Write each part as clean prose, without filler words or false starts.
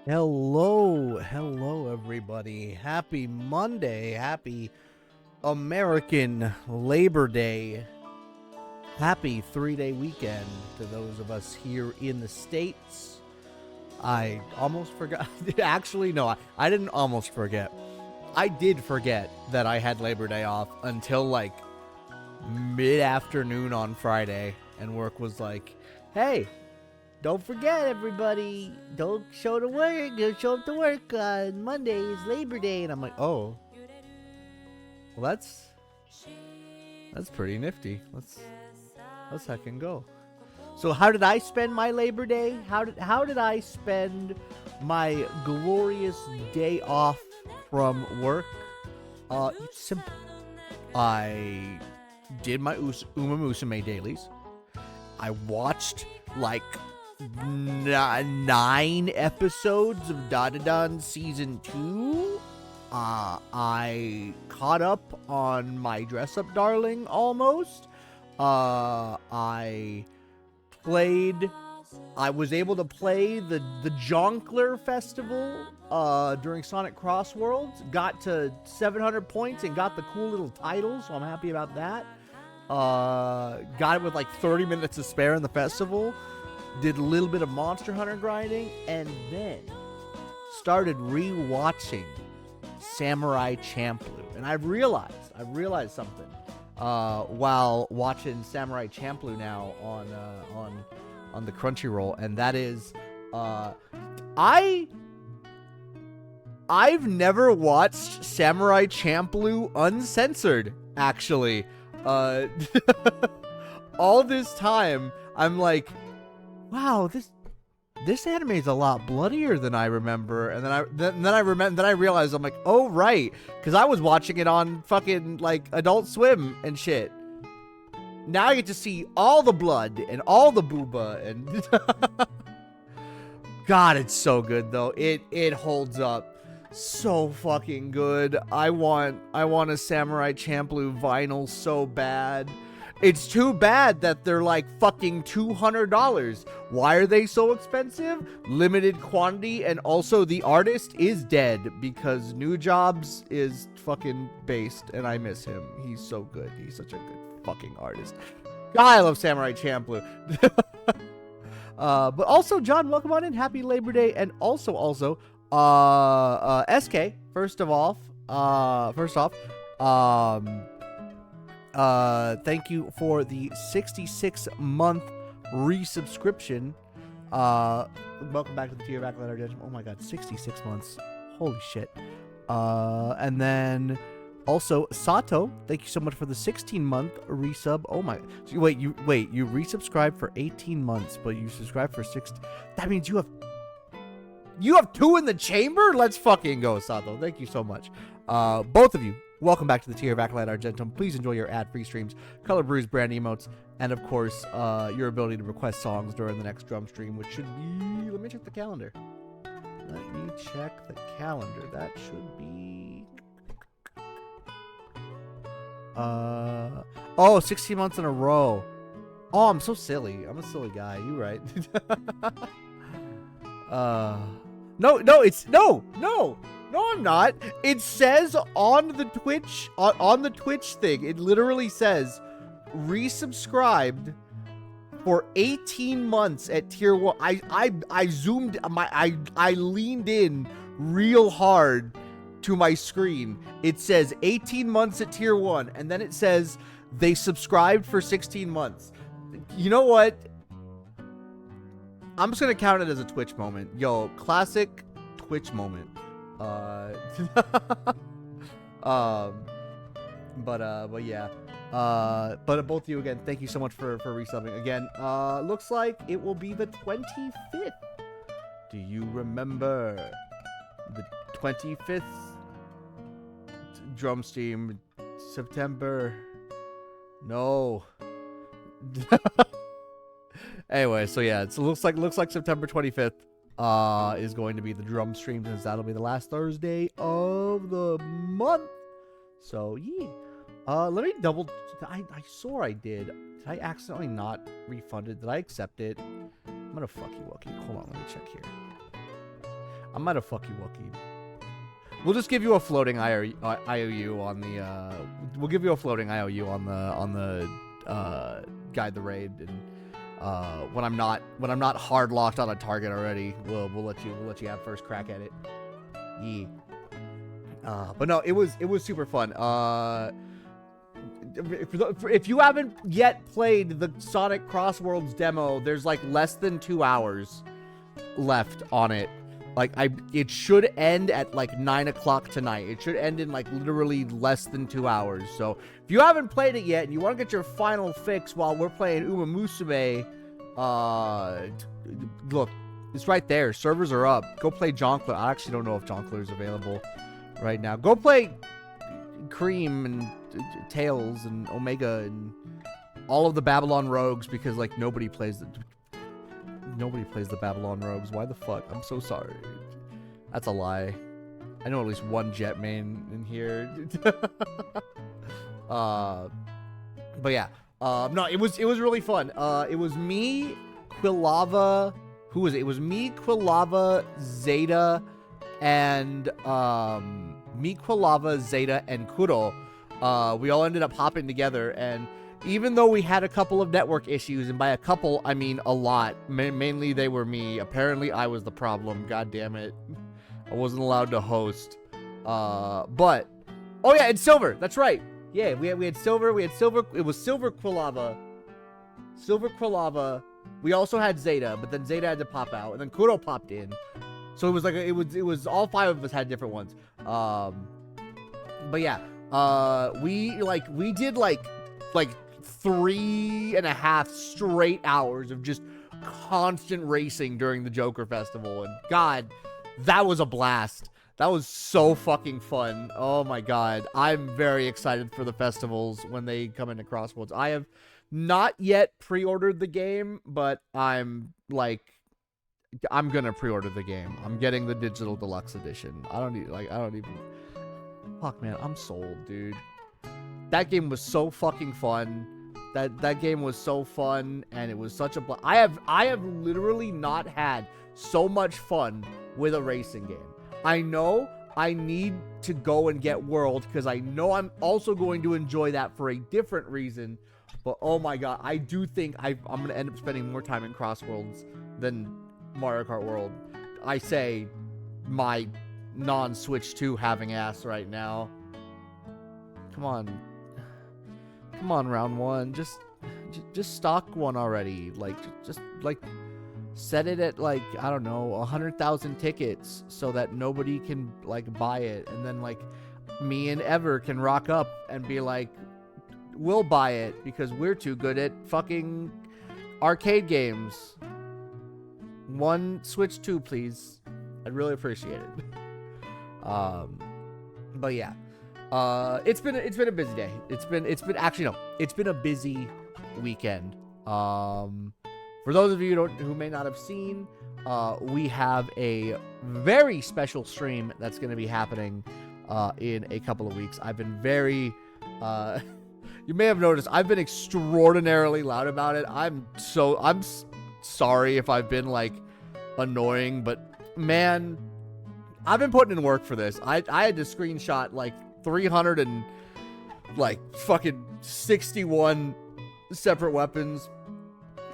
Hello, everybody. Happy Monday. Happy American Labor Day. Happy 3-day weekend to those of us here in the States. I almost forgot. Actually, no, I didn't almost forget. I did forget that I had Labor Day off until like mid-afternoon on Friday, and work was like, hey, don't forget, everybody. Don't show to work. Don't show up to work on Monday is Labor Day. And I'm like, oh. Well, that's pretty nifty. Let's heckin' go. So how did I spend my Labor Day? How did I spend my glorious day off from work? It's simple. I did my UmaMusume dailies. I watched like 9 episodes of Dadadan Season 2. I caught up on my Dress Up Darling almost. I was able to play the Jonkler Festival during Sonic Cross Worlds. Got to 700 points and got the cool little title, so I'm happy about that. Got it with like 30 minutes to spare in the festival. Did a little bit of Monster Hunter grinding, and then started re-watching Samurai Champloo. And I've realized something. while watching Samurai Champloo now on the Crunchyroll, and that is I've never watched Samurai Champloo uncensored, actually. All this time, I'm like, wow, this anime is a lot bloodier than I remember. And then I realized, I'm like, oh right, because I was watching it on fucking like Adult Swim and shit. Now I get to see all the blood and all the booba, and God, it's so good though. It holds up so fucking good. I want a Samurai Champloo vinyl so bad. It's too bad that they're like fucking $200. Why are they so expensive? Limited quantity, and also the artist is dead because New Jobs is fucking based, and I miss him. He's so good. He's such a good fucking artist. God, I love Samurai Champloo. But also, John, welcome on in. Happy Labor Day, and also, SK. First off, thank you for the 66-month resubscription. Welcome back to the Tier Backline Argentum. Oh my god, 66 months. Holy shit. And then also Sato, thank you so much for the 16-month resub. Oh my, so wait, you resubscribed for 18 months, but you subscribed for 6. That means you have 2 in the chamber? Let's fucking go, Sato. Thank you so much. Both of you, welcome back to the Tier of Acolyte Argentum. Please enjoy your ad-free streams, Color Brews brand emotes, and of course, your ability to request songs during the next drum stream, which should be... Let me check the calendar. That should be... 16 months in a row. Oh, I'm so silly. I'm a silly guy. You right. No, I'm not. It says on the Twitch thing, it literally says resubscribed for 18 months at tier 1. I zoomed I leaned in real hard to my screen. It says 18 months at tier 1, and then it says they subscribed for 16 months. You know what? I'm just gonna count it as a Twitch moment. Yo, classic Twitch moment. But yeah. But both of you again, thank you so much for resubbing again. Looks like it will be the 25th. Do you remember the 25th drum stream? September? No. Anyway, so yeah, it looks like September 25th is going to be the drum stream, since that'll be the last Thursday of the month. So yeah, let me double. I swore I did. Did I accidentally not refund it? Did I accept it? I'm gonna fuck you, Wookie. Hold on, let me check here. I'm gonna fuck you, Wookie. We'll just give you a floating IOU on the. We'll give you a floating IOU on the guide the raid, and when I'm not hard locked on a target already, we'll let you have first crack at it. Yeah. But no, it was super fun. If you haven't yet played the Sonic Crossworlds demo, there's like less than 2 hours left on it. Like it should end at like 9 o'clock tonight. It should end in like literally less than 2 hours. So if you haven't played it yet and you want to get your final fix while we're playing UmaMusume, look, it's right there. Servers are up. Go play Jonkler. I actually don't know if Jonkler is available right now. Go play Cream and Tails and Omega and all of the Babylon Rogues, because like nobody plays the Babylon Rogues. Why the fuck? I'm so sorry. That's a lie. I know at least one jet main in here. But yeah. No, it was really fun. It was me, Quilava. Who was it? It was me, Quilava, Zeta, and Kuro. We all ended up hopping together, and even though we had a couple of network issues, and by a couple, I mean a lot, mainly they were me. Apparently, I was the problem. God damn it. I wasn't allowed to host. But, oh yeah, and Silver. That's right. Yeah, we had silver. We had silver. It was silver Quilava. Silver Quilava. We also had Zeta, but then Zeta had to pop out, and then Kuro popped in. So it was like it was all 5 of us had different ones. But yeah, we did like 3.5 straight hours of just constant racing during the Joker Festival, and God, that was a blast. That was so fucking fun. Oh my God, I'm very excited for the festivals when they come into Crossroads. I have not yet pre-ordered the game, but I'm gonna pre-order the game. I'm getting the digital deluxe edition. I don't even. Fuck, man, I'm sold, dude. That game was so fucking fun. That game was so fun, and it was such a I have literally not had so much fun with a racing game. I know I need to go and get World because I know I'm also going to enjoy that for a different reason. But oh my God, I do think I'm gonna end up spending more time in Crossworlds than Mario Kart World. I say my non-Switch 2 having ass right now. Come on, round 1. Just stock one already. Like, just like set it at like, I don't know, 100,000 tickets so that nobody can like buy it, and then like me and Ever can rock up and be like, we'll buy it because we're too good at fucking arcade games. One Switch 2, please. I'd really appreciate it. But yeah, it's been a busy day. It's been a busy weekend. For those of you who may not have seen, we have a very special stream that's going to be happening in a couple of weeks. I've been very you may have noticed I've been extraordinarily loud about it. I'm sorry if I've been like annoying, but man, I've been putting in work for this. I had to screenshot like 300 and like fucking 61 separate weapons.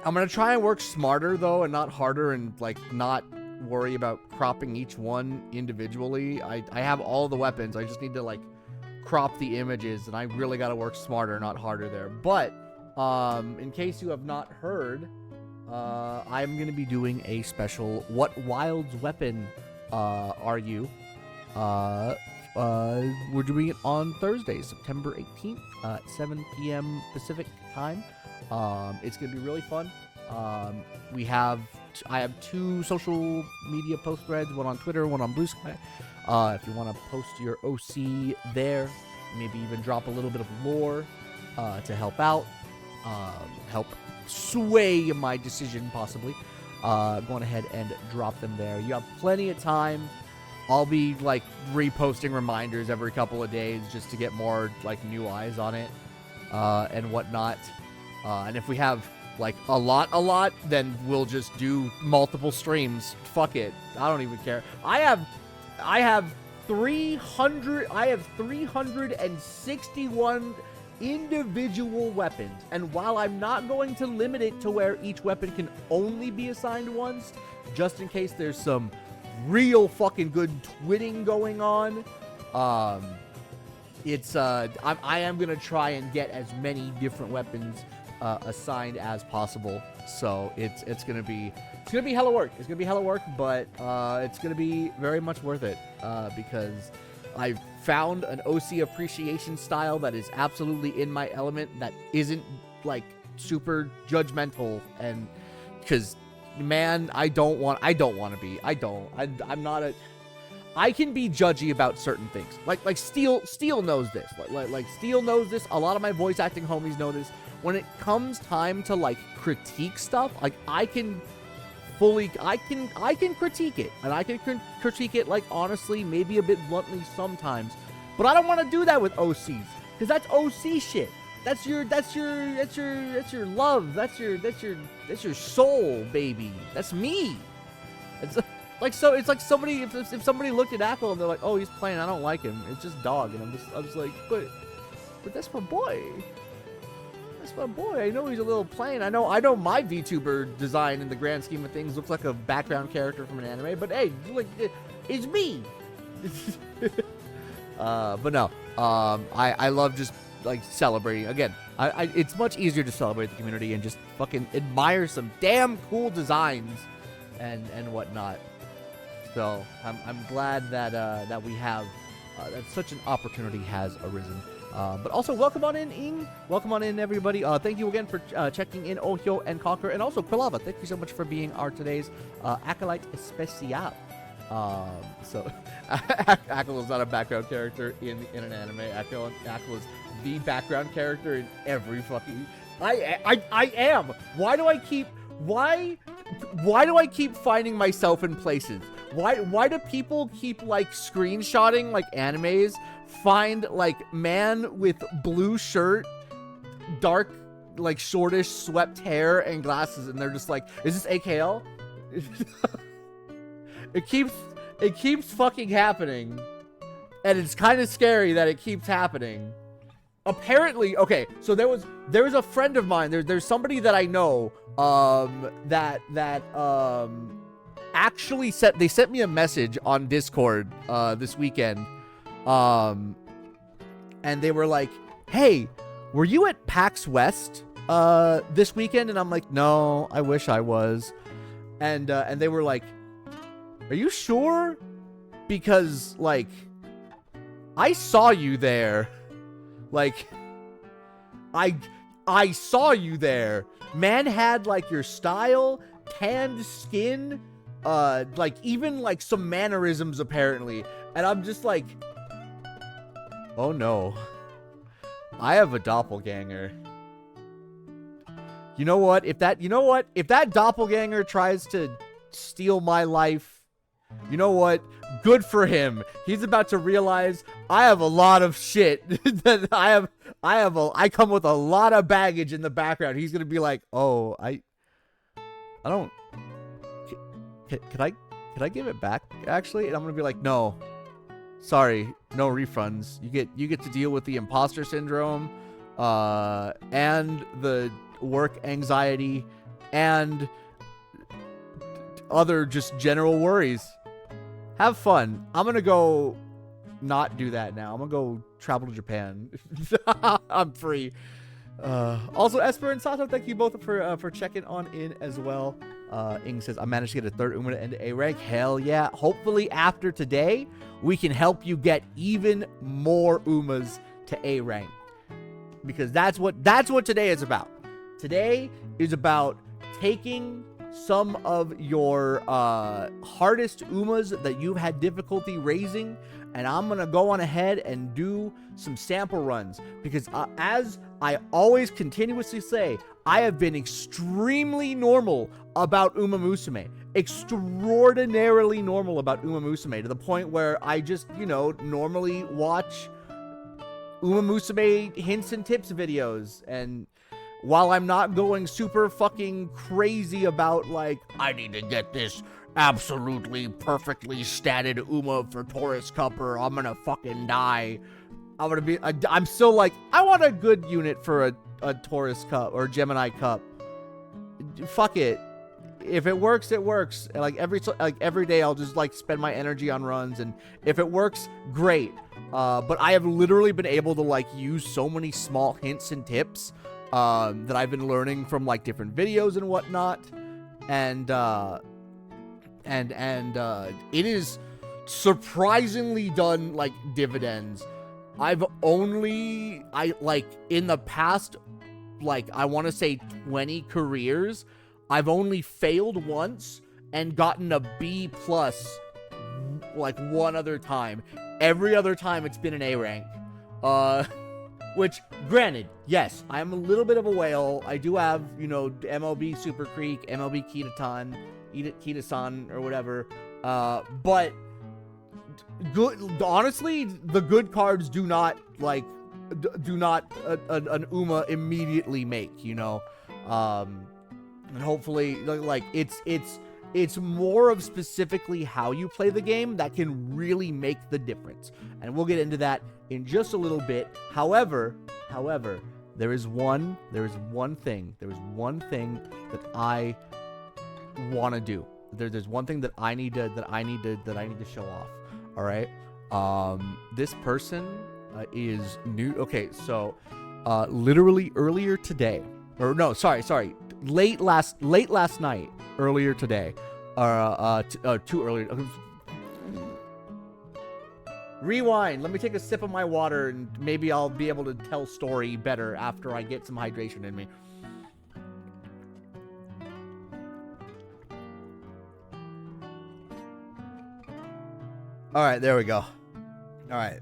I'm gonna try and work smarter though, and not harder, and like not worry about cropping each one individually. I have all the weapons. I just need to like crop the images, and I really got to work smarter, not harder there. But in case you have not heard, I'm gonna be doing a special "What Wild's Weapon Are You?" We're doing it on Thursday, September 18th at 7 p.m. Pacific time. It's gonna be really fun. I have 2 social media post threads, one on Twitter, one on Blue Sky. If you want to post your OC there, maybe even drop a little bit of lore to help out, help sway my decision possibly, going ahead and drop them there. You have plenty of time. I'll be like reposting reminders every couple of days just to get more like new eyes on it and whatnot. And if we have like a lot, then we'll just do multiple streams. Fuck it. I don't even care. I have 361 individual weapons, and while I'm not going to limit it to where each weapon can only be assigned once, just in case there's some real fucking good twitting going on, I am gonna try and get as many different weapons assigned as possible. So it's gonna be hella work. It's gonna be hella work, but it's gonna be very much worth it because I've found an OC appreciation style that is absolutely in my element, that isn't like super judgmental, and because man, I'm not I can be judgy about certain things. Like Steel knows this. Like Steel knows this. A lot of my voice acting homies know this. When it comes time to like critique stuff, like I can critique it, and I can critique it like honestly, maybe a bit bluntly sometimes. But I don't want to do that with OCs, because that's OC shit. That's your love. That's your soul, baby. That's me. It's like, so it's like somebody, if somebody looked at Apple and they're like, oh, he's plain, I don't like him, it's just dog, and I'm just like, but that's my boy. That's my boy. I know he's a little plain. I know my VTuber design in the grand scheme of things looks like a background character from an anime, but hey, like, it's me. But no, I love just like celebrating. Again, it's much easier to celebrate the community and just fucking admire some damn cool designs and whatnot. So I'm glad that that we have that such an opportunity has arisen. But also, welcome on in, Ing. Welcome on in, everybody. Thank you again for checking in, Ohio and Conquer. And also, Quilava, thank you so much for being our today's Acolyte Especial. So, Akil is not a background character in an anime. Akil is the background character in every fucking... I am! Why do I keep finding myself in places? Why do people keep, like, screenshotting, like, animes, find, like, man with blue shirt, dark, like, shortish, swept hair, and glasses, and they're just like, is this AKL? It keeps fucking happening, and it's kind of scary that it keeps happening. Apparently, okay, so there was a friend of mine, there's somebody that I know, that actually they sent me a message on Discord this weekend, and they were like, hey, were you at PAX West this weekend? And I'm like, no, I wish I was. And they were like, are you sure? Because, like, I saw you there. Like, I saw you there. Man had, like, your style, tanned skin, like, even, like, some mannerisms, apparently. And I'm just like, oh, no. I have a doppelganger. You know what? If that doppelganger tries to steal my life, you know what? Good for him. He's about to realize I have a lot of shit that I come with a lot of baggage in the background. He's gonna be like, oh, I don't. Could I give it back actually? And I'm gonna be like, no, sorry, no refunds. You get to deal with the imposter syndrome, and the work anxiety, and other just general worries. Have fun. I'm gonna go not do that now. I'm gonna go travel to Japan. I'm free. Also, Esper and Sato, thank you both for checking on in as well. Ing says, I managed to get a third Uma to end A rank. Hell yeah. Hopefully after today, we can help you get even more Umas to A rank. Because that's what today is about. Today is about taking some of your hardest Umas that you've had difficulty raising, and I'm gonna go on ahead and do some sample runs, because as I always continuously say, I have been extremely normal about UmaMusume. Extraordinarily normal about UmaMusume, to the point where I just, normally watch UmaMusume hints and tips videos, and while I'm not going super fucking crazy about, like, I need to get this absolutely perfectly statted Uma for Taurus Cup or I'm gonna fucking die, I'm still like, I want a good unit for a Taurus Cup or Gemini Cup. Fuck it. If it works, it works. And like every day I'll just like spend my energy on runs, and if it works, great. But I have literally been able to like use so many small hints and tips that I've been learning from like different videos and whatnot, and it is surprisingly done like dividends. In the past, like, I want to say 20 careers, I've only failed once and gotten a B plus like one other time. Every other time it's been an A rank. Which, granted, yes, I'm a little bit of a whale. I do have, MLB Super Creek, MLB Kita-san, or whatever. But good. Honestly, the good cards do not an Uma immediately make. And hopefully, like it's more of specifically how you play the game that can really make the difference. And we'll get into that in just a little bit. However, there is one thing that I want to do. There's one thing that I need to show off. All right. This person is new. Okay, so literally earlier today, or no, sorry, late last night, earlier today, too early. Rewind. Let me take a sip of my water, and maybe I'll be able to tell story better after I get some hydration in me. All right, there we go. All right,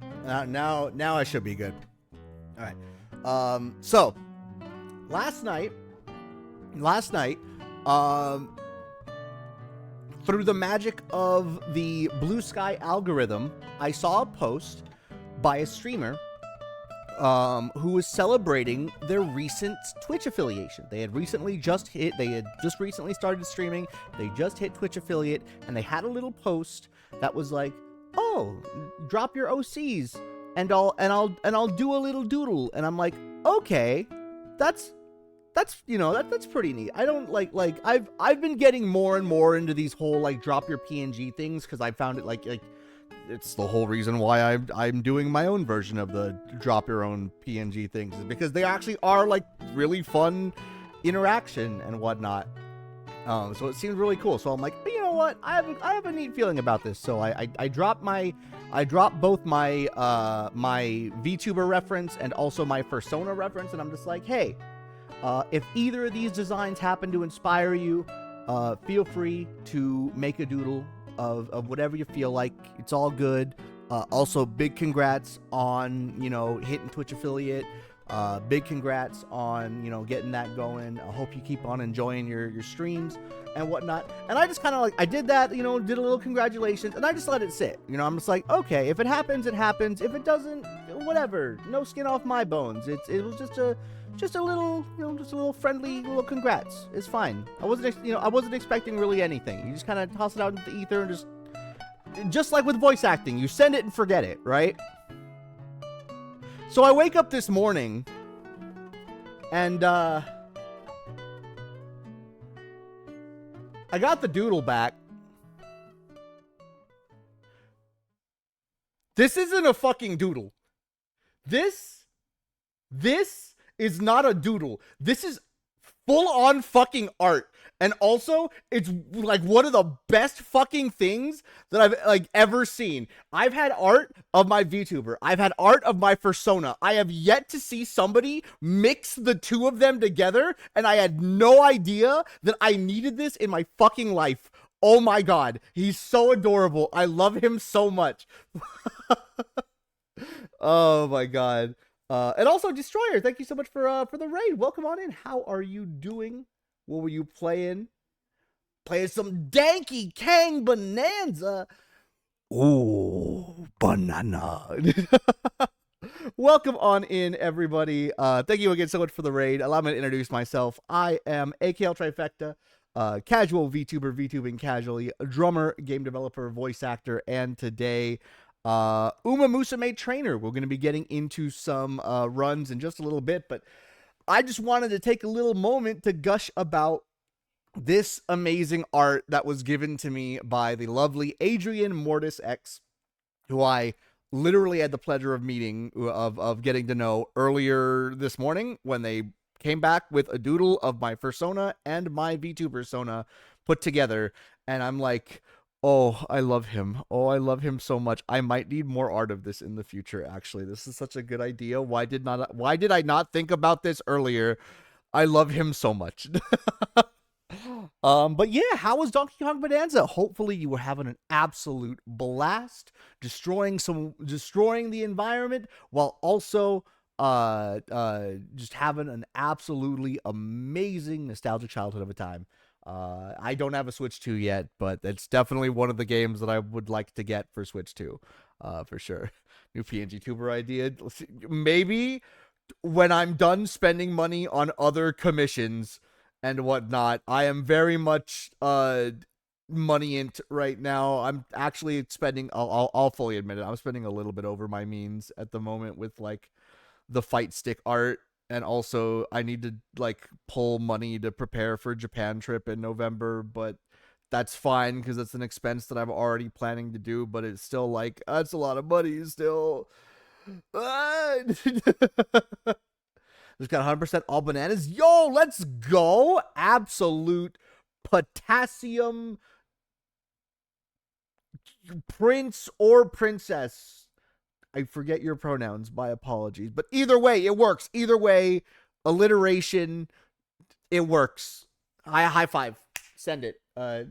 now I should be good. All right. So last night, through the magic of the Blue Sky algorithm, I saw a post by a streamer who was celebrating their recent Twitch affiliation. They had just recently started streaming. They just hit Twitch affiliate, and they had a little post that was like, "Oh, drop your OCs, and I'll do a little doodle." And I'm like, "Okay, that's pretty neat." I don't like I've been getting more and more into these whole like drop your PNG things, because I found it like it's the whole reason why I'm doing my own version of the drop your own PNG things, is because they actually are like really fun interaction and whatnot. So it seems really cool. So I'm like, you know what? I have a neat feeling about this. So I dropped both my my VTuber reference and also my Persona reference, and I'm just like, hey, if either of these designs happen to inspire you, feel free to make a doodle of whatever you feel like. It's all good. Also, big congrats on, hitting Twitch affiliate. Big congrats on, getting that going. I hope you keep on enjoying your streams and whatnot. And I just kind of like, I did that, did a little congratulations, and I just let it sit. I'm just like, okay, if it happens, it happens. If it doesn't, whatever. No skin off my bones. It was just a little, just a little friendly little congrats. It's fine. I wasn't expecting really anything. You just kind of toss it out into the ether and just like with voice acting, you send it and forget it, right? So I wake up this morning and I got the doodle back. This isn't a fucking doodle. This is not a doodle. This is full on fucking art. And also, it's like one of the best fucking things that I've like ever seen. I've had art of my VTuber. I've had art of my Persona. I have yet to see somebody mix the two of them together, and I had no idea that I needed this in my fucking life. Oh my god, he's so adorable. I love him so much. Oh my god. And also, Destroyer, thank you so much for the raid. Welcome on in. How are you doing? What were you playing? Playing some Danky Kang Bonanza. Ooh, banana. Welcome on in, everybody. Thank you again so much for the raid. Allow me to introduce myself. I am AKL Trifecta, casual VTuber, VTubing casually, drummer, game developer, voice actor, and today, UmaMusume trainer. We're going to be getting into some runs in just a little bit, but I just wanted to take a little moment to gush about this amazing art that was given to me by the lovely Adrian Mortis X, who I literally had the pleasure of meeting, of getting to know earlier this morning when they came back with a doodle of my Persona and my VTuber Persona put together. And I'm like, oh, I love him. Oh, I love him so much. I might need more art of this in the future, actually. This is such a good idea. Why did I not think about this earlier? I love him so much. But yeah, how was Donkey Kong Bonanza? Hopefully you were having an absolute blast, destroying the environment while also just having an absolutely amazing nostalgic childhood of a time. I don't have a Switch 2 yet, but it's definitely one of the games that I would like to get for Switch 2, for sure. New PNG tuber idea. Maybe when I'm done spending money on other commissions and whatnot. I am very much money-int right now. I'm actually spending, I'll fully admit it, I'm spending a little bit over my means at the moment with like the fight stick art. And also, I need to like pull money to prepare for a Japan trip in November, but that's fine because it's an expense that I'm already planning to do. But it's still like, it's a lot of money still. Just got 100% all bananas. Yo, let's go. Absolute potassium prince or princess. I forget your pronouns. My apologies. But either way, it works. Either way, alliteration, it works. High five. Send it. But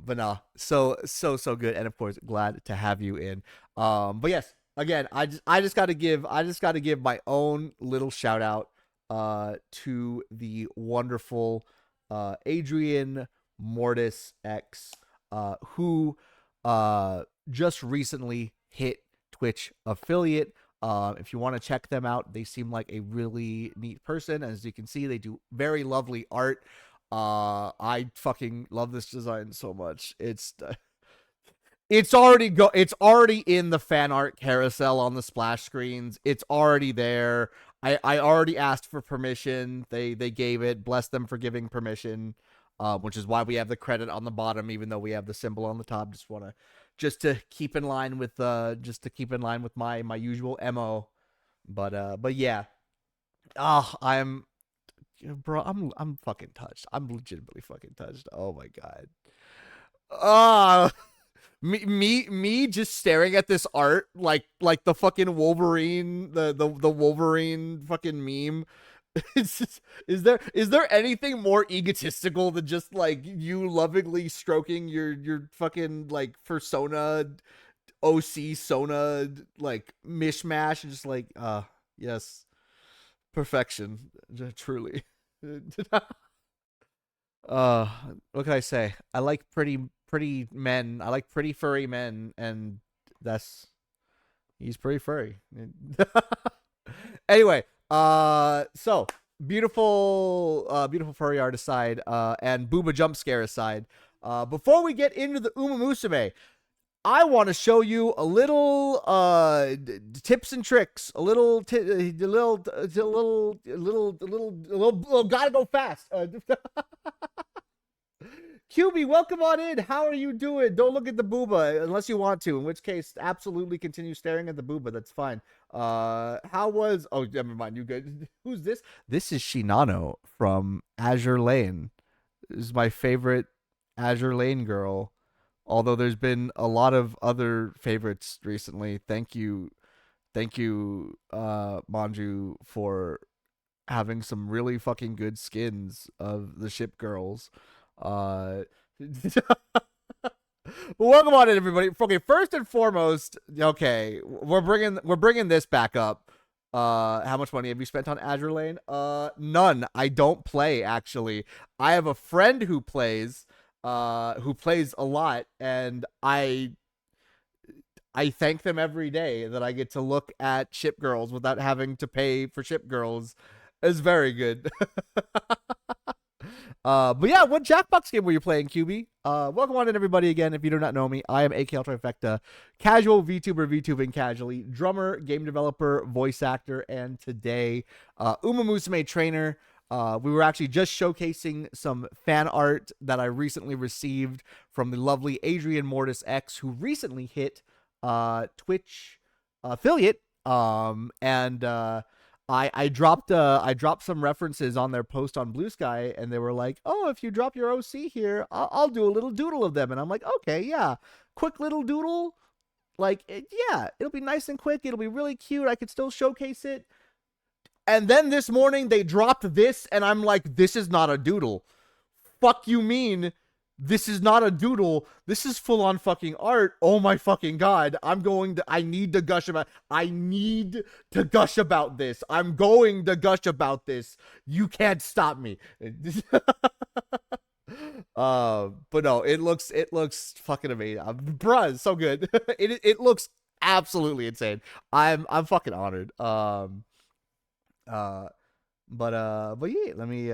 nah, so good, and of course, glad to have you in. But yes, again, I just got to give my own little shout out to the wonderful Adrian Mortis X who just recently hit Twitch affiliate. If you want to check them out, they seem like a really neat person. As you can see, they do very lovely art. I fucking love this design so much. It's already in the fan art carousel on the splash screens. It's already there. I already asked for permission. They gave it. Bless them for giving permission. Which is why we have the credit on the bottom, even though we have the symbol on the top. Just to keep in line with my usual MO. But yeah. Bro, I'm fucking touched. I'm legitimately fucking touched. Oh my god. Ah, me just staring at this art like the fucking Wolverine, the Wolverine fucking meme. It's just, is there anything more egotistical than just like you lovingly stroking your fucking like persona OC Sona like mishmash and just like yes, perfection, truly. uh what can I say? I like pretty men. I like pretty furry men, and that's he's pretty furry. Anyway, so beautiful furry art aside, and booba jump scare aside, before we get into the UmaMusume, I want to show you a little tips and tricks, a little gotta go fast. QB, welcome on in. How are you doing? Don't look at the booba unless you want to, in which case, absolutely continue staring at the booba. That's fine. How was... Oh, never mind. You good? Who's this? This is Shinano from Azure Lane. This is my favorite Azure Lane girl. Although there's been a lot of other favorites recently. Thank you, Manju, for having some really fucking good skins of the ship girls. But welcome on in, everybody. Okay, first and foremost, okay, we're bringing this back up. How much money have you spent on Azure Lane? None. I don't play, actually. I have a friend who plays a lot, and I thank them every day that I get to look at ship girls without having to pay for ship girls. It's very good. But yeah, what Jackbox game were you playing, QB? Welcome on in, everybody, again. If you do not know me, I am AKL Trifecta, casual VTuber, VTubing casually, drummer, game developer, voice actor, and today, UmaMusume trainer. We were actually just showcasing some fan art that I recently received from the lovely Adrian Mortis X, who recently hit Twitch affiliate. I dropped some references on their post on Blue Sky, and they were like, "Oh, if you drop your OC here, I'll do a little doodle of them." And I'm like, "Okay, yeah, quick little doodle, like yeah, it'll be nice and quick. It'll be really cute. I could still showcase it." And then this morning they dropped this, and I'm like, "This is not a doodle. Fuck you mean? This is not a doodle. This is full on fucking art. Oh my fucking god. I need to gush about this. I'm going to gush about this. You can't stop me." But no, it looks fucking amazing. Bruh, it's so good. It looks absolutely insane. I'm fucking honored. But yeah, let me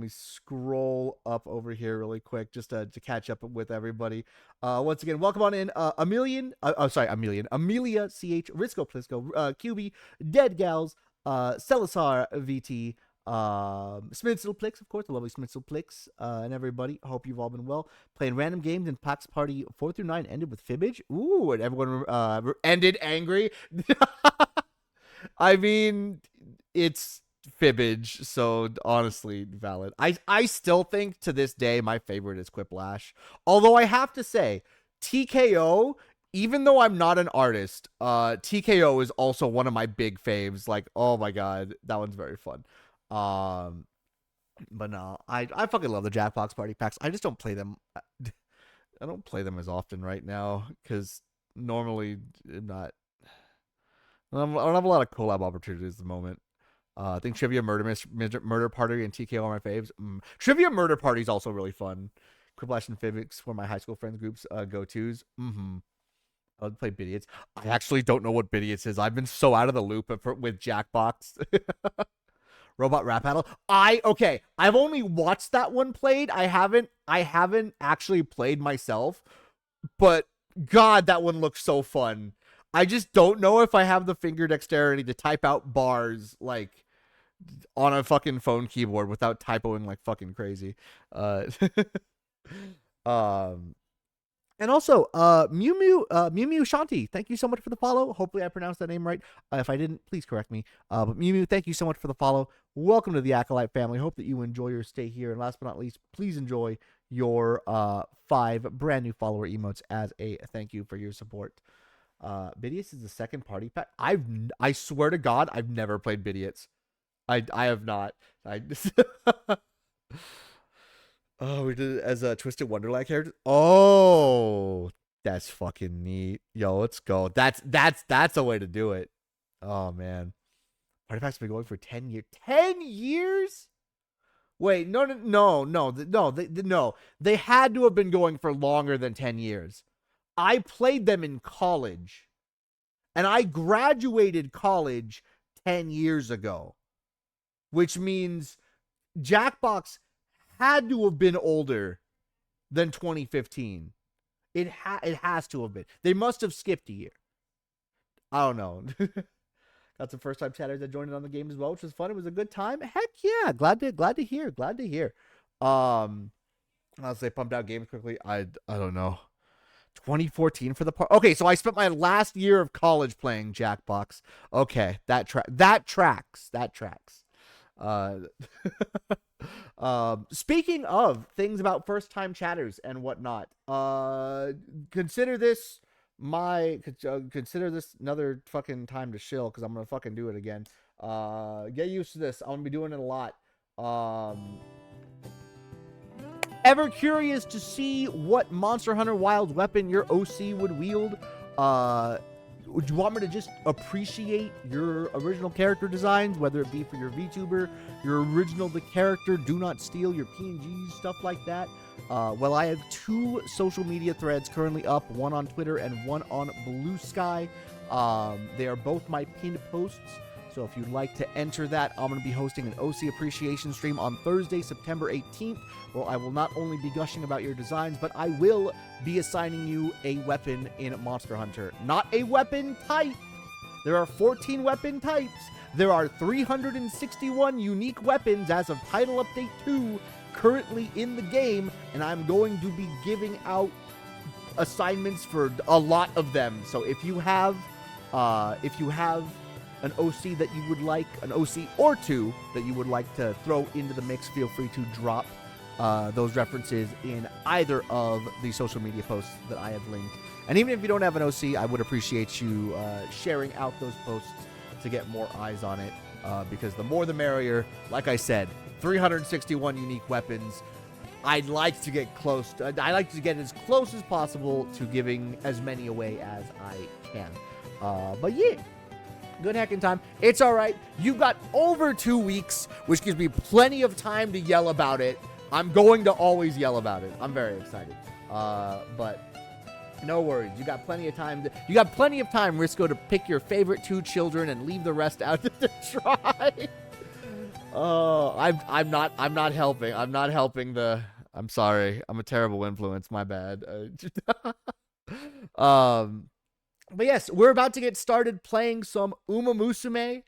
scroll up over here really quick just to catch up with everybody. Once again, welcome on in, Amelia CH, Risco Plisco, QB, Dead Gals, Celisar VT, Smitzelplix, of course, the lovely Smitzelplix, and everybody. Hope you've all been well. Playing random games in PAX Party 4 through 9 ended with Fibbage. Ooh, and everyone ended angry. I mean, it's Fibbage, so honestly, valid. I still think to this day my favorite is Quiplash. Although I have to say, TKO, even though I'm not an artist, TKO is also one of my big faves. Like, oh my god, that one's very fun. But no, I fucking love the Jackbox Party packs. I just don't play them. I don't play them as often right now because normally I'm not. I don't have a lot of collab opportunities at the moment. I think Trivia Murder Party and TKO are my faves. Trivia Murder Party is also really fun. Quiplash and Physics were my high school friends groups go-tos. I would play Bidiots. I actually don't know what Bidiots is. I've been so out of the loop with Jackbox. Robot Rap Battle. I've only watched that one played. I haven't actually played myself. But God, that one looks so fun. I just don't know if I have the finger dexterity to type out bars like on a fucking phone keyboard without typoing like fucking crazy. And also, Mew Shanti, thank you so much for the follow. Hopefully I pronounced that name right. If I didn't, please correct me. But Mew, thank you so much for the follow. Welcome to the Acolyte family. Hope that you enjoy your stay here. And last but not least, please enjoy your 5 brand new follower emotes as a thank you for your support. Bidiots is the second party pack. I swear to God, I've never played Bidiots. I have not. Oh, we did it as a Twisted Wonderland character. Oh, that's fucking neat. Yo, let's go. That's a way to do it. Oh man, Party Pack's been going for 10 years. 10 years? Wait, no. They had to have been going for longer than 10 years. I played them in college, and I graduated college 10 years ago, which means Jackbox had to have been older than 2015. It has to have been. They must have skipped a year. I don't know. Got some first time chatters that joined in on the game as well, which was fun. It was a good time. Heck yeah. Glad to hear. I'll say pumped out games quickly. I don't know. 2014 for the part. Okay, so I spent my last year of college playing Jackbox. Okay, that tracks. Speaking of things about first time chatters and whatnot, consider this another fucking time to chill because I'm gonna fucking do it again. Get used to this. I'm gonna be doing it a lot. Ever curious to see what Monster Hunter Wild weapon your OC would wield? Would you want me to just appreciate your original character designs, whether it be for your VTuber, your original the character, do not steal your PNGs, stuff like that? Well, I have 2 social media threads currently up, one on Twitter and one on Blue Sky. They are both my pinned posts. So if you'd like to enter that, I'm going to be hosting an OC appreciation stream on Thursday, September 18th. Well, I will not only be gushing about your designs, but I will be assigning you a weapon in Monster Hunter. Not a weapon type. There are 14 weapon types. There are 361 unique weapons as of Title Update 2 currently in the game, and I'm going to be giving out assignments for a lot of them. So if you have an OC that you would like, an OC or 2 that you would like to throw into the mix, feel free to drop those references in either of the social media posts that I have linked. And even if you don't have an OC, I would appreciate you sharing out those posts to get more eyes on it, because the more the merrier. Like I said, 361 unique weapons. I'd like to get I like to get as close as possible to giving as many away as I can. But yeah. Good heckin' time. It's all right. You got over 2 weeks, which gives me plenty of time to yell about it. I'm going to always yell about it. I'm very excited. But no worries. You got plenty of time. You got plenty of time, Risco, to pick your favorite 2 children and leave the rest out to try. Oh, I'm not helping. I'm sorry. I'm a terrible influence. My bad. But yes, we're about to get started playing some UmaMusume.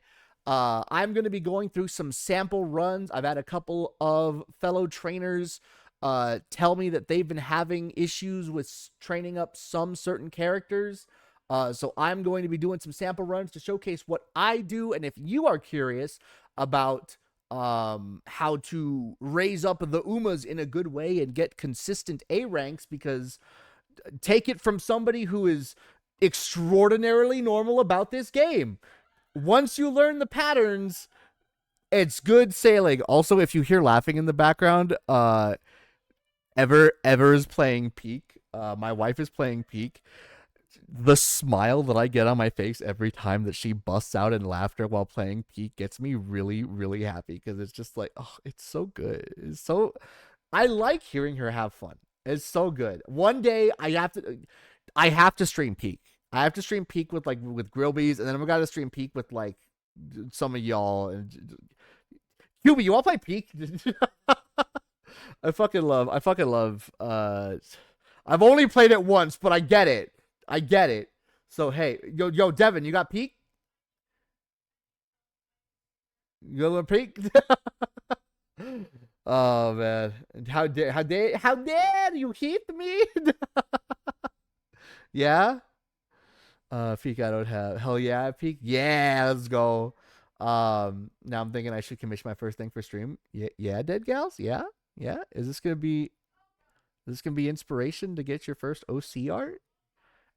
I'm going to be going through some sample runs. I've had a couple of fellow trainers tell me that they've been having issues with training up some certain characters. So I'm going to be doing some sample runs to showcase what I do. And if you are curious about how to raise up the Umas in a good way and get consistent A ranks, because take it from somebody who is extraordinarily normal about this game. Once you learn the patterns, it's good sailing. Also, if you hear laughing in the background, Ever is playing Peak. My wife is playing Peak. The smile that I get on my face every time that she busts out in laughter while playing Peak gets me really, really happy, because it's just like, oh, it's so good. It's so, I like hearing her have fun. It's so good. One day I have to stream Peak. I have to stream Peak with Grillbees, and then I'm gonna stream Peak with like some of y'all. And Hubie, you want to play Peak? I fucking love. I've only played it once, but I get it. I get it. So hey, yo, Devin, you got Peak? You got Peak? Oh man, how dare you hit me? Yeah. Peak I don't have. Hell yeah, Peak. Yeah, let's go. Now I'm thinking I should commission my first thing for stream. Yeah, dead gals. Yeah, yeah. Is this gonna be inspiration to get your first OC art?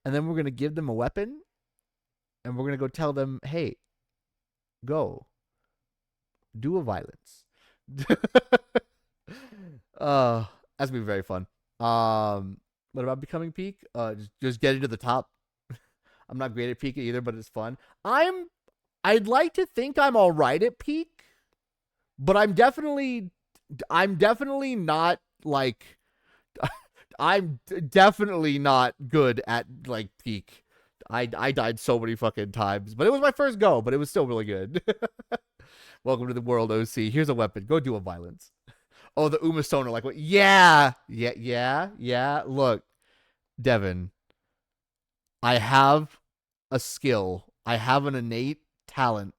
And then we're gonna give them a weapon, and we're gonna go tell them, hey, go do a violence. That's gonna be very fun. What about becoming Peak? Just getting to the top. I'm not great at Peak either, but it's fun. I'd like to think I'm all right at Peak, but I'm definitely not like I'm definitely not good at like Peak. I died so many fucking times, but it was my first go, but it was still really good. Welcome to the world, OC. Here's a weapon. Go do a violence. Oh, the UmaSoner, like what? Yeah. Look, Devin, I have a skill. I have an innate talent,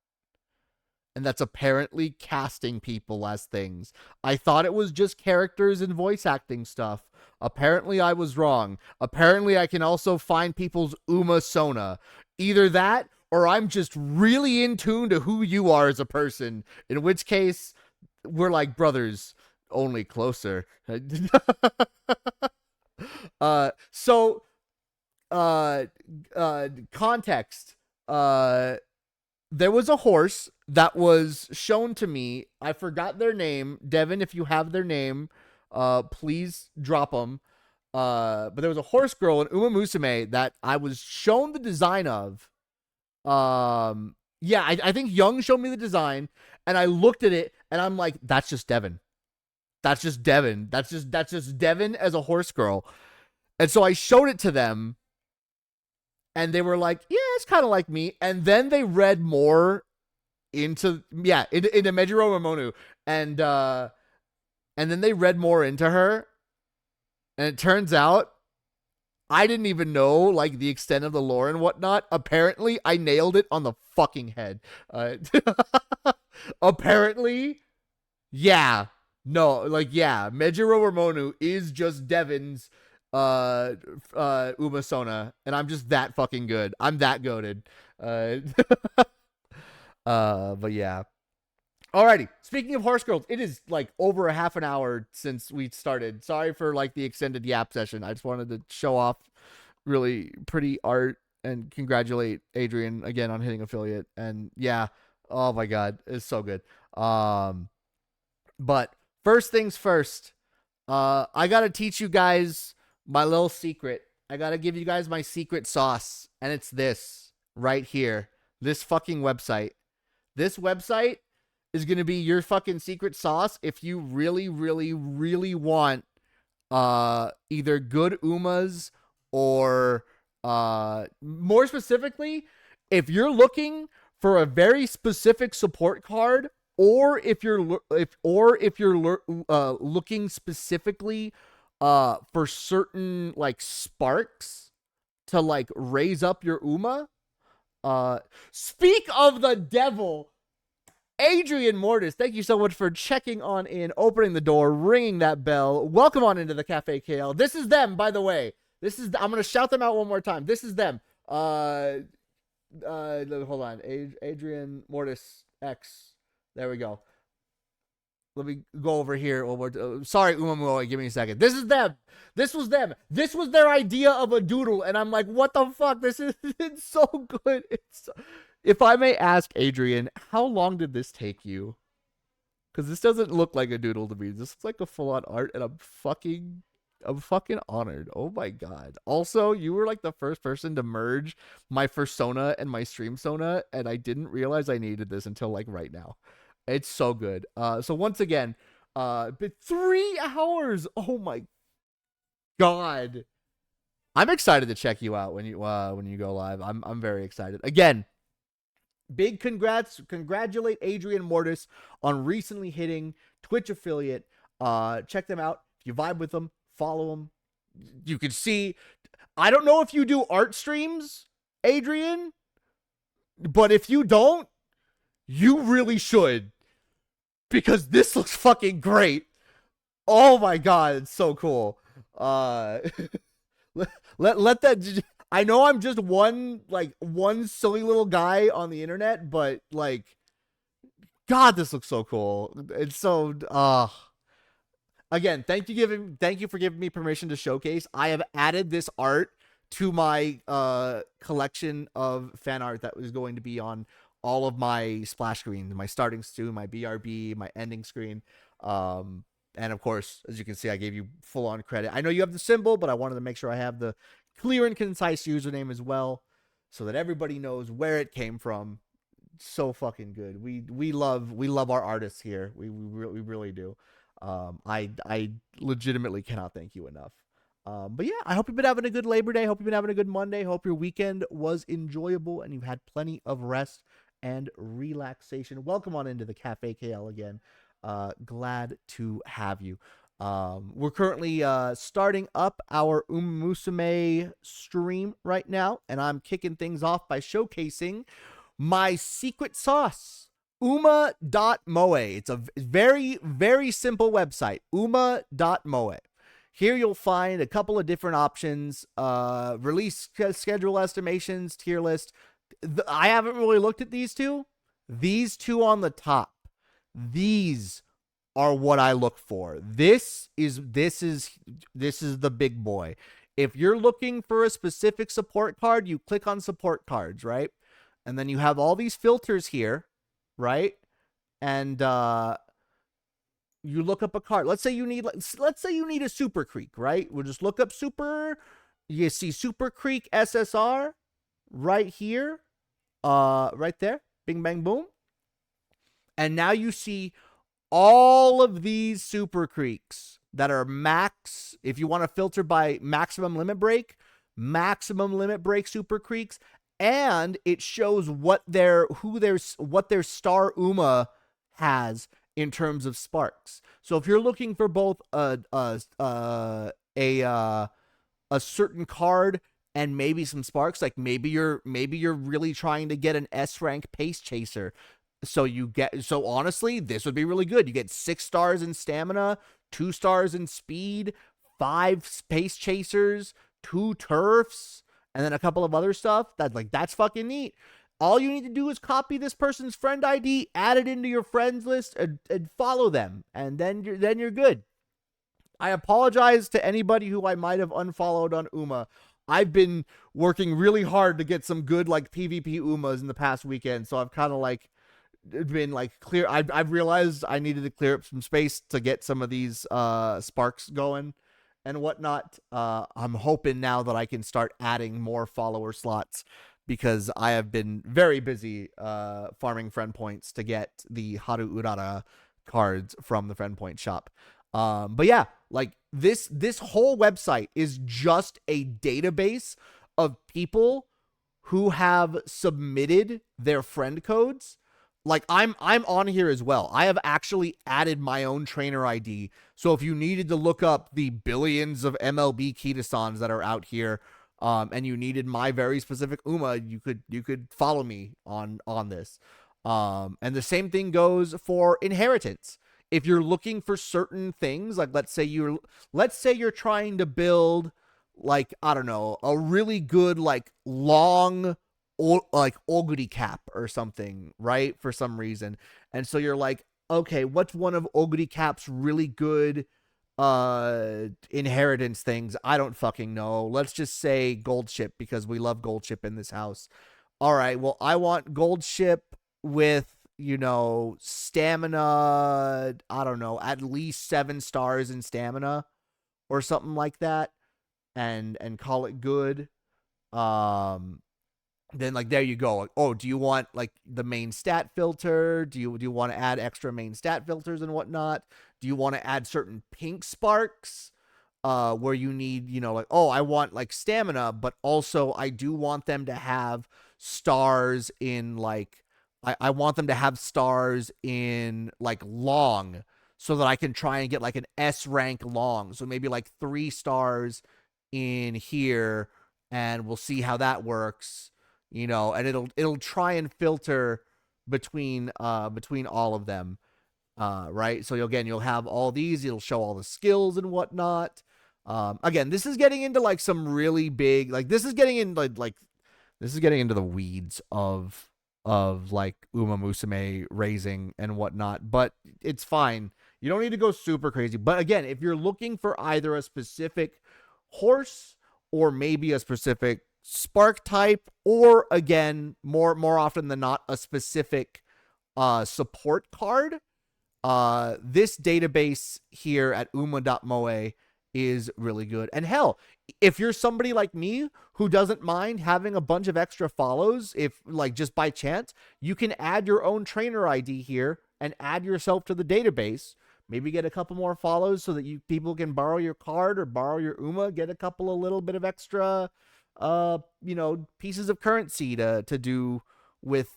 and that's apparently casting people as things. I thought it was just characters and voice acting stuff. Apparently, I was wrong. Apparently, I can also find people's UmaSona. Either that, or I'm just really in tune to who you are as a person, in which case, we're like brothers, only closer. So context. There was a horse that was shown to me. I forgot their name. Devin, if you have their name, please drop them. But there was a horse girl in UmaMusume that I was shown the design of. Yeah, I think Young showed me the design, and I looked at it, and I'm like, that's just Devin. That's just Devin. That's just Devin as a horse girl. And so I showed it to them, and they were like, yeah, it's kind of like me. And then they read more into Mejiro Ramonu. And then they read more into her. And it turns out I didn't even know like the extent of the lore and whatnot. Apparently, I nailed it on the fucking head. Apparently, yeah. No, like, yeah, Mejiro Ramonu is just Devin's UmaSona, and I'm just that fucking good. I'm that goated. But yeah. Alrighty. Speaking of horse girls, it is like over a half an hour since we started. Sorry for like the extended yap session. I just wanted to show off really pretty art and congratulate Adrian again on hitting affiliate. And yeah, oh my god, it's so good. But first things first, I gotta teach you guys my little secret. I gotta give you guys my secret sauce, and it's this right here. This fucking website. This website is gonna be your fucking secret sauce if you really, really, really want either good Umas or more specifically, if you're looking for a very specific support card, or if you're looking specifically for certain like sparks to like raise up your Uma. Speak of the devil. Adrian Mortis, thank you so much for checking on in, opening the door, ringing that bell. Welcome on into the Cafe KL. This is them, by the way. I'm gonna shout them out one more time. This is them. Hold on. Adrian Mortis X. There we go. Let me go over here. Sorry, UmaMusume, give me a second. This is them. This was them. This was their idea of a doodle, and I'm like, what the fuck? This is it's so good. If I may ask, Adrian, how long did this take you? Because this doesn't look like a doodle to me. This looks like a full-on art, and I'm fucking honored. Oh my god. Also, you were like the first person to merge my Fursona and my Streamsona, and I didn't realize I needed this until like right now. It's so good. So once again, but 3 hours. Oh my god. I'm excited to check you out when you go live. I'm very excited. Again, big congratulate Adrian Mortis on recently hitting Twitch affiliate. Check them out. If you vibe with them, follow them. You can see, I don't know if you do art streams, Adrian, but if you don't, you really should, because this looks fucking great. Oh my god, it's so cool. Let that. I know I'm just one silly little guy on the internet, but like, god, this looks so cool. It's so again, thank you for giving me permission to showcase. I have added this art to my collection of fan art that was going to be on all of my splash screens, my starting screen, my BRB, my ending screen. And of course, as you can see, I gave you full on credit. I know you have the symbol, but I wanted to make sure I have the clear and concise username as well, so that everybody knows where it came from. So fucking good. We love our artists here. We really do. I legitimately cannot thank you enough. But yeah, I hope you've been having a good Labor Day. Hope you've been having a good Monday. Hope your weekend was enjoyable and you've had plenty of rest and relaxation. Welcome on into the Cafe KL again. Glad to have you. We're currently starting up our UmaMusume stream right now, and I'm kicking things off by showcasing my secret sauce, uma.moe. It's a very, very simple website, uma.moe. Here you'll find a couple of different options, release schedule estimations, tier list. I haven't really looked at these two. These two on the top. These are what I look for. This is the big boy. If you're looking for a specific support card, you click on support cards, right? And then you have all these filters here, right? And you look up a card. Let's say you need a Super Creek, right? We'll just look up Super. You see Super Creek SSR right here, right there. Bing, bang, boom. And now you see all of these Super Creeks that are max. If you want to filter by maximum limit break Super Creeks, and it shows what their star Uma has in terms of sparks. So if you're looking for both a certain card and maybe some sparks, like maybe you're really trying to get an S rank pace chaser. So honestly, this would be really good. You get 6 stars in stamina, 2 stars in speed, 5 space chasers, 2 turfs, and then a couple of other stuff. That's fucking neat. All you need to do is copy this person's friend ID, add it into your friends list, and follow them, and then you're good. I apologize to anybody who I might have unfollowed on Uma. I've been working really hard to get some good PvP Umas in the past weekend, so I've kind of been clear. I've realized I needed to clear up some space to get some of these sparks going and whatnot. I'm hoping now that I can start adding more follower slots, because I have been very busy farming friend points to get the Haru Urara cards from the friend point shop. But yeah, this whole website is just a database of people who have submitted their friend codes. I'm on here as well. I have actually added my own trainer ID. So if you needed to look up the billions of MLB Kitasans that are out here, and you needed my very specific Uma, you could follow me on this. And the same thing goes for inheritance. If you're looking for certain things, like let's say you're trying to build, like, I don't know, a really good, like, long like Oguri cap or something, right? For some reason. And so you're like, okay, what's one of Oguri cap's really good inheritance things? I don't fucking know. Let's just say gold ship, because we love gold ship in this house. All right, well, I want gold ship with, stamina, I don't know, at least 7 stars in stamina or something like that, and call it good. Um then, like, there you go. Like, oh, do you want, like, the main stat filter? Do you want to add extra main stat filters and whatnot? Do you want to add certain pink sparks where you need, like, oh, I want, like, stamina, but also I do want them to have stars in, like, I want them to have stars in, like, long, so that I can try and get, like, an S rank long. So maybe like 3 stars in here, and we'll see how that works. And it'll try and filter between all of them, right? So you'll have all these. It'll show all the skills and whatnot. Again, this is getting into, like, some really big, like, this is getting into the weeds of like UmaMusume raising and whatnot, but it's fine. You don't need to go super crazy. But again, if you're looking for either a specific horse or maybe a specific spark type, or again, more often than not, a specific support card, this database here at uma.moe is really good. And hell, if you're somebody like me who doesn't mind having a bunch of extra follows, if, like, just by chance, you can add your own trainer ID here and add yourself to the database. Maybe get a couple more follows so that people can borrow your card or borrow your Uma, get a couple of little bit of extra pieces of currency to do with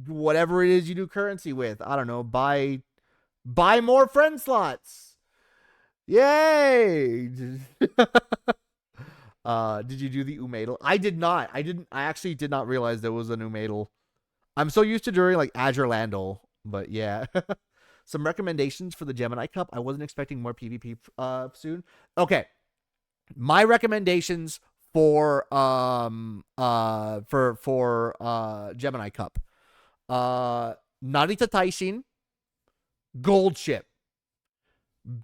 whatever it is you do currency with. I don't know, buy more friend slots. Yay! Did you do the Umadal? I did not. I actually did not realize there was an Umadal. I'm so used to doing, like, Azure Landal, but yeah. Some recommendations for the Gemini Cup. I wasn't expecting more PvP soon. Okay. My recommendations for Gemini Cup. Narita Taishin, gold ship.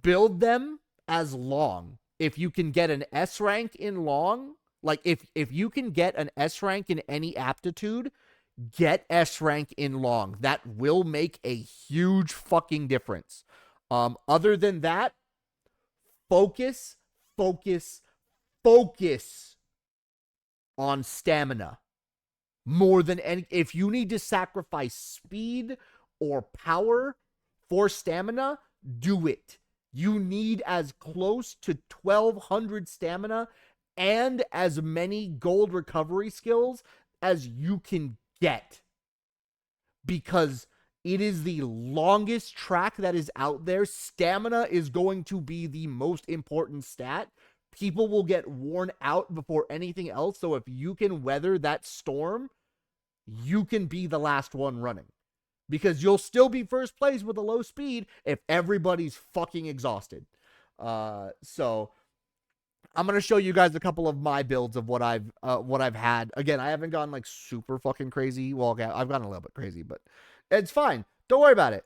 Build them as long. If you can get an S rank in long, like, if you can get an S rank in any aptitude, get S rank in long. That will make a huge fucking difference. Other than that, focus on stamina more than any. If you need to sacrifice speed or power for stamina, do it. You need as close to 1200 stamina and as many gold recovery skills as you can get, because it is the longest track that is out there. Stamina is going to be the most important stat. People will get worn out before anything else. So if you can weather that storm, you can be the last one running, because you'll still be first place with a low speed if everybody's fucking exhausted. So I'm going to show you guys a couple of my builds of what I've had. Again, I haven't gone, like, super fucking crazy. Well, okay, I've gone a little bit crazy, but it's fine. Don't worry about it.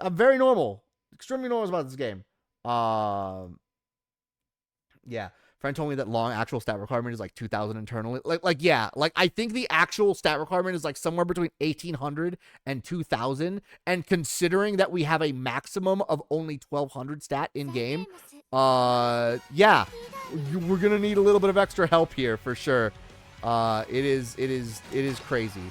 I'm very normal. Extremely normal about this game. Yeah. Friend told me that long actual stat requirement is like 2,000 internally. Yeah. Like, I think the actual stat requirement is, like, somewhere between 1,800 and 2,000. And considering that we have a maximum of only 1,200 stat in game, yeah, we're gonna need a little bit of extra help here for sure. It is crazy.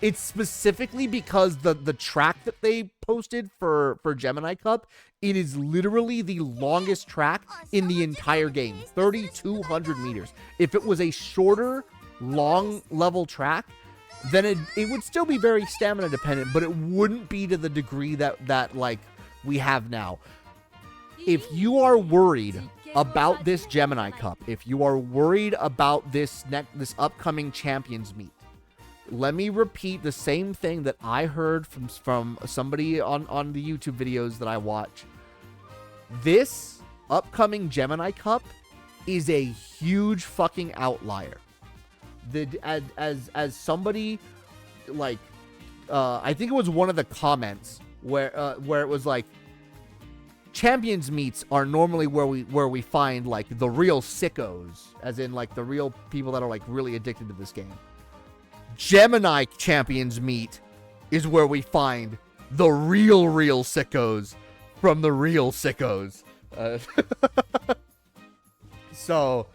It's specifically because the track that they posted for Gemini Cup, it is literally the longest track in the entire game, 3,200 meters. If it was a shorter, long level track, then it would still be very stamina dependent, but it wouldn't be to the degree that like we have now. If you are worried about this Gemini Cup, if you are worried about this upcoming Champions Meet, let me repeat the same thing that I heard from somebody on the YouTube videos that I watch. This upcoming Gemini Cup is a huge fucking outlier. As somebody, like, I think it was one of the comments where it was like, champions meets are normally where we find like the real sickos, as in like the real people that are like really addicted to this game. Gemini champions meet is where we find the real sickos from the real sickos. So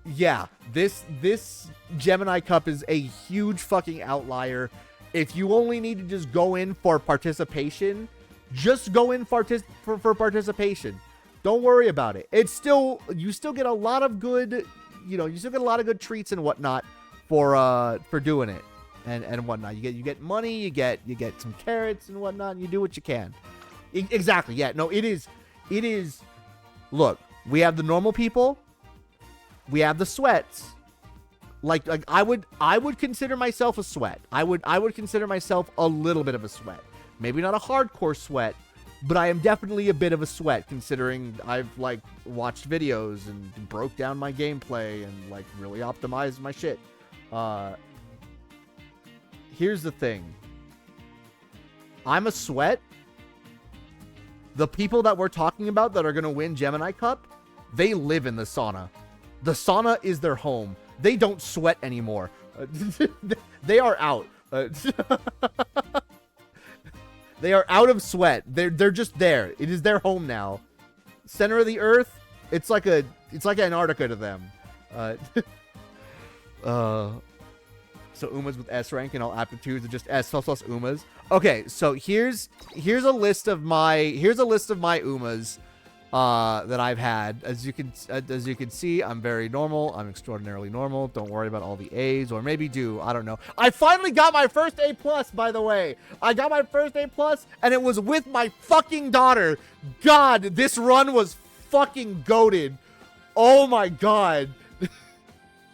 yeah, this Gemini Cup is a huge fucking outlier. If you only need to just go in for participation, just go in for participation. Don't worry about it. You still get a lot of good, you still get a lot of good treats and whatnot for doing it and whatnot. You get money, you get some carrots and whatnot, and you do what you can. Exactly. Yeah. No, it is. Look, we have the normal people. We have the sweats. Like I would consider myself a sweat. I would consider myself a little bit of a sweat. Maybe not a hardcore sweat, but I am definitely a bit of a sweat, considering I've like watched videos and broke down my gameplay and like really optimized my shit. Here's the thing. I'm a sweat. The people that we're talking about that are going to win Gemini Cup, they live in the sauna. The sauna is their home. They don't sweat anymore. They are out. They are out of sweat. They're just there. It is their home now. Center of the earth. It's like Antarctica to them. So Umas with S rank and all aptitudes are just S plus Umas. Okay, so here's a list of my Umas that I've had. As you can see, I'm very normal. I'm extraordinarily normal. Don't worry about all the A's, or maybe do. I don't know. I finally got my first A+, by the way. I got my first A+, and it was with my fucking daughter. God, this run was fucking goated. Oh my god.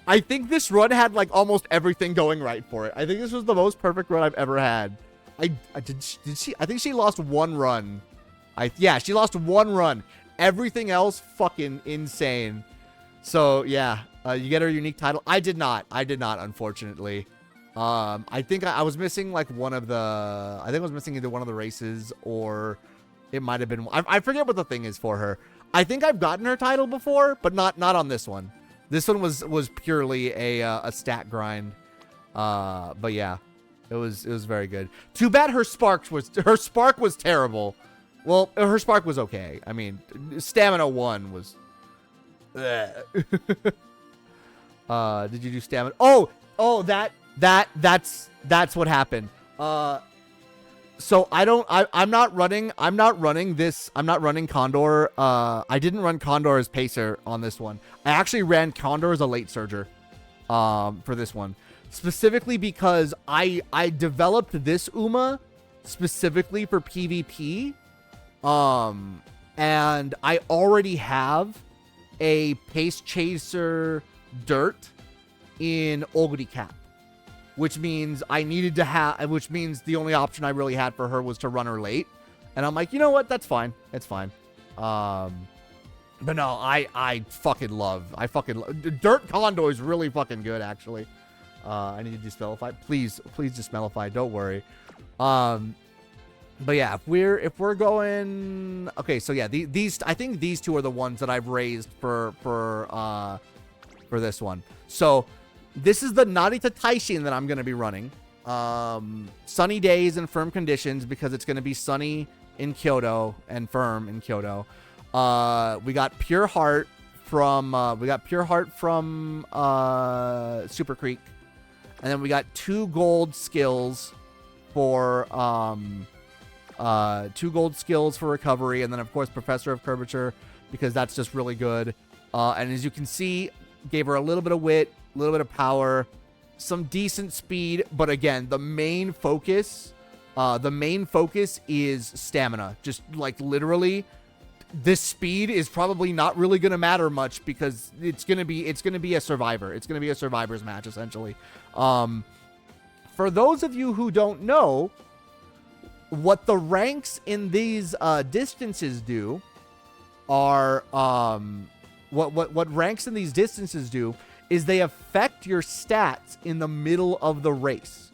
I think this run had like almost everything going right for it. I think this was the most perfect run I've ever had. I think she lost one run. Yeah, she lost one run. Everything else fucking insane. So yeah, you get her unique title. I did not, unfortunately. I think I was missing like one of the, I think I was missing either one of the races, or it might have been, I forget what the thing is for her. I think I've gotten her title before, but not on this one. This one was purely a stat grind. But yeah, it was very good. Too bad her spark was terrible. Well, her spark was okay. I mean, stamina 1 was. Did you do stamina? Oh, that's what happened. So I'm not running Condor. I didn't run Condor as pacer on this one. I actually ran Condor as a late surger, for this one, specifically because I developed this Uma specifically for PvP. And I already have a pace chaser dirt in Oguri Cap. Which means which means the only option I really had for her was to run her late. And I'm like, you know what? That's fine. It's fine. But no, I fucking love Dirt Condor is really fucking good, actually. I need to dispellify. Please dispellify. Don't worry. But yeah, if we're going, okay, so yeah, these I think these two are the ones that I've raised for this one. So this is the Narita Taishin that I'm going to be running. Sunny days and firm conditions, because it's going to be sunny in Kyoto and firm in Kyoto. We got Pure Heart from Super Creek. And then we got 2 gold skills for recovery, and then of course Professor of Curvature, because that's just really good. And as you can see, gave her a little bit of wit, a little bit of power, some decent speed, but again, the main focus is stamina. Just like literally, this speed is probably not really going to matter much, because it's going to be a survivor. It's going to be a survivor's match, essentially. for those of you who don't know, what the ranks in these distances do are what ranks in these distances do is they affect your stats in the middle of the race.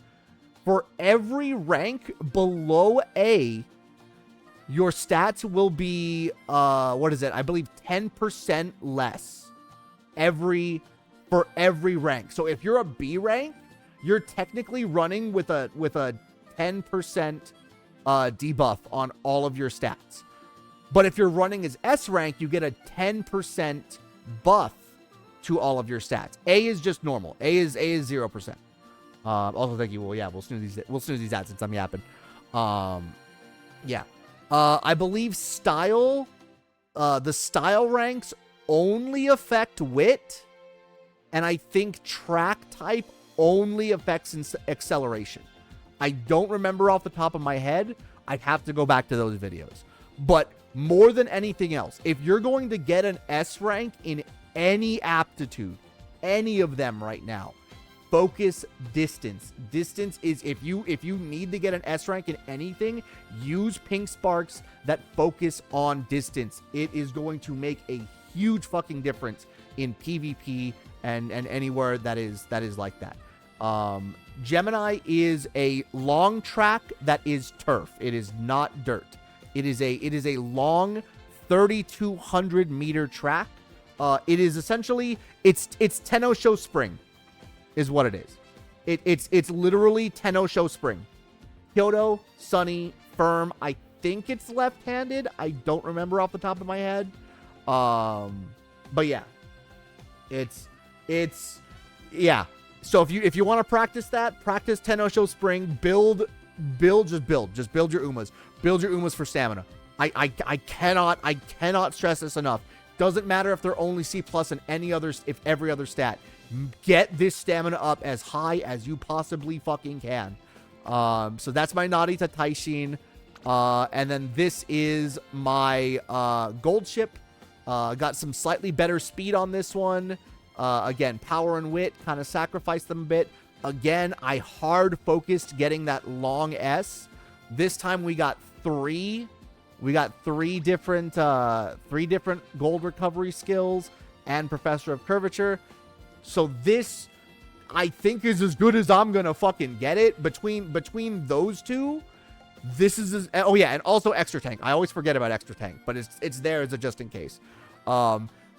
For every rank below A, your stats will be what is it? I believe 10% less for every rank. So if you're a B rank, you're technically running with a 10% debuff on all of your stats. But if you're running as S rank, you get a 10% buff to all of your stats. A is just normal. A is 0%. Also, thank you. Well, yeah, we'll snooze these ads since I'm yapping. Yeah. I believe style, the style ranks only affect wit, and I think track type only affects acceleration. I don't remember off the top of my head. I'd have to go back to those videos. But more than anything else, if you're going to get an S rank in any aptitude, any of them right now, focus distance. Distance is, if you need to get an S rank in anything, use pink sparks that focus on distance. It is going to make a huge fucking difference in PvP and anywhere that is like that. Gemini is a long track that is turf. It is not dirt. It is a long 3,200 meter track. It is essentially it's Tenno Spring is what it is. It's literally Tenno Spring. Kyoto, Sunny, Firm. I think it's left-handed. I don't remember off the top of my head. But yeah. It's yeah. So if you want to practice that, practice Tenno Spring, build your Umas. Build your Umas for stamina. I cannot stress this enough. Doesn't matter if they're only C+ in every other stat. Get this stamina up as high as you possibly fucking can. So that's my Narita Taishin. And then this is my gold ship. Got some slightly better speed on this one. Again, power and wit kind of sacrificed them a bit. Again, I hard focused getting that long S. This time we got three different gold recovery skills and Professor of Curvature. So this, I think, is as good as I'm gonna fucking get it. Between those two, this is oh yeah, and also extra tank. I always forget about extra tank, but it's there as a just in case.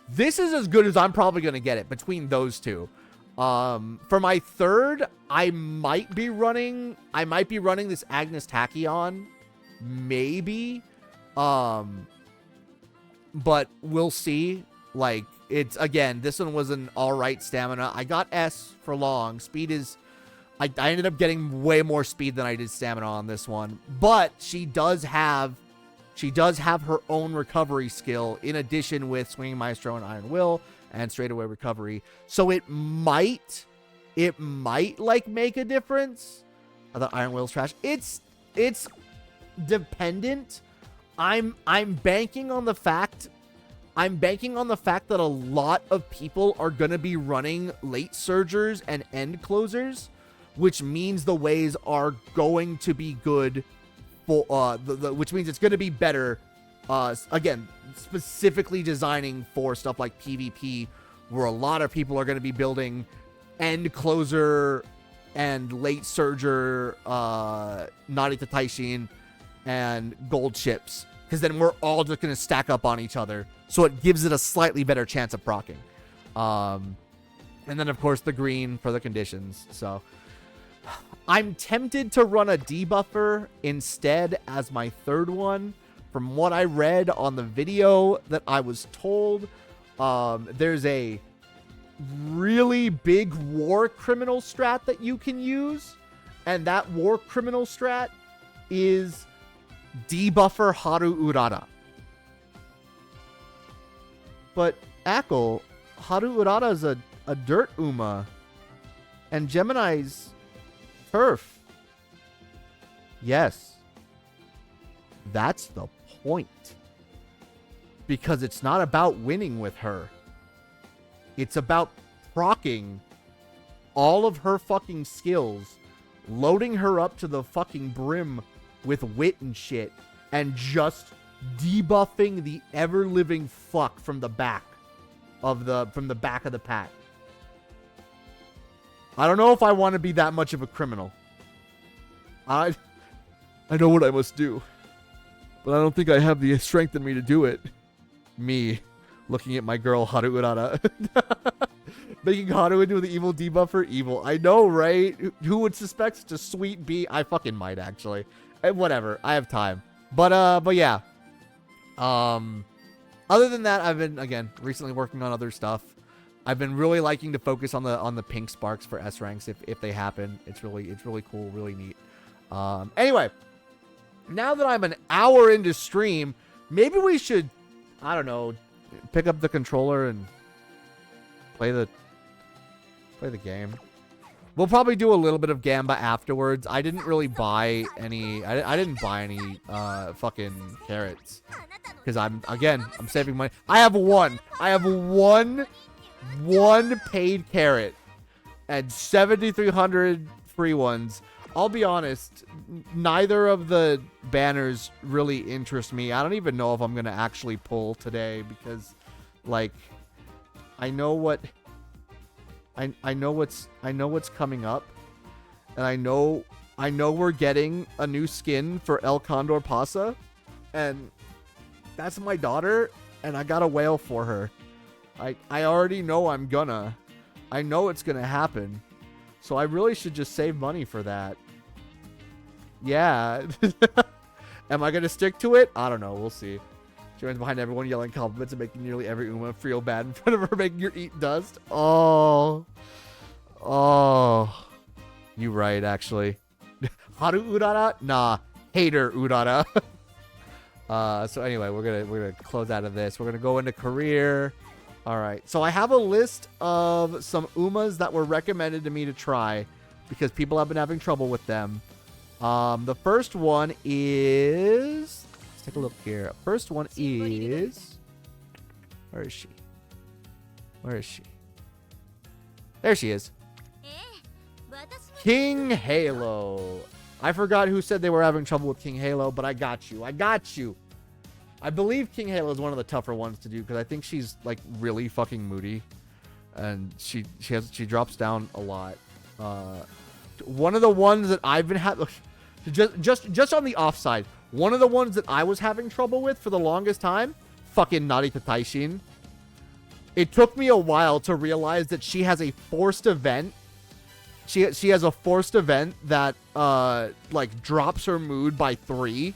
This is as good as I'm probably gonna get it between those two. For my third, I might be running this Agnes Tachyon, maybe. But we'll see. Like, it's, again, this one was an alright stamina. I got S for long. Speed is, I ended up getting way more speed than I did stamina on this one. But she does have her own recovery skill in addition with Swinging Maestro and Iron Will and straightaway recovery. So it might like make a difference. I thought Iron Will's trash. It's dependent. I'm banking on the fact that a lot of people are going to be running late surgers and end closers, which means the ways are going to be good for which means it's going to be better, again, specifically designing for stuff like PvP, where a lot of people are going to be building end closer and late surger Narita Taishin and gold ships, because then we're all just going to stack up on each other, so it gives it a slightly better chance of proccing. And then of course the green for the conditions. So I'm tempted to run a debuffer instead as my third one. From what I read on the video that I was told, there's a really big war criminal strat that you can use, and that war criminal strat is debuffer Haru Urara. But Ackle, Haru Urara is a dirt Uma, and Gemini's turf. Yes, that's the point. Because it's not about winning with her. It's about proccing all of her fucking skills loading her up to the fucking brim with wit and shit, and just debuffing the ever-living fuck from the back of the pack. I don't know if I want to be that much of a criminal. I know what I must do, but I don't think I have the strength in me to do it. Me, looking at my girl Haru Urara. Making Haru into the evil debuffer. Evil. I know, right? Who would suspect such a sweet bee? I fucking might, actually. Whatever. I have time. But yeah. Other than that, I've been, again, recently working on other stuff. I've been really liking to focus on the pink sparks for S ranks if they happen. It's really cool, really neat. Anyway, now that I'm an hour into stream, maybe we should, I don't know, pick up the controller and play the game. We'll probably do a little bit of Gamba afterwards. I didn't really buy any. I didn't buy any fucking carrots because I'm saving money. I have one paid carrot and 7,300 free ones. I'll be honest, neither of the banners really interest me. I don't even know if I'm gonna actually pull today because, like, I know what's coming up, and I know we're getting a new skin for El Condor Pasa, and that's my daughter, and I got a whale for her. I already know I know it's gonna happen, so I really should just save money for that. Yeah. Am I gonna stick to it? I don't know. We'll see. She runs behind everyone yelling compliments and making nearly every Uma feel bad in front of her, making her eat dust. Oh. You right, actually. Haru Urara? Nah. Hater Urara. So anyway, we're gonna close out of this. We're gonna go into career. Alright. So I have a list of some Umas that were recommended to me to try because people have been having trouble with them. The first one is... Let's take a look here. First one is... Where is she? Where is she? There she is. King Halo. I forgot who said they were having trouble with King Halo, but I got you. I got you. I believe King Halo is one of the tougher ones to do because I think she's like really fucking moody, and she drops down a lot. One of the ones that I've been having, just on the offside, one of the ones that I was having trouble with for the longest time, fucking Narita Taishin. It took me a while to realize that she has a forced event. She has a forced event that like drops her mood by 3.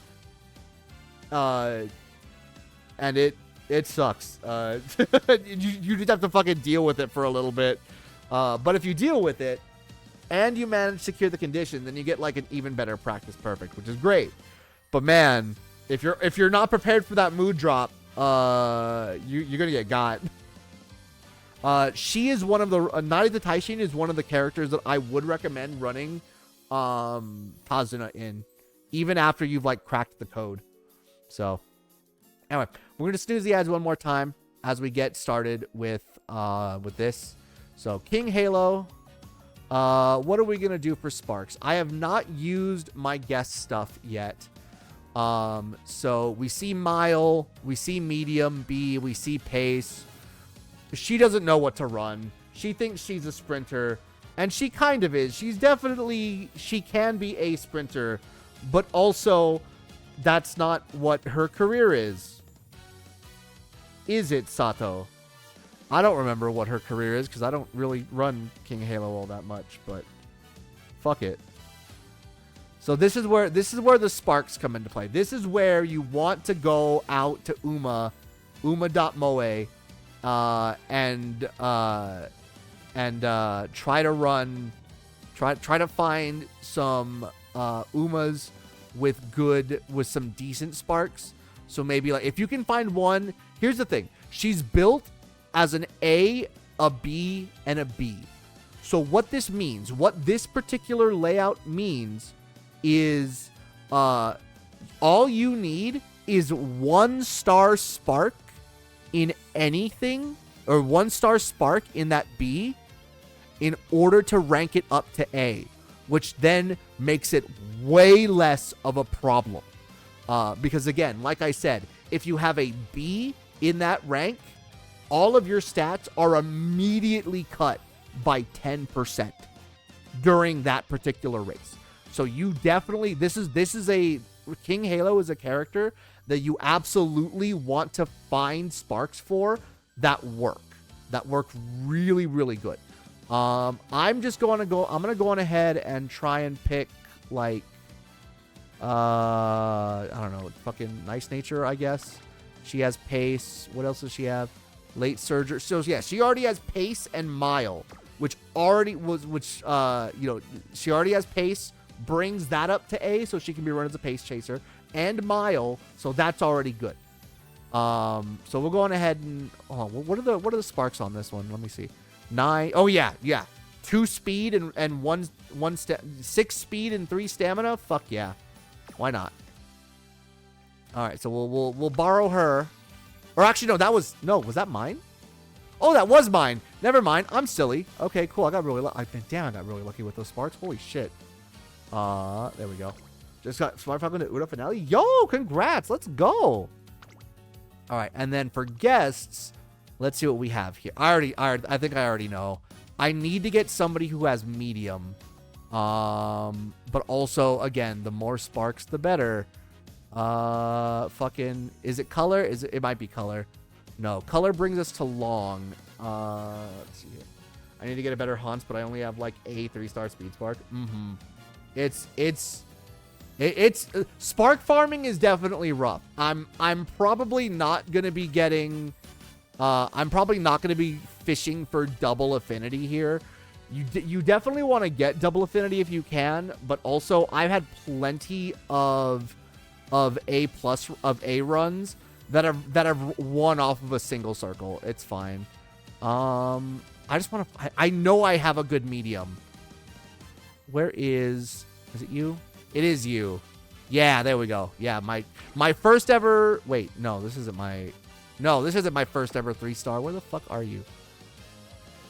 And it sucks. You just have to fucking deal with it for a little bit. But if you deal with it and you manage to secure the condition, then you get like an even better practice perfect, which is great. But man, if you're not prepared for that mood drop, you're gonna get got. She is one of the Narita Taishin is one of the characters that I would recommend running Pazuna in, even after you've like cracked the code. So anyway, we're gonna snooze the ads one more time as we get started with this. So King Halo, what are we gonna do for sparks? I have not used my guest stuff yet. So we see Mile, we see Medium B, we see Pace. She doesn't know what to run. She thinks she's a sprinter, and she kind of is. She can be a sprinter, but also that's not what her career is. Is it, Sato? I don't remember what her career is because I don't really run King Halo all that much, but fuck it. So this is where the sparks come into play. This is where you want to go out to uma.moe, and try to find some Umas with some decent sparks. So maybe like if you can find one. Here's the thing. She's built as an A, a B, and a B. So what this means, what this particular layout means is all you need is 1-star spark in anything, or 1-star spark in that B in order to rank it up to A. which then makes it way less of a problem. Because again, like I said, if you have a B in that rank, all of your stats are immediately cut by 10% during that particular race. So you definitely, this is a, King Halo is a character that you absolutely want to find sparks for that work really, really good. I'm going to go on ahead and try and pick like, I don't know, fucking Nice Nature, I guess. She has pace. What else does she have? Late Surger. So yeah, she already has pace and mile, which already was, she already has pace, brings that up to A, so she can be run as a pace chaser, and mile, so that's already good. So we'll go on ahead and, what are the sparks on this one? Let me see. 9. Oh yeah. 2 speed and 6 speed and 3 stamina. Fuck yeah. Why not? All right, so we'll borrow her. Or actually, was that mine? Oh, that was mine. Never mind. I'm silly. Okay, cool. I got really lucky with those sparks. Holy shit. There we go. Just got Smart Falcon to Uda finale. Yo, congrats. Let's go. All right, and then for guests, let's see what we have here. I think I already know. I need to get somebody who has medium. But also, again, the more sparks, the better. Fucking, is it color? It might be color. No, color brings us to long. Let's see here. I need to get a better Hunts, but I only have like a 3-star speed spark. It's spark farming is definitely rough. I'm probably not gonna be getting. I'm probably not gonna be fishing for double affinity here. You definitely want to get double affinity if you can, but also I've had plenty of A runs that have won off of a single circle. It's fine. I know I have a good medium. Where is it you? It is you. Yeah, there we go. Yeah, my first ever. Wait, no, this isn't my first ever 3-star. Where the fuck are you?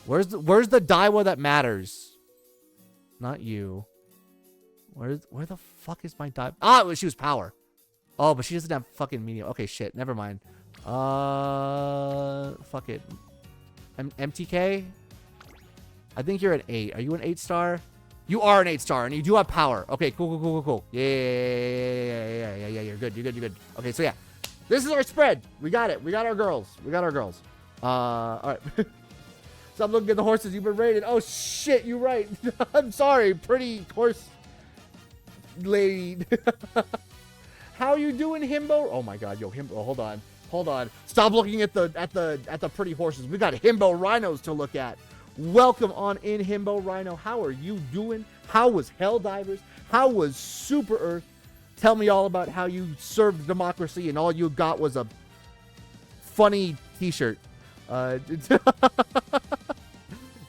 Where's the Daiwa that matters? Not you. Where the fuck is my Daiwa? Ah, she was power. Oh, but she doesn't have fucking medium. Okay, shit. Never mind. Fuck it. MTK? I think you're an 8. Are you an 8-star? You are an 8-star, and you do have power. Okay, cool. Yeah, you're good. Okay, so yeah. This is our spread. We got it. We got our girls. All right. Stop looking at the horses. You've been rated. Oh, shit. You're right. I'm sorry. Pretty horse lady. How you doing, Himbo? Oh, my God. Yo, Himbo. Hold on. Stop looking at the pretty horses. We got Himbo rhinos to look at. Welcome on in, Himbo Rhino. How are you doing? How was Helldivers? How was Super Earth? Tell me all about how you served democracy and all you got was a funny t-shirt. But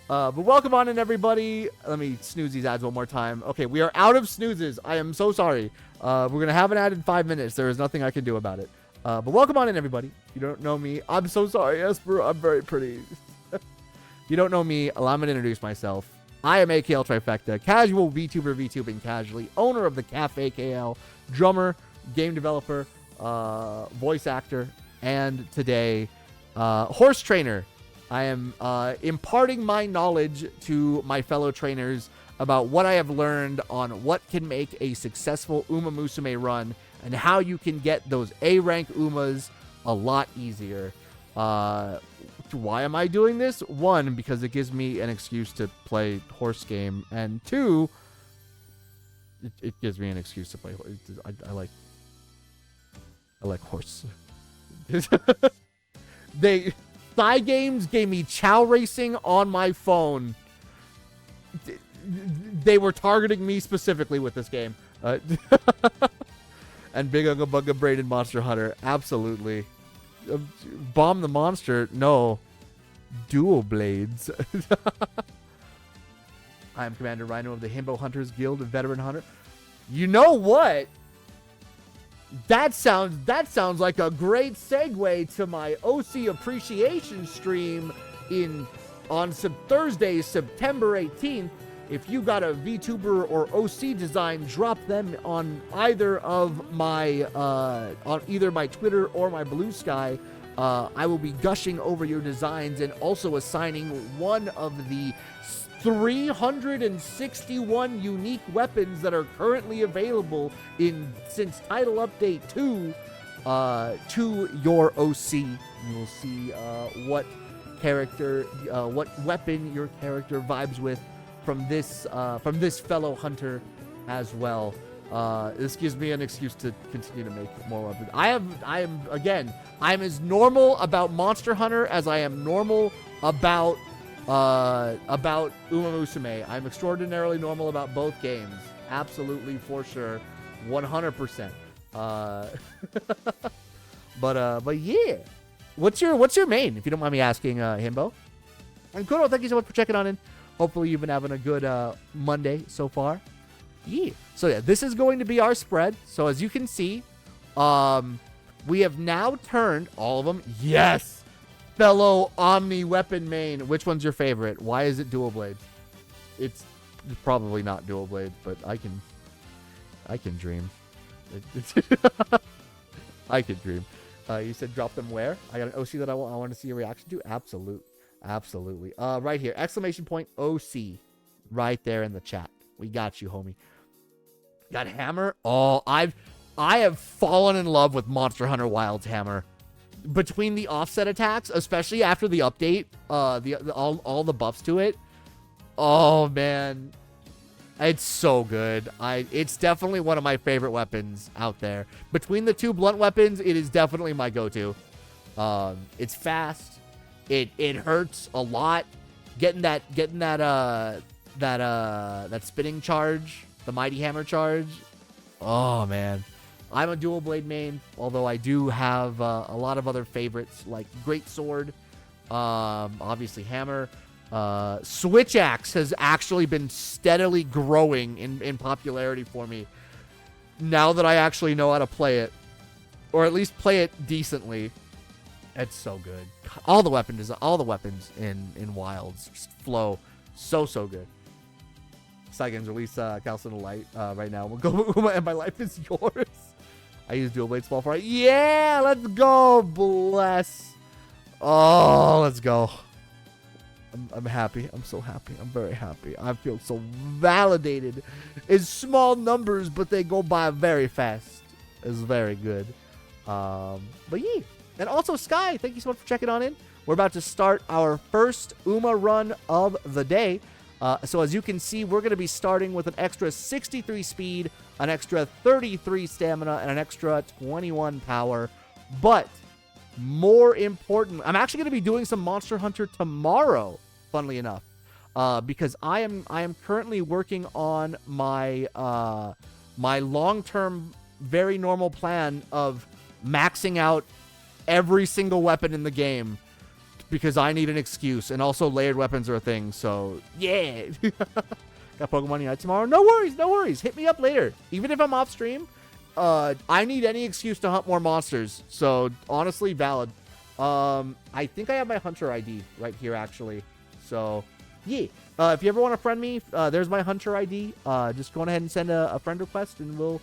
welcome on in, everybody. Let me snooze these ads one more time. Okay, we are out of snoozes. I am so sorry. We're going to have an ad in 5 minutes. There is nothing I can do about it. But welcome on in, everybody. If you don't know me, I'm so sorry, Esper. I'm very pretty. You don't know me, allow me to introduce myself. I am AKL Trifecta, casual VTuber VTubing casually, owner of the Cafe KL, drummer, game developer, voice actor, and today, horse trainer. I am imparting my knowledge to my fellow trainers about what I have learned on what can make a successful UmaMusume run and how you can get those A-rank Umas a lot easier. Why am I doing this? 1, because it gives me an excuse to play horse game, and 2, it gives me an excuse to play horse. I like horse. Thigh Games gave me Chow Racing on my phone. They were targeting me specifically with this game. And Big Unga Bunga Braided Monster Hunter, absolutely. Bomb the monster? No. Dual blades. I am Commander Rhino of the Himbo Hunters Guild of Veteran Hunter. You know what? That sounds like a great segue to my OC appreciation stream on Thursday, September 18th. if you got a VTuber or OC design, drop them on either of my on either my Twitter or my Blue Sky. I will be gushing over your designs and also assigning one of the 361 unique weapons that are currently available since Title Update 2 to your OC. You will see what weapon your character vibes with from this fellow hunter as well. This gives me an excuse to continue to make more weapons. I'm as normal about Monster Hunter as I am normal about UmaMusume. I'm extraordinarily normal about both games. Absolutely, for sure, 100%. But yeah. What's your main, if you don't mind me asking, Himbo? And Kono, thank you so much for checking on in. Hopefully you've been having a good Monday so far. Yeah. So yeah, this is going to be our spread. So as you can see, we have now turned all of them. Yes! Fellow Omni weapon main. Which one's your favorite? Why is it dual blades? It's probably not dual blades, but I can dream. I can dream. You said drop them where? I got an OC that I want to see a reaction to. Absolutely. Right here, exclamation point OC, right there in the chat. We got you, homie. Got hammer. Oh, I have fallen in love with Monster Hunter Wilds hammer. Between the offset attacks, especially after the update, all the buffs to it. Oh man, it's so good. It's definitely one of my favorite weapons out there. Between the two blunt weapons, it is definitely my go-to. It's fast. It hurts a lot. Getting that spinning charge, the mighty hammer charge. Oh man, I'm a dual blade main. Although I do have a lot of other favorites like great sword, obviously hammer. Switch axe has actually been steadily growing in popularity for me now that I actually know how to play it, or at least play it decently. It's so good. All the weapons in Wilds just flow so good. Games release Calcin Light right now. We'll go Uma and my life is yours. I use dual blade small fry. Yeah, let's go. Bless. Oh, let's go. I'm happy. I'm so happy. I'm very happy. I feel so validated. It's small numbers, but they go by very fast. It's very good. But yeah. And also, Sky, thank you so much for checking on in. We're about to start our first Uma run of the day. So as you can see, we're going to be starting with an extra 63 speed, an extra 33 stamina, and an extra 21 power. But more important, I'm actually going to be doing some Monster Hunter tomorrow, funnily enough, because I am currently working on my my long-term, very normal plan of maxing out every single weapon in the game because I need an excuse, and also layered weapons are a thing. So yeah, got Pokemon Unite tomorrow. No worries. Hit me up later, even if I'm off stream. I need any excuse to hunt more monsters. So honestly, valid. I think I have my Hunter ID right here, actually. So yeah, if you ever want to friend me, there's my Hunter ID. Just go ahead and send a friend request, and we'll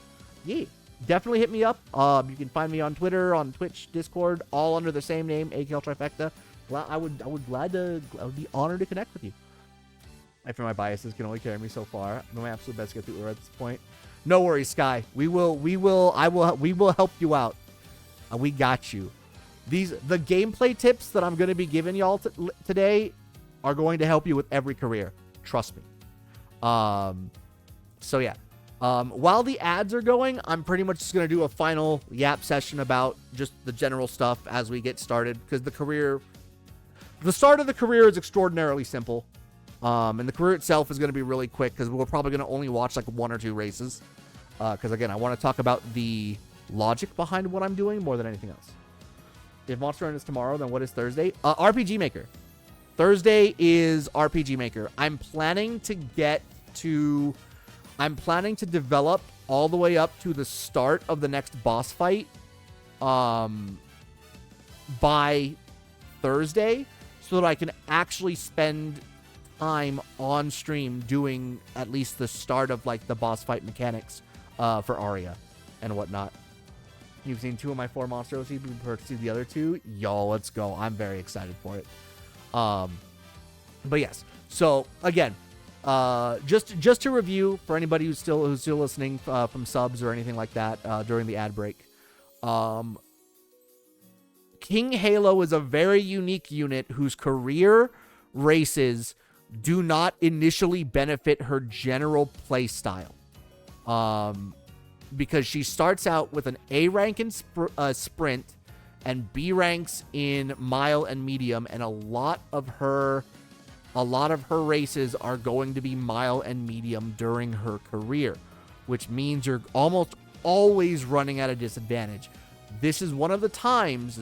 definitely hit me up. You can find me on Twitter, on Twitch, Discord, all under the same name, AKL Trifecta. I would be honored to connect with you. I fear my biases can only carry me so far. I'm my absolute best to get through at this point. No worries, Sky. We will help you out. We got you. The gameplay tips that I'm going to be giving y'all today are going to help you with every career. Trust me. So yeah. While the ads are going, I'm pretty much just going to do a final yap session about just the general stuff as we get started, because the start of the career is extraordinarily simple. And the career itself is going to be really quick because we're probably going to only watch like 1 or 2 races. Because again, I want to talk about the logic behind what I'm doing more than anything else. If Monster Hunter is tomorrow, then what is Thursday? RPG Maker. Thursday is RPG Maker. I'm planning to develop all the way up to the start of the next boss fight by Thursday, so that I can actually spend time on stream doing at least the start of like the boss fight mechanics for Arya and whatnot. You've seen 2 of my 4 monster OCs. We purchased the other 2. Yo, let's go. I'm very excited for it. But yes. So again, just to review for anybody who's still listening from subs or anything like that during the ad break. King Halo is a very unique unit whose career races do not initially benefit her general play style. Because she starts out with an A rank in sprint and B ranks in mile and medium, and a lot of her races are going to be mile and medium during her career, which means you're almost always running at a disadvantage. This is one of the times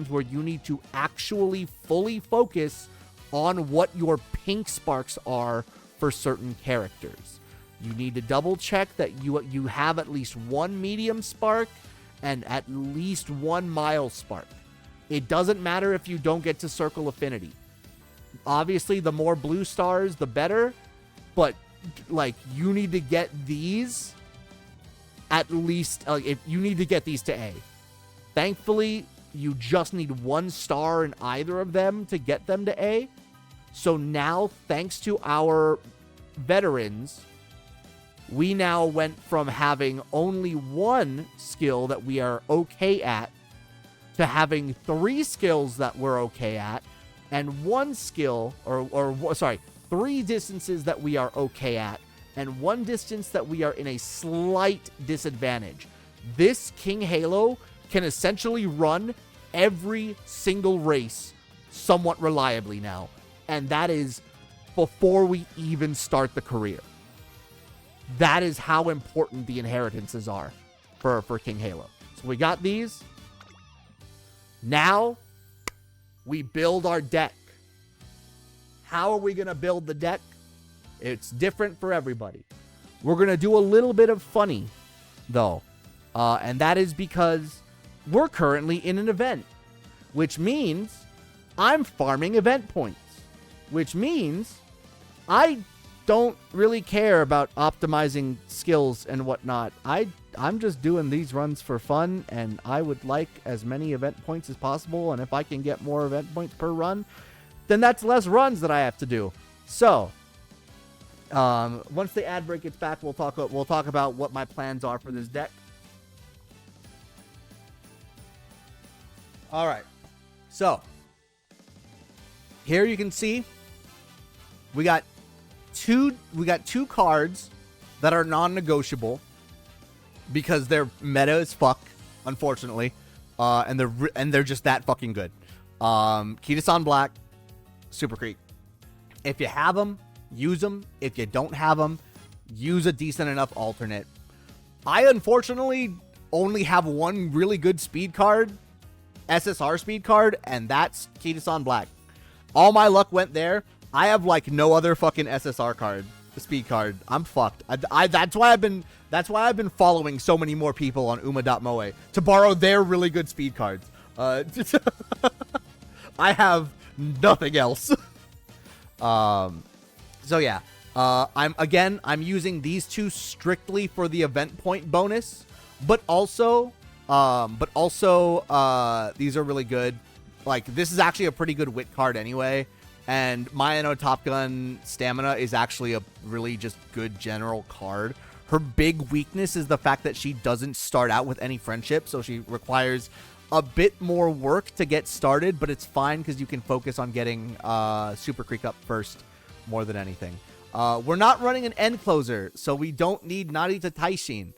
where you need to actually fully focus on what your pink sparks are for certain characters. You need to double check that you have at least 1 medium spark and at least 1 mile spark. It doesn't matter if you don't get to circle affinity. Obviously, the more blue stars, the better, but like you need to get these at least, if you need to get these to A. Thankfully, you just need 1 star in either of them to get them to A. So now, thanks to our veterans, we now went from having only 1 skill that we are okay at to having 3 skills that we're okay at, and 1 skill, or 3 distances that we are okay at, and 1 distance that we are in a slight disadvantage. This King Halo can essentially run every single race somewhat reliably now, and that is before we even start the career. That is how important the inheritances are for King Halo. So we got these. Now we build our deck. How are we going to build the deck? It's different for everybody. We're going to do a little bit of funny, though. And that is because we're currently in an event, which means I'm farming event points, which means I don't really care about optimizing skills and whatnot. I'm just doing these runs for fun, and I would like as many event points as possible, and if I can get more event points per run, then that's less runs that I have to do. So, once the ad break gets back, we'll talk about what my plans are for this deck. All right. So, here you can see we got two cards that are non-negotiable because they're meta as fuck, unfortunately, and they're just that fucking good. Kitasan Black, Super Creek. If you have them, use them. If you don't have them, use a decent enough alternate. I unfortunately only have 1 really good speed card, SSR speed card, and that's Kitasan Black. All my luck went there. I have like no other fucking SSR card, speed card. I'm fucked. That's why I've been following so many more people on Uma.moe to borrow their really good speed cards. I have nothing else. So yeah, I'm using these 2 strictly for the event point bonus, but also these are really good. Like, this is actually a pretty good wit card anyway, and Mayano Top Gun Stamina is actually a really just good general card. Her big weakness is the fact that she doesn't start out with any friendship, so she requires a bit more work to get started, but it's fine because you can focus on getting Super Creek up first more than anything. We're not running an end closer, so we don't need Narita Taishin.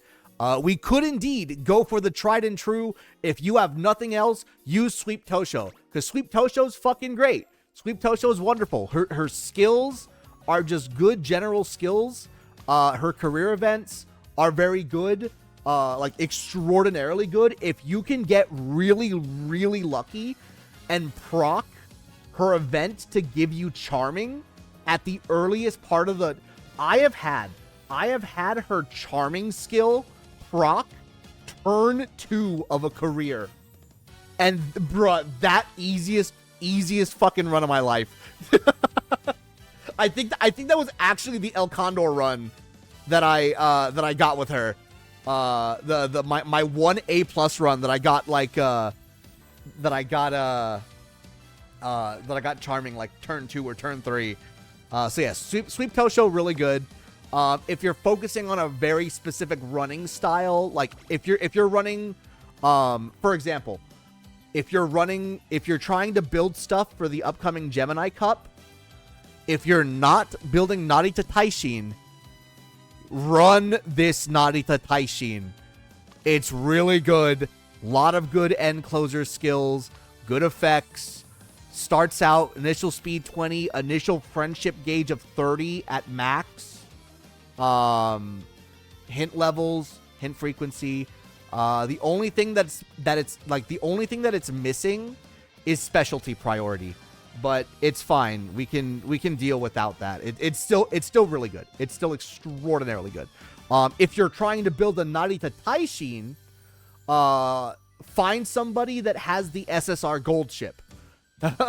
We could indeed go for the tried and true. If you have nothing else, use Sweep Tosho, because Sweep Tosho's fucking great. Sweep Tosho's wonderful. Her skills are just good general skills. Her career events are very good, like extraordinarily good. If you can get really, really lucky and proc her event to give you Charming at the earliest part of the... I have had her Charming skill proc turn 2 of a career, and bruh, that easiest fucking run of my life. I think that was actually the El Condor run that I got with her. My 1A+ run that I got that I got charming like turn 2 or turn 3. So yeah, Sweep Tosho really good. If you're focusing on a very specific running style, like if you're running, for example, if you're trying to build stuff for the upcoming Gemini Cup, if you're not building Narita Taishin, run this Narita Taishin. It's really good. Lot of good end closer skills, good effects. Starts out initial speed 20, initial friendship gauge of 30 at max. Hint levels, hint frequency. The only thing that it's missing is specialty priority, but it's fine. We can deal without that. It's still really good. It's still extraordinarily good. If you're trying to build a Narita Taishin, find somebody that has the SSR gold ship.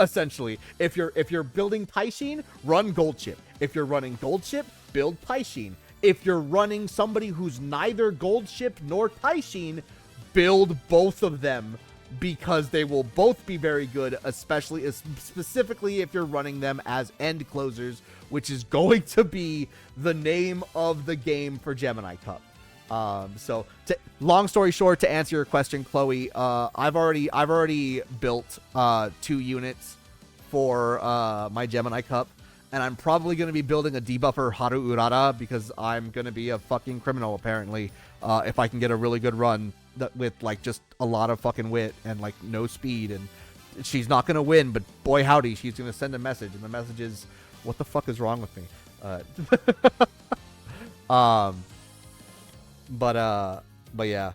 Essentially, if you're building Taishin, run gold ship. If you're running gold ship, build Taishin. If you're running somebody who's neither gold ship nor Taishin, build both of them, because they will both be very good, specifically if you're running them as end closers, which is going to be the name of the game for Gemini Cup. So long story short, to answer your question, Chloe, I've already built 2 units for my Gemini Cup, and I'm probably going to be building a debuffer Haru Urara, because I'm going to be a fucking criminal apparently, if I can get a really good run with like just a lot of fucking wit and like no speed. And she's not going to win, but boy howdy, she's going to send a message, and the message is, what the fuck is wrong with me? But yeah.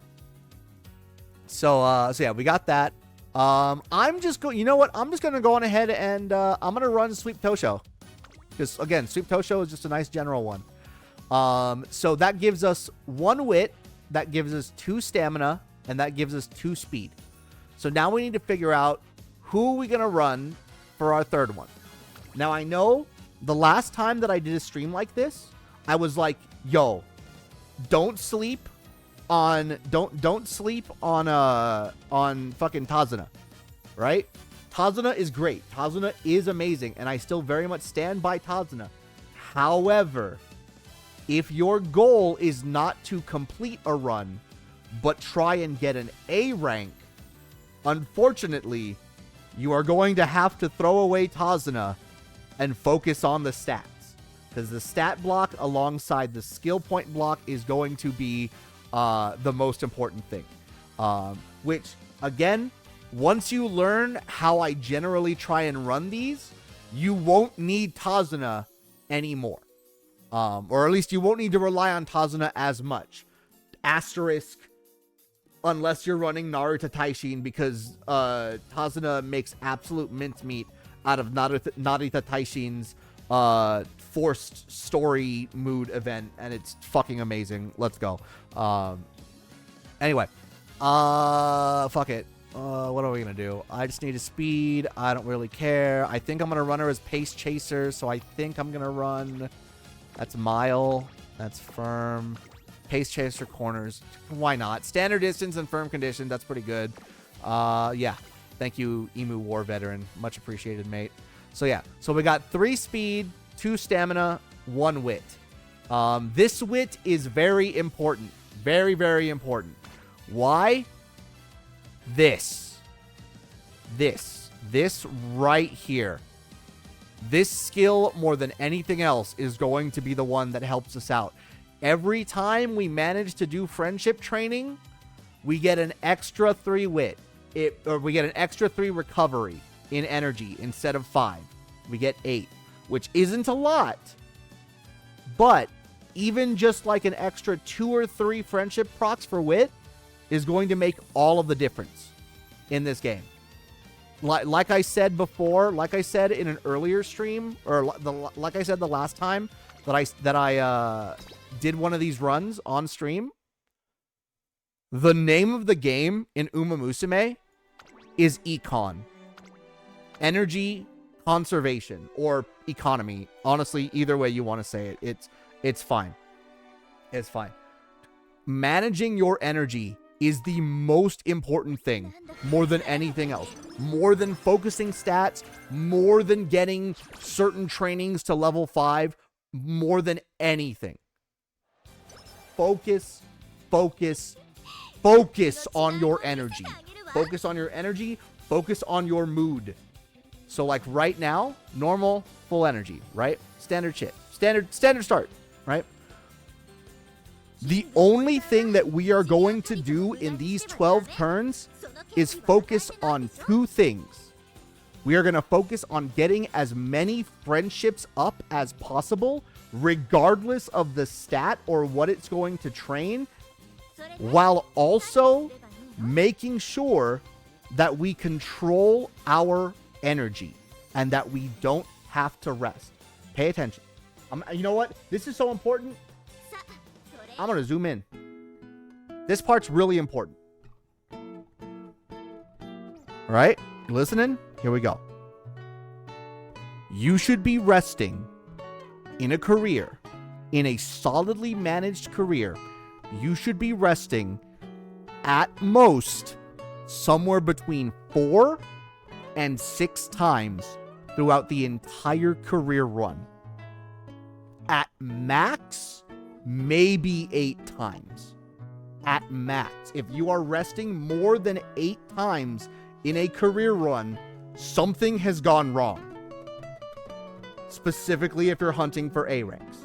So yeah, we got that. I'm just you know what? I'm just gonna go on ahead and I'm gonna run Sweep Tosho. Because again, Sweep Tosho is just a nice general one. So that gives us 1 wit, that gives us 2 stamina, and that gives us 2 speed. So now we need to figure out who are we gonna run for our 3rd one. Now I know the last time that I did a stream like this, I was like, yo, don't sleep on fucking Tazuna, right? Tazuna is great. Tazuna is amazing, and I still very much stand by Tazuna. However, if your goal is not to complete a run, but try and get an A rank, unfortunately, you are going to have to throw away Tazuna and focus on the stats. Because the stat block alongside the skill point block is going to be the most important thing. Which, again, once you learn how I generally try and run these, you won't need Tazuna anymore. Or at least you won't need to rely on Tazuna as much. Asterisk, unless you're running Narita Taishin, because Tazuna makes absolute mincemeat out of Narita Taishin's forced story mood event, and it's fucking amazing. Let's go. Anyway, fuck it. What are we gonna do? I just need a speed. I don't really care. I think I'm gonna run her as pace chaser, so I think I'm gonna run. That's mile. That's firm. Pace chaser corners. Why not? Standard distance and firm condition. That's pretty good. Yeah. Thank you, Emu War Veteran. Much appreciated, mate. So yeah. So we got 3 speed, 2 stamina, 1 wit. This wit is very important. Very, very important. Why? This right here. This skill, more than anything else, is going to be the one that helps us out. Every time we manage to do friendship training, we get an extra 3 wit. Or we get an extra 3 recovery in energy instead of 5. We get 8, which isn't a lot. But even just like an extra 2 or 3 friendship procs for wit is going to make all of the difference in this game. Like I said before, like I said in an earlier stream, or like I said the last time that I did one of these runs on stream, the name of the game in UmaMusume is Econ. Energy, conservation or economy. Honestly, either way you want to say it, it's fine. It's fine. Managing your energy is the most important thing, more than anything else. More than focusing stats, more than getting certain trainings to level 5, more than anything. Focus, focus, focus on your energy. Focus on your energy, focus on your mood. So like right now, normal, full energy, right? Standard shit. Standard start, right? The only thing that we are going to do in these 12 turns is focus on 2 things. We are going to focus on getting as many friendships up as possible, regardless of the stat or what it's going to train, while also making sure that we control our energy and that we don't have to rest. Pay attention. You know what? This is so important. I'm going to zoom in. This part's really important. All right? You listening? Here we go. You should be resting in a career, in a solidly managed career. You should be resting at most somewhere between 4 and 6 times throughout the entire career run. At max, maybe 8 times. At max. If you are resting more than 8 times in a career run, something has gone wrong. Specifically if you're hunting for A ranks.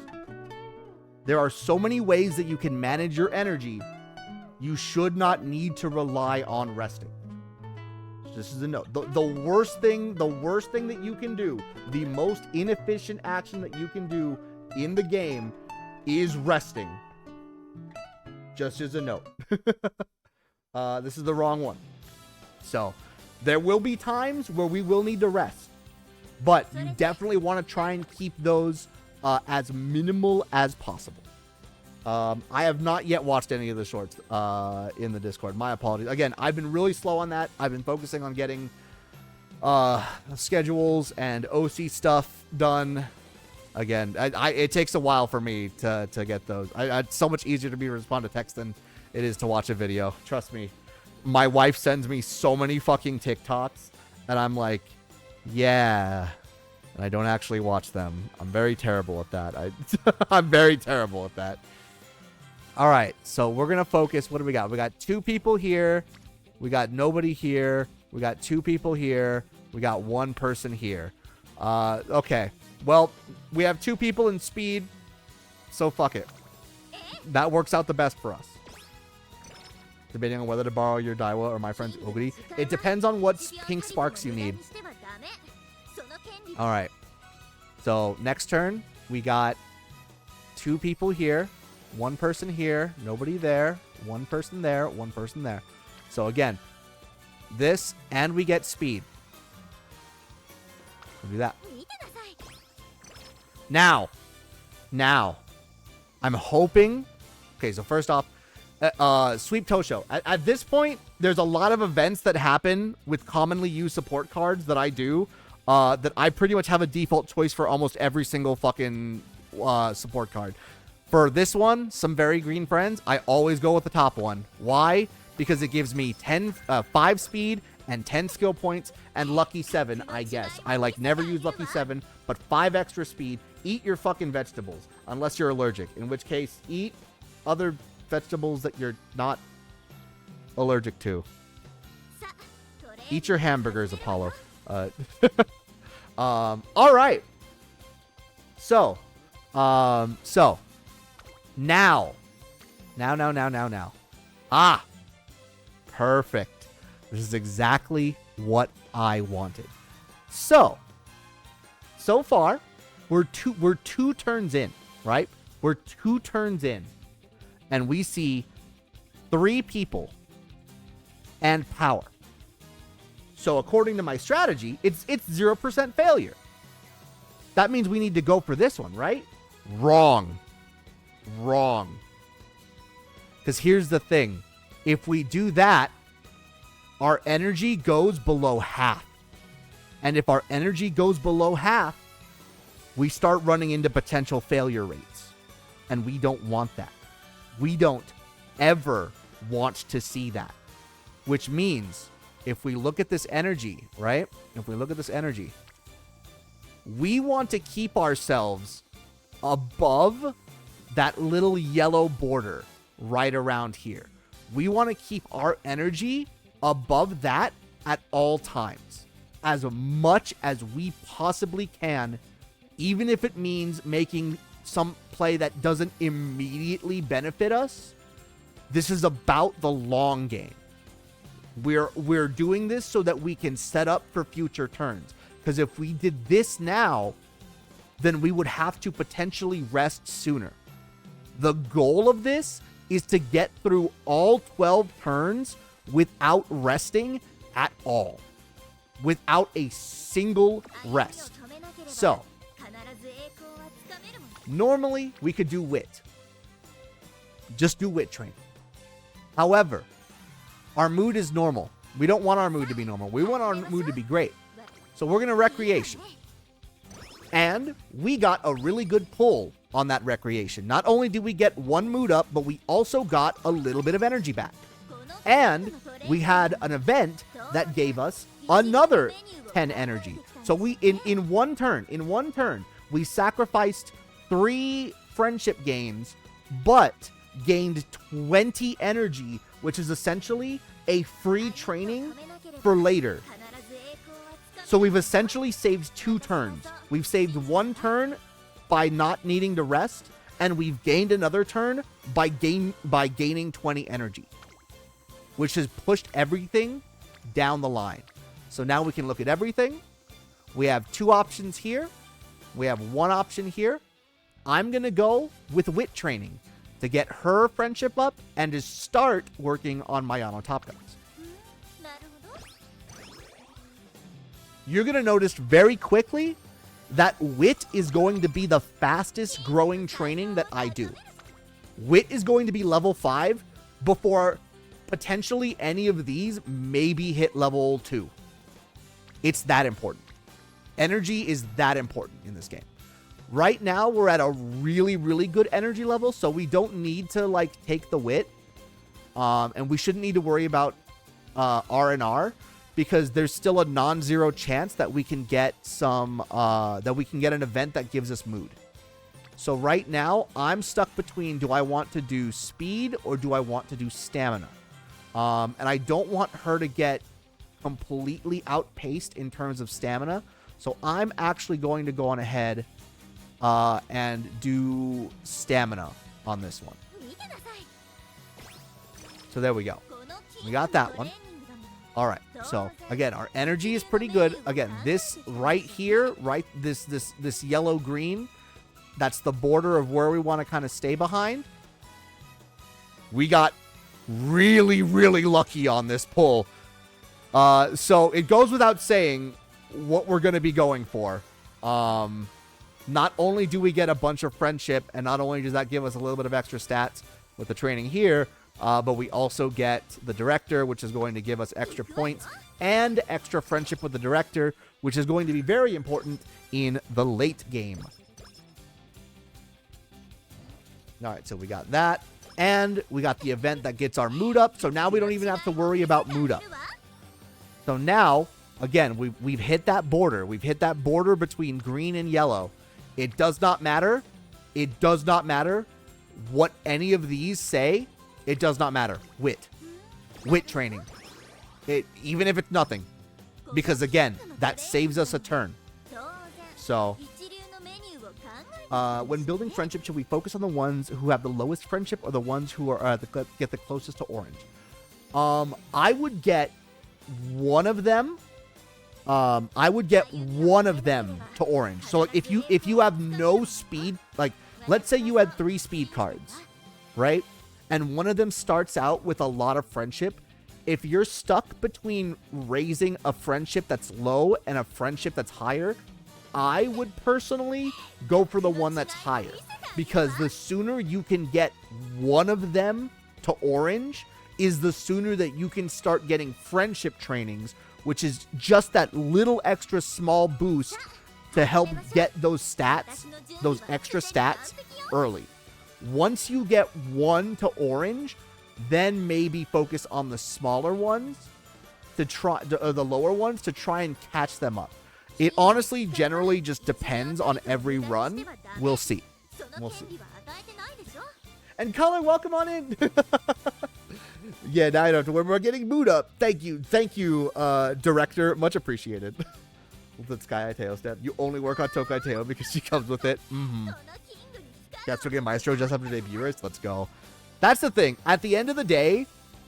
There are so many ways that you can manage your energy. You should not need to rely on resting. This is a note. The worst thing that you can do, the most inefficient action that you can do in the game is resting. Just as a note. This is the wrong one. So, there will be times where we will need to rest. But you definitely want to try and keep those as minimal as possible. I have not yet watched any of the shorts in the Discord. My apologies. Again, I've been really slow on that. I've been focusing on getting schedules and OC stuff done. Again, it takes a while for me to get those. It's so much easier to me to respond to text than it is to watch a video. Trust me. My wife sends me so many fucking TikToks, and I'm like, yeah. And I don't actually watch them. I'm very terrible at that. I'm very terrible at that. All right, so we're going to focus. What do we got? We got 2 people here. We got nobody here. We got 2 people here. We got 1 person here. Okay. Well, we have 2 people in speed, so fuck it. That works out the best for us. Debating on whether to borrow your Daiwa or my friend's Oguri. It depends on what pink sparks you need. All right. So, next turn, we got 2 people here. 1 person here. Nobody there. 1 person there. 1 person there. So, again, this, and we get speed. We'll do that. Now, I'm hoping... Okay, so first off, Sweep Tosho. At this point, there's a lot of events that happen with commonly used support cards that I do, that I pretty much have a default choice for almost every single fucking support card. For this one, some very green friends, I always go with the top one. Why? Because it gives me 5 speed and 10 skill points and lucky 7, I guess. I never use lucky 7, but 5 extra speed. Eat your fucking vegetables, unless you're allergic, in which case eat other vegetables that you're not allergic to. Eat your hamburgers, Apollo. All right. So, now. Ah, perfect. This is exactly what I wanted. So far, we're two turns in, right? We're 2 turns in, and we see 3 people and power. So according to my strategy, it's 0% failure. That means we need to go for this one, right? Wrong. Because here's the thing. If we do that, our energy goes below half. And if our energy goes below half, we start running into potential failure rates. And we don't want that. We don't ever want to see that. Which means if we look at this energy, right? If we look at this energy, we want to keep ourselves above that little yellow border right around here. We want to keep our energy above that at all times, as much as we possibly can, even if it means making some play that doesn't immediately benefit us. This is about the long game. We're doing this so that we can set up for future turns. Because if we did this now, then we would have to potentially rest sooner. The goal of this is to get through all 12 turns without resting at all. Without a single rest. So, normally we could do wit. Just do wit training. However, our mood is normal. We don't want our mood to be normal. We want our mood to be great. So we're going to recreation. And we got a really good pull on that recreation. Not only did we get one mood up, but we also got a little bit of energy back. And we had an event that gave us another 10 energy. So we in one turn, we sacrificed 3 friendship gains, but gained 20 energy, which is essentially a free training for later. So we've essentially saved 2 turns. We've saved 1 turn by not needing to rest, and we've gained another turn by gaining 20 energy, which has pushed everything down the line. So now we can look at everything. We have 2 options here. We have 1 option here. I'm going to go with wit training to get her friendship up and to start working on my Yano top guns. You're going to notice very quickly that wit is going to be the fastest growing training that I do. Wit is going to be level 5 before potentially any of these maybe hit level 2. It's that important. Energy is that important in this game. Right now, we're at a really, really good energy level, so we don't need to, like, take the wit. And we shouldn't need to worry about R&R, because there's still a non-zero chance that we can get some, that we can get an event that gives us mood. So right now, I'm stuck between, do I want to do speed or do I want to do stamina? And I don't want her to get completely outpaced in terms of stamina. So I'm actually going to go on ahead and do stamina on this one. So there we go. We got that one. All right. So again, our energy is pretty good. Again, this right here, right, this yellow green, that's the border of where we want to kind of stay behind. We got really, really lucky on this pull. So it goes without saying what we're going to be going for. Not only do we get a bunch of friendship, and not only does that give us a little bit of extra stats with the training here, but we also get the director, which is going to give us extra points and extra friendship with the director, which is going to be very important in the late game. All right, so we got that. And we got the event that gets our mood up. So now we don't even have to worry about mood up. So now, again, we've hit that border. We've hit that border between green and yellow. It does not matter. It does not matter what any of these say. It does not matter. Wit. Wit training. Even if it's nothing. Because, again, that saves us a turn. So, when building friendship, should we focus on the ones who have the lowest friendship or the ones who are get the closest to orange? I would get one of them. I would get one of them to orange. So if you have no speed, like let's say you had 3 speed cards, right? And one of them starts out with a lot of friendship. If you're stuck between raising a friendship that's low and a friendship that's higher, I would personally go for the one that's higher, because the sooner you can get one of them to orange is the sooner that you can start getting friendship trainings which is just that little extra small boost to help get those stats, those extra stats early. Once you get 1 to orange, then maybe focus on the smaller ones to try, the lower ones to try and catch them up. It honestly generally just depends on every run. We'll see. We'll see. And Colin, welcome on in. Yeah, now I don't have to worry about getting mood up. Thank you, director. Much appreciated. The Sky Aiteo step. You only work on Tokai Teo because she comes with it. Katsuge Maestro just after debuters. Let's go. That's the thing. At the end of the day,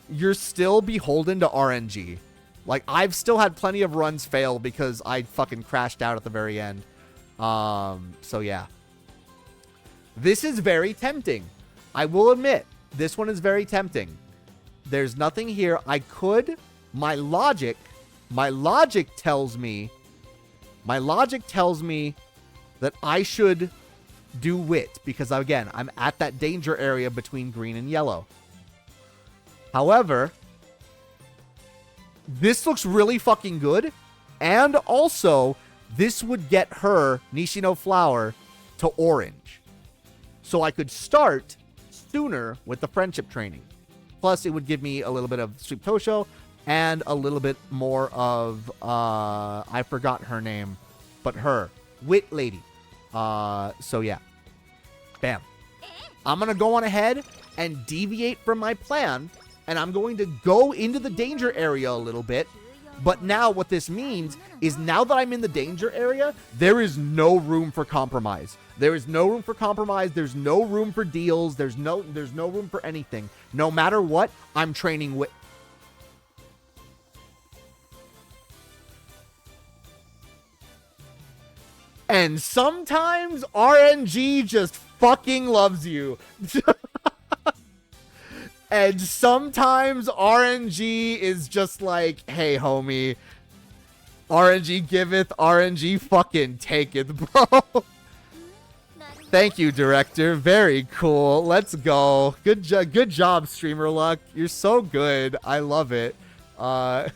you're still beholden to RNG. Like, I've still had plenty of runs fail because I fucking crashed out at the very end. So yeah. This is very tempting. I will admit, this one is very tempting. There's nothing here. My logic tells me that I should do wit because, again, I'm at that danger area between green and yellow. However, this looks really fucking good, and also this would get her, Nishino Flower, to orange. So I could start sooner with the friendship training. Plus, it would give me a little bit of Sweep Tosho and a little bit more of, I forgot her name, but her, Wit Lady. So yeah. Bam. I'm going to go on ahead and deviate from my plan, and I'm going to go into the danger area a little bit. But now what this means is now that I'm in the danger area, there is no room for compromise. There is no room for compromise. There's no room for deals. There's no room for anything. No matter what, I'm training with. And sometimes RNG just fucking loves you. And sometimes RNG is just like, hey, homie, RNG giveth, RNG fucking taketh, bro. Thank you, director. Very cool. Let's go. Good job, Streamer Luck. You're so good. I love it. Oh,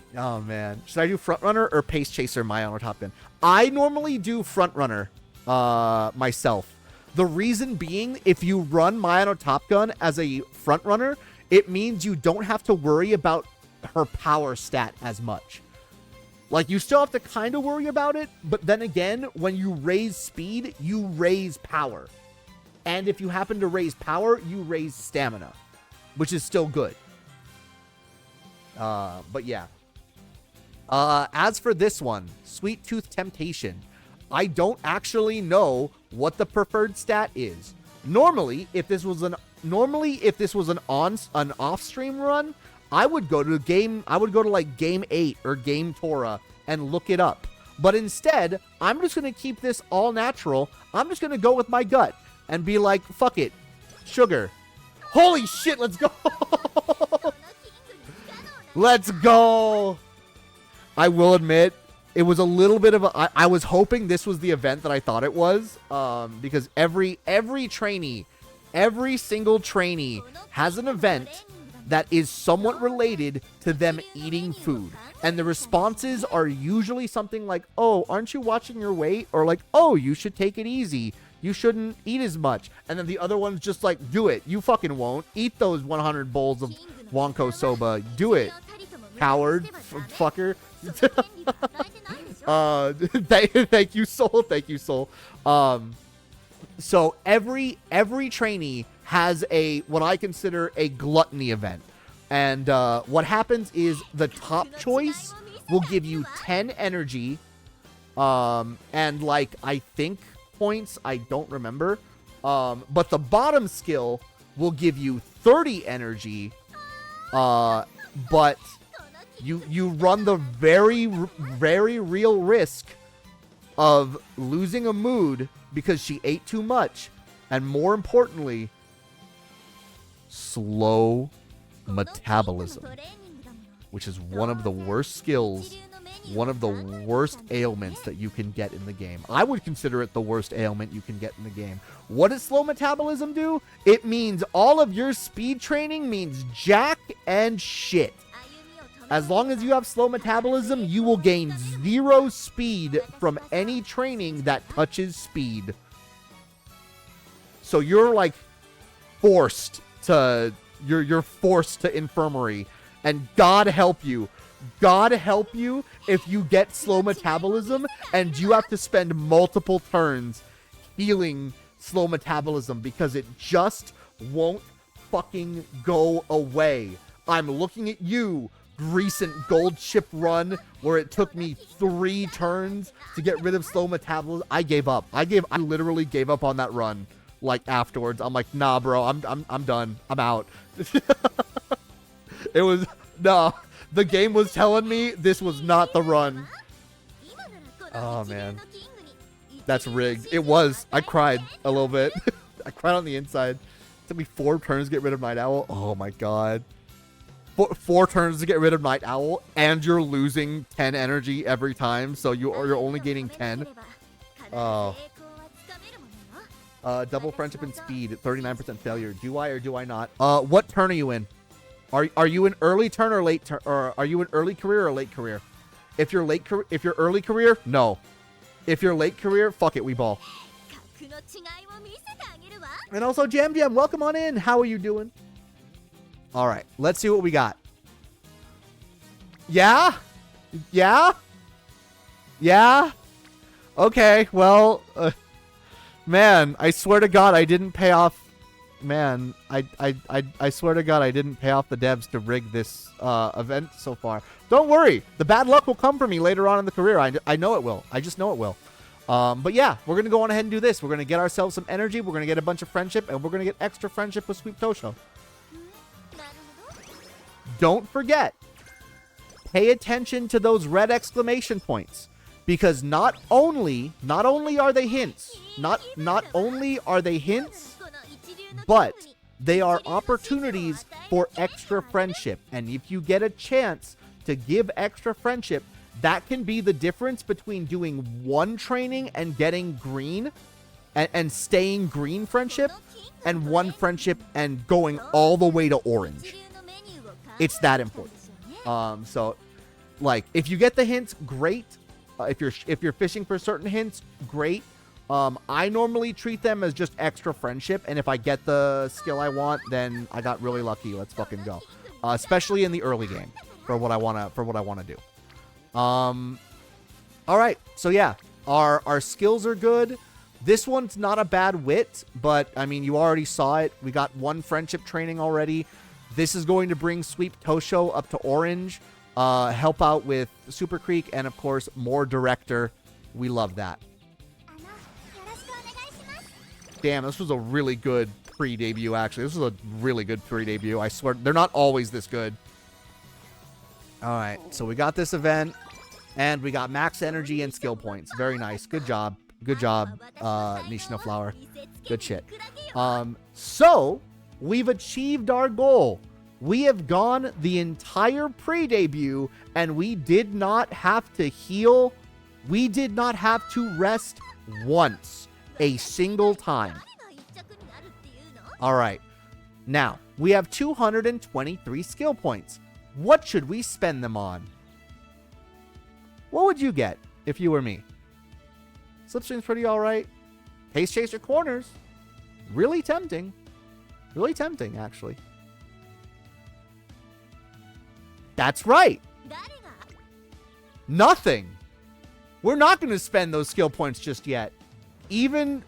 man. Should I do Frontrunner or Pace Chaser, Myon, or Top Gun? I normally do Frontrunner myself. The reason being, if you run Myon or Top Gun as a Frontrunner, it means you don't have to worry about her power stat as much. Like, you still have to kind of worry about it, but then again, when you raise speed, you raise power. And if you happen to raise power, you raise stamina, which is still good. But yeah. As for this one, Sweet Tooth Temptation, I don't actually know what the preferred stat is. Normally, if this was an off-stream run, I would go to like game 8 or game Tora and look it up. But instead, I'm just going to keep this all natural. I'm just going to go with my gut and be like, fuck it. Sugar. Holy shit, let's go. Let's go. I will admit, it was a little bit of a... I was hoping this was the event that I thought it was. Because every single trainee has an event that is somewhat related to them eating food. And the responses are usually something like, oh, aren't you watching your weight? Or like, oh, you should take it easy. You shouldn't eat as much. And then the other one's just like, do it. You fucking won't. Eat those 100 bowls of Wonko soba. Do it. Coward. Fucker. Thank you, Soul. Thank you, Soul. So every trainee has what I consider a gluttony event. And what happens is the top choice will give you 10 energy. And like, I think points, I don't remember. But the bottom skill will give you 30 energy. But you run the very, very real risk of losing a mood because she ate too much. And more importantly, slow metabolism, which is one of the worst skills one of the worst ailments that you can get in the game. I would consider it the worst ailment you can get in the game. What does slow metabolism do? It means all of your speed training means jack and shit. As long as you have slow metabolism, you will gain 0 speed from any training that touches speed. So you're like forced to you're forced to infirmary, and God help you if you get slow metabolism and you have to spend multiple turns healing slow metabolism because it just won't fucking go away. I'm looking at you, recent gold ship run where it took me 3 turns to get rid of slow metabolism. I gave up. I literally gave up on that run. Like afterwards, I'm like, nah, bro, I'm done. I'm out. It was nah. The game was telling me this was not the run. Oh man, that's rigged. It was. I cried a little bit. I cried on the inside. It took me 4 turns to get rid of Night Owl. Oh my god. 4 turns to get rid of Night Owl, and you're losing 10 energy every time, so you're only gaining 10. Oh. Double friendship and speed at 39% failure. Do I or do I not? What turn are you in? Are you in early turn or late turn? Or are you in early career or late career? If you're early career, no. If you're late career, fuck it, we ball. And also Jam, welcome on in. How are you doing? All right, let's see what we got. Yeah? Yeah? Yeah? Okay, well, man, I swear to God I didn't pay off. Man, I swear to God I didn't pay off the devs to rig this event so far. Don't worry, the bad luck will come for me later on in the career. I know it will. I just know it will. But yeah, we're gonna go on ahead and do this. We're gonna get ourselves some energy. We're gonna get a bunch of friendship, and we're gonna get extra friendship with Sweep Tosho. Don't forget, pay attention to those red exclamation points. Because not only are they hints, not only are they hints, but they are opportunities for extra friendship. And if you get a chance to give extra friendship, that can be the difference between doing 1 training and getting green and staying green friendship, and 1 friendship and going all the way to orange. It's that important. So like if you get the hints, great. If you're fishing for certain hints, great. I normally treat them as just extra friendship, and if I get the skill I want, then I got really lucky. Let's fucking go. Especially in the early game for what I wanna do. All right. So yeah, our skills are good. This one's not a bad wit, but I mean, you already saw it. We got 1 friendship training already. This is going to bring Sweep Tosho up to orange. Help out with Super Creek, and of course more director. We love that. Damn, this was a really good pre-debut. Actually, this was a really good pre-debut. I swear, they're not always this good. All right, so we got this event, and we got max energy and skill points. Very nice. Good job, Nishino Flower. Good shit. So we've achieved our goal. We have gone the entire pre-debut, and we did not have to heal. We did not have to rest once, a single time. All right. Now, we have 223 skill points. What should we spend them on? What would you get if you were me? Slipstream's pretty all right. Pace Chaser Corners. Really tempting. Really tempting, actually. That's right. Nothing. We're not going to spend those skill points just yet. Even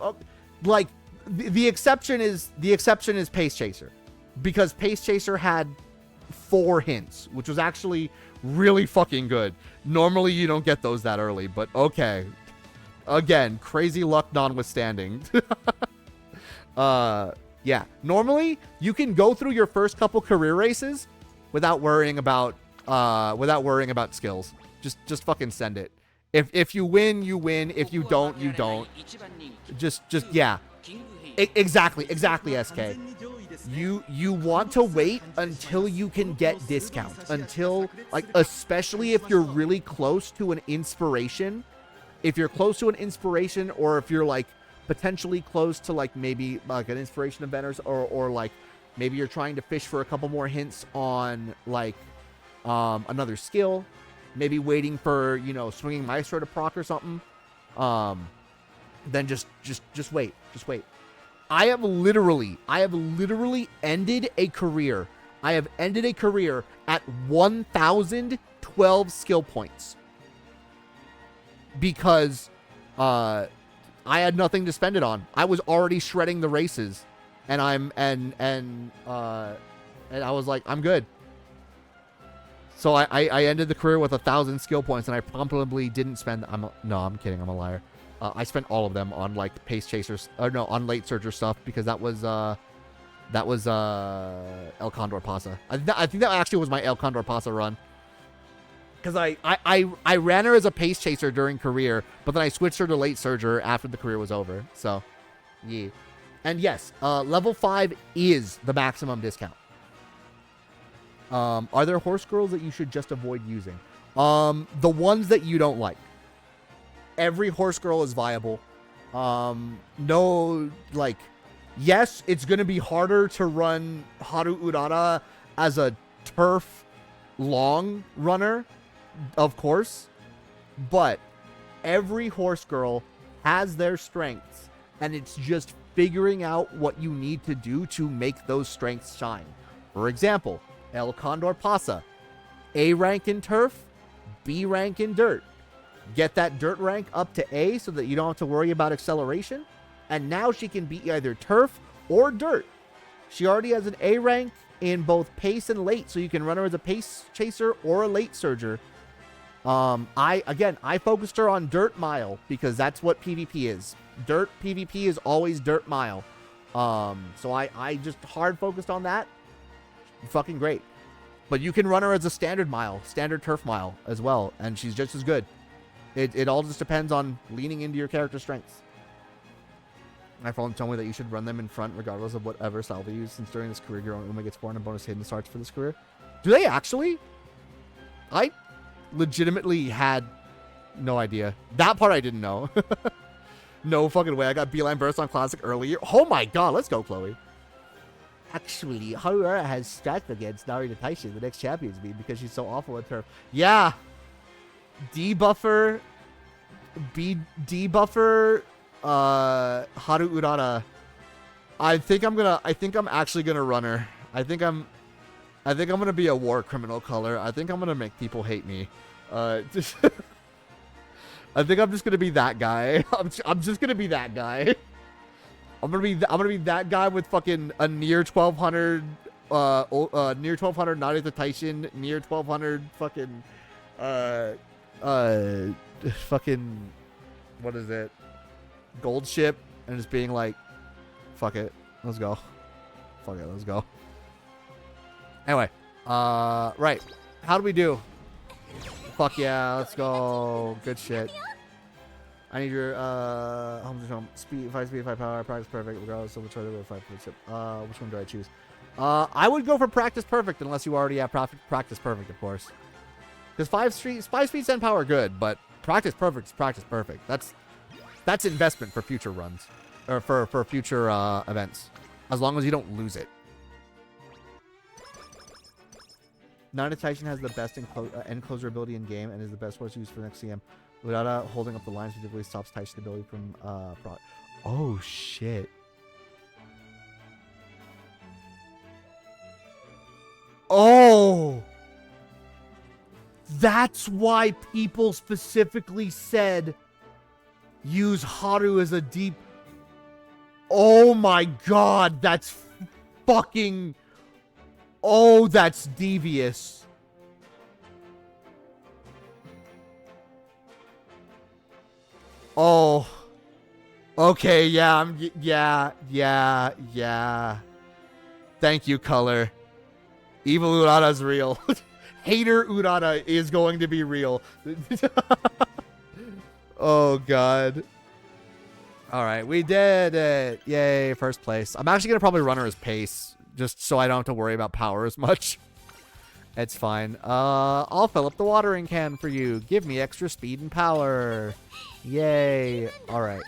like the exception is Pace Chaser, because Pace Chaser had 4 hints, which was actually really fucking good. Normally you don't get those that early, but okay. Again, crazy luck notwithstanding. Yeah. Normally you can go through your first couple career races without worrying about skills. Just fucking send it. If you win, you win. If you don't, you don't. Just yeah. Exactly, SK. You want to wait until you can get discounts, until, like, especially if you're really close to an inspiration. If you're close to an inspiration, or if you're like potentially close to like maybe like an inspiration event, or like maybe you're trying to fish for a couple more hints on like another skill, maybe waiting for, you know, swinging maestro to proc or something, then just wait. I have literally ended a career. I have ended a career at 1,012 skill points because I had nothing to spend it on. I was already shredding the races, and I was like, I'm good. So I ended the career with 1,000 skill points, and I promptly didn't spend. I'm kidding. I'm a liar. I spent all of them on like pace chasers, or no, on late surger stuff, because that was El Condor Pasa. I think that actually was my El Condor Pasa run. Because I ran her as a pace chaser during career, but then I switched her to late surger after the career was over. So, yeah. And yes, level 5 is the maximum discount. Are there horse girls that you should just avoid using? The ones that you don't like. Every horse girl is viable. No, like, yes, it's going to be harder to run Haru Urara as a turf long runner, of course, but every horse girl has their strengths, and it's just figuring out what you need to do to make those strengths shine. For example, El Condor Pasa, A rank in turf, B rank in dirt. Get that dirt rank up to A so that you don't have to worry about acceleration, and now she can be either turf or dirt. She already has an A rank in both pace and late, so you can run her as a pace chaser or a late surger. I focused her on dirt mile because that's what PvP is. Dirt PvP is always dirt mile. So I just hard focused on that. Fucking great. But you can run her as a standard turf mile as well, and she's just as good. It all just depends on leaning into your character strengths. My phone told me that you should run them in front regardless of whatever style they use, since during this career your own Uma gets 400 bonus hidden starts for this career. Do they actually? I legitimately had no idea. That part I didn't know. No fucking way. I got Beeline Burst on Classic earlier. Oh my god, let's go, Chloe. Actually, Harura has strats against Narita Taishin, the next champions me, because she's so awful at turf. Yeah. Debuffer Haru Urara. I think I'm actually gonna run her. I think I'm gonna be a war criminal color. I think I'm gonna make people hate me. I think I'm just gonna be that guy. I'm just gonna be that guy. I'm gonna be that guy with fucking a near 1200 near 1200 Narita Taishin, near 1200 fucking fucking, what is it, gold ship, and just being like, fuck it, let's go. Fuck it, let's go. Anyway, right, how do we do? Fuck yeah, let's go. Good shit. I need your speed, 5 speed, 5 power, practice perfect, regardless of which order of 5 ship. Which one do I choose? I would go for practice perfect unless you already have practice perfect, of course. Because 5 speed, 10 power, good, but practice perfect is practice perfect. That's investment for future runs, or for future events, as long as you don't lose it. Nana Taishin has the best end closer ability in game and is the best horse used for next CM. Without holding up the lines, particularly stops Taishin ability from proc. Oh shit. Oh. That's why people specifically said use Haru as a deep. Oh my god, that's fucking. Oh, that's devious. Oh. Okay, yeah, yeah. Thank you, color. Evil Urara's real. Hater Urara is going to be real. Oh, God. All right, we did it. Yay, first place. I'm actually going to probably run her as pace. just so I don't have to worry about power as much. It's fine. I'll fill up the watering can for you. Give me extra speed and power. Yay. All right.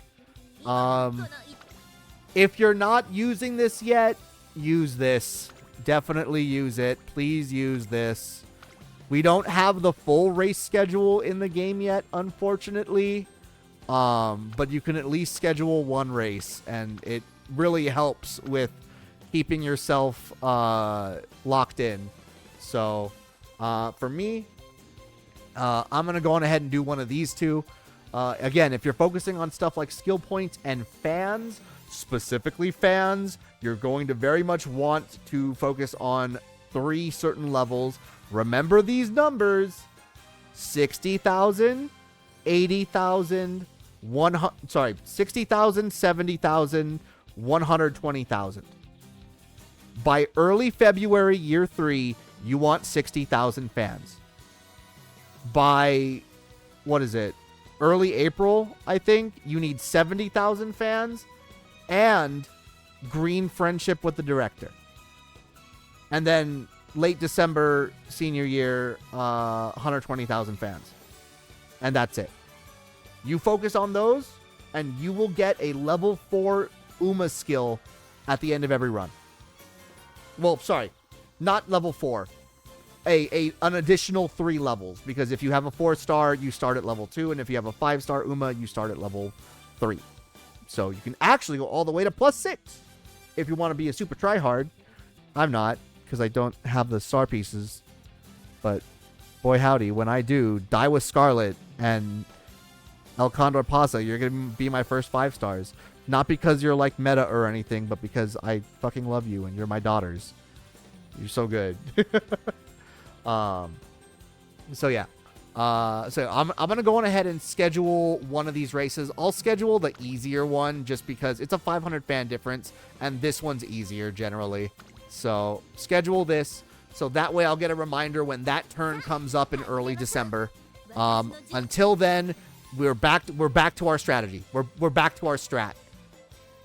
If you're not using this yet, use this. Definitely use it. Please use this. We don't have the full race schedule in the game yet, unfortunately. But you can at least schedule one race, and it really helps with keeping yourself locked in. So, for me, I'm going to go on ahead and do one of these two. Again, if you're focusing on stuff like skill points and fans, specifically fans, you're going to very much want to focus on 3 certain levels. Remember these numbers: 60,000, 80,000, 60,000, 70,000, 120,000. By early February, year 3, you want 60,000 fans. By, what is it? Early April, I think, you need 70,000 fans and green friendship with the director. And then late December, senior year, 120,000 fans. And that's it. You focus on those, and you will get a level 4 Uma skill at the end of every run. Well, sorry, not level 4. An additional 3 levels, because if you have a 4-star, you start at level 2, and if you have a 5-star Uma, you start at level 3. So you can actually go all the way to +6 if you want to be a super tryhard. I'm not, because I don't have the star pieces. But boy howdy, when I do, Die with Scarlet and El Condor Pasa, you're going to be my first 5 stars. Not because you're like meta or anything, but because I fucking love you and you're my daughters. You're so good. So yeah. So I'm going to go on ahead and schedule one of these races. I'll schedule the easier one just because it's a 500 fan difference, and this one's easier generally. So schedule this, so that way I'll get a reminder when that turn comes up in early December. Until then, we're back to our strategy. We're back to our strat.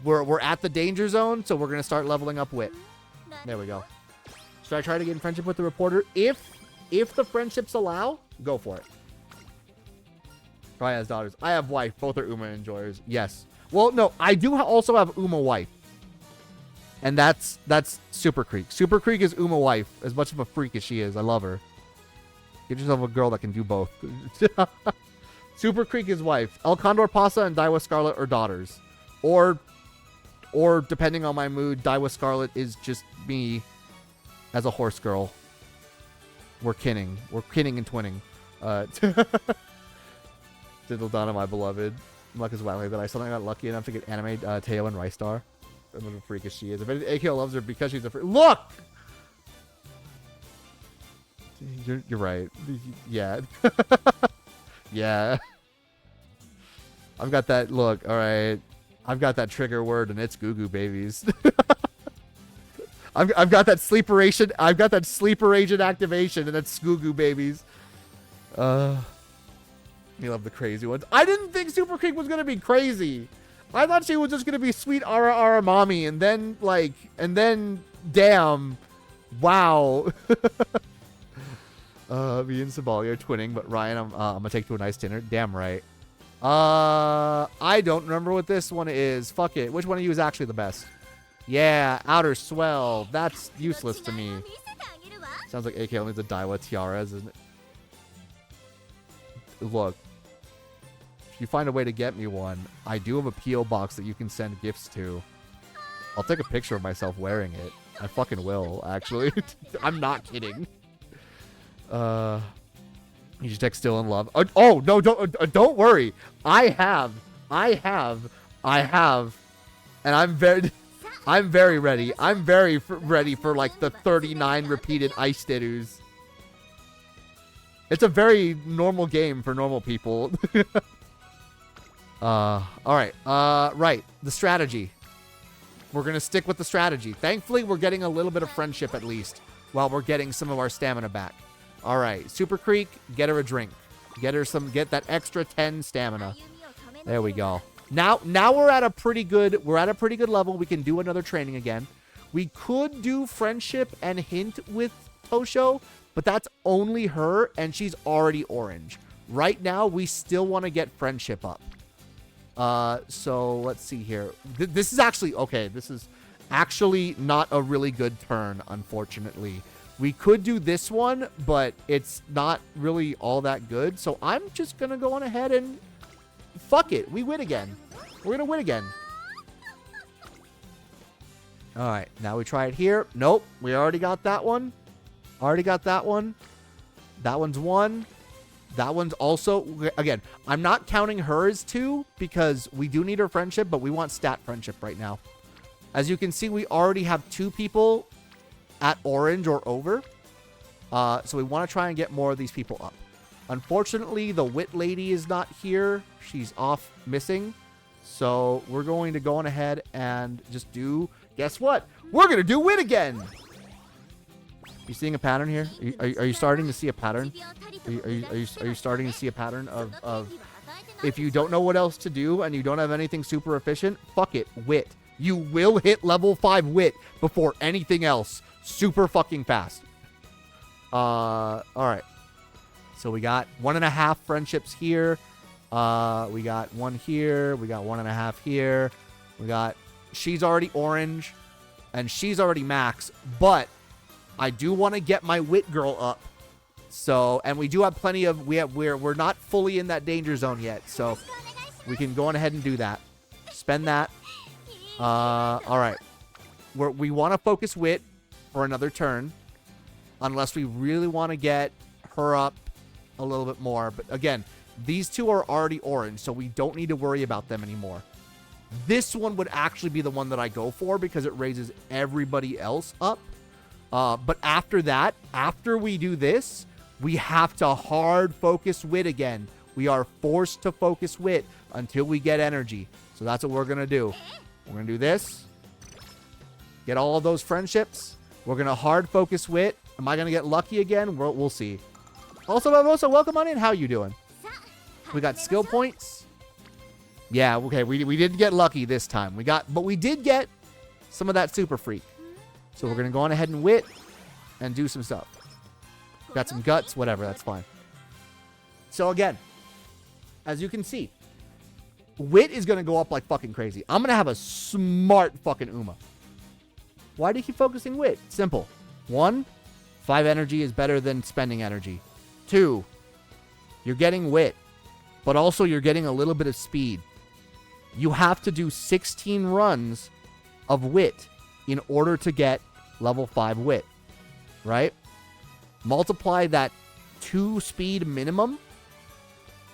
We're at the danger zone, so we're gonna start leveling up wit. There we go. Should I try to get in friendship with the reporter? If the friendships allow, go for it. Probably has daughters. I have wife. Both are Uma enjoyers. Yes. Well, no, I do also have Uma wife. And that's Super Creek. Super Creek is Uma wife. As much of a freak as she is, I love her. Get yourself a girl that can do both. Super Creek is wife. El Condor Pasa and Daiwa Scarlet are daughters. Or depending on my mood, Daiwa Scarlet is just me as a horse girl. We're kinning. We're kinning and twinning. Diddle Donna, my beloved. Luck is waggly that I suddenly got lucky enough to get anime Teo and Rystar. What a freak as she is. If AKO loves her because she's a freak. Look! You're right. Yeah. Yeah. I've got that. Look, all right. I've got that trigger word, and it's Goo Goo Babies. I've got that sleeper agent. I've got that sleeper agent activation, and that's Goo Goo Babies. You love the crazy ones. I didn't think Super Creek was gonna be crazy. I thought she was just gonna be sweet Ara Ara mommy, and then damn, wow. Me and Sabali are twinning, but Ryan, I'm gonna take to a nice dinner. Damn right. I don't remember what this one is. Fuck it. Which one of you is actually the best? Yeah, Outer Swell. That's useless to me. Sounds like AK only needs a Daiwa tiaras, isn't it? Look. If you find a way to get me one, I do have a P.O. box that you can send gifts to. I'll take a picture of myself wearing it. I fucking will, actually. I'm not kidding. You should text Still in Love. Oh, no, don't worry. I have. And I'm very ready. I'm very ready for, like, the 39 repeated ice dittus. It's a very normal game for normal people. Alright. Right. The strategy. We're going to stick with the strategy. Thankfully, we're getting a little bit of friendship at least, while we're getting some of our stamina back. Alright. Super Creek, get her a drink. Get that extra 10 stamina. There we go. Now we're at a pretty good level. We can do another training again. We could do friendship and hint with Tosho, but that's only her, and she's already orange. Right now, we still want to get friendship up. So let's see here. This is actually, okay, this is actually not a really good turn, unfortunately. We could do this one, but it's not really all that good. So I'm just going to go on ahead and fuck it. We win again. We're going to win again. All right, now we try it here. Nope, we already got that one. Already got that one. That one's 1. That one's also, again, I'm not counting her as 2 because we do need her friendship, but we want stat friendship right now. As you can see, we already have 2 people at orange or over. So we want to try and get more of these people up. Unfortunately, the wit lady is not here. She's off missing. So we're going to go on ahead and just do, guess what? We're going to do wit again. You seeing a pattern here? Are you starting to see a pattern? Are you starting to see a pattern of if you don't know what else to do and you don't have anything super efficient, fuck it, wit. You will hit level 5 wit before anything else. Super fucking fast. All right. So we got 1.5 friendships here. We got 1 here. We got 1.5 here. We got, she's already orange and she's already max, but I do want to get my wit girl up. So, and we do have plenty of, we're not fully in that danger zone yet. So we can go on ahead and do that. Spend that. All right. We want to focus wit for another turn. Unless we really want to get her up a little bit more. But again, these 2 are already orange, so we don't need to worry about them anymore. This one would actually be the one that I go for because it raises everybody else up. But after that, after we do this, we have to hard focus wit again. We are forced to focus wit until we get energy. So that's what we're going to do. We're going to do this. Get all of those friendships. We're going to hard focus wit. Am I going to get lucky again? We'll see. Also, Barbosa, welcome on in. How you doing? We got skill points. Yeah, okay. We didn't get lucky this time. But we did get some of that super freak. So we're going to go on ahead and wit and do some stuff. Got some guts, whatever. That's fine. So again, as you can see, wit is going to go up like fucking crazy. I'm going to have a smart fucking Uma. Why do you keep focusing wit? Simple. 1, 5 energy is better than spending energy. 2, you're getting wit, but also you're getting a little bit of speed. You have to do 16 runs of wit in order to get level 5 wit, right? Multiply that 2 speed minimum,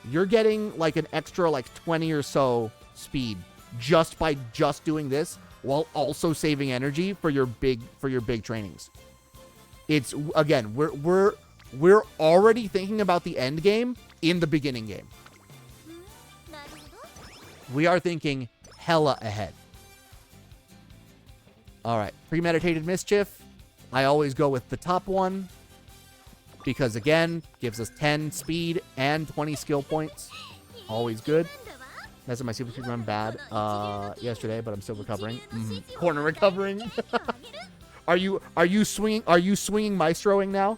you're getting like an extra like 20 or so speed just by just doing this while also saving energy for your big trainings. It's, again, we're already thinking about the end game in the beginning game. We are thinking hella ahead. All right, premeditated mischief. I always go with the top one because, again, gives us 10 speed and 20 skill points. Always good. That's my super speed run bad yesterday, but I'm still recovering. Corner recovering. Are you swinging? Are you swinging maestroing now?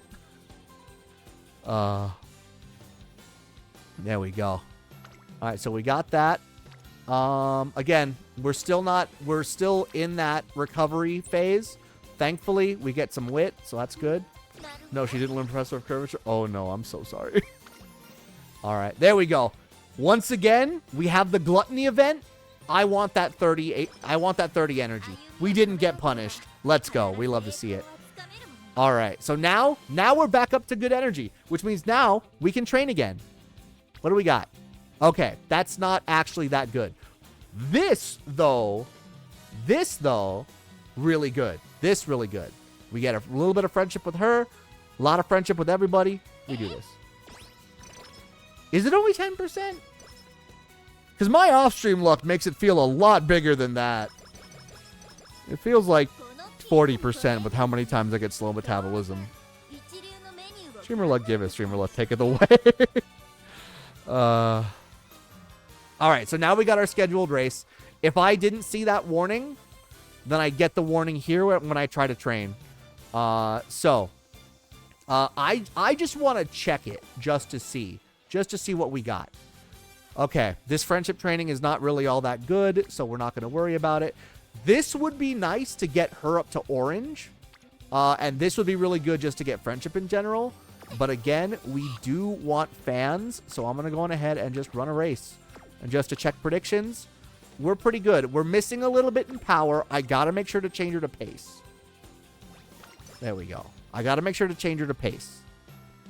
There we go. All right, so we got that. Again, we're still in that recovery phase. Thankfully, we get some wit, so that's good. No, she didn't learn Professor of Curvature. Oh no, I'm so sorry. All right, there we go. Once again, we have the gluttony event. I want that 30. I want that 30 energy. We didn't get punished. Let's go. We love to see it. All right, so now we're back up to good energy, which means now we can train again. What do we got? Okay, that's not actually that good. This though, really good. This really good. We get a little bit of friendship with her, a lot of friendship with everybody. We do this. Is it only 10%? Because my off-stream luck makes it feel a lot bigger than that. It feels like 40% with how many times I get slow metabolism. Streamer luck, give it. Streamer luck, take it away. All right, so now we got our scheduled race. If I didn't see that warning, then I get the warning here when I try to train. I just want to check it just to see what we got. Okay, this friendship training is not really all that good, so we're not going to worry about it. This would be nice to get her up to orange, and this would be really good just to get friendship in general. But again, we do want fans, so I'm going to go on ahead and just run a race. And just to check predictions, we're pretty good. We're missing a little bit in power. I got to make sure to change her to pace. There we go. I got to make sure to change her to pace.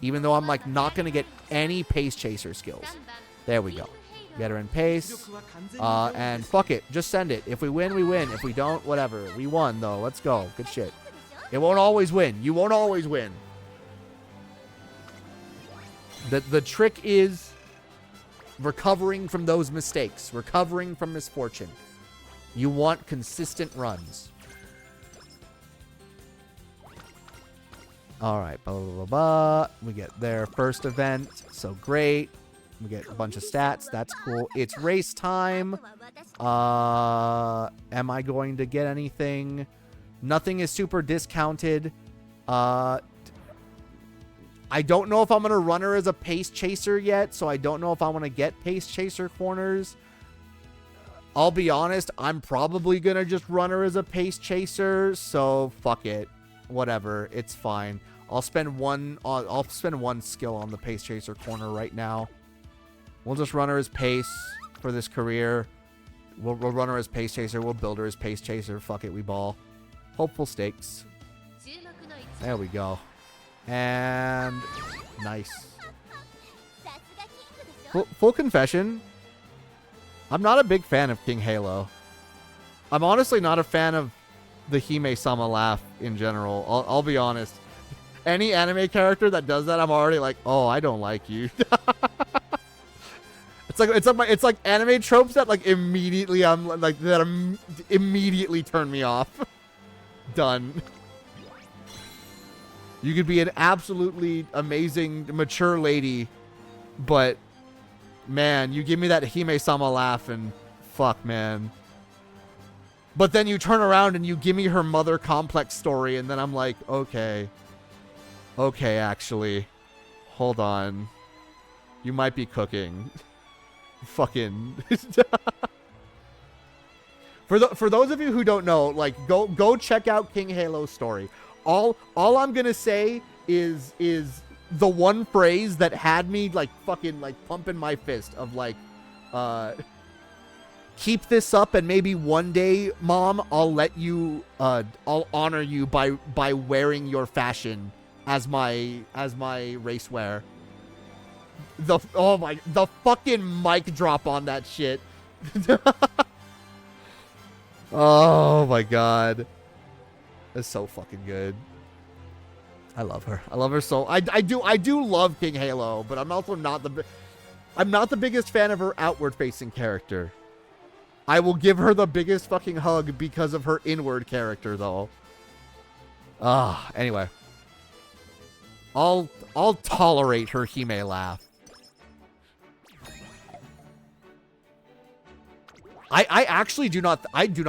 Even though I'm like not going to get any pace chaser skills. There we go. Get her in pace. And fuck it. Just send it. If we win, we win. If we don't, whatever. We won, though. Let's go. Good shit. It won't always win. You won't always win. The trick is recovering from those mistakes. Recovering from misfortune. You want consistent runs. All right. Blah, blah, blah, blah. We get their first event. So great. We get a bunch of stats. That's cool. It's race time. Am I going to get anything? Nothing is super discounted. I don't know if I'm going to run her as a pace chaser yet, so I don't know if I want to get pace chaser corners. I'll be honest, I'm probably going to just run her as a pace chaser, so fuck it. Whatever, it's fine. I'll spend one skill on the pace chaser corner right now. We'll just run her as pace for this career. We'll run her as pace chaser. We'll build her as pace chaser. Fuck it, we ball. Hopeful stakes. There we go. And nice. Full confession. I'm not a big fan of King Halo. I'm honestly not a fan of the Hime-sama laugh in general. I'll be honest. Any anime character that does that, I'm already like, oh, I don't like you. It's like anime tropes that like immediately immediately turn me off. Done. You could be an absolutely amazing, mature lady, but man, you give me that Hime-sama laugh and fuck, man. But then you turn around and you give me her mother complex story, and then I'm like, okay. Okay, actually. Hold on. You might be cooking. Fucking. For those of you who don't know, like, go check out King Halo's story. All I'm gonna say is the one phrase that had me like fucking like pumping my fist of like, keep this up and maybe one day, Mom, I'll let you, I'll honor you by wearing your fashion as my race wear. The fucking mic drop on that shit. Oh my god. That's so fucking good. I love her. I love her so. I do love King Halo, but I'm also not the biggest fan of her outward facing character. I will give her the biggest fucking hug because of her inward character though. Anyway. I'll tolerate her Hime laugh. I actually do not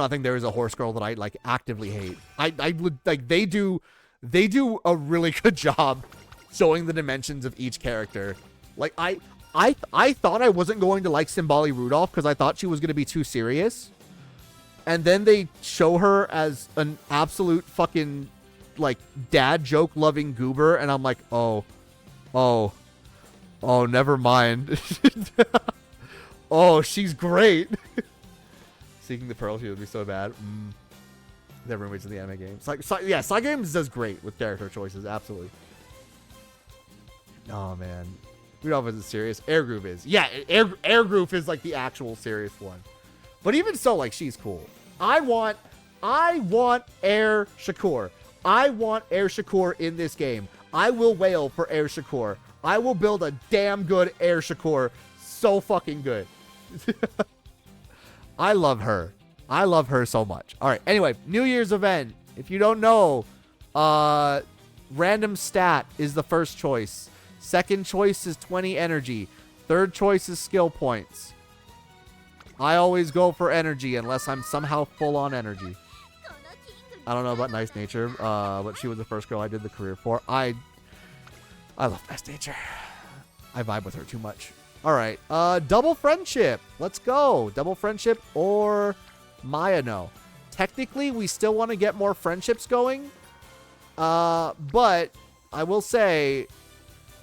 think there is a horse girl that I like actively hate. I would like they do a really good job showing the dimensions of each character. Like I thought I wasn't going to like Simbali Rudolph because I thought she was going to be too serious. And then they show her as an absolute fucking like dad joke loving goober and I'm like, "Oh, never mind." Oh, she's great. Seeking the Pearl, she would be so bad. Their roommates in the anime games. Yeah, Cygames does great with character choices, absolutely. Oh man, Rudolph isn't serious. Air Groove is. Yeah, Air Groove is like the actual serious one. But even so, like she's cool. I want Air Shakur. I want Air Shakur in this game. I will wail for Air Shakur. I will build a damn good Air Shakur. So fucking good. I love her. I love her so much. All right. Anyway, New Year's event. If you don't know, random stat is the first choice. Second choice is 20 energy. Third choice is skill points. I always go for energy unless I'm somehow full on energy. I don't know about Nice Nature, but she was the first girl I did the career for. I love Nice Nature. I vibe with her too much. All right, double friendship. Let's go. Double friendship or Maya no. Technically, we still want to get more friendships going. But I will say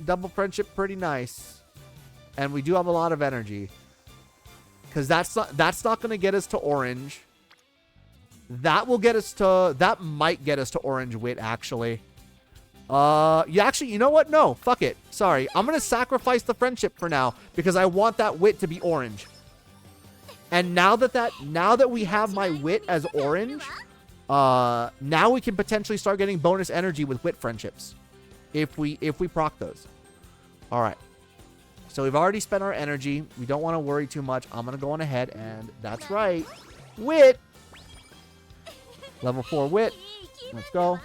double friendship pretty nice. And we do have a lot of energy. Because that's not going to get us to orange. That might get us to orange wit, actually. Actually, you know what? No, fuck it. Sorry. I'm going to sacrifice the friendship for now because I want that wit to be orange. And now that we have my wit as orange, now we can potentially start getting bonus energy with wit friendships. If we proc those. All right. So we've already spent our energy. We don't want to worry too much. I'm going to go on ahead and that's right. Wit. Level 4 wit. Let's go.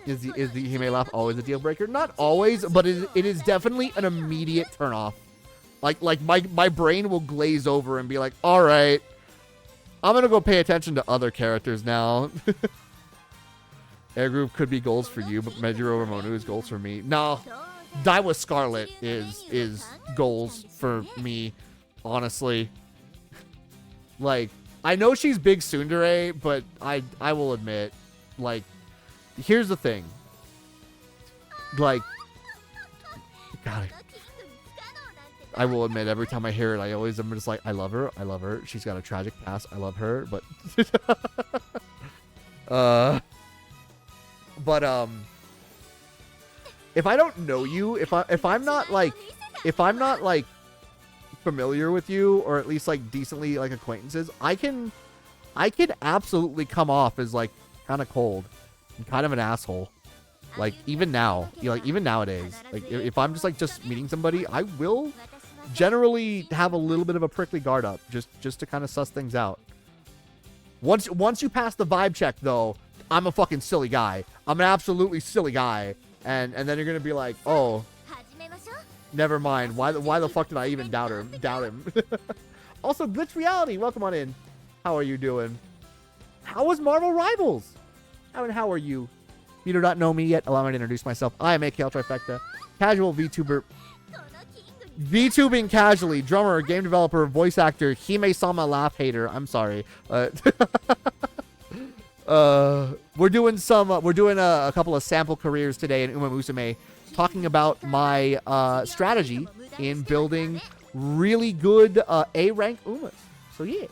Is the Hime laugh always a deal breaker? Not always, but it is definitely an immediate turn off. Like my brain will glaze over and be like, all right, I'm gonna go pay attention to other characters now. Air group could be goals for you, but Mejiro Ramonu is goals for me. No, Die with Scarlet is goals for me, honestly. Like, I know she's big tsundere, but I will admit, like, here's the thing. Like, God, I will admit, every time I hear it, I'm just like, I love her. I love her. She's got a tragic past. I love her. But, if I don't know you, if I'm not like familiar with you, or at least like decently like acquaintances, I can absolutely come off as like kind of cold and kind of an asshole. Like even now, even nowadays, like if I'm just meeting somebody, I will generally have a little bit of a prickly guard up just to kind of suss things out. Once you pass the vibe check, though, I'm a fucking silly guy. I'm an absolutely silly guy, and then you're gonna be like, oh, never mind. Why the fuck did I even doubt him? Also, Glitch Reality, welcome on in. How are you doing? How was Marvel Rivals? How are you? If you do not know me yet, allow me to introduce myself. I am AKL Trifecta, casual VTuber. VTubing casually, drummer, game developer, voice actor, Hime-sama laugh hater. I'm sorry. We're doing a couple of sample careers today in UmaMusume, talking about my strategy in building really good A rank Umas. So yeah,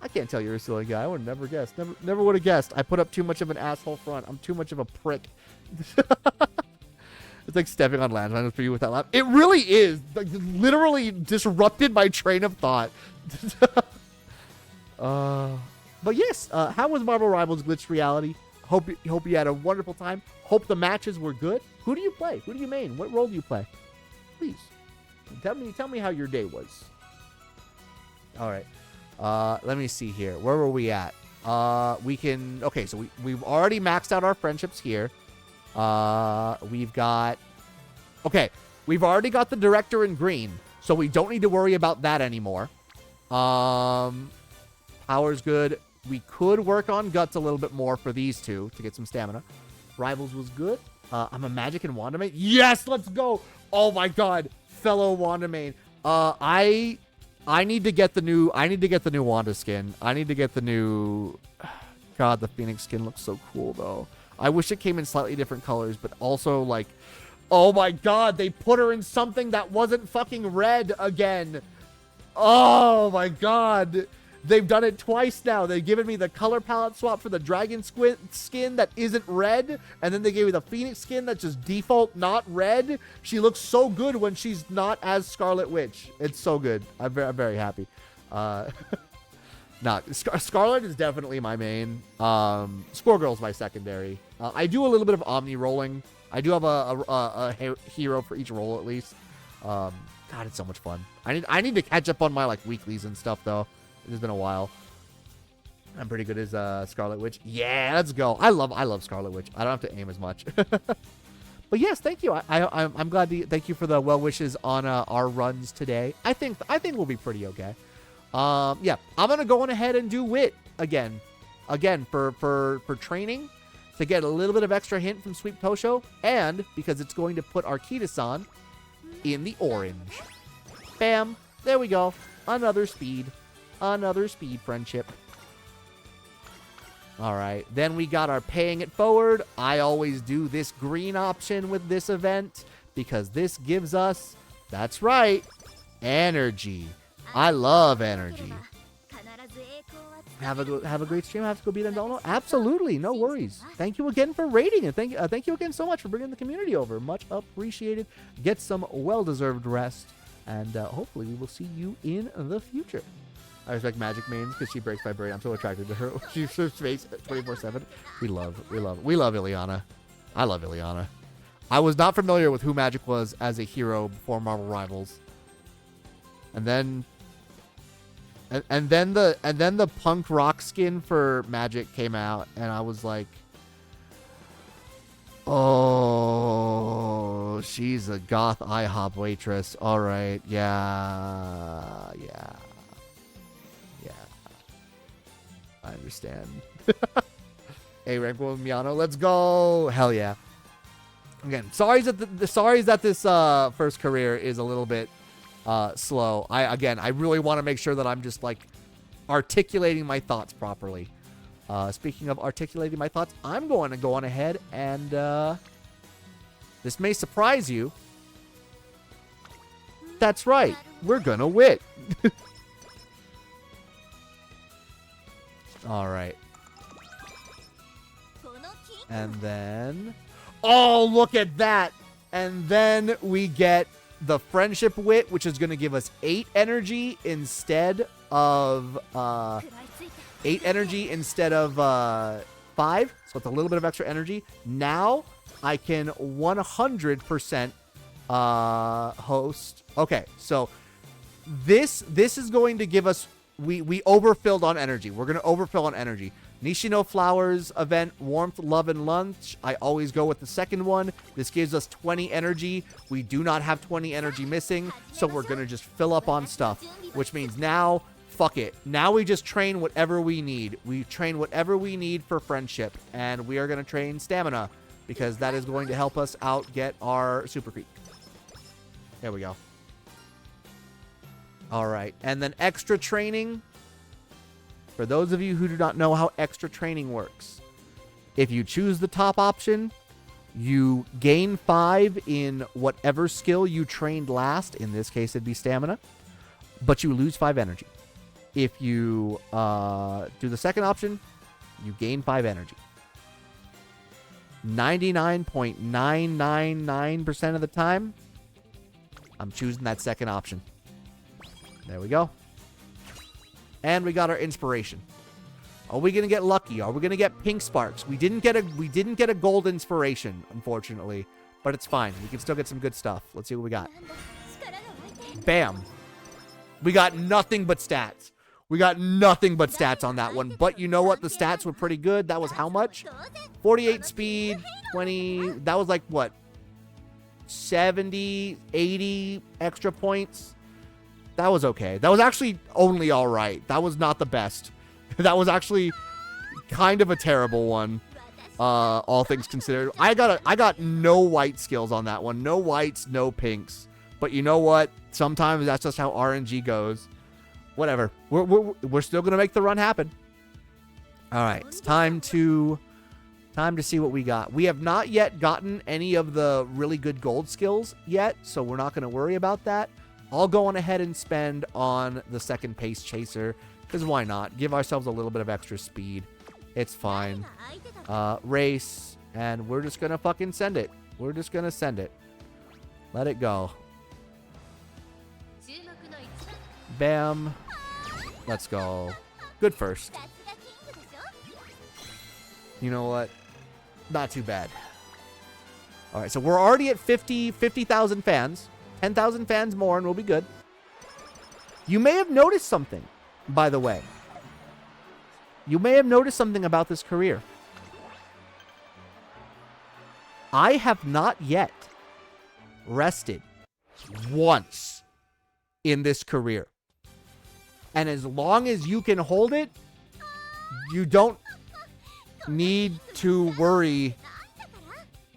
I can't tell you're a silly guy. I would have never guessed. Never would have guessed. I put up too much of an asshole front. I'm too much of a prick. It's like stepping on landmines for you with that laugh. It really is. Like, literally disrupted my train of thought. But yes, how was Marvel Rivals Glitch Reality? Hope you had a wonderful time. Hope the matches were good. Who do you play? Who do you main? What role do you play? Please tell me how your day was. All right. Let me see here. Where were we at? Okay, so we've already maxed out our friendships here. We've already got the director in green, so we don't need to worry about that anymore. Power's good. We could work on guts a little bit more for these two to get some stamina. Rivals was good. I'm a Magic and Wanda main. Yes, let's go. Oh my god, fellow Wanda main. I need to get the new Wanda skin. I need to get the new. God, the Phoenix skin looks so cool though. I wish it came in slightly different colors, but also like, oh my god, they put her in something that wasn't fucking red again. Oh my god. They've done it twice now. They've given me the color palette swap for the dragon skin that isn't red, and then they gave me the Phoenix skin that's just default not red. She looks so good when she's not as Scarlet Witch. It's so good. I'm very happy. Scarlet is definitely my main. Squirrel Girl's my secondary. I do a little bit of Omni rolling. I do have a hero for each role at least. God, it's so much fun. I need to catch up on my like weeklies and stuff though. It's been a while. I'm pretty good as Scarlet Witch. Yeah, let's go. I love Scarlet Witch. I don't have to aim as much. But yes, thank you. I'm glad to thank you for the well wishes on our runs today. I think we'll be pretty okay. Yeah, I'm gonna go on ahead and do wit again. again, for training, to get a little bit of extra hint from Sweep Tosho, and because it's going to put Arquita-san in the orange. Bam. There we go. Another speed. Another speed friendship. All right. Then we got our paying it forward. I always do this green option with this event because this gives us, that's right, energy. I love energy. Have a great stream. I have to go beat Andolo. Absolutely, no worries. Thank you again for rating, and thank you again so much for bringing the community over. Much appreciated. Get some well-deserved rest, and hopefully we will see you in the future. I respect Magic Mains because she breaks my brain. I'm so attracted to her. She serves space 24/7. We love Ileana. I love Ileana. I was not familiar with who Magic was as a hero before Marvel Rivals, and then. And then the punk rock skin for Magic came out, and I was like, oh, she's a goth IHOP waitress. All right, yeah. I understand. Hey, rank one with Miano, let's go. Hell yeah. Again, sorry that this first career is a little bit slow. I really want to make sure that I'm just like articulating my thoughts properly. Speaking of articulating my thoughts, I'm going to go on ahead and this may surprise you. That's right. We're going to wit. All right. And then, oh, look at that. And then we get the Friendship Wit, which is going to give us 8 energy instead of 5. So it's a little bit of extra energy. Now I can 100% host. Okay, so this is going to give us, we overfilled on energy. We're going to overfill on energy. Nishino Flowers event, Warmth, Love, and Lunch. I always go with the second one. This gives us 20 energy. We do not have 20 energy missing, so we're going to just fill up on stuff, which means now, fuck it. Now we just train whatever we need. We train whatever we need for friendship, and we are going to train stamina because that is going to help us out get our Super Creep. There we go. All right, and then extra training. For those of you who do not know how extra training works, if you choose the top option, you gain 5 in whatever skill you trained last. In this case, it'd be stamina, but you lose 5 energy. If you do the second option, you gain 5 energy. 99.999% of the time, I'm choosing that second option. There we go. And we got our inspiration. Are we gonna get lucky? Are we gonna get pink sparks? We didn't get a gold inspiration, unfortunately, but it's fine. We can still get some good stuff. Let's see what we got. Bam. We got nothing but stats. We got nothing but stats on that one. But you know what? The stats were pretty good. That was how much? 48 speed, 20. That was like what? 70, 80 extra points. That was okay. That was actually only all right. That was not the best. That was actually kind of a terrible one, all things considered. I got no white skills on that one. No whites, no pinks. But you know what? Sometimes that's just how RNG goes. Whatever. We're still gonna make the run happen. All right. It's time to see what we got. We have not yet gotten any of the really good gold skills yet, so we're not gonna worry about that. I'll go on ahead and spend on the second Pace Chaser, because why not? Give ourselves a little bit of extra speed. It's fine. Race, and we're just going to fucking send it. We're just going to send it. Let it go. Bam. Let's go. Good first. You know what? Not too bad. All right, so we're already at 50,000 fans. 10,000 fans more and we'll be good. You may have noticed something, by the way. You may have noticed something about this career. I have not yet rested once in this career. And as long as you can hold it, you don't need to worry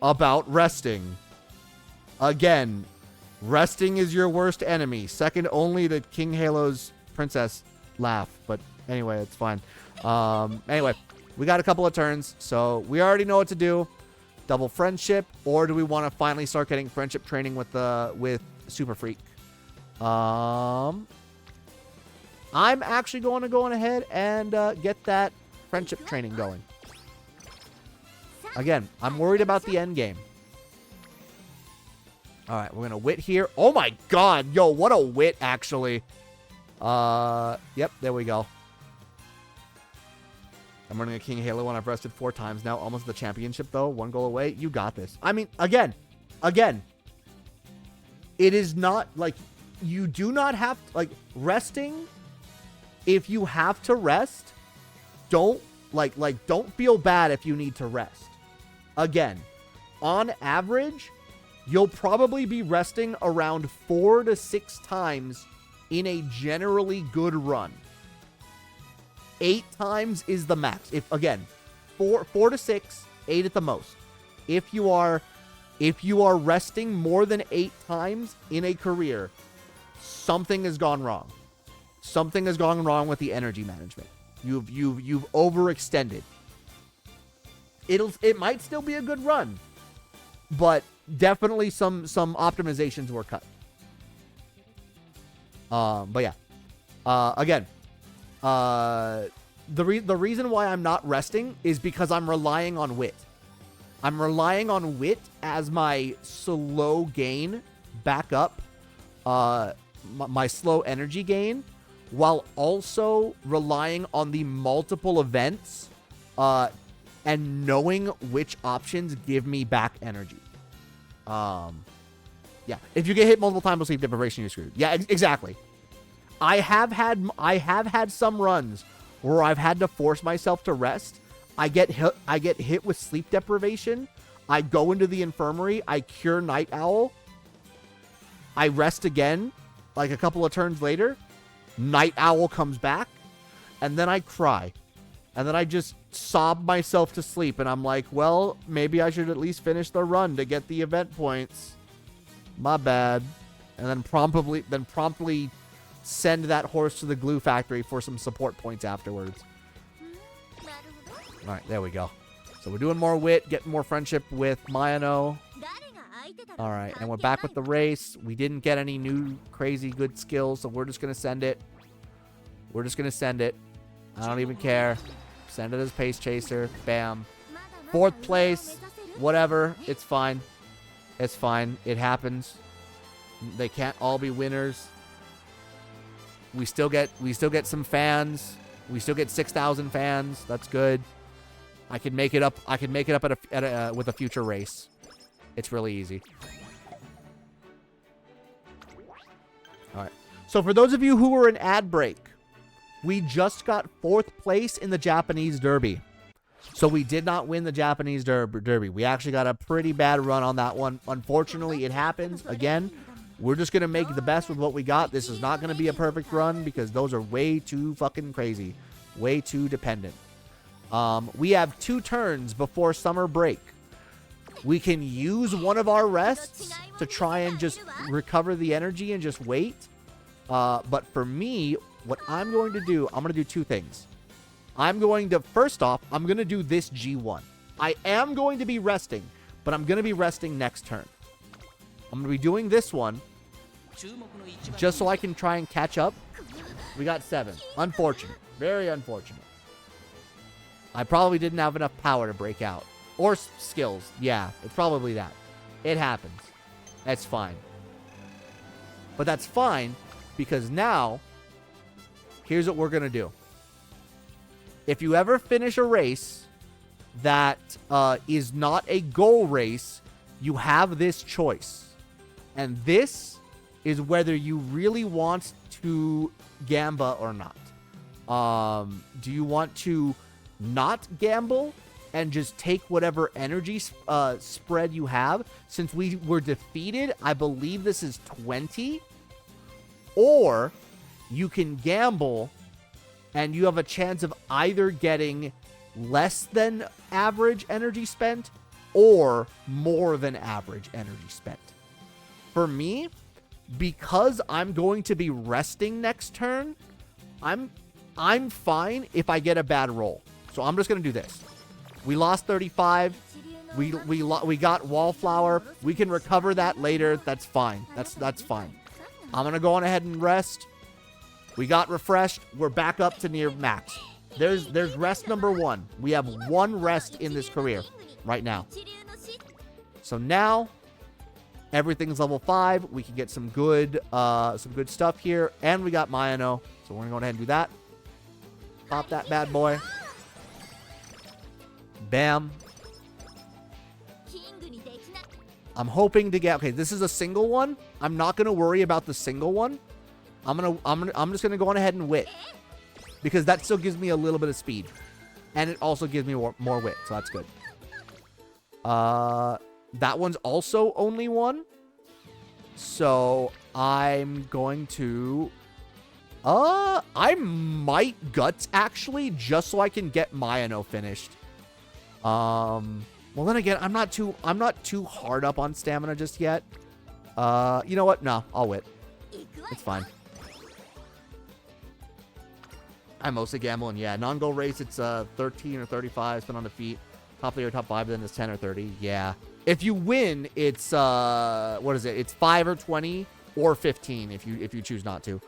about resting. Again, resting is your worst enemy. Second only to King Halo's princess laugh. But anyway, it's fine. Anyway, we got a couple of turns, so we already know what to do. Double friendship, or do we want to finally start getting friendship training with Super Freak? I'm actually going to go on ahead and get that friendship training going. Again, I'm worried about the end game. All right, we're going to wit here. Oh my god, yo, what a wit, actually. Yep, there we go. I'm running a King Halo when I've rested 4 times now. Almost the championship, though. 1 goal away. You got this. I mean, again, it is not, like, you do not have, like, resting. If you have to rest, don't, don't feel bad if you need to rest. Again, on average, you'll probably be resting around 4 to 6 times in a generally good run. 8 times is the max. If again, 4 to 6, 8 at the most. If you are resting more than 8 times in a career, something has gone wrong. Something has gone wrong with the energy management. You've overextended. It might still be a good run, but definitely some optimizations were cut. But yeah. Again, the reason why I'm not resting is because I'm relying on wit. I'm relying on wit as my slow gain back up, my slow energy gain, while also relying on the multiple events, and knowing which options give me back energy. Yeah, if you get hit multiple times with sleep deprivation, you're screwed. Yeah, exactly. I have had some runs where I've had to force myself to rest. I get hit with sleep deprivation. I go into the infirmary. I cure Night Owl. I rest again, like a couple of turns later. Night Owl comes back, and then I cry, and then I just sob myself to sleep. And I'm like, well, maybe I should at least finish the run to get the event points. My bad. And then promptly send that horse to the glue factory for some support points afterwards. All right, there we go. So we're doing more wit, getting more friendship with Mayano. All right, and we're back with the race. We didn't get any new crazy good skills, so we're just going to send it. We're just going to send it. I don't even care. Send it as Pace Chaser. Bam. 4th place. Whatever. It's fine. It's fine. It happens. They can't all be winners. We still get some fans. We still get 6,000 fans. That's good. I can make it up. I can make it up with a future race. It's really easy. All right. So for those of you who were in ad break, we just got 4th place in the Japanese Derby. So we did not win the Japanese Derby. We actually got a pretty bad run on that one. Unfortunately, it happens. Again, we're just going to make the best with what we got. This is not going to be a perfect run because those are way too fucking crazy. Way too dependent. We have 2 turns before summer break. We can use one of our rests to try and just recover the energy and just wait. But for me, what I'm going to do, I'm going to do 2 things. First off, I'm going to do this G1. I am going to be resting, but I'm going to be resting next turn. I'm going to be doing this one just so I can try and catch up. We got 7. Unfortunate. Very unfortunate. I probably didn't have enough power to break out. Or skills. Yeah, it's probably that. It happens. That's fine. But that's fine because now, here's what we're going to do. If you ever finish a race that is not a goal race, you have this choice. And this is whether you really want to gamba or not. Do you want to not gamble and just take whatever energy spread you have? Since we were defeated, I believe this is 20. Or you can gamble and you have a chance of either getting less than average energy spent or more than average energy spent. For me, because I'm going to be resting next turn, I'm fine if I get a bad roll. So I'm just going to do this. We lost 35. We got Wallflower. We can recover that later. That's fine. That's fine. I'm going to go on ahead and rest. We got refreshed. We're back up to near max. There's rest number 1. We have 1 rest in this career right now. So now everything's level 5. We can get some good stuff here, and we got Mayano. So we're gonna go ahead and do that. Pop that bad boy. Bam. I'm hoping to get, okay, this is a single one. I'm not gonna worry about the single one. I'm just gonna go on ahead and wit, because that still gives me a little bit of speed, and it also gives me more wit, so that's good. That one's also only 1, so I'm going to I might guts actually, just so I can get Mayano finished. Well, then again, I'm not too hard up on stamina just yet. You know what? No, I'll wit. It's fine. I'm mostly gambling. Yeah, non-goal race, it's 13 or 35, spin on defeat. Top 3 or top 5, then it's 10 or 30. Yeah. If you win, it's what is it? It's 5 or 20 or 15 if you choose not to.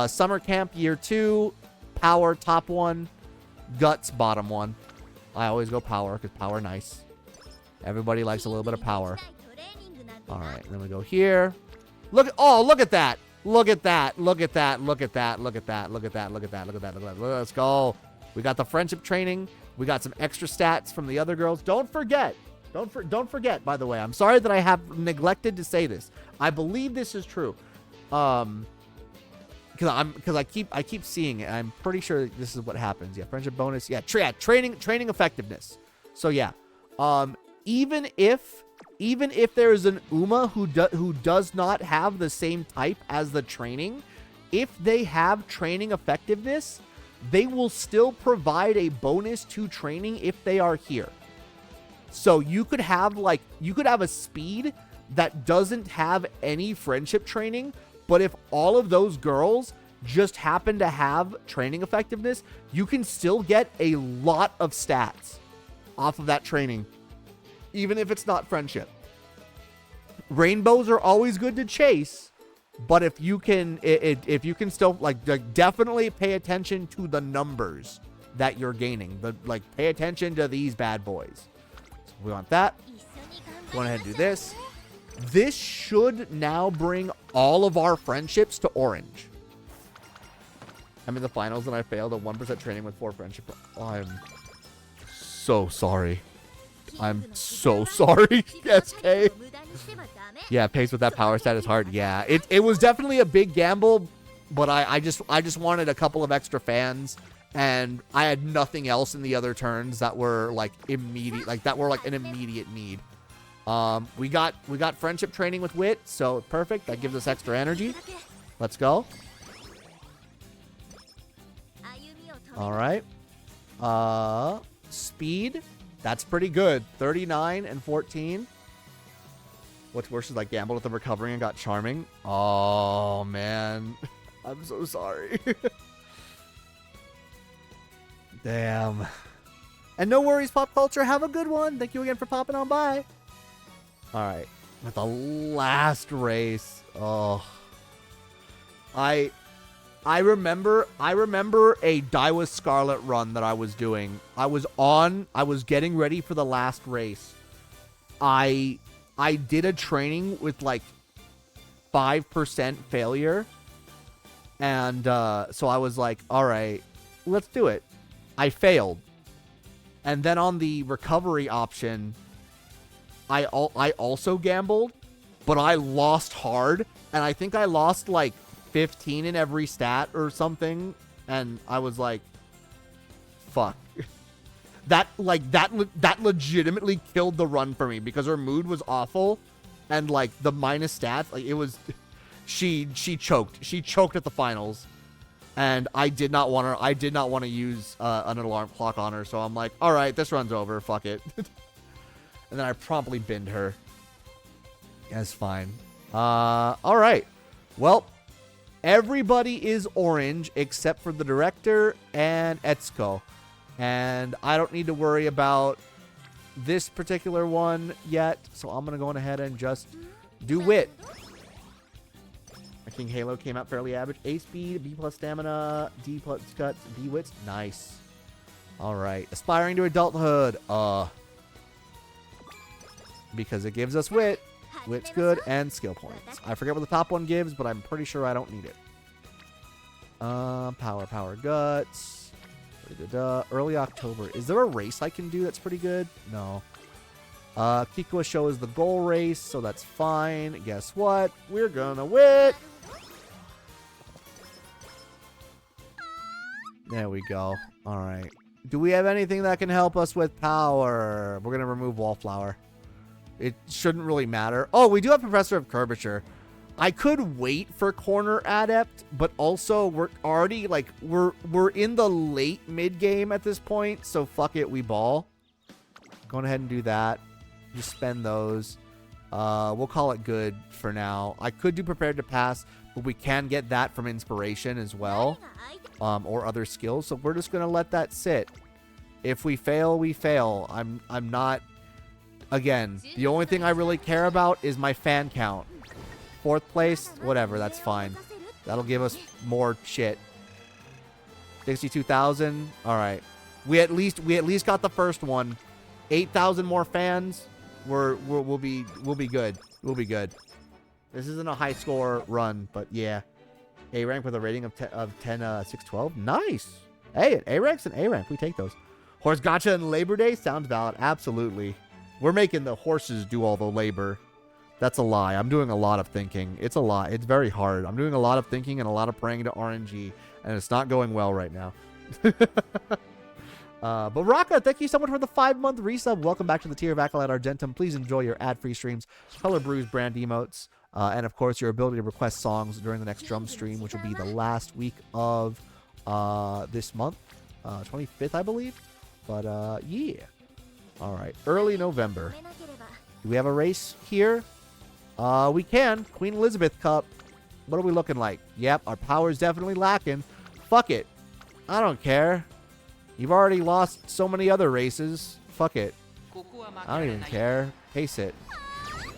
Summer camp year 2, power top 1, guts bottom 1. I always go power because power nice. Everybody likes a little bit of power. All right, then we go here. Look at that. Look at that. Look at that. Look at that. Look at that. Look at that. Look at that. Look at that. Look at that. Let's go. We got the friendship training. We got some extra stats from the other girls. Don't forget, by the way, I'm sorry that I have neglected to say this. I believe this is true. Because I keep seeing it. I'm pretty sure this is what happens. Yeah, friendship bonus. Yeah, training effectiveness. So yeah, even if there is an Uma who does not have the same type as the training, if they have training effectiveness, they will still provide a bonus to training if they are here. So you could have a speed that doesn't have any friendship training, but if all of those girls just happen to have training effectiveness, you can still get a lot of stats off of that training, even if it's not friendship. Rainbows are always good to chase, but if you can still definitely pay attention to the numbers that you're gaining. Pay attention to these bad boys. So we want that. Go ahead and do this. This should now bring all of our friendships to orange. I'm in the finals and I failed a 1% training with 4 friendship. Oh, I'm so sorry. I'm so sorry, SK. Yeah, pace with that power stat is hard. Yeah, it was definitely a big gamble, but I just wanted a couple of extra fans, and I had nothing else in the other turns that were immediate, an immediate need. We got friendship training with wit, so perfect. That gives us extra energy. Let's go. All right. Speed. That's pretty good. 39 and 14. What's worse is gambled with the recovering and got charming. Oh, man. I'm so sorry. Damn. And no worries, Pop Culture. Have a good one. Thank you again for popping on by. All right. With the last race. Oh. I remember a Daiwa Scarlet run that I was doing. I was getting ready for the last race. I did a training with 5% failure. And so I was like, all right, let's do it. I failed. And then on the recovery option, I also gambled, but I lost hard. And I think I lost 15 in every stat or something, and I was like, fuck. That legitimately killed the run for me because her mood was awful, and the minus stats, it was she choked at the finals. And I did not want to use an alarm clock on her, so I'm like, all right, this run's over, fuck it. And then I promptly binned her. That's fine. All right. Well, everybody is orange except for the director and Etsuko. And I don't need to worry about this particular one yet, so I'm going to go on ahead and just do wit. King Halo came out fairly average. A speed, B plus stamina, D plus cuts, B wits. Nice. All right. Aspiring to adulthood. Because it gives us wit. Wit's good, and skill points. I forget what the top one gives, but I'm pretty sure I don't need it. Power, guts. Early October. Is there a race I can do that's pretty good? No. Kikua Show is the goal race, so that's fine. Guess what? We're gonna wit. There we go. All right. Do we have anything that can help us with power? We're gonna remove Wallflower. It shouldn't really matter. Oh, we do have Professor of Curvature. I could wait for Corner Adept, but also we're already like we're in the late mid game at this point, so fuck it, we ball. Go ahead and do that. Just spend those. We'll call it good for now. I could do Prepared to Pass, but we can get that from Inspiration as well, or other skills. So we're just gonna let that sit. If we fail, we fail. I'm not. Again, the only thing I really care about is my fan count. 4th place, whatever, that's fine. That'll give us more shit. 62,000. All right, we at least got the first one. 8,000 more fans. We'll be good. We'll be good. This isn't a high score run, but yeah. A rank with a rating of 612. Nice. Hey, an A rank's an A rank. We take those. Horse Gotcha and Labor Day sounds valid. Absolutely. We're making the horses do all the labor. That's a lie. I'm doing a lot of thinking. It's a lot. It's very hard. I'm doing a lot of thinking and a lot of praying to RNG, and it's not going well right now. But Raka, thank you so much for the 5-month resub. Welcome back to the tier of Acolyte Argentum. Please enjoy your ad-free streams, Color Brews brand emotes, and of course your ability to request songs during the next drum stream, which will be the last week of this month, 25th, I believe. But yeah. All right, early November. Do we have a race here? We can. Queen Elizabeth Cup. What are we looking like? Yep, our power's definitely lacking. Fuck it. I don't care. You've already lost so many other races. Fuck it. I don't even care. Pace it.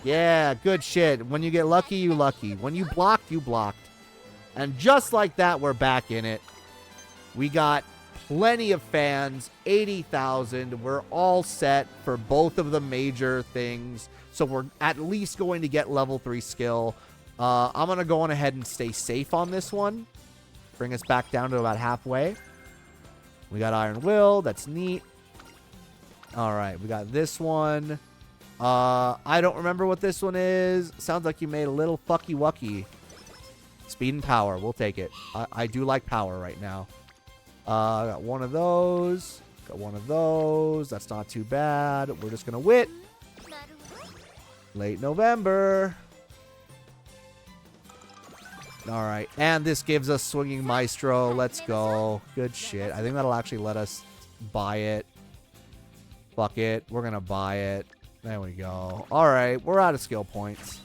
Yeah, good shit. When you get lucky, you lucky. When you blocked, you blocked. And just like that, we're back in it. We got plenty of fans, 80,000. We're all set for both of the major things. So we're at least going to get level 3 skill. I'm going to go on ahead and stay safe on this one. Bring us back down to about halfway. We got Iron Will. That's neat. All right. We got this one. I don't remember what this one is. Sounds like you made a little fucky wucky. Speed and power. We'll take it. I do like power right now. Got one of those. Got one of those. That's not too bad. We're just going to wit. Late November. All right. And this gives us Swinging Maestro. Let's go. Good shit. I think that'll actually let us buy it. Fuck it. We're going to buy it. There we go. All right. We're out of skill points.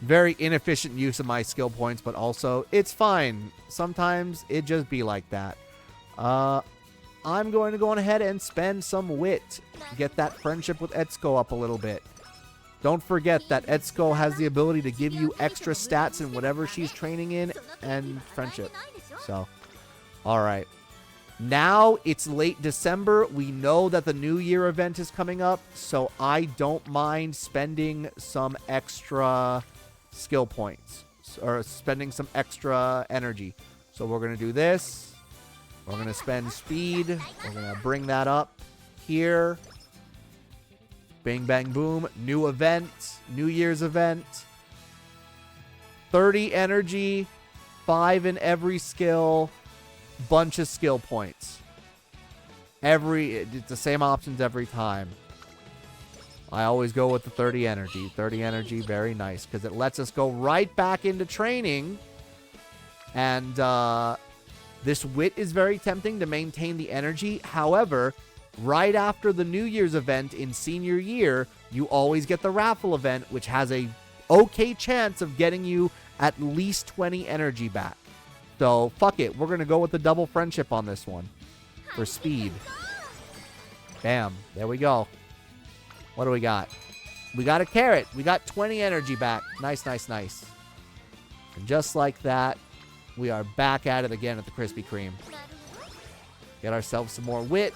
Very inefficient use of my skill points, but also it's fine. Sometimes it just be like that. I'm going to go on ahead and spend some wit. Get that friendship with Etsuko up a little bit. Don't forget that Etsuko has the ability to give you extra stats in whatever she's training in and friendship. So, all right. Now it's late December. We know that the New Year event is coming up, so I don't mind spending some extra skill points or spending some extra energy. So we're going to do this. We're going to spend speed. We're going to bring that up here. Bang, bang, boom. New event. New Year's event. 30 energy. 5 in every skill. Bunch of skill points. It's the same options every time. I always go with the 30 energy. 30 energy, very nice, because it lets us go right back into training. And this wit is very tempting to maintain the energy. However, right after the New Year's event in senior year, you always get the raffle event, which has a okay chance of getting you at least 20 energy back. So, fuck it. We're going to go with the double friendship on this one for speed. Bam. There we go. What do we got? We got a carrot. We got 20 energy back. Nice, nice, nice. And just like that, we are back at it again at the Krispy Kreme. Get ourselves some more wit.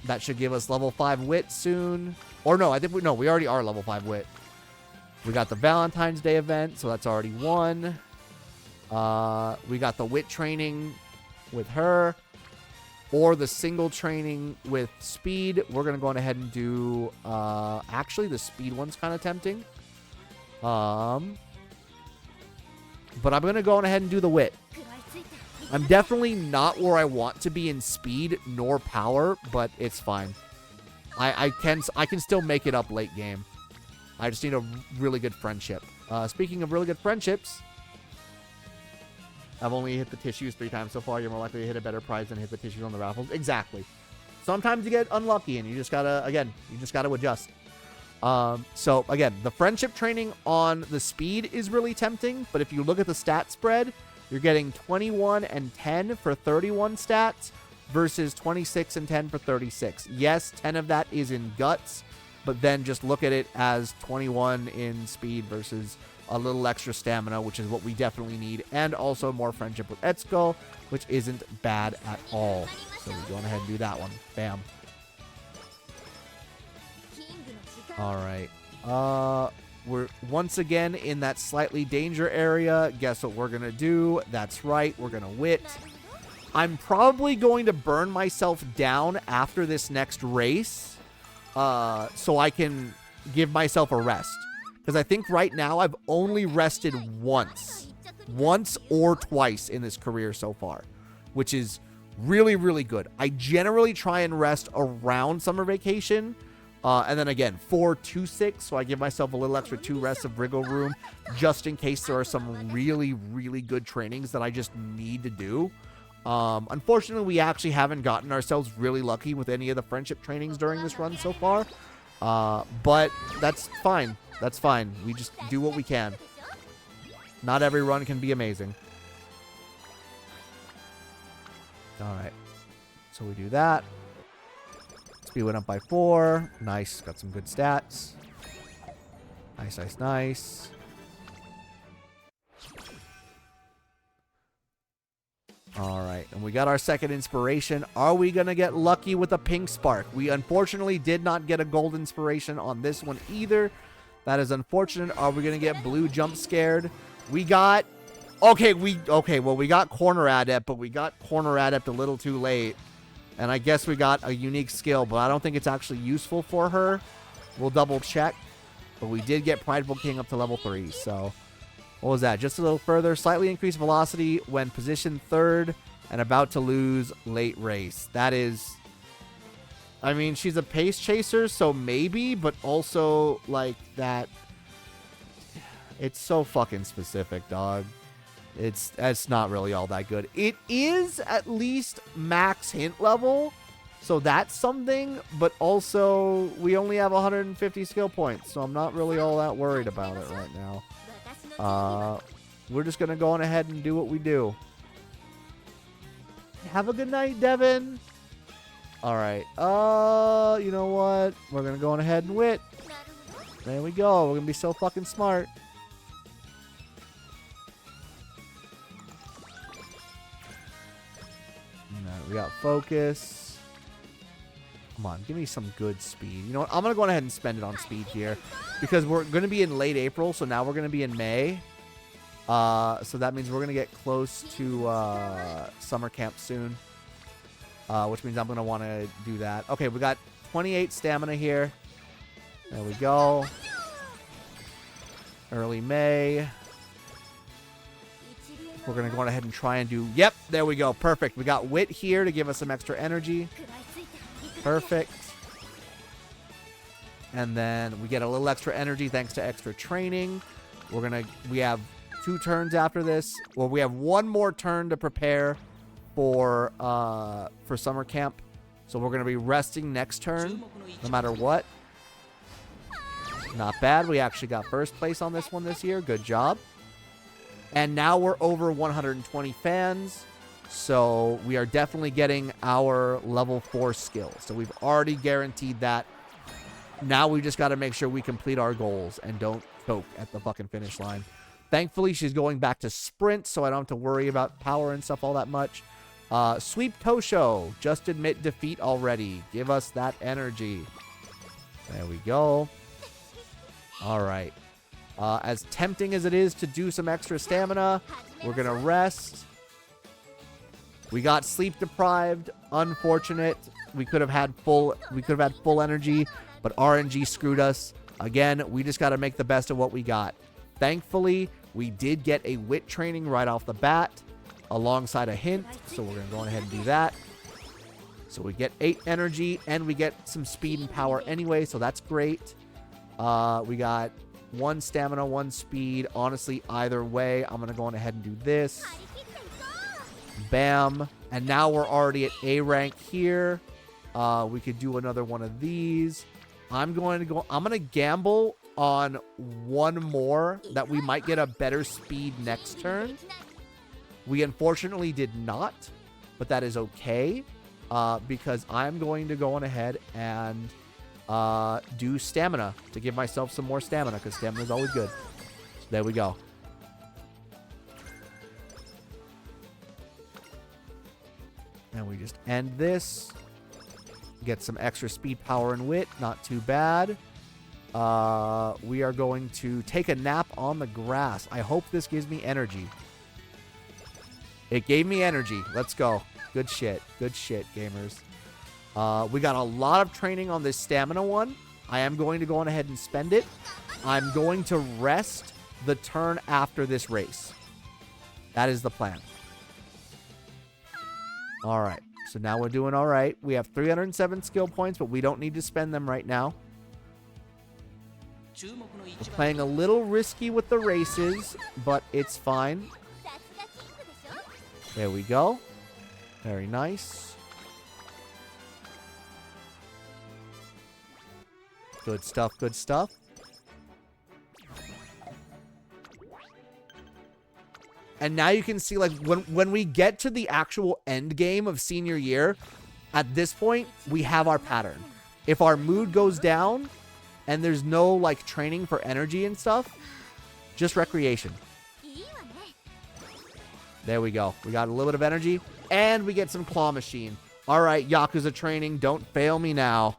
That should give us level 5 wit soon. Or no, I think we already are level 5 wit. We got the Valentine's Day event, so that's already one. We got the wit training with her. Or the single training with speed. We're going to go on ahead and do... actually, the speed one's kind of tempting. But I'm going to go on ahead and do the wit. I'm definitely not where I want to be in speed nor power, but it's fine. I can still make it up late game. I just need a really good friendship. Speaking of really good friendships... I've only hit the tissues 3 times so far. You're more likely to hit a better prize than hit the tissues on the raffles. Exactly. Sometimes you get unlucky, and you just gotta, again, adjust. So, again, the friendship training on the speed is really tempting, but if you look at the stat spread, you're getting 21 and 10 for 31 stats versus 26 and 10 for 36. Yes, 10 of that is in guts, but then just look at it as 21 in speed versus a little extra stamina, which is what we definitely need, and also more friendship with Etsuko, which isn't bad at all. So we go on ahead and do that one. Bam. All right. We're once again in that slightly danger area. Guess what we're gonna do? That's right, we're gonna wit. I'm probably going to burn myself down after this next race, so I can give myself a rest. Because I think right now I've only rested once or twice in this career so far, which is really, really good. I generally try and rest around summer vacation, and then again, 4 to 6, so I give myself a little extra 2 rests of wriggle room, just in case there are some really, really good trainings that I just need to do. Unfortunately, we actually haven't gotten ourselves really lucky with any of the friendship trainings during this run so far, but that's fine. That's fine. We just do what we can. Not every run can be amazing. Alright. So we do that. Speed went up by 4. Nice. Got some good stats. Nice, nice, nice. Alright. And we got our second inspiration. Are we going to get lucky with a pink spark? We unfortunately did not get a gold inspiration on this one either. That is unfortunate. Are we going to get blue jump scared? We got... Okay, well, we got corner adept, but we got corner adept a little too late. And I guess we got a unique skill, but I don't think it's actually useful for her. We'll double check. But we did get Prideful King up to level 3, so... What was that? Just a little further. Slightly increased velocity when positioned 3rd and about to lose late race. That is... I mean, she's a pace chaser, so maybe, but also, like, that... It's so fucking specific, dog. It's not really all that good. It is at least max hint level, so that's something, but also, we only have 150 skill points, so I'm not really all that worried about it right now. We're just gonna go on ahead and do what we do. Have a good night, Devin! Alright, you know what? We're gonna go on ahead and wit. There we go. We're gonna be so fucking smart. Alright, we got focus. Come on, give me some good speed. You know what? I'm gonna go on ahead and spend it on speed here. Because we're gonna be in late April, so now we're gonna be in May. So that means we're gonna get close to summer camp soon. Which means I'm going to want to do that. Okay, we got 28 stamina here. There we go. Early May. We're going to go on ahead and try and do... Yep, there we go. Perfect. We got wit here to give us some extra energy. Perfect. And then we get a little extra energy thanks to extra training. We have 2 turns after this. Well, we have 1 more turn to prepare for summer camp. So we're going to be resting next turn, no matter what. Not bad. We actually got first place on this one this year. Good job. And now we're over 120 fans. So we are definitely getting our level 4 skill. So we've already guaranteed that. Now we just got to make sure we complete our goals and don't choke at the fucking finish line. Thankfully, she's going back to sprint, so I don't have to worry about power and stuff all that much. Sweep Tosho. Just admit defeat already. Give us that energy. There we go. All right. As tempting as it is to do some extra stamina, we're going to rest. We got sleep deprived. Unfortunate. We could have had full energy, but RNG screwed us. Again, we just got to make the best of what we got. Thankfully, we did get a wit training right off the bat alongside a hint, so we're going to go ahead and do that. So we get 8 energy, and we get some speed and power anyway, so that's great. We got 1 stamina, 1 speed. Honestly, either way, I'm going to go on ahead and do this. Bam. And now we're already at A rank here. We could do another one of these. I'm going to gamble on 1 more that we might get a better speed next turn. We unfortunately did not, but that is okay, because I'm going to go on ahead and do stamina to give myself some more stamina, because stamina is always good. So there we go. And we just end this. Get some extra speed, power, and wit. Not too bad. We are going to take a nap on the grass. I hope this gives me energy. It gave me energy. Let's go. Good shit. Good shit, gamers. We got a lot of training on this stamina one. I am going to go on ahead and spend it. I'm going to rest the turn after this race. That is the plan. All right. So now we're doing all right. We have 307 skill points, but we don't need to spend them right now. We're playing a little risky with the races, but it's fine. There we go. Very nice. Good stuff, good stuff. And now you can see, like, when we get to the actual end game of senior year, at this point, we have our pattern. If our mood goes down and there's no, like, training for energy and stuff, just recreation. There we go. We got a little bit of energy, and we get some claw machine. All right, Yakuza training. Don't fail me now.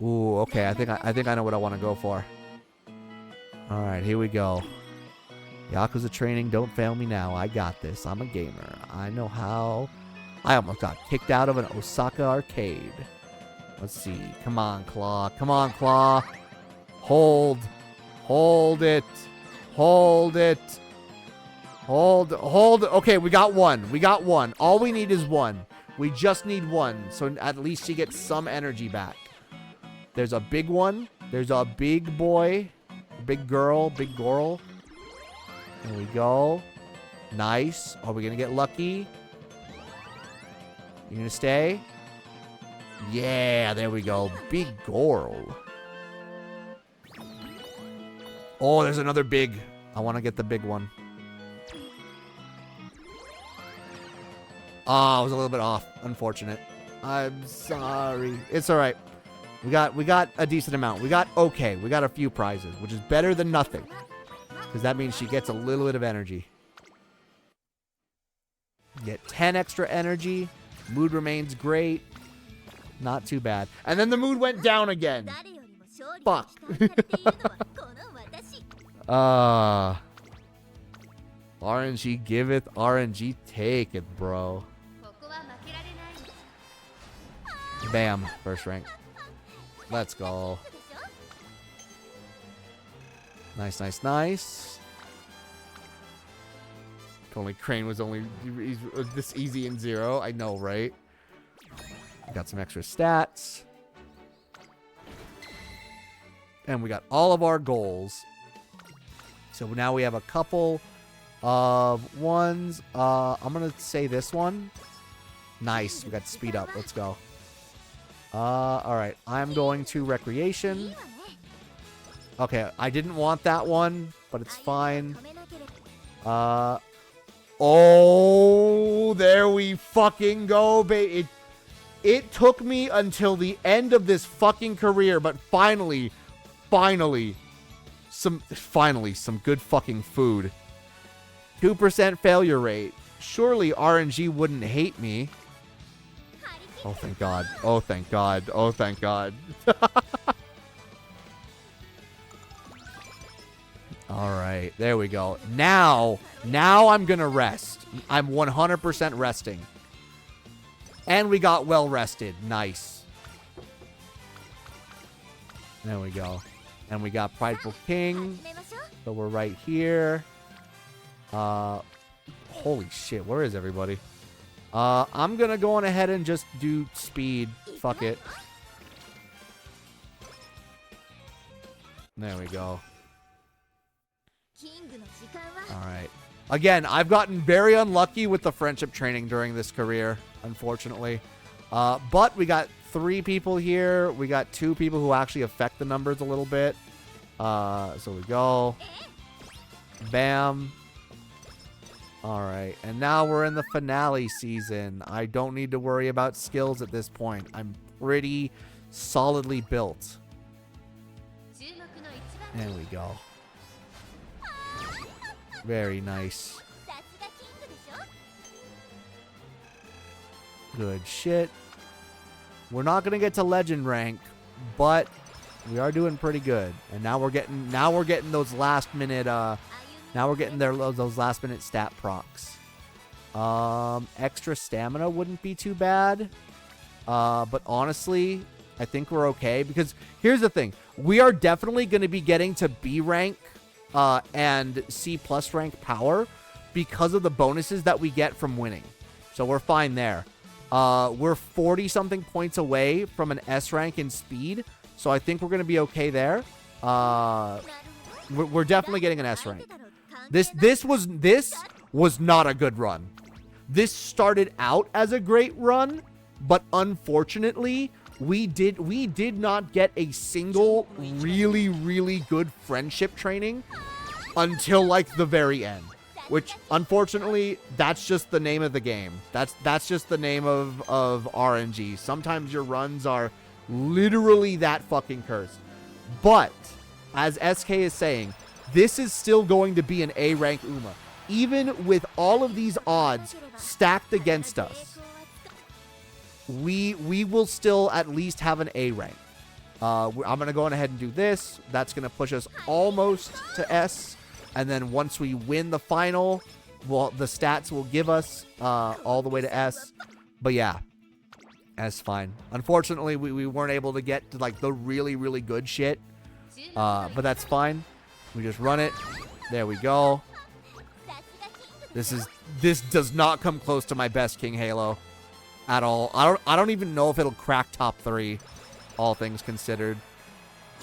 Ooh, okay. I think I know what I want to go for. All right, here we go. Yakuza training. Don't fail me now. I got this. I'm a gamer. I know how. I almost got kicked out of an Osaka arcade. Let's see. Come on, Claw. Come on, Claw. Hold. Hold it. Hold it. Hold. Okay, we got one. We got one. All we need is one. We just need one. So at least she gets some energy back. There's a big one. There's a big boy. Big girl. Big girl. There we go. Nice. Are we going to get lucky? You going to stay? Yeah, there we go. Big girl. Oh, there's another big. I want to get the big one. Oh, I was a little bit off. Unfortunate. I'm sorry. It's all right. We got a decent amount. We got okay. We got a few prizes, which is better than nothing. Because that means she gets a little bit of energy. Get 10 extra energy. Mood remains great. Not too bad. And then the mood went down again. Fuck. RNG giveth, RNG taketh, bro. Bam. First rank. Let's go. Nice, nice, nice. If only Crane was only this easy in 0. I know, right? Got some extra stats. And we got all of our goals. So now we have a couple of ones. I'm going to say this one. Nice. We got speed up. Let's go. All right. I'm going to recreation. Okay. I didn't want that one, but it's fine. Oh, there we fucking go, baby. It took me until the end of this fucking career, but finally, some good fucking food. 2% failure rate. Surely RNG wouldn't hate me. Oh, thank God. Oh, thank God. Oh, thank God. All right, there we go. Now I'm gonna rest. I'm 100% resting. And we got well rested. Nice. There we go. And we got Prideful King. So we're right here. Holy shit, where is everybody? I'm gonna go on ahead and just do speed. Fuck it. There we go. Alright. Again, I've gotten very unlucky with the friendship training during this career, unfortunately. But we got 3 people here. We got 2 people who actually affect the numbers a little bit. So we go. Bam. Alright, and now we're in the finale season. I don't need to worry about skills at this point. I'm pretty solidly built. There we go. Very nice. Good shit. We're not gonna get to legend rank, but we are doing pretty good. And now we're getting those last minute those last minute stat procs. Extra stamina wouldn't be too bad. But honestly, I think we're okay because here's the thing. We are definitely going to be getting to B rank and C+ rank power because of the bonuses that we get from winning. So we're fine there. We're 40 something points away from an S rank in speed. So I think we're going to be okay there. We're definitely getting an S rank. This was not a good run. This started out as a great run, but unfortunately, we did not get a single really good friendship training until like the very end. Which unfortunately, that's just the name of the game. That's just the name of RNG. Sometimes your runs are literally that fucking cursed. But as SK is saying, this is still going to be an A rank Uma. Even with all of these odds stacked against us, we will still at least have an A rank. I'm going to go on ahead and do this. That's going to push us almost to S. And then once we win the final, well, the stats will give us all the way to S. But yeah, that's fine. Unfortunately, we weren't able to get to like the really good shit. But that's fine. We just run it. There we go. This does not come close to my best King Halo at all. I don't even know if it'll crack top 3, all things considered.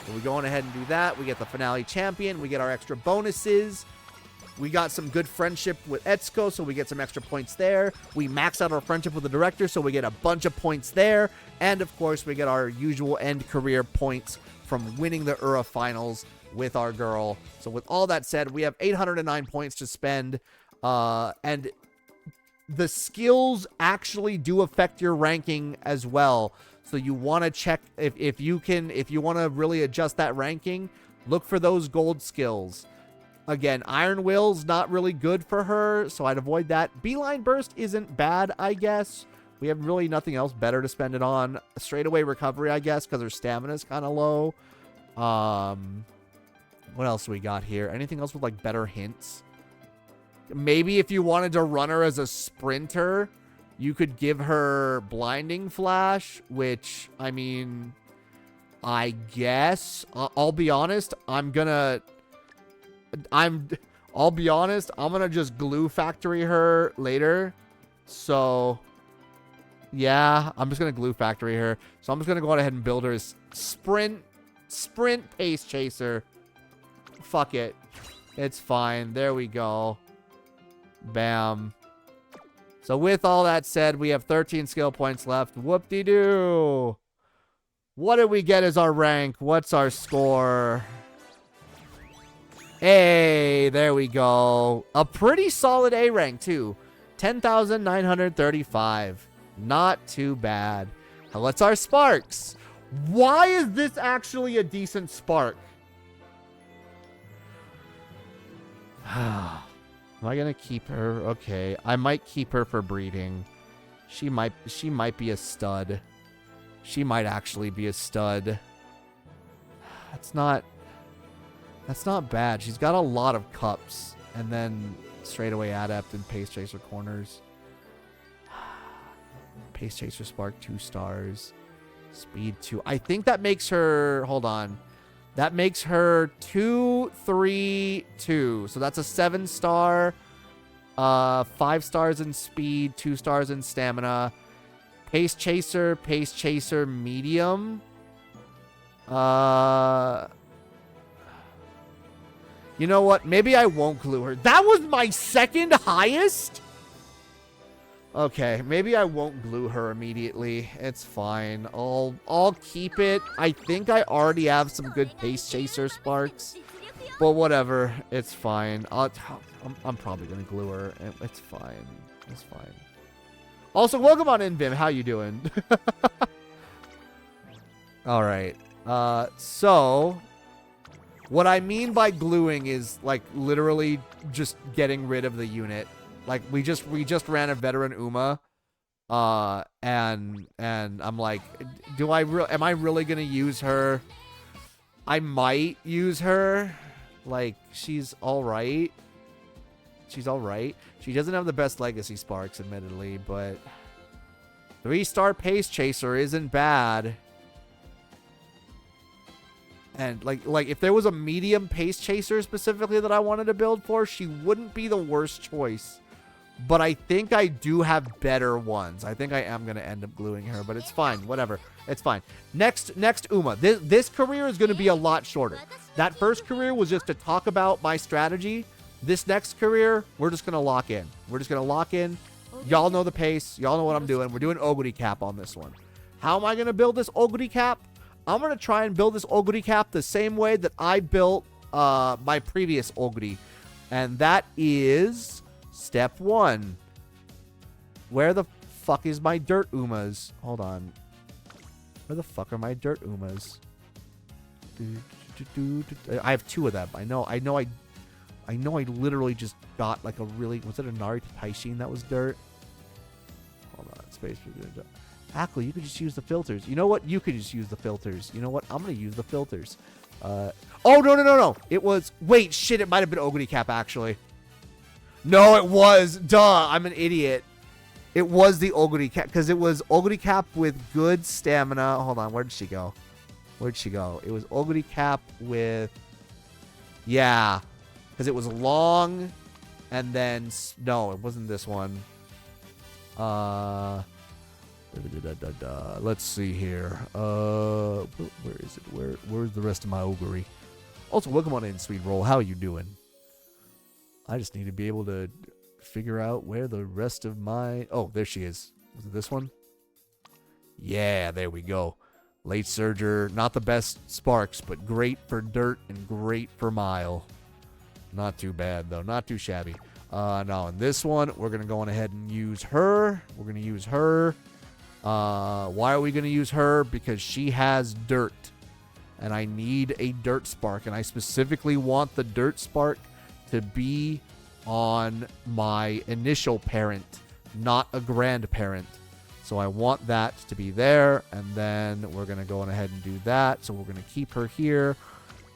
So we go on ahead and do that. We get the finale champion. We get our extra bonuses. We got some good friendship with Etsuko, so we get some extra points there. We max out our friendship with the director, so we get a bunch of points there. And of course, we get our usual end career points from winning the Ura finals with our girl. So with all that said, we have 809 points to spend. And the skills actually do affect your ranking as well. So you want to check if you want to really adjust that ranking, look for those gold skills. Again, Iron Will's not really good for her, so I'd avoid that. Beeline Burst isn't bad, I guess. We have really nothing else better to spend it on. Straightaway recovery, I guess, because her stamina's kind of low. What else do we got here? Anything else with like better hints? Maybe if you wanted to run her as a sprinter, you could give her Blinding Flash, which, I mean, I guess. I'll be honest, I'm gonna just Glue Factory her later. So, yeah, I'm just gonna Glue Factory her. So I'm just gonna go ahead and build her as Sprint sprint Pace Chaser. Fuck it. It's fine. There we go. Bam. So with all that said, we have 13 skill points left. Whoop-de-doo. What did we get as our rank? What's our score? Hey, there we go. A pretty solid A rank, too. 10,935. Not too bad. Now, what's our sparks? Why is this actually a decent spark? Am I gonna keep her? Okay, I might keep her for breeding. She might be a stud. She might actually be a stud. That's not bad. She's got a lot of cups, and then straightaway adept and Pace Chaser corners. Pace Chaser Spark 2 stars. Speed 2. I think that makes her, hold on. That makes her 2, 3, 2. So that's a 7-star. 5 stars in speed, 2 stars in stamina. Pace Chaser medium. You know what? Maybe I won't glue her. That was my second highest? Okay, maybe I won't glue her immediately. It's fine. I'll keep it. I think I already have some good Pace Chaser sparks. But whatever. It's fine. I'm probably going to glue her. It's fine. It's fine. Also, welcome on in, Vim. How you doing? All right. So what I mean by gluing is like literally just getting rid of the unit. Like we just ran a veteran Uma, and I'm like, am I really gonna use her? I might use her. Like she's all right. She's all right. She doesn't have the best legacy sparks, admittedly, but 3-star Pace Chaser isn't bad. And like if there was a medium Pace Chaser specifically that I wanted to build for, she wouldn't be the worst choice. But I think I do have better ones. I think I am going to end up gluing her, but it's fine. Whatever. It's fine. Next Uma. This career is going to be a lot shorter. That first career was just to talk about my strategy. This next career, we're just going to lock in. We're just going to lock in. Y'all know the pace. Y'all know what I'm doing. We're doing Oguri Cap on this one. How am I going to build this Oguri Cap? I'm going to try and build this Oguri Cap the same way that I built my previous Oguri. And that is step 1. Where the fuck is my dirt Umas? Hold on. Where the fuck are my dirt Umas? I have 2 of them. I know I literally just got like a really... Was it a Narita Taishin that was dirt? Hold on. Space for dirt. Actually, you could just use the filters. You know what? You could just use the filters. You know what? I'm going to use the filters. Oh, no. It was... Wait, shit. It might have been Oguri Cap, actually. No, it was. Duh. I'm an idiot. It was the Oguri Cap. Because it was Oguri Cap with good stamina. Hold on. Where did she go? Where'd she go? It was Oguri Cap with... Yeah. Because it was long. And then... No, it wasn't this one. Let's see here. Where is it? Where's the rest of my Oguri? Also, welcome on in, Sweet Roll. How are you doing? I just need to be able to figure out where the rest of my... Oh, there she is. Was it this one? Yeah, there we go. Late Surger. Not the best sparks, but great for dirt and great for mile. Not too bad, though. Not too shabby. Now, in this one, we're going to go on ahead and use her. We're going to use her. Why are we going to use her? Because she has dirt. And I need a dirt spark. And I specifically want the dirt spark to be on my initial parent, not a grandparent. So I want that to be there. And then we're going to go on ahead and do that. So we're going to keep her here.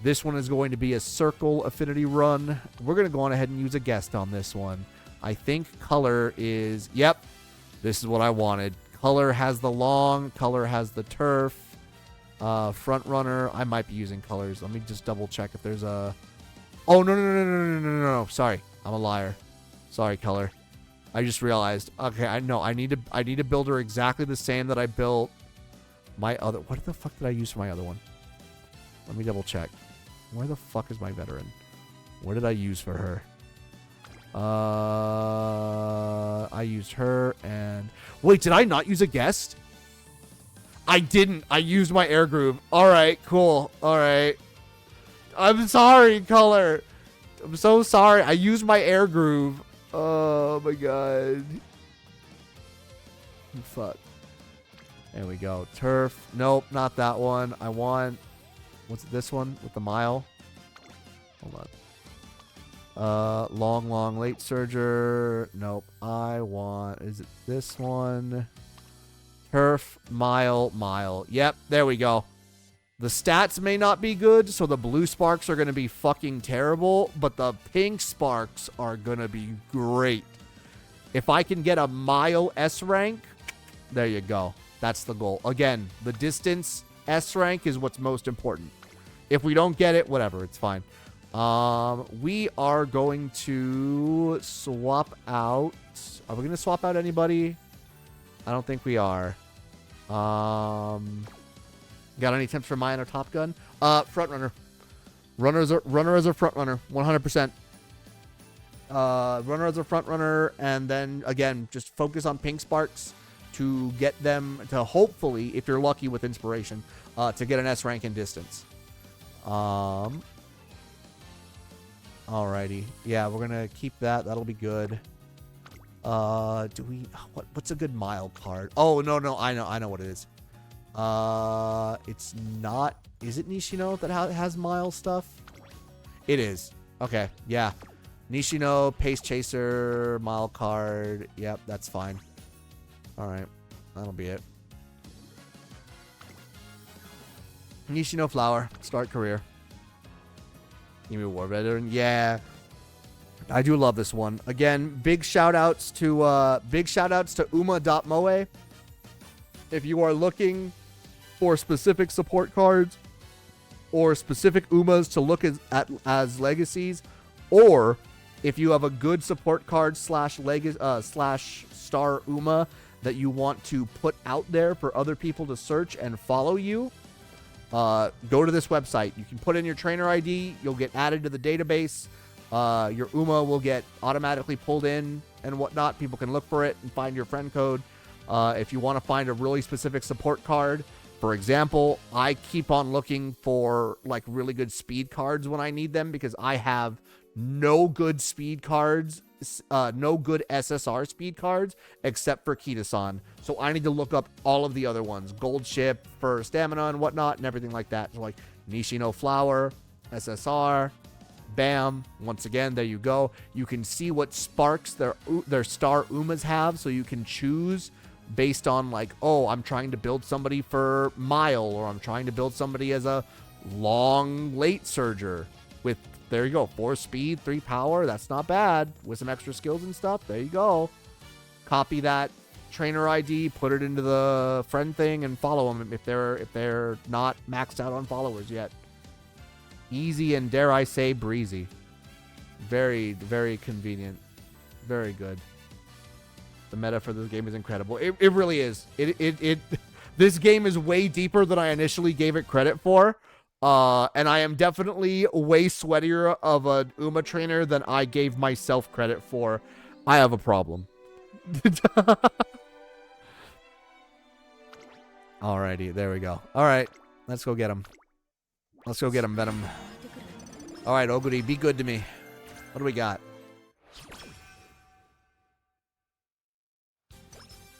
This one is going to be a circle affinity run. We're going to go on ahead and use a guest on this one. I think color is... Yep. This is what I wanted. Color has the long. Color has the turf. Front runner. I might be using colors. Let me just double check if there's a... Oh, no. Sorry. I'm a liar. Sorry, color. I just realized. Okay, I know. I need to build her exactly the same that I built my other... What the fuck did I use for my other one? Let me double check. Where the fuck is my veteran? What did I use for her? I used her and... Wait, did I not use a guest? I didn't. I used my air groove. Alright, cool. Alright. I'm sorry, Color. I'm so sorry. I used my air groove. Oh my god. Fuck. There we go. Turf. Nope, not that one. I want... What's this one with the mile? Hold on. Long late surger. Nope. I want... Is it this one? Turf, mile. Yep, there we go. The stats may not be good, so the blue sparks are going to be fucking terrible, but the pink sparks are going to be great. If I can get a mile S rank, there you go. That's the goal. Again, the distance S rank is what's most important. If we don't get it, whatever, it's fine. We are going to swap out... Are we going to swap out anybody? I don't think we are. Got any tips for mine or Top Gun? Front runner. Runner as a front runner, 100%. Runner as a front runner, and then again, just focus on pink sparks to get them to hopefully, if you're lucky with inspiration, to get an S rank in distance. Alrighty, yeah, we're gonna keep that. That'll be good. Do we? What's a good mile card? Oh no, I know what it is. It's not. Is it Nishino that has mile stuff? It is. Okay, yeah. Nishino, Pace Chaser, mile card. Yep, that's fine. All right, that'll be it. Nishino Flower, start career. Give me a war veteran. Yeah. I do love this one. Again, big shout outs to uma.moe. If you are looking for specific support cards or specific Umas to look as legacies, or if you have a good support card slash star Uma that you want to put out there for other people to search and follow you, go to this website. You can put in your trainer ID. You'll get added to the database. Your Uma will get automatically pulled in and whatnot. People can look for it and find your friend code. If you want to find a really specific support card, for example, I keep on looking for like really good speed cards when I need them because I have no good speed cards, no good SSR speed cards except for Kita-san. So I need to look up all of the other ones, Gold Ship for stamina and whatnot and everything like that. So like Nishino Flower, SSR, bam. Once again, there you go. You can see what sparks their star Umas have, so you can choose based on like, oh, I'm trying to build somebody for mile, or I'm trying to build somebody as a long late surger with, there you go, 4 speed, 3 power. That's not bad with some extra skills and stuff. There you go. Copy that trainer ID, put it into the friend thing, and follow them if they're not maxed out on followers yet. Easy and, dare I say, breezy. Very, very convenient. Very good. The meta for this game is incredible. It really is. This game is way deeper than I initially gave it credit for. And I am definitely way sweatier of an Uma trainer than I gave myself credit for. I have a problem. Alrighty, there we go. Alright, let's go get him. Let's go get him, Venom. Alright, Oguri, be good to me. What do we got?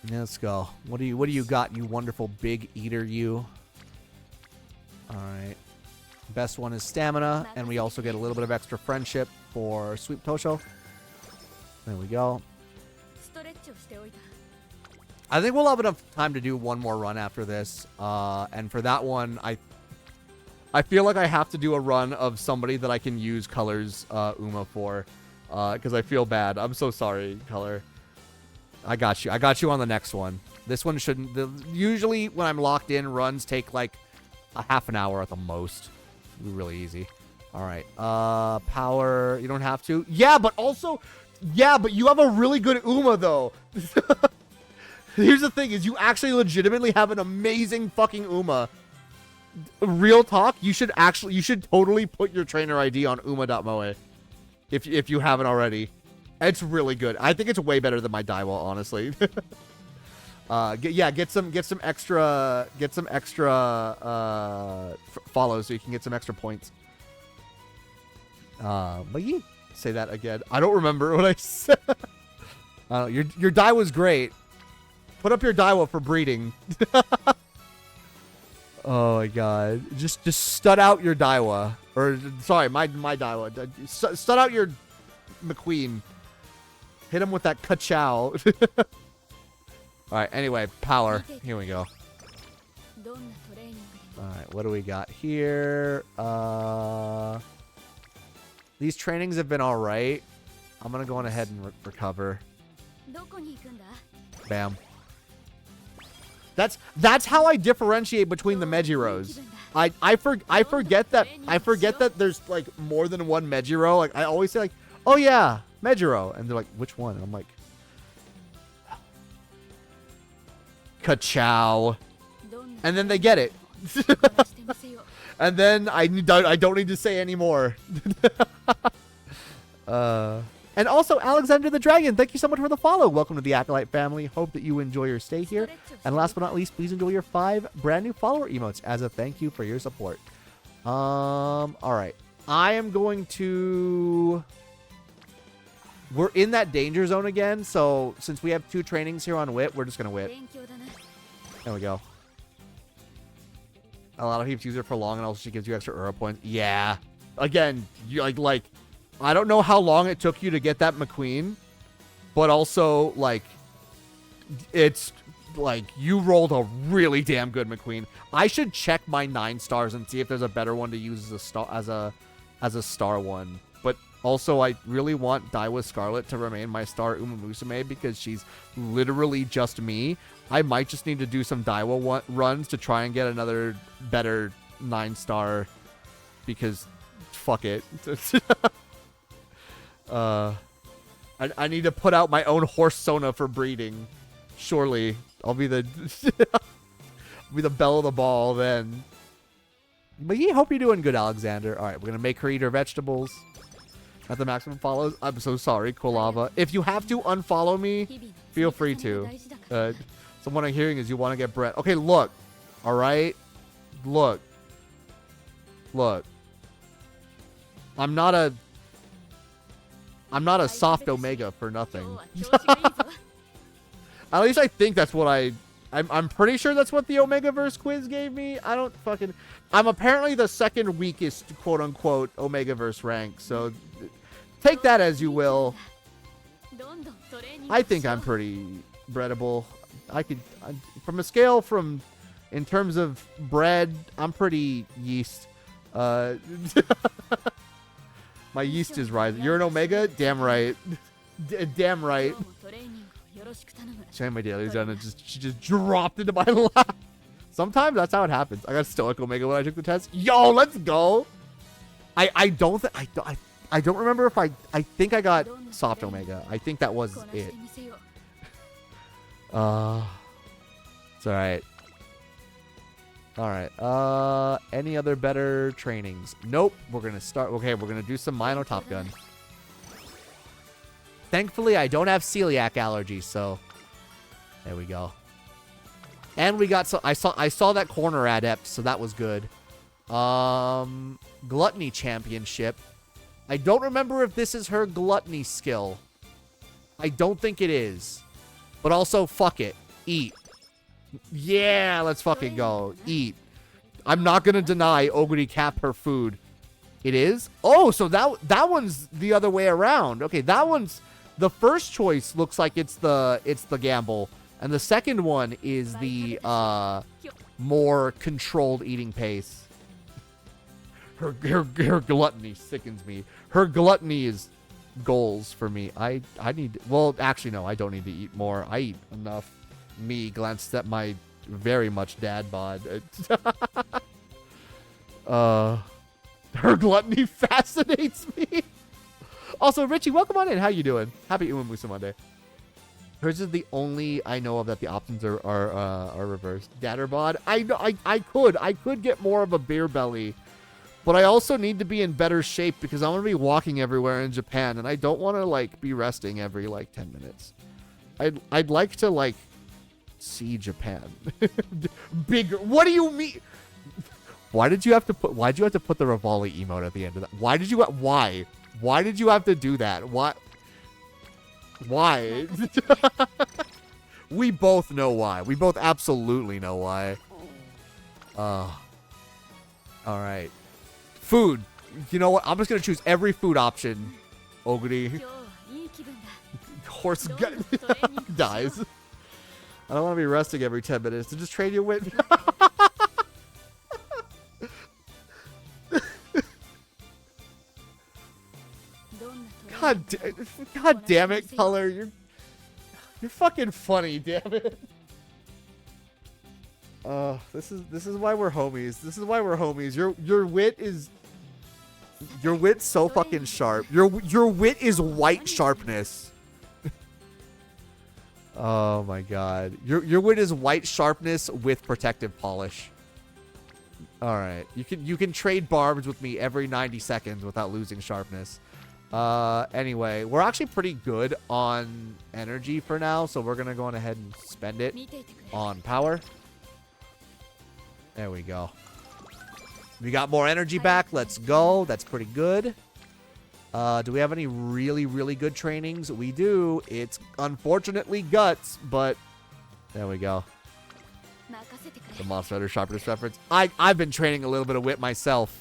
Let's go. What do you got, you wonderful big eater, you? Alright. Best one is stamina, and we also get a little bit of extra friendship for Sweep Tosho. There we go. I think we'll have enough time to do one more run after this. And for that one, I feel like I have to do a run of somebody that I can use Color's Uma for. Because I feel bad. I'm so sorry, Color. I got you. I got you on the next one. This one shouldn't... Usually when I'm locked in, runs take like a half an hour at the most. It'll be really easy. All right. Power. You don't have to. Yeah, but also... Yeah, but you have a really good Uma, though. Here's the thing, is you actually legitimately have an amazing fucking Uma. real talk, you should totally put your trainer ID on uma.moe if you haven't already. It's really good. I think it's way better than my Daiwa, honestly. Get some extra follows so you can get some extra points. But yeah, say that again. I don't remember what I said. Your Daiwa's great. Put up your Daiwa for breeding. Oh my god. Just stud out your Daiwa. Or sorry, my Daiwa. Stud out your McQueen. Hit him with that ka-chow. Alright, anyway, power. Here we go. Alright, what do we got here? These trainings have been alright. I'm gonna go on ahead and recover. Bam. That's how I differentiate between the Mejiros. I forget that there's like more than one Mejiro. Like I always say like, oh yeah, Mejiro, and they're like, which one? And I'm like, ka-chow, and then they get it. And then I don't need to say anymore. And also, Alexander the Dragon, thank you so much for the follow. Welcome to the Acolyte family. Hope that you enjoy your stay here. And last but not least, please enjoy your 5 brand new follower emotes as a thank you for your support. All right. I am going to... We're in that danger zone again, so since we have 2 trainings here on Wit, we're just going to Wit. There we go. A lot of people use it for long, and also she gives you extra Ura points. Yeah. Again, you like... I don't know how long it took you to get that McQueen, but also, like, it's, like, you rolled a really damn good McQueen. I should check my 9 stars and see if there's a better one to use as a star, as a star one. But also, I really want Daiwa Scarlet to remain my star UmaMusume because she's literally just me. I might just need to do some Daiwa runs to try and get another better 9-star because fuck it. I need to put out my own horse Sona for breeding. Surely I'll be the I'll be the belle of the ball then. But yeah, hope you're doing good, Alexander. All right, we're gonna make her eat her vegetables. At the maximum follows. I'm so sorry, Kolava. If you have to unfollow me, feel free to. So what I'm hearing is you want to get Brett. Okay, look. All right, look. I'm not a soft Omega for nothing. At least I think that's what I'm pretty sure that's what the Omegaverse quiz gave me. I don't fucking... I'm apparently the second weakest, quote-unquote, Omegaverse rank, so take that as you will. I think I'm pretty breadable. From a scale from... In terms of bread, I'm pretty yeast. My yeast is rising. You're an Omega? Damn right. Damn right. Shame my daily's done. She just dropped into my lap. Sometimes that's how it happens. I got Stoic Omega when I took the test. Yo, let's go. I don't remember if I think I got Soft Omega. I think that was it. It's alright. Alright, any other better trainings? Nope, we're gonna start, okay, we're gonna do some Mino Top Gun. Thankfully, I don't have celiac allergies, so there we go. And we got, I saw that corner adept, so that was good. Gluttony Championship. I don't remember if this is her gluttony skill. I don't think it is. But also, fuck it. Eat. Yeah, let's fucking go. Eat. I'm not gonna deny Oguri Cap her food. It is? Oh, so that one's the other way around. Okay, that one's... The first choice looks like it's the gamble. And the second one is the more controlled eating pace. Her gluttony sickens me. Her gluttony is goals for me. I need... Well, actually, no. I don't need to eat more. I eat enough. Me glanced at my very much dad bod. Her gluttony fascinates me. Also, Richie, welcome on in. How you doing? Happy UmaMusume Monday. Hers is the only I know of that the options are reversed. Datterbod. I know I could get more of a beer belly, but I also need to be in better shape because I'm gonna be walking everywhere in Japan, and I don't want to like be resting every like 10 minutes. I'd like to like see Japan bigger. What do you mean? Why'd you have to put the Rivali emote at the end of that? Why did you have to do that? Why? We both know why. We both absolutely know why. All right. Food. You know what? I'm just gonna choose every food option. Oguri. Horse dies. I don't want to be resting every 10 minutes to just trade you with. God damn it, Color. You're fucking funny, damn it. This is why we're homies. This is why we're homies. Your wit's so fucking sharp. Your wit is white sharpness. Oh my god. Your wit is white sharpness with protective polish. All right. You can trade barbs with me every 90 seconds without losing sharpness. Anyway, we're actually pretty good on energy for now, so we're gonna go on ahead and spend it on power. There we go. We got more energy back. Let's go. That's pretty good. Do we have any really, really good trainings? We do. It's unfortunately guts, but there we go. The Monster Hunter Sharpness reference. I've been training a little bit of wit myself.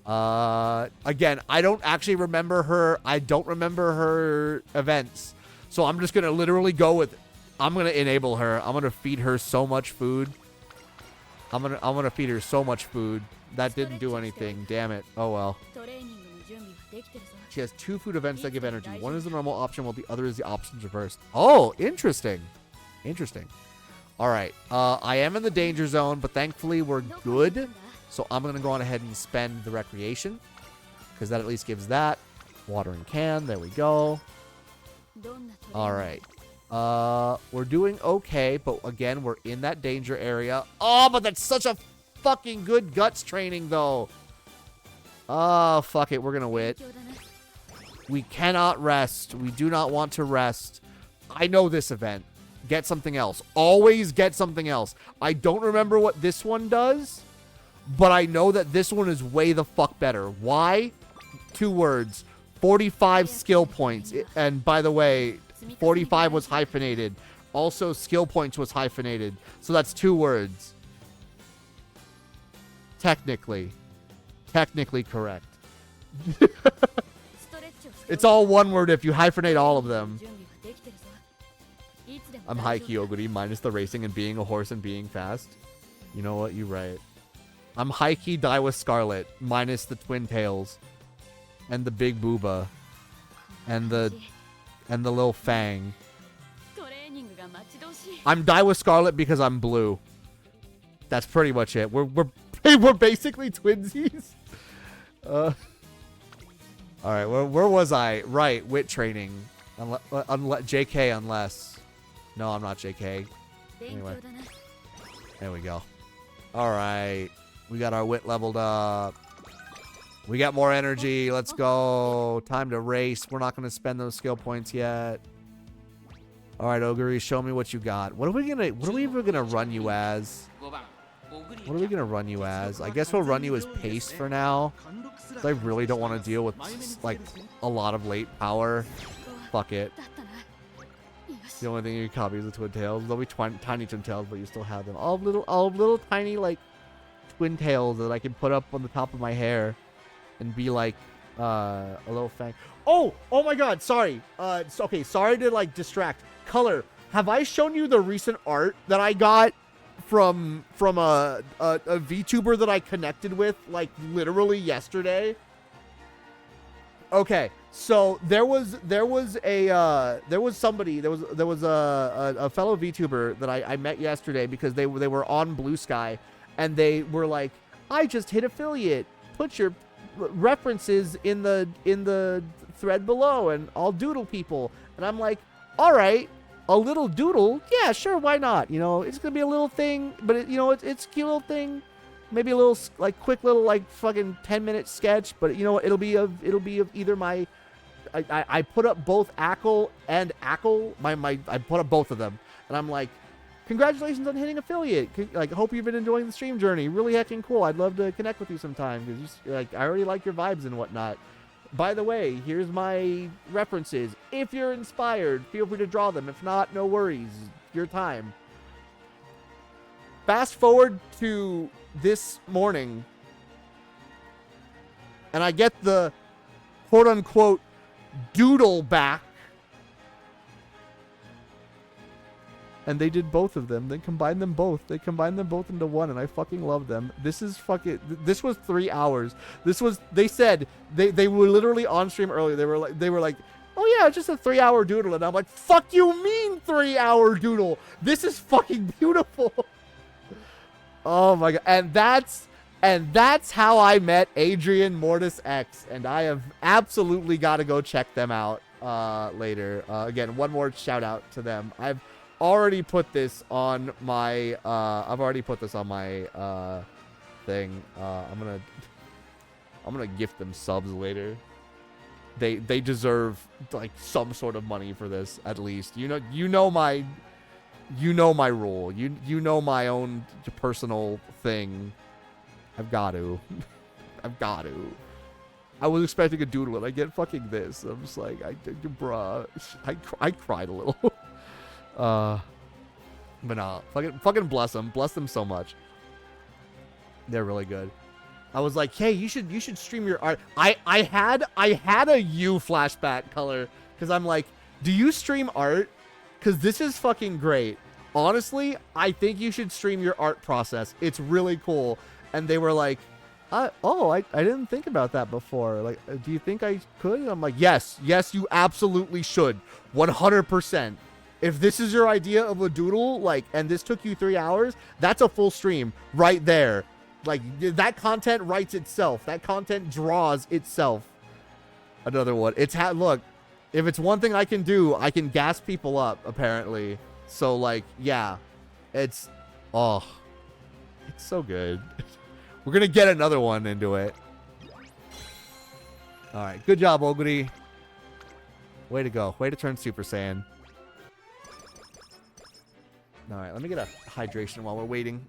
Again, I don't actually remember her. I don't remember her events. So I'm just going to literally go with, I'm going to enable her. I'm going to feed her so much food. I'm going to feed her so much food. That didn't do anything. Damn it. Oh, well. She has 2 food events that give energy. One is the normal option, while the other is the options reversed. Oh, interesting. Interesting. All right. I am in the danger zone, but thankfully we're good. So I'm going to go on ahead and spend the recreation, because that at least gives that. Watering can. There we go. All right. We're doing okay, but again, we're in that danger area. Oh, but that's such a fucking good guts training, though. Oh, fuck it. We're going to wit. We cannot rest. We do not want to rest. I know this event. Get something else. Always get something else. I don't remember what this one does, but I know that this one is way the fuck better. Why? 2 words. 45 skill points. And by the way, 45 was hyphenated. Also, skill points was hyphenated. So that's 2 words. Technically correct. It's all 1 word if you hyphenate all of them. I'm high-key Oguri minus the racing and being a horse and being fast. You know what? You're right. I'm high-key Daiwa Scarlet minus the twin tails and the big booba and the little fang. I'm Daiwa Scarlet because I'm blue. That's pretty much it. We're basically twinsies. All right, where was I? Right, wit training. JK unless. No, I'm not JK. Anyway. There we go. All right. We got our wit leveled up. We got more energy. Let's go. Time to race. We're not going to spend those skill points yet. All right, Oguri, show me what you got. What are we even going to run you as? What are we going to run you as? I guess we'll run you as pace for now. I really don't want to deal with like a lot of late power. Fuck it. The only thing you can copy is the twin tails. There'll be tiny twin tails, but you still have them. All little tiny like twin tails that I can put up on the top of my hair and be like a little fang. Oh my god, sorry. Okay, sorry to like distract. Color, have I shown you the recent art that I got from a VTuber that I connected with like literally yesterday? Okay, so there was a fellow VTuber that I met yesterday because they were on Blue Sky, and they were like, I just hit affiliate. Put your references in the thread below, and I'll doodle people. And I'm like, all right. a little doodle, yeah, sure, why not? You know, it's gonna be a little thing, but it's a cute little thing. Maybe a little like quick little like fucking 10-minute sketch, but you know it'll be of either my. I put up both Ackle and Ackle. I put up both of them, and I'm like, congratulations on hitting affiliate. Like, hope you've been enjoying the stream journey. Really heckin' cool. I'd love to connect with you sometime because like I already like your vibes and whatnot. By the way, here's my references. If you're inspired, feel free to draw them. If not, no worries. Your time. Fast forward to this morning, and I get the quote-unquote doodle back. And they did both of them. They combined them both. They combined them both into one, and I fucking love them. This is fucking. This was 3 hours. This was. They said they were literally on stream earlier. They were like, oh yeah, it's just a 3-hour doodle, and I'm like, fuck you mean 3-hour doodle? This is fucking beautiful. Oh my god, and that's how I met Adrian Mortis X, and I have absolutely got to go check them out later. Again, one more shout out to them. I've already put this on my thing. I'm gonna gift them subs later. They deserve like some sort of money for this at least. You know my rule. You know my own personal thing. I've got to. I was expecting a doodle and I get fucking this. I'm just like, bruh. I cried a little. But nah, fucking bless them. Bless them so much. They're really good. I was like, hey, you should stream your art. I had a you flashback color because I'm like, do you stream art? Because this is fucking great. Honestly, I think you should stream your art process. It's really cool. And they were like, I didn't think about that before. Like, do you think I could? And I'm like, yes, you absolutely should. 100%. If this is your idea of a doodle, like, and this took you 3 hours, that's a full stream right there. Like, that content writes itself. That content draws itself. Another one. Look, if it's one thing I can do, I can gas people up, apparently. So, like, yeah. It's so good. We're going to get another one into it. All right. Good job, Oguri. Way to go. Way to turn Super Saiyan. All right. Let me get a hydration while we're waiting.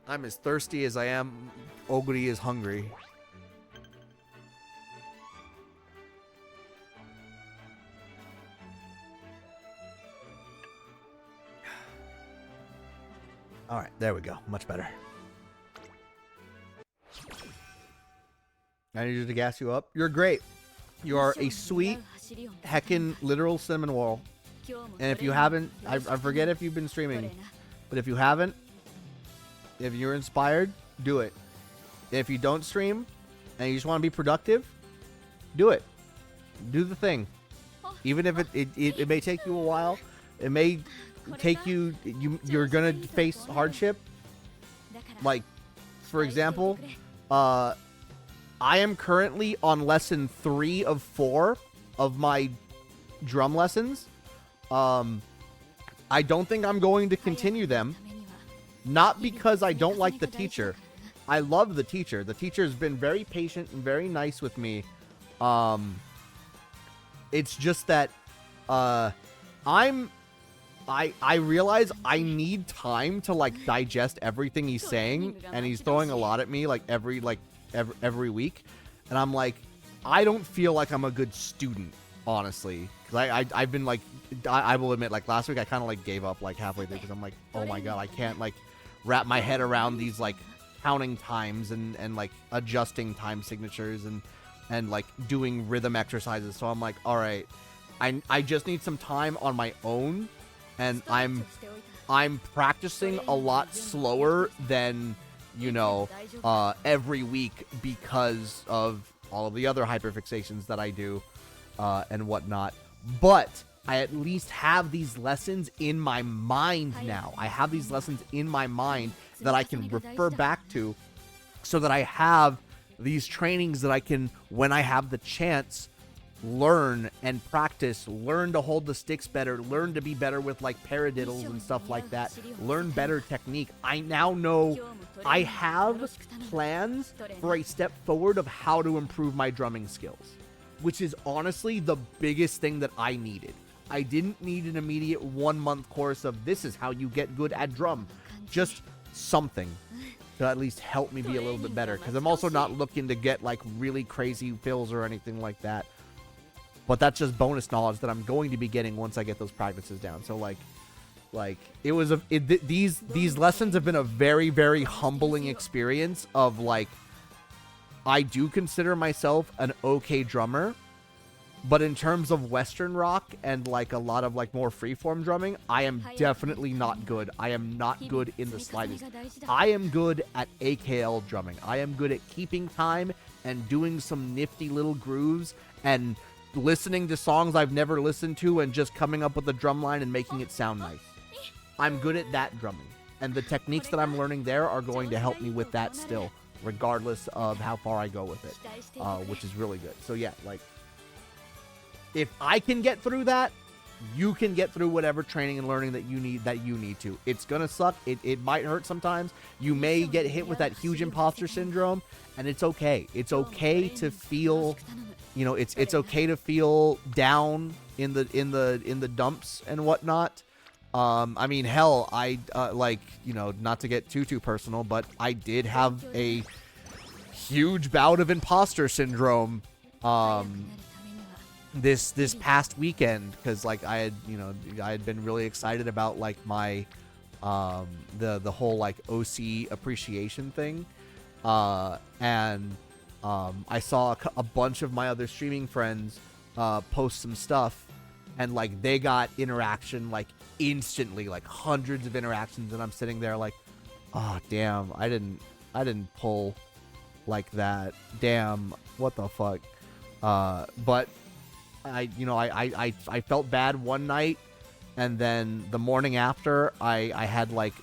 I'm as thirsty as I am. Oguri is hungry. All right. There we go. Much better. I need you to gas you up. You're great. You are a sweet, heckin' literal cinnamon roll. And if you haven't, I forget if you've been streaming, but if you haven't, if you're inspired, do it. If you don't stream and you just want to be productive, do it. Do the thing. Even if it may take you a while, it may take you, you're gonna face hardship. Like, for example, I am currently on lesson 3 of 4 of my drum lessons. I don't think I'm going to continue them. Not because I don't like the teacher. I love the teacher. The teacher has been very patient and very nice with me. It's just that I realize I need time to like digest everything he's saying, and he's throwing a lot at me like every week, and I'm like, I don't feel like I'm a good student, honestly, because I've been like, I will admit, like last week I kind of like gave up like halfway through because I'm like, oh my god, I can't like wrap my head around these like counting times and like adjusting time signatures and like doing rhythm exercises. So I'm like, all right, I just need some time on my own, and I'm practicing a lot slower than, you know, every week because of all of the other hyperfixations that I do and whatnot. But I at least have these lessons in my mind now. I have these lessons in my mind that I can refer back to, so that I have these trainings that I can, when I have the chance, learn and practice, learn to hold the sticks better, learn to be better with like paradiddles and stuff like that, learn better technique. I now know I have plans for a step forward of how to improve my drumming skills, which is honestly the biggest thing that I needed. I didn't need an immediate 1 month course of this is how you get good at drum. Just something to at least help me be a little bit better, because I'm also not looking to get like really crazy fills or anything like that. But that's just bonus knowledge that I'm going to be getting once I get those practices down. So like it was these lessons have been a very, very humbling experience of like, I do consider myself an okay drummer, but in terms of Western rock and like a lot of like more freeform drumming, I am definitely not good. I am not good in the slightest. I am good at AKL drumming. I am good at keeping time and doing some nifty little grooves and listening to songs I've never listened to and just coming up with a drum line and making it sound nice. I'm good at that drumming. And the techniques that I'm learning there are going to help me with that still, regardless of how far I go with it, which is really good. So yeah, like, if I can get through that, you can get through whatever training and learning that you need to. It's gonna suck. It might hurt sometimes. You may get hit with that huge imposter syndrome, and it's okay. It's okay to feel, you know, it's okay to feel down in the dumps and whatnot. I mean, hell, I like, you know, not to get too personal, but I did have a huge bout of imposter syndrome this past weekend, because like I had been really excited about like my the whole like OC appreciation thing, and I saw a bunch of my other streaming friends post some stuff, and like they got interaction like instantly, like hundreds of interactions, and I'm sitting there like, oh damn, I didn't pull like that, damn, what the fuck. But I felt bad one night, and then the morning after I had like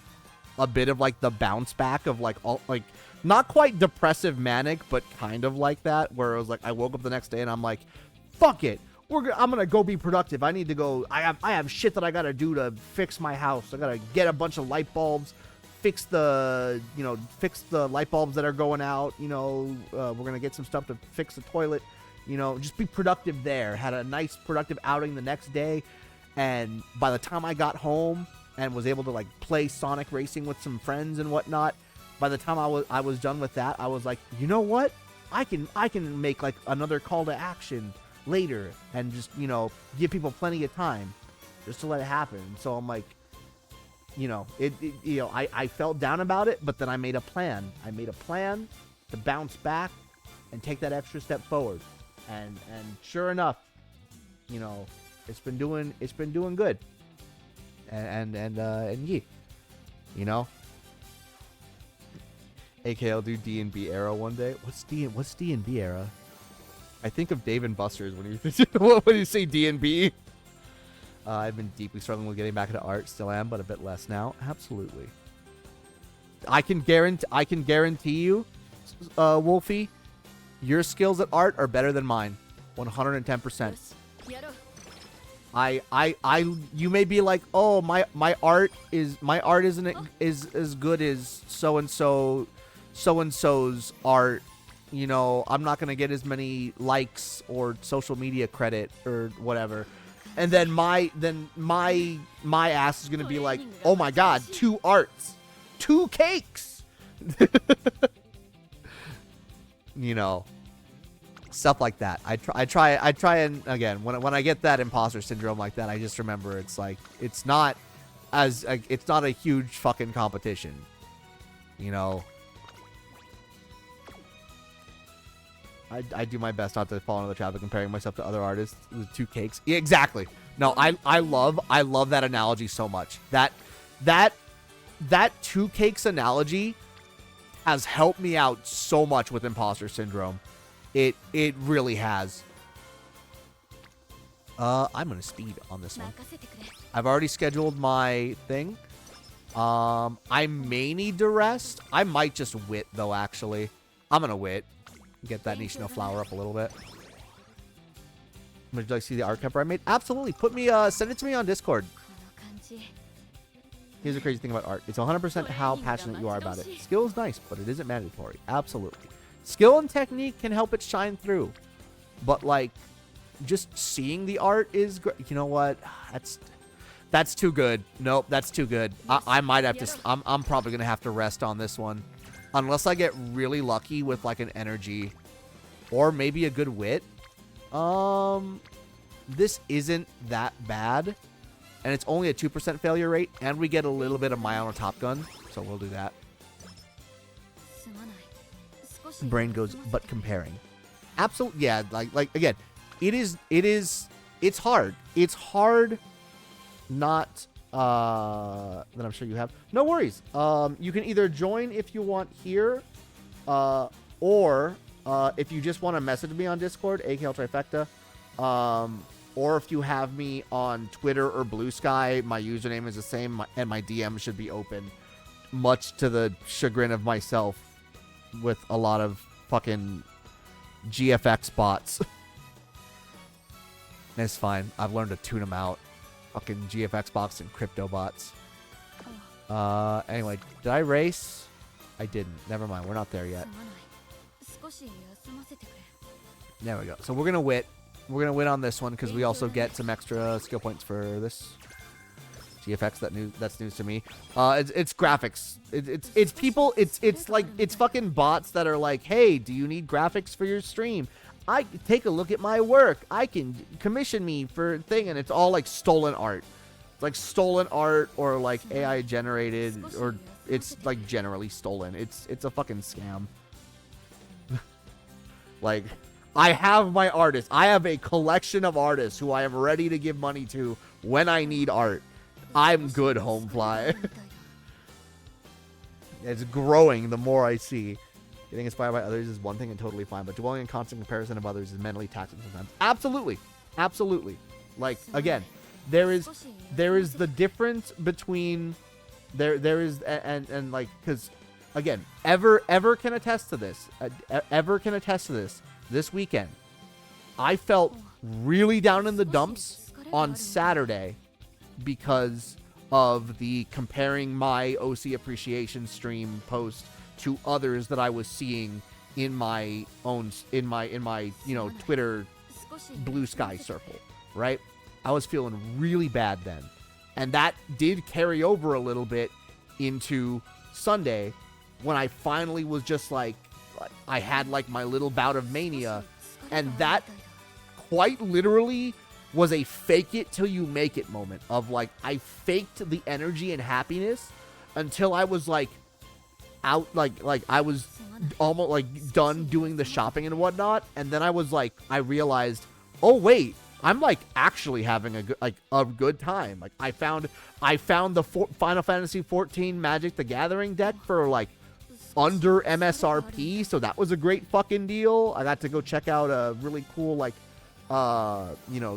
a bit of like the bounce back of like all like not quite depressive manic, but kind of like that, where it was like I woke up the next day and I'm like, fuck it, I'm gonna go be productive. I need to go. I have shit that I gotta do to fix my house. I gotta get a bunch of light bulbs, fix the light bulbs that are going out. We're gonna get some stuff to fix the toilet. Just be productive there. Had a nice productive outing the next day, and by the time I got home and was able to like play Sonic Racing with some friends and whatnot, by the time I was done with that, I was like, you know what? I can make like another call to action later and just give people plenty of time just to let it happen. So I'm like, I felt down about it, but then I made a plan. I made a plan to bounce back and take that extra step forward. And sure enough, it's been doing good. And yeah, AKL do D&B era one day. What's D&B era? I think of Dave and Buster's when you say D&B. I've been deeply struggling with getting back into art. Still am, but a bit less now. Absolutely. I can guarantee you, Wolfie, your skills at art are better than mine. 110%. You may be like, oh, my art isn't as good as so and so's art. I'm not gonna get as many likes or social media credit or whatever. And then my ass is gonna be like, oh my god, 2 arts, 2 cakes. Stuff like that. I try and again when I get that imposter syndrome like that, I just remember it's like it's not a huge fucking competition. I do my best not to fall into the trap of comparing myself to other artists with 2 cakes. Yeah, exactly. No, I love that analogy so much. That 2 cakes analogy has helped me out so much with imposter syndrome. It really has. I'm gonna speed on this one. I've already scheduled my thing. I may need to rest. I might just wit though. Actually, I'm gonna wit. Get that Nishino flower up a little bit. Would you like to see the art cover I made? Absolutely. Send it to me on Discord. Here's the crazy thing about art. It's 100% how passionate you are about it. Skill is nice, but it isn't mandatory. Absolutely. Skill and technique can help it shine through. But, like, just seeing the art is great. You know what? That's too good. Nope, that's too good. I might have to... I'm probably going to have to rest on this one. Unless I get really lucky with, like, an energy. Or maybe a good wit. This isn't that bad. And it's only a 2% failure rate. And we get a little bit of my on a Top Gun. So we'll do that. Brain goes, but comparing. Absolutely. Yeah, like again, it's hard. It's hard not, that I'm sure you have. No worries. You can either join if you want here, or if you just want to message me on Discord, AKL Trifecta, or if you have me on Twitter or Blue Sky, my username is the same, and my DM should be open, much to the chagrin of myself, with a lot of fucking GFX bots. It's fine. I've learned to tune them out. Fucking GFX bots and crypto bots. Anyway, did I race? I didn't. Never mind. We're not there yet. There we go. So we're gonna wit. We're gonna win on this one because we also get some extra skill points for this. GFX, that's news to me. It's graphics. It's people. It's like it's fucking bots that are like, hey, do you need graphics for your stream? I take a look at my work. I can commission me for a thing, and it's all like stolen art. It's like stolen art or like AI generated, or it's like generally stolen. It's a fucking scam. Like, I have my artists. I have a collection of artists who I am ready to give money to when I need art. I'm good, Homefly. It's growing the more I see. Getting inspired by others is one thing and totally fine, but dwelling in constant comparison of others is mentally taxing sometimes. Absolutely. Absolutely. Like, again, there is the difference between there is and like, because again, Ever can attest to this. Ever can attest to this. This weekend, I felt really down in the dumps on Saturday because of the comparing my OC appreciation stream post to others that I was seeing in my Twitter Blue Sky circle, right? I was feeling really bad then. And that did carry over a little bit into Sunday when I finally was just like I had like my little bout of mania, and that quite literally was a fake it till you make it moment of like I faked the energy and happiness until I was like out, like I was almost like done doing the shopping and whatnot, and then I was like, I realized, oh wait, I'm like actually having a good time. Like I found the Final Fantasy 14 Magic the Gathering deck for like under MSRP, so that was a great fucking deal. I got to go check out a really cool like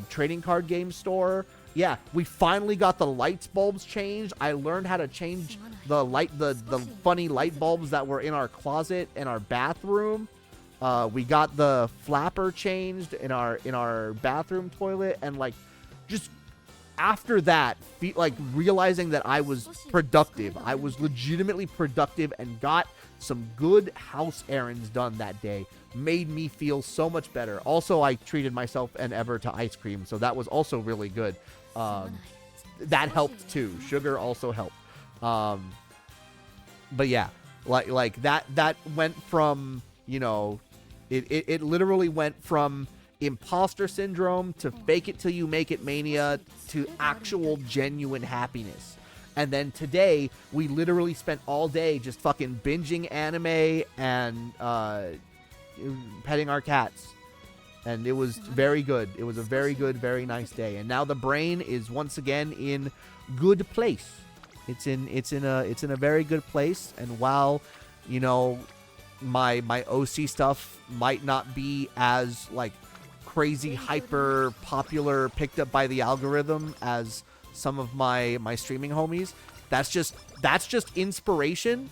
trading card game store. Yeah, we finally got the lights bulbs changed. I learned how to change the funny light bulbs that were in our closet and our bathroom. We got the flapper changed in our bathroom toilet, and like just after that, like realizing that I was productive. I was legitimately productive and got some good house errands done that day. Made me feel so much better. Also, I treated myself and Ever to ice cream, so that was also really good. That helped too. Sugar also helped. But yeah, like that went from, it literally went from imposter syndrome to fake it till you make it mania to actual genuine happiness. And then today, we literally spent all day just fucking binging anime and petting our cats. And it was very good. It was a very good, very nice day. And now the brain is once again in good place. It's in a very good place. And while, my OC stuff might not be as like crazy hyper popular picked up by the algorithm as some of my streaming homies, that's just inspiration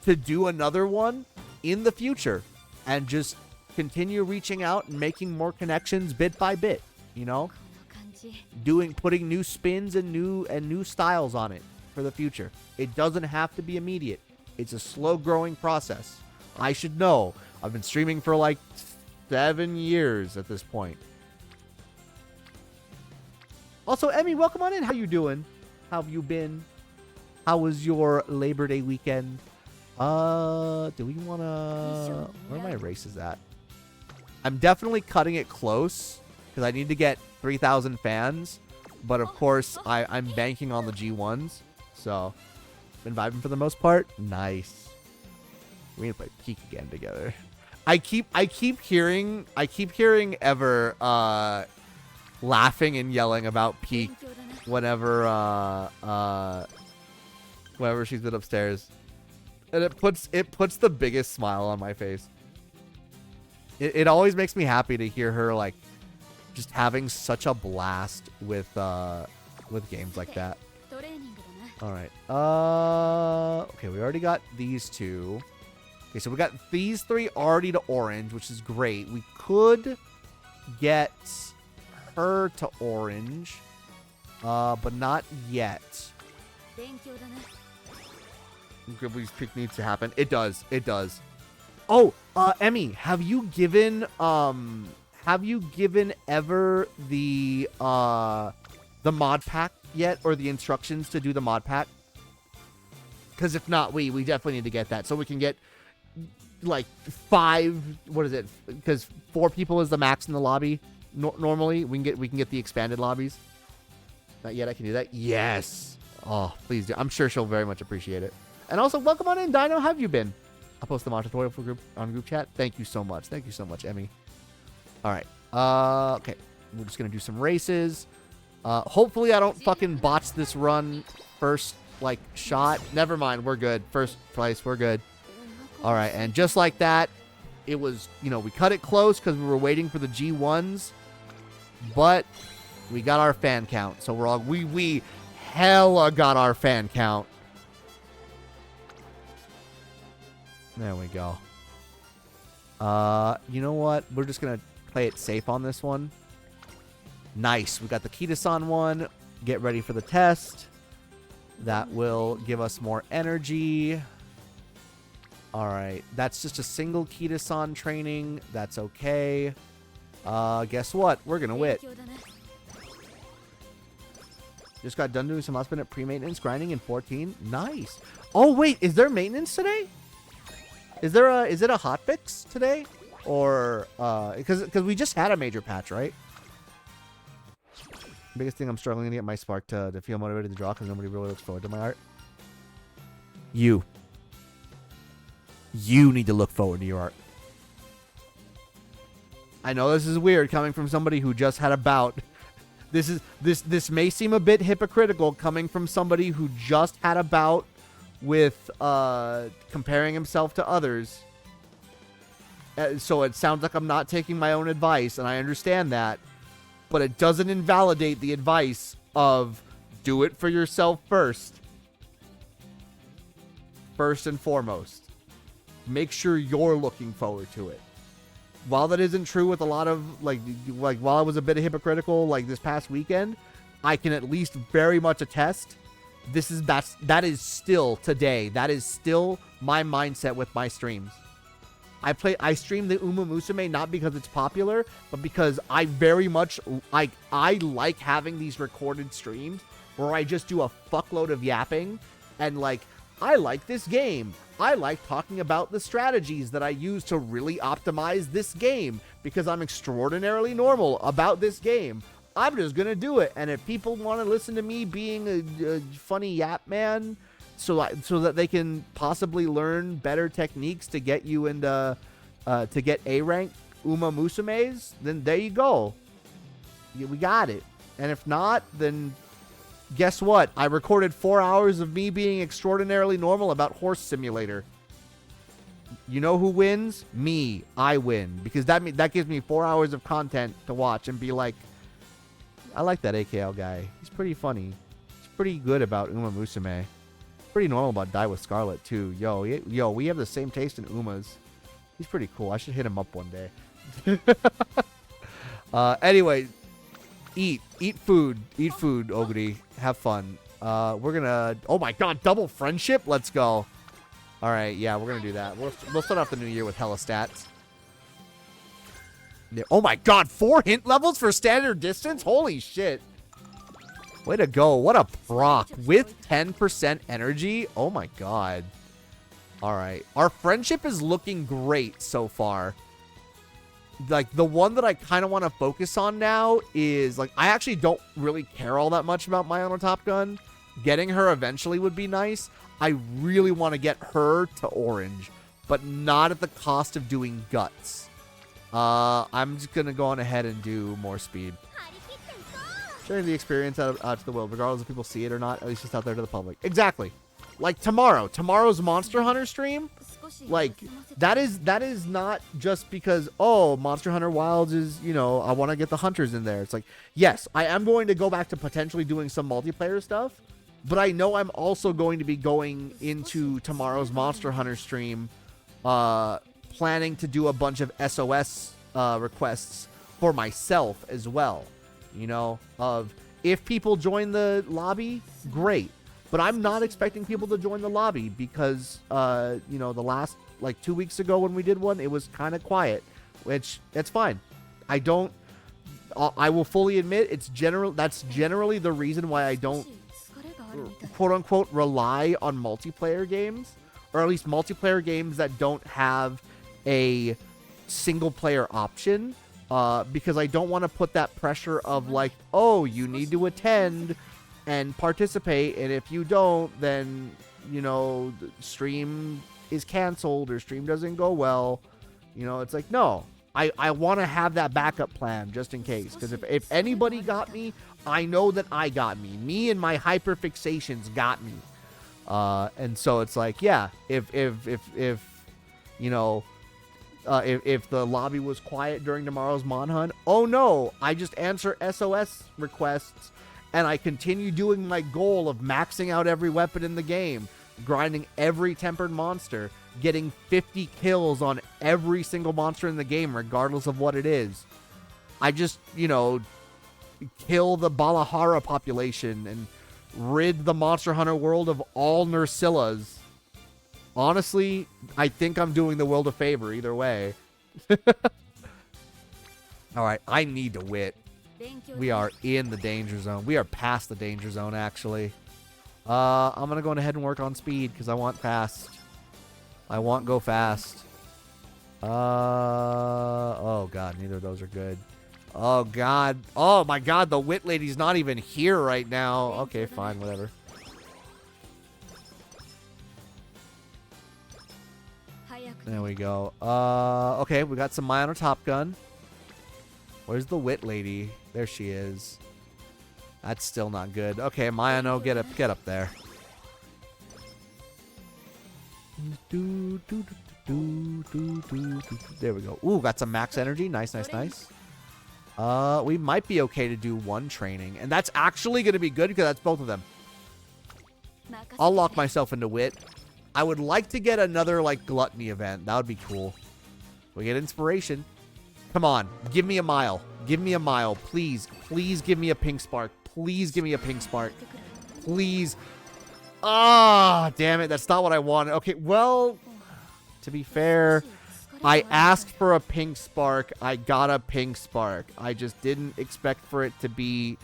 to do another one in the future and just continue reaching out and making more connections bit by bit. you know, putting new spins and new styles on it for the future. It doesn't have to be immediate. It's a slow growing process. I should know. I've been streaming for like 7 years at this point. Also, Emmy, welcome on in. How you doing? How have you been? How was your Labor Day weekend? Do we want to... Where are my races at? I'm definitely cutting it close because I need to get 3,000 fans. But, of course, I'm banking on the G1s. So, been vibing for the most part. Nice. We're going to play Peak again together. I keep hearing Ever laughing and yelling about Peak whenever she's been upstairs. And it puts the biggest smile on my face. It always makes me happy to hear her like just having such a blast with games like that. All right. Okay, we already got these two. Okay, so we got these 3 already to orange, which is great. We could get her to orange, but not yet. Gribbly's pick needs to happen. It does. It does. Oh, Emmy, have you given Ever the mod pack yet, or the instructions to do the mod pack? Because if not, we definitely need to get that so we can get like 5. What is it? Because 4 people is the max in the lobby. Normally, we can get the expanded lobbies. Not yet. I can do that. Yes. Oh, please do. I'm sure she'll very much appreciate it. And also, welcome on in, Dino. How have you been? I'll post the mod tutorial for group chat. Thank you so much. Thank you so much, Emmy. All right. Okay. We're just gonna do some races. Hopefully, I don't fucking botch this run first like shot. Never mind. We're good. First place. We're good. All right. And just like that, it was. We cut it close because we were waiting for the G1s, but we got our fan count. So we're all we hella got our fan count. There we go. You know what? We're just going to play it safe on this one. Nice. We got the Kitasan one. Get ready for the test. That will give us more energy. All right. That's just a single Kitasan training. That's okay. Guess what? We're going to win. Just got done doing some last minute pre-maintenance grinding in 14. Nice. Oh, wait. Is there maintenance today? Is it a hotfix today, or because we just had a major patch, right? Biggest thing I'm struggling to get my spark to feel motivated to draw because nobody really looks forward to my art. You need to look forward to your art. I know this is weird coming from somebody who just had a bout. This may seem a bit hypocritical coming from somebody who just had a bout with comparing himself to others. So it sounds like I'm not taking my own advice, and I understand that, but it doesn't invalidate the advice of do it for yourself first and foremost. Make sure you're looking forward to it. While that isn't true with a lot of like while I was a bit hypocritical like this past weekend, I can at least very much attest that is still today. That is still my mindset with my streams. I stream the UmaMusume not because it's popular, but because I very much I like having these recorded streams where I just do a fuckload of yapping and like I like this game. I like talking about the strategies that I use to really optimize this game because I'm extraordinarily normal about this game. I'm just going to do it. And if people want to listen to me being a funny yap man so that they can possibly learn better techniques to get you into to get A rank UmaMusumes, then there you go. We got it. And if not, then guess what? I recorded 4 hours of me being extraordinarily normal about Horse Simulator. You know who wins? Me. I win. Because that gives me 4 hours of content to watch and be like, I like that AKL guy. He's pretty funny. He's pretty good about UmaMusume. Pretty normal about Die with Scarlet, too. Yo, we have the same taste in Umas. He's pretty cool. I should hit him up one day. Anyway, Eat food, Ogre. Have fun. We're gonna. Oh my God, double friendship. Let's go. All right, yeah, we're gonna do that. We'll start off the new year with hella stats. Yeah, oh my God, 4 hint levels for standard distance. Holy shit. Way to go. What a proc with 10% energy. Oh my God. All right, our friendship is looking great so far. Like, the one that I kind of want to focus on now is, like, I actually don't really care all that much about my own Top Gun. Getting her eventually would be nice. I really want to get her to orange, but not at the cost of doing guts. I'm just going to go on ahead and do more speed. Sharing the experience out to the world, regardless if people see it or not, at least it's out there to the public. Exactly. Like tomorrow's Monster Hunter stream, like, that is not just because, oh, Monster Hunter Wilds is, you know, I want to get the hunters in there. It's like, yes, I am going to go back to potentially doing some multiplayer stuff, but I know I'm also going to be going into tomorrow's Monster Hunter stream, planning to do a bunch of SOS requests for myself as well. You know, of if people join the lobby, great. But I'm not expecting people to join the lobby because, you know, the last, like, 2 weeks ago when we did one, it was kind of quiet, which, it's fine. I will fully admit that's generally the reason why I don't, quote unquote, rely on multiplayer games, or at least multiplayer games that don't have a single player option, because I don't want to put that pressure of, like, oh, you need to attend and participate, and if you don't, then, you know, the stream is canceled or stream doesn't go well. You know, it's like, no, I want to have that backup plan just in case, because if anybody got me, I know that I got me. Me and my hyperfixations got me. And so it's like, yeah, if you know, if the lobby was quiet during tomorrow's Mon Hunt, oh no, I just answer SOS requests and I continue doing my goal of maxing out every weapon in the game, grinding every tempered monster, getting 50 kills on every single monster in the game, regardless of what it is. I just, you know, kill the Balahara population and rid the Monster Hunter world of all Nursillas. Honestly, I think I'm doing the world a favor either way. Alright, I need to wit. We are in the danger zone. We are past the danger zone, actually. I'm going to go ahead and work on speed because I want fast. I want go fast. Oh, God. Neither of those are good. Oh, God. Oh, my God. The wit lady's not even here right now. Okay, fine. Whatever. There we go. Okay, we got some Maya on Top Gun. Where's the wit lady? There she is. That's still not good. Okay, Maya, no, get up there. There we go. Ooh, got some max energy. Nice, nice, nice. We might be okay to do one training, and that's actually going to be good because that's both of them. I'll lock myself into wit. I would like to get another, like, gluttony event. That would be cool. We get inspiration. Come on. Give me a mile. Give me a mile. Please. Please give me a pink spark. Please give me a pink spark. Please. Ah, damn it. That's not what I wanted. Okay, well, to be fair, I asked for a pink spark. I got a pink spark. I just didn't expect for it to be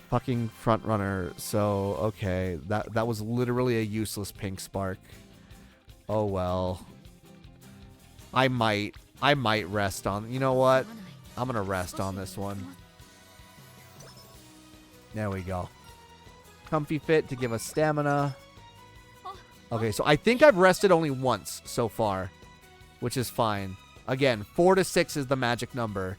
fucking front runner. So, okay. That was literally a useless pink spark. Oh, well. I might rest on... You know what? I'm going to rest on this one. There we go. Comfy fit to give us stamina. Okay, so I think I've rested only once so far, which is fine. Again, 4 to 6 is the magic number.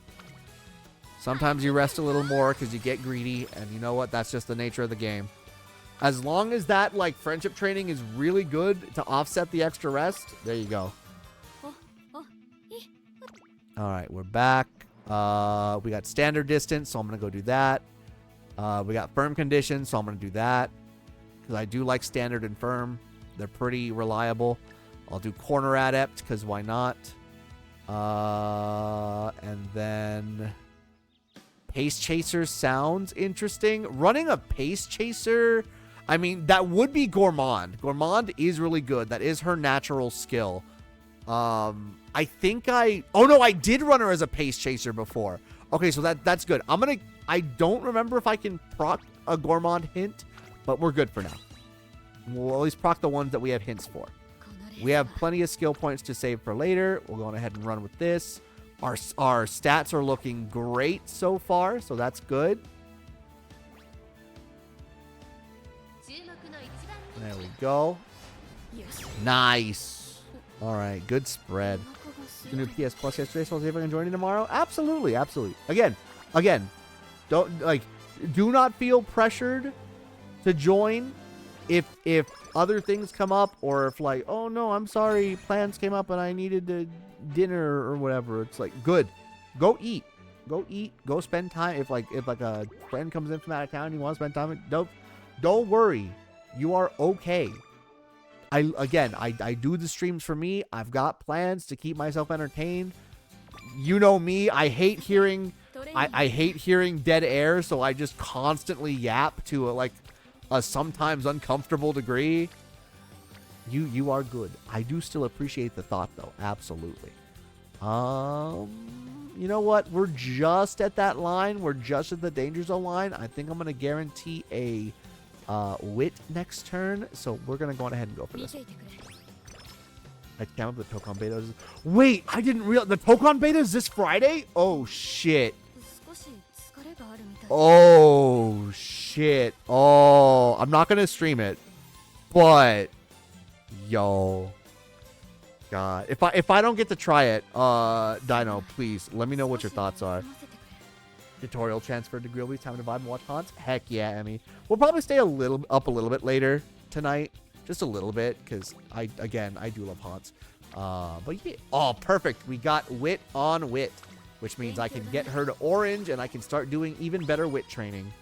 Sometimes you rest a little more because you get greedy, and you know what? That's just the nature of the game. As long as that, like, friendship training is really good to offset the extra rest, there you go. Alright, we're back. We got standard distance, so I'm going to go do that. We got firm conditions, so I'm going to do that. Because I do like standard and firm. They're pretty reliable. I'll do corner adept, because why not? And then... Pace Chaser sounds interesting. Running a Pace Chaser, I mean, that would be Gourmand. Gourmand is really good. That is her natural skill. Oh no, I did run her as a Pace Chaser before. Okay, so that's good. I don't remember if I can proc a Gourmand hint, but we're good for now. We'll at least proc the ones that we have hints for. We have plenty of skill points to save for later. We'll go ahead and run with this. Our stats are looking great so far, so that's good. There we go. Nice. All right, good spread. The new PS Plus yesterday, so I'll see if I can join you tomorrow. Absolutely, absolutely. Again, do not feel pressured to join if other things come up, or if like, oh no, I'm sorry, plans came up and I needed dinner or whatever. It's like, good, go eat, go spend time. If like a friend comes in from out of town and you want to spend time, don't worry, you are okay. I do the streams for me. I've got plans to keep myself entertained. You know me, I hate hearing dead air, so I just constantly yap to a sometimes uncomfortable degree. You are good. I do still appreciate the thought, though. Absolutely. You know what? We're just at that line. We're just at the danger zone line. I think I'm going to guarantee a wit next turn, so we're going to go on ahead and go for this. I can't remember the Tokon beta. Wait, I didn't realize the Tokon beta is this Friday? Oh, shit. Oh, shit. Oh, I'm not going to stream it, but yo, God, if I don't get to try it, Dino, please let me know what your thoughts are. Tutorial transfer to Grillby's time to vibe and watch haunts. Heck yeah, Emmy. We'll probably stay up a little bit later tonight, just a little bit, because I do love haunts. But yeah, oh, perfect. We got wit on wit, which means I can get her to orange and I can start doing even better wit training.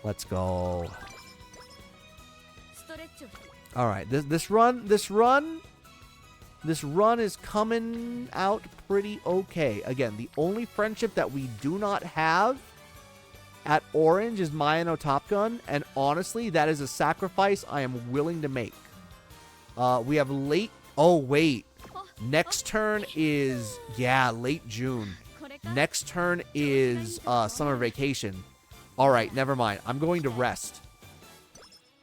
Let's go. All right, this run is coming out pretty okay. Again, the only friendship that we do not have at orange is Maya no Top Gun, and honestly, that is a sacrifice I am willing to make. We have late. Oh wait, next turn is late June. Next turn is summer vacation. All right, never mind. I'm going to rest.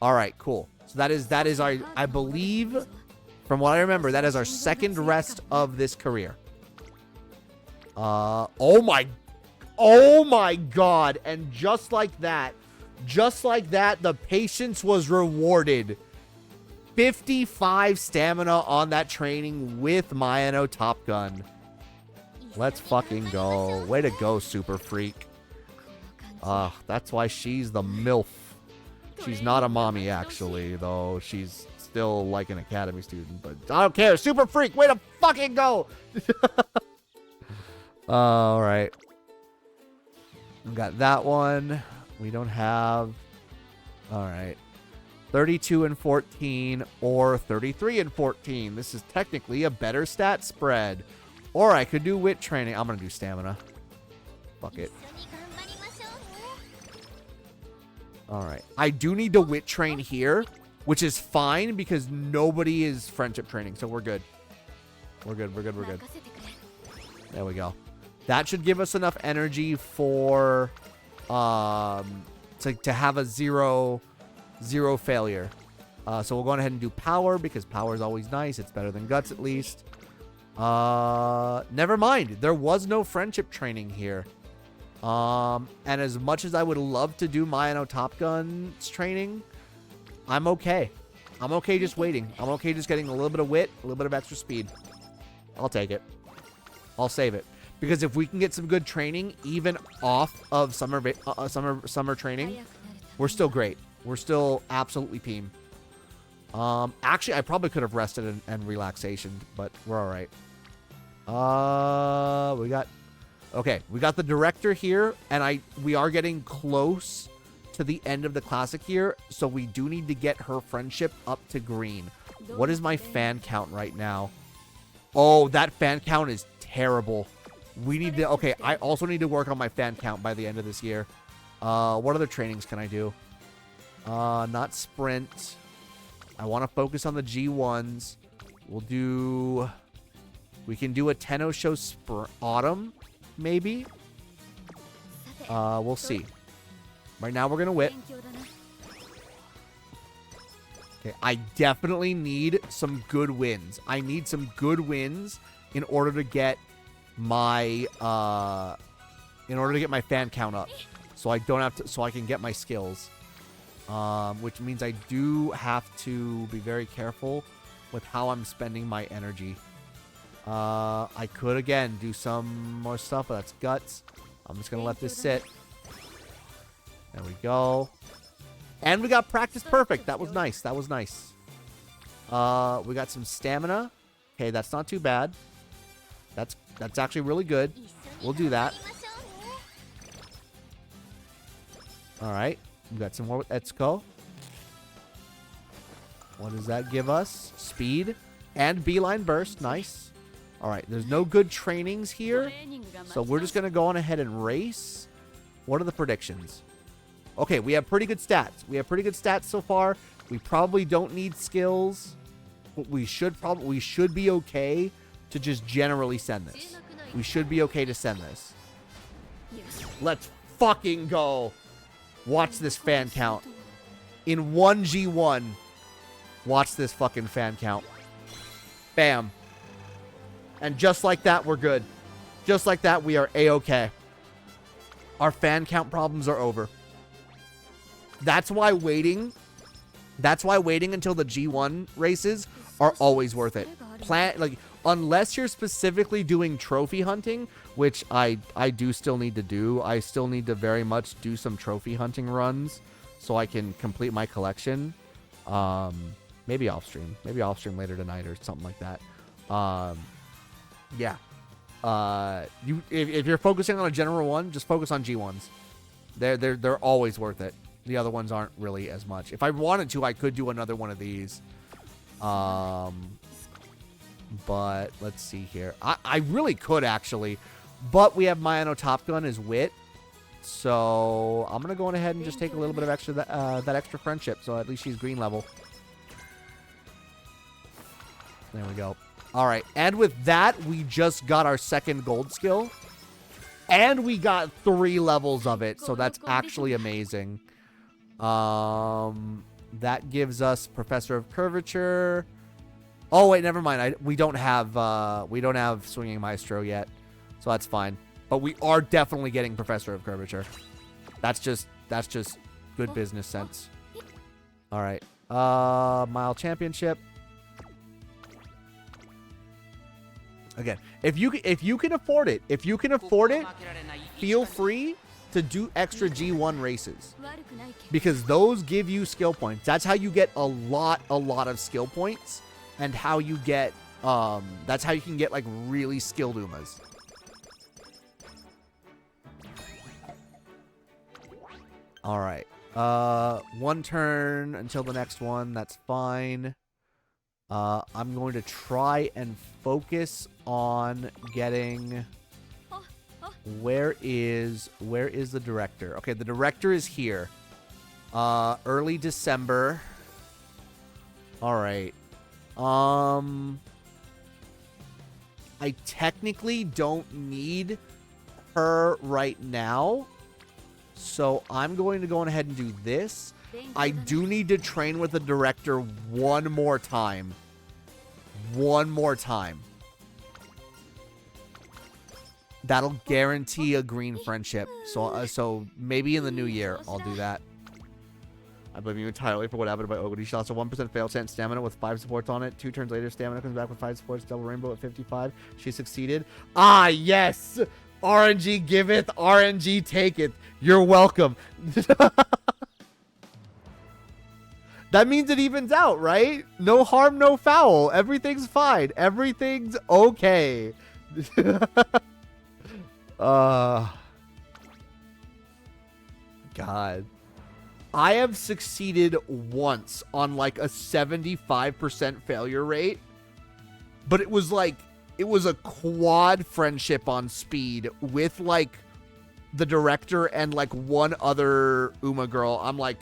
All right, cool. So that is our, I believe, from what I remember, that is our second rest of this career. Oh my God. And just like that, the patience was rewarded. 55 stamina on that training with Maya no Top Gun. Let's fucking go. Way to go, Super Freak. That's why she's the MILF. She's not a mommy, actually, though. She's still like an academy student, but I don't care. Super Freak, way to fucking go. All right. We got that one. We don't have. All right. 32 and 14 or 33 and 14. This is technically a better stat spread. Or I could do wit training. I'm going to do stamina. Fuck it. All right. I do need to wit train here, which is fine because nobody is friendship training. So we're good. We're good. There we go. That should give us enough energy for to have a zero failure. So we'll go ahead and do power because power is always nice. It's better than guts at least. Never mind. There was no friendship training here. And as much as I would love to do Maya no Top Gun's training, I'm okay. I'm okay just waiting. I'm okay just getting a little bit of wit, a little bit of extra speed. I'll take it. I'll save it. Because if we can get some good training, even off of summer training, we're still great. We're still absolutely peem. Actually, I probably could have rested and relaxation, but we're all right. We got the director here, and we are getting close to the end of the classic here, so we do need to get her friendship up to green. What is my fan count right now? Oh, that fan count is terrible. We need to... Okay, I also need to work on my fan count by the end of this year. What other trainings can I do? Not sprint. I want to focus on the G1s. We'll do... We can do a Tenno Show Autumn, maybe. We'll see. Right now, we're going to whip. Okay, I definitely need some good wins. I need some good wins in order to get my fan count up. So I don't have to, so I can get my skills. Which means I do have to be very careful with how I'm spending my energy. I could, again, do some more stuff, but that's guts. I'm just going to let this sit. There we go. And we got practice perfect. That was nice. That was nice. We got some stamina. Okay, that's not too bad. That's actually really good. We'll do that. All right. We got some more with Etsuko. What does that give us? Speed and beeline burst. Nice. All right. There's no good trainings here. So we're just going to go on ahead and race. What are the predictions? Okay, we have pretty good stats. We have pretty good stats so far. We probably don't need skills. But we should be okay to just generally send this. We should be okay to send this. Let's fucking go. Watch this fan count. In 1G1, watch this fucking fan count. Bam. And just like that, we're good. Just like that, we are A-okay. Our fan count problems are over. That's why waiting until the G1 races are always worth it. Unless you're specifically doing trophy hunting, which I do still need to do. I still need to very much do some trophy hunting runs so I can complete my collection. Maybe off stream. Maybe off stream later tonight or something like that. Yeah. If you're focusing on a general one, just focus on G1s. They're always worth it. The other ones aren't really as much. If I wanted to, I could do another one of these. But let's see here. I really could, actually. But we have Mayano Top Gun as wit. So I'm going to go on ahead and just take a little bit of extra that extra friendship. So at least she's green level. There we go. All right. And with that, we just got our second gold skill. And we got 3 levels of it. So that's actually amazing. That gives us Professor of Curvature. Oh wait, never mind. We don't have Swinging Maestro yet, so that's fine. But we are definitely getting Professor of Curvature. That's just good business sense. All right, Mile Championship. Again, if you can afford it, feel free to do extra G1 races, because those give you skill points. That's how you get a lot of skill points, and how you get that's how you can get like really skilled Umas. All right, 1 turn until the next one. That's fine. I'm going to try and focus on getting. Where is the director? Okay, the director is here. Early December. All right. I technically don't need her right now. So I'm going to go ahead and do this. I do need to train with the director one more time. That'll guarantee a green friendship. So maybe in the new year I'll do that. I blame you entirely for what happened to my Ogre. She lost a 1% fail chance stamina with 5 supports on it. 2 turns later, stamina comes back with 5 supports. Double rainbow at 55. She succeeded. Ah, yes! RNG giveth, RNG taketh. You're welcome. That means it evens out, right? No harm, no foul. Everything's fine. Everything's okay. God. I have succeeded once on like a 75% failure rate. But it was like it was a quad friendship on speed with like the director and like one other Uma girl. I'm like,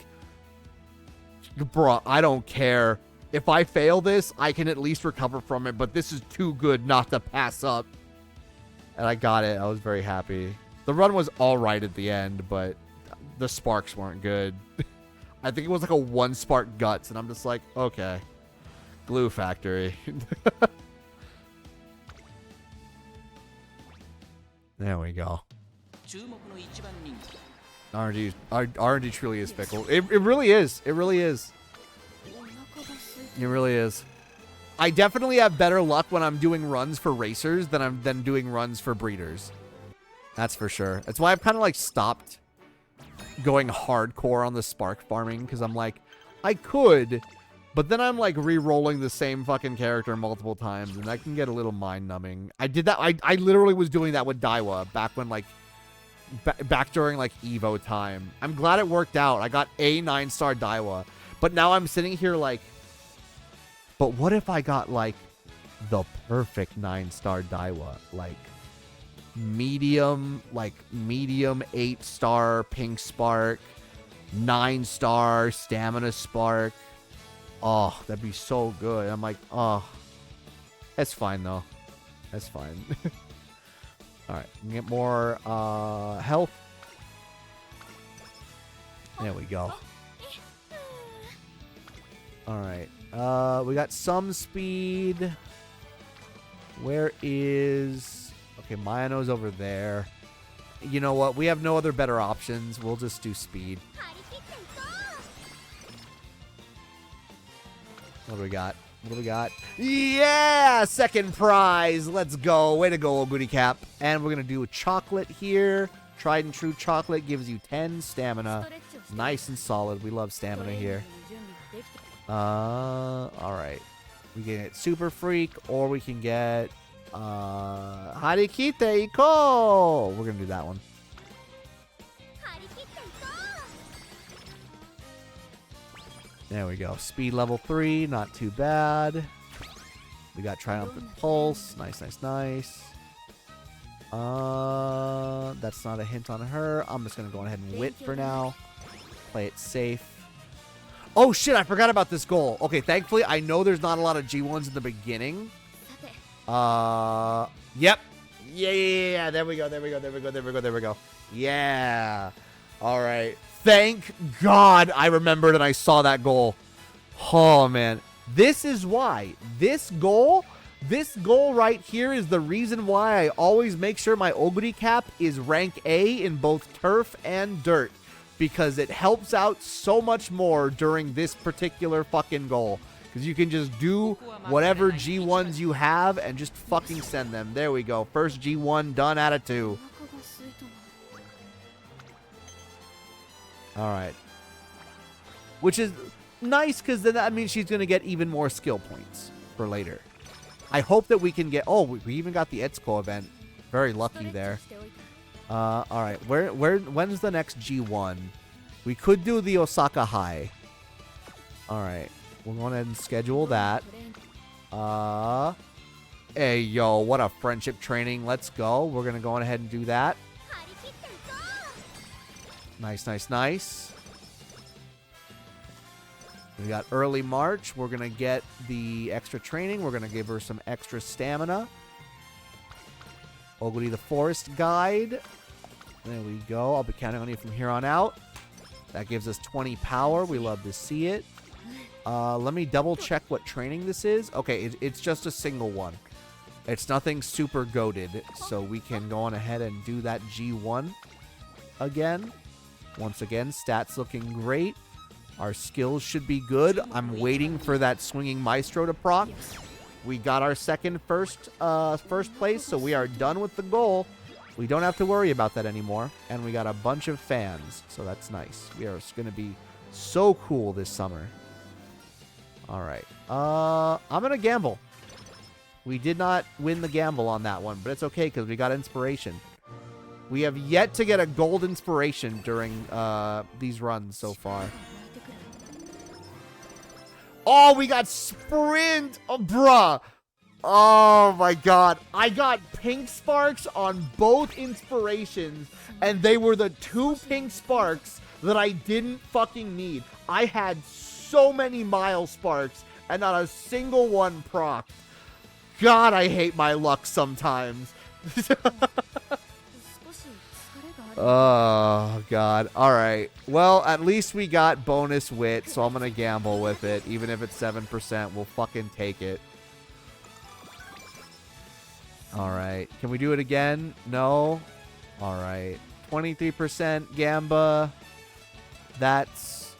bruh, I don't care. If I fail this, I can at least recover from it, but this is too good not to pass up. And I got it. I was very happy. The run was all right at the end, but the sparks weren't good. I think it was like a 1 spark guts, and I'm just like, okay. Glue factory. There we go. RNG truly is fickle. It really is. It really is. It really is. I definitely have better luck when I'm doing runs for racers than doing runs for breeders. That's for sure. That's why I've kind of like stopped going hardcore on the spark farming, because I'm like, I could, but then I'm like re-rolling the same fucking character multiple times, and that can get a little mind-numbing. I did that. I literally was doing that with Daiwa back when like back during like Evo time. I'm glad it worked out. I got a 9-star Daiwa, but now I'm sitting here like, but what if I got like the perfect 9-star Daiwa, like medium 8-star pink spark, 9-star stamina spark. Oh, that'd be so good. I'm like, oh, that's fine though. That's fine. All right, get more health. There we go. All right, we got some speed. Where is... Okay, Mayano's over there. You know what? We have no other better options. We'll just do speed. What do we got? What do we got? Yeah! Second prize! Let's go. Way to go, Goody Cap. And we're going to do a chocolate here. Tried and true chocolate gives you 10 stamina. Nice and solid. We love stamina here. Alright. We can get Super Freak, or we can get Harikite Iko! We're going to do that one. There we go. Speed level 3, not too bad. We got Triumphant Pulse. Nice, nice, nice. That's not a hint on her. I'm just going to go ahead and Wit for now. Play it safe. Oh, shit, I forgot about this goal. Okay, thankfully, I know there's not a lot of G1s in the beginning. Yep. Yeah. There we go. Yeah. All right. Thank God I remembered and I saw that goal. Oh, man. This is why. This goal right here is the reason why I always make sure my Oguri cap is rank A in both turf and dirt. Because it helps out so much more during this particular fucking goal. Because you can just do whatever G1s you have and just fucking send them. There we go. First G1 done out of 2. Alright. Which is nice, because then that means she's going to get even more skill points for later. I hope that we can get... Oh, we even got the Etsuko event. Very lucky there. Alright. When's the next G1? We could do the Osaka High. Alright. We'll go ahead and schedule that. Hey, yo, what a friendship training. Let's go. We're going to go on ahead and do that. Nice, nice, nice. We got early March. We're going to get the extra training. We're going to give her some extra stamina. Oguri the Forest Guide. There we go. I'll be counting on you from here on out. That gives us 20 power. We love to see it. Let me double check what training this is. Okay, it's just a single one. It's nothing super goated, so we can go on ahead and do that G1 again. Once again, stats looking great. Our skills should be good. I'm waiting for that swinging maestro to proc. We got our first place, so we are done with the goal. We don't have to worry about that anymore. And we got a bunch of fans, so that's nice. We are going to be so cool this summer. All right. I'm going to gamble. We did not win the gamble on that one, but it's okay because we got inspiration. We have yet to get a gold inspiration during these runs so far. Oh, we got sprint! Oh, bruh! Oh my god. I got pink sparks on both inspirations, and they were the 2 pink sparks that I didn't fucking need. I had so many mile sparks, and not a single one proc. God, I hate my luck sometimes. Oh, God. All right. Well, at least we got bonus wit, so I'm going to gamble with it. Even if it's 7%, we'll fucking take it. All right. Can we do it again? No? All right. 23% Gamba. That's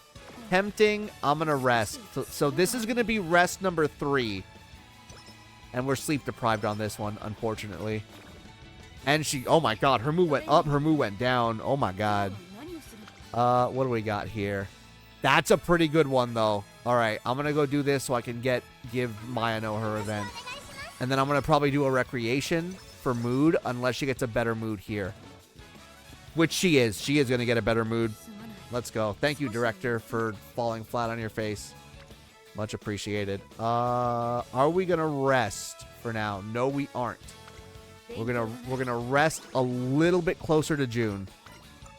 tempting. I'm going to rest. So this is going to be rest number 3. And we're sleep deprived on this one, unfortunately. And she, oh my god, her move went up, her move went down. Oh my god. What do we got here? That's a pretty good one, though. All right, I'm going to go do this so I can give Mayano her event. And then I'm going to probably do a recreation for mood, unless she gets a better mood here. Which she is. She is going to get a better mood. Let's go. Thank you, director, for falling flat on your face. Much appreciated. Are we going to rest for now? No, we aren't. We're gonna rest a little bit closer to June.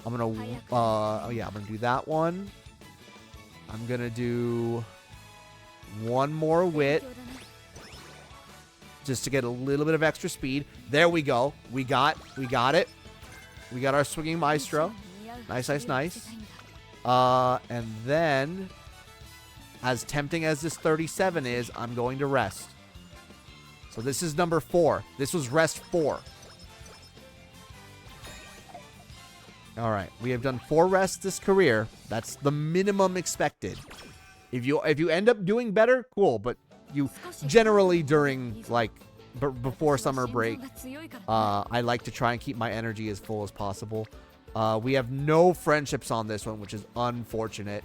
I'm gonna I'm gonna do that one. I'm gonna do one more wit just to get a little bit of extra speed. There we go. We got it. We got our swinging maestro. Nice. And then, as tempting as this 37 is, I'm going to rest. So this is number 4. This was rest 4. All right. We have done 4 rests this career. That's the minimum expected. If you end up doing better, cool. But you generally during, like, before summer break, I like to try and keep my energy as full as possible. We have no friendships on this one, which is unfortunate.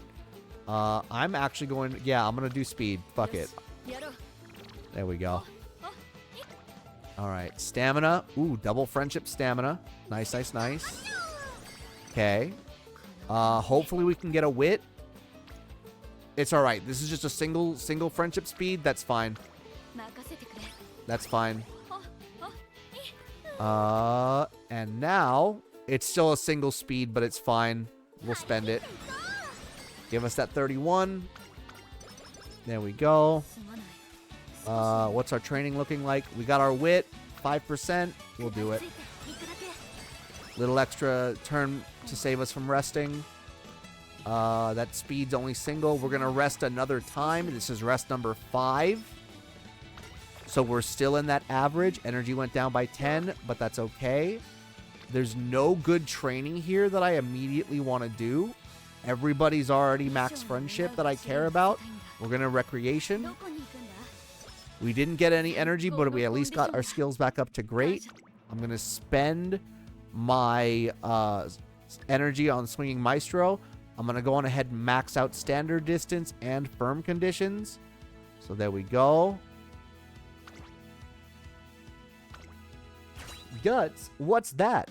I'm actually going... Yeah, I'm going to do speed. Fuck it. There we go. All right, stamina. Ooh, double friendship stamina. Nice. Okay. Hopefully we can get a wit. It's all right. This is just a single friendship speed. That's fine. That's fine. And now it's still a single speed, but it's fine. We'll spend it. Give us that 31. There we go. What's our training looking like? We got our wit, 5%. We'll do it. Little extra turn to save us from resting. That speed's only single. We're going to rest another time. This is rest number 5. So we're still in that average. Energy went down by 10, but that's okay. There's no good training here that I immediately want to do. Everybody's already max friendship that I care about. We're going to recreation. We didn't get any energy, but we at least got our skills back up to great. I'm going to spend my energy on swinging maestro. I'm going to go on ahead and max out standard distance and firm conditions. So there we go. Guts? What's that?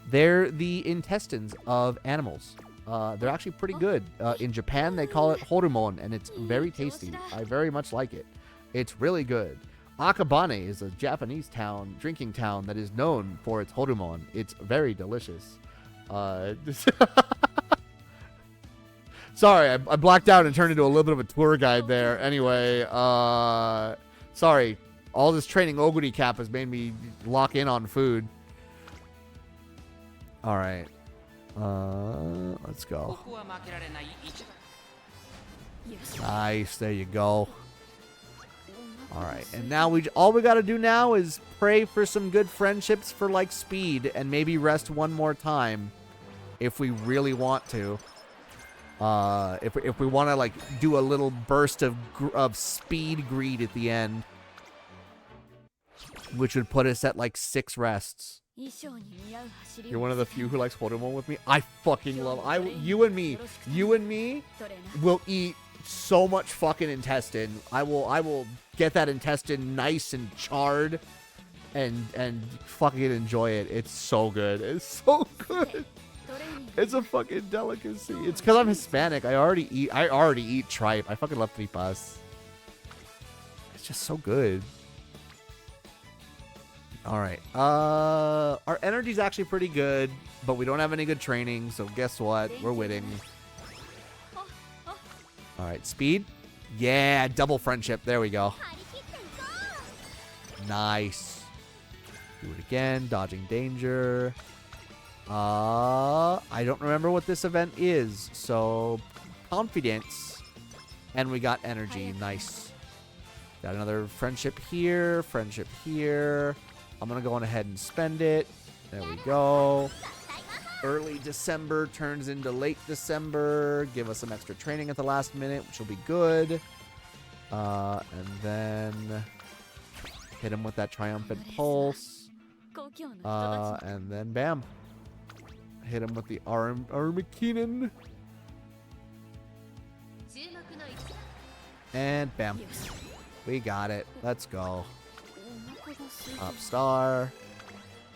They're the intestines of animals. They're actually pretty good. In Japan, they call it horumon, and it's very tasty. I very much like it. It's really good. Akabane is a Japanese drinking town that is known for its horumon. It's very delicious. Sorry, I blacked out and turned into a little bit of a tour guide there. Anyway, sorry. All this training Oguri cap has made me lock in on food. All right. Let's go. Nice. There you go. All right. And now all we got to do now is pray for some good friendships for like speed and maybe rest one more time if we really want to. If we want to like do a little burst of speed greed at the end, which would put us at like 6 rests. You're one of the few who likes Horumon with me. I fucking love you and me will eat so much fucking intestine. I will get that intestine nice and charred and fucking enjoy it. It's so good. It's so good. It's a fucking delicacy. It's because I'm Hispanic. I already eat tripe. I fucking love tripas. just so good. All right. Our energy's actually pretty good, but we don't have any good training, so guess what? We're winning. All right, speed. Yeah, double friendship. There we go. Nice. Do it again. Dodging danger. I don't remember what this event is, so confidence. And we got energy. Nice. Got another friendship here. Friendship here. I'm going to go on ahead and spend it. There we go. Early December turns into late December. Give us some extra training at the last minute, which will be good. And then hit him with that triumphant pulse. And then bam. Hit him with the Armakinon. And bam. We got it. Let's go. Up star.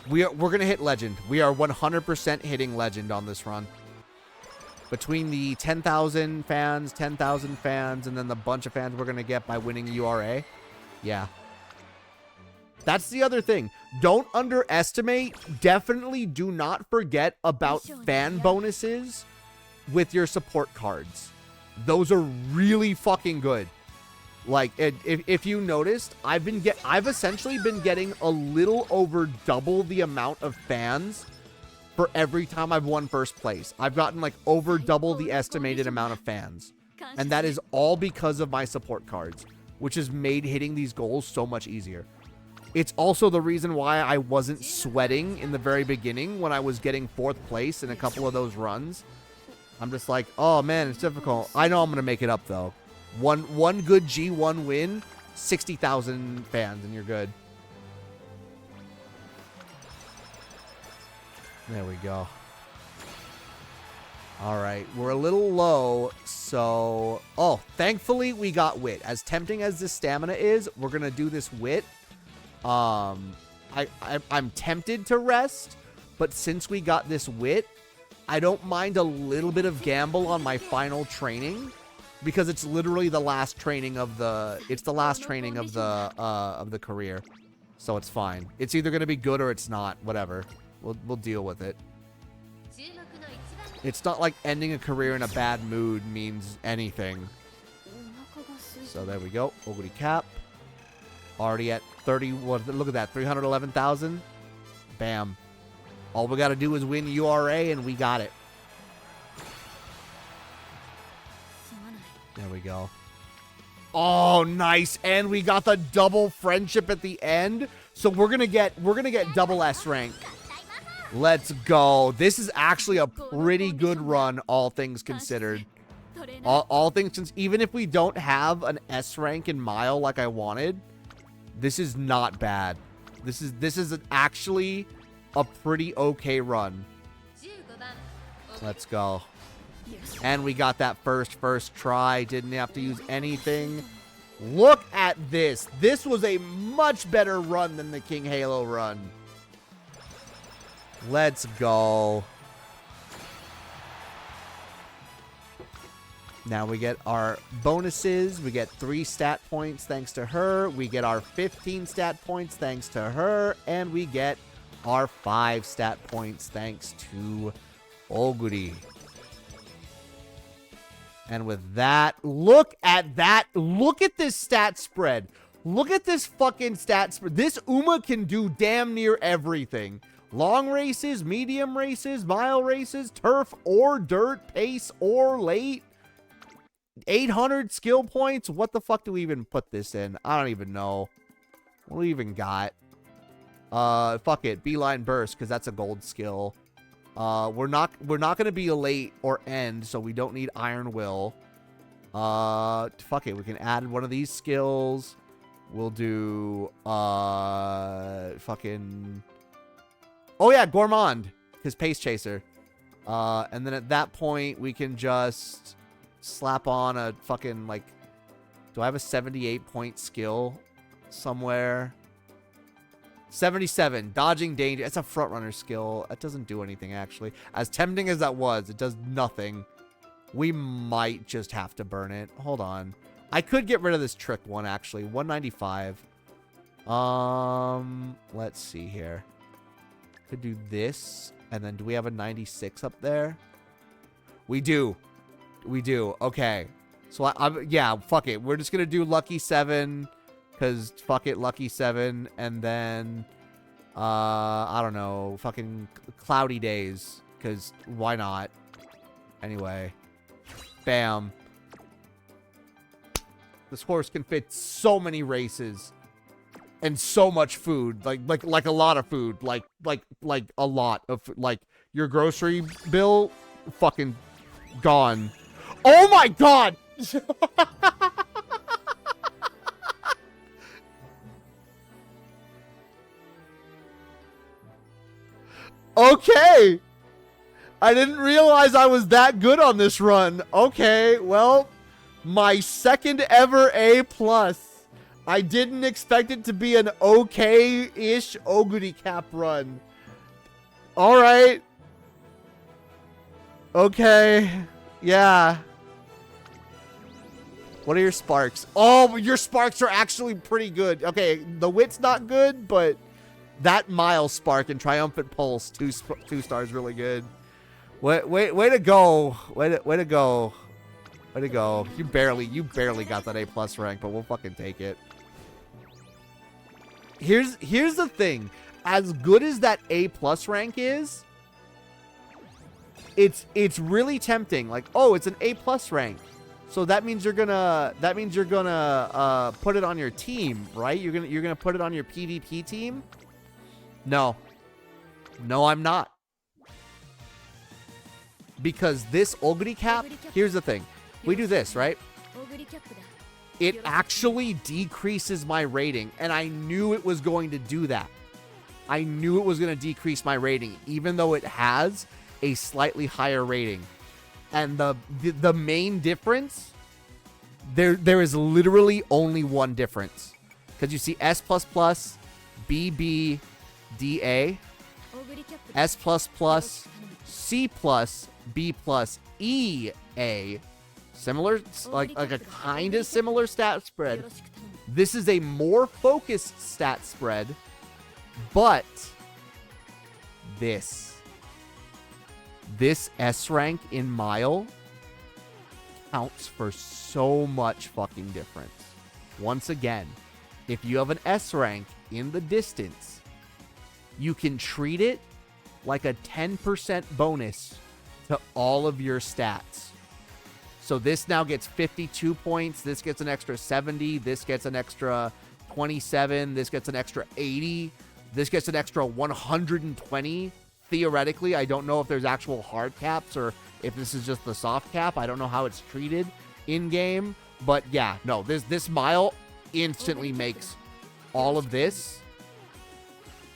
We're gonna hit legend. We are 100% hitting legend on this run. Between the 10,000 fans, 10,000 fans, and then the bunch of fans we're gonna get by winning URA. Yeah. That's the other thing. Don't underestimate. Definitely do not forget about fan bonuses with your support cards. Those are really fucking good. Like, if you noticed, I've essentially been getting a little over double the amount of fans for every time I've won first place. I've gotten like over double the estimated amount of fans. And that is all because of my support cards, which has made hitting these goals so much easier. It's also the reason why I wasn't sweating in the very beginning when I was getting 4th place in a couple of those runs. I'm just like, oh man, it's difficult. I know I'm going to make it up though. One good G1 win, 60,000 fans, and you're good. There we go. All right, we're a little low, so... Oh, thankfully we got wit. As tempting as this stamina is, we're going to do this wit. I'm tempted to rest, but since we got this wit, I don't mind a little bit of gamble on my final training. Because it's literally the last training of the career, so it's fine. It's either gonna be good or it's not. Whatever, we'll deal with it. It's not like ending a career in a bad mood means anything. So there we go. Oguri cap. Already at 30. What? Look at that. 311,000. Bam. All we gotta do is win URA and we got it. There we go. Oh, nice. And we got the double friendship at the end. So we're gonna get double S rank. Let's go. This is actually a pretty good run, all things considered. All things, even if we don't have an S rank in Mile like I wanted, this is not bad. This is actually a pretty okay run. Let's go. And we got that first try. Didn't have to use anything. Look at this. This was a much better run than the King Halo run. Let's go. Now we get our bonuses. We get 3 stat points thanks to her. We get our 15 stat points thanks to her. And we get our 5 stat points thanks to Oguri. And with that, look at that. Look at this stat spread. Look at this fucking stat spread. This Uma can do damn near everything. Long races, medium races, mile races, turf or dirt, pace or late. 800 skill points. What the fuck do we even put this in? I don't even know. What do we even got? Fuck it. Beeline burst, because that's a gold skill. We're not gonna be a late or end, so we don't need Iron Will. Fuck it, we can add one of these skills. We'll do fucking, oh yeah, Gourmand, his pace chaser. And then at that point we can just slap on a fucking, like, do I have a 78 point skill somewhere? 77, dodging danger. It's a front runner skill. That doesn't do anything, actually. As tempting as that was, it does nothing. We might just have to burn it. Hold on. I could get rid of this trick one, actually. 195. Let's see here. Could do this. And then do we have a 96 up there? We do. We do. Okay. So, yeah, fuck it. We're just going to do Lucky 7. Because fuck it, Lucky 7. And then, I don't know, fucking Cloudy Days. Because why not? Anyway. Bam. This horse can fit so many races. And so much food. Like a lot of food. Like a lot of food. Like, your grocery bill, fucking gone. Oh my god! Okay! I didn't realize I was that good on this run. Okay, well, my second ever A+. I didn't expect it to be an okay-ish Oguri Cap run. Alright. Okay. Yeah. What are your sparks? Oh, your sparks are actually pretty good. Okay, the wit's not good, but that mile spark and triumphant pulse, two stars, really good. Way to go. Way to go. Way to go. You barely got that A+ rank, but we'll fucking take it. Here's the thing. As good as that A+ rank is, it's really tempting. Like, oh, it's an A+ rank. So that means you're gonna put it on your team, right? You're gonna put it on your PvP team? No. No, I'm not. Because this Oguri Cap, here's the thing. We do this, right? It actually decreases my rating, and I knew it was going to do that. I knew it was going to decrease my rating, even though it has a slightly higher rating. And the main difference, there is literally only one difference. Because you see S++, BB, DA, S++, C++, B+, EA. Similar, like a kind of similar stat spread. This is a more focused stat spread, but this S rank in Mile counts for so much fucking difference. Once again, if you have an S rank in the distance, you can treat it like a 10% bonus to all of your stats. So this now gets 52 points. This gets an extra 70. This gets an extra 27. This gets an extra 80. This gets an extra 120. Theoretically, I don't know if there's actual hard caps or if this is just the soft cap. I don't know how it's treated in game. But yeah, no, this Mile instantly makes all of this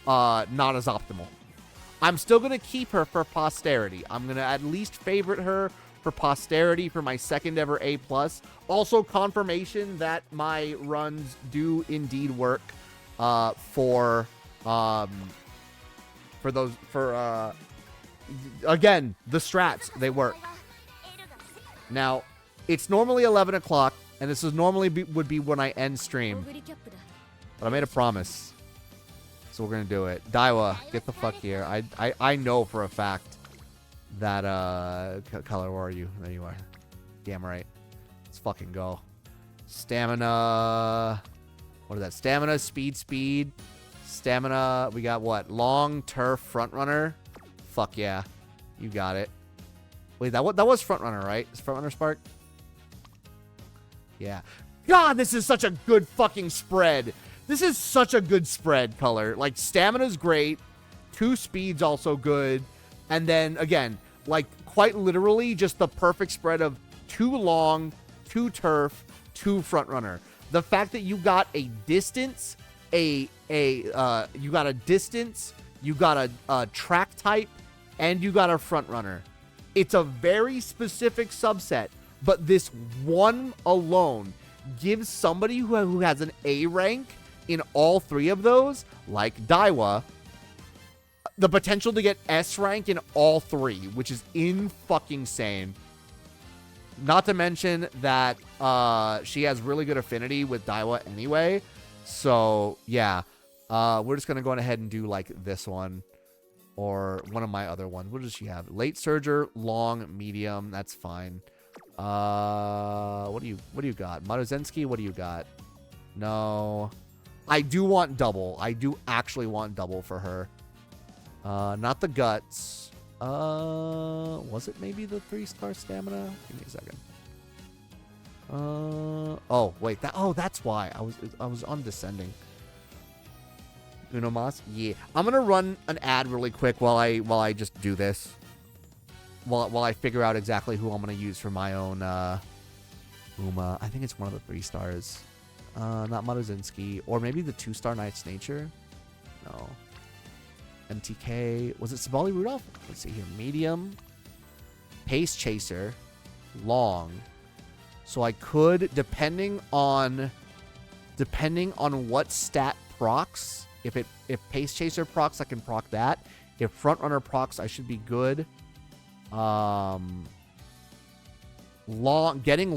not as optimal. I'm still going to keep her for posterity. I'm going to at least favorite her for posterity for my second ever A+. Also confirmation that my runs do indeed work for again, the strats, they work. Now, it's normally 11 o'clock, and this is normally would be when I end stream. But I made a promise. So we're going to do it. Daiwa, get the fuck here. I know for a fact that, color, where are you? There you are. Damn right. Let's fucking go. Stamina. What is that? Stamina, speed. Stamina. We got what? Long turf front runner. Fuck yeah. You got it. Wait, that was front runner, right? Is front runner spark? Yeah. God, this is such a good fucking spread. This is such a good spread, color. Like, stamina's great. 2 speed's also good. And then, again, like, quite literally just the perfect spread of 2 long, 2 turf, 2 front runner. The fact that you got a distance, you got a distance, you got a track type, and you got a front runner. It's a very specific subset, but this one alone gives somebody who has an A rank in all 3 of those, like Daiwa, the potential to get S rank in all 3, which is in fucking sane. Not to mention that she has really good affinity with Daiwa anyway. So, yeah. We're just going to go ahead and do, like, this one. Or one of my other ones. What does she have? Late Surger, long, medium. That's fine. What do you got? Maruzensky, what do you got? No. I do want double. I do actually want double for her. Not the guts. Was it maybe the 3-star stamina? Give me a second. Oh, wait. That's why. I was on descending. UmaMusume? Yeah. I'm gonna run an ad really quick while I just do this. While I figure out exactly who I'm gonna use for my own Uma. I think it's one of the 3 stars. Not Maruzinski. Or maybe the 2-star Knight's Nature. No. MTK. Was it Sabali Rudolph? Let's see here. Medium. Pace Chaser. Long. So I could, depending on what stat procs, if Pace Chaser procs, I can proc that. If Front Runner procs, I should be good. Getting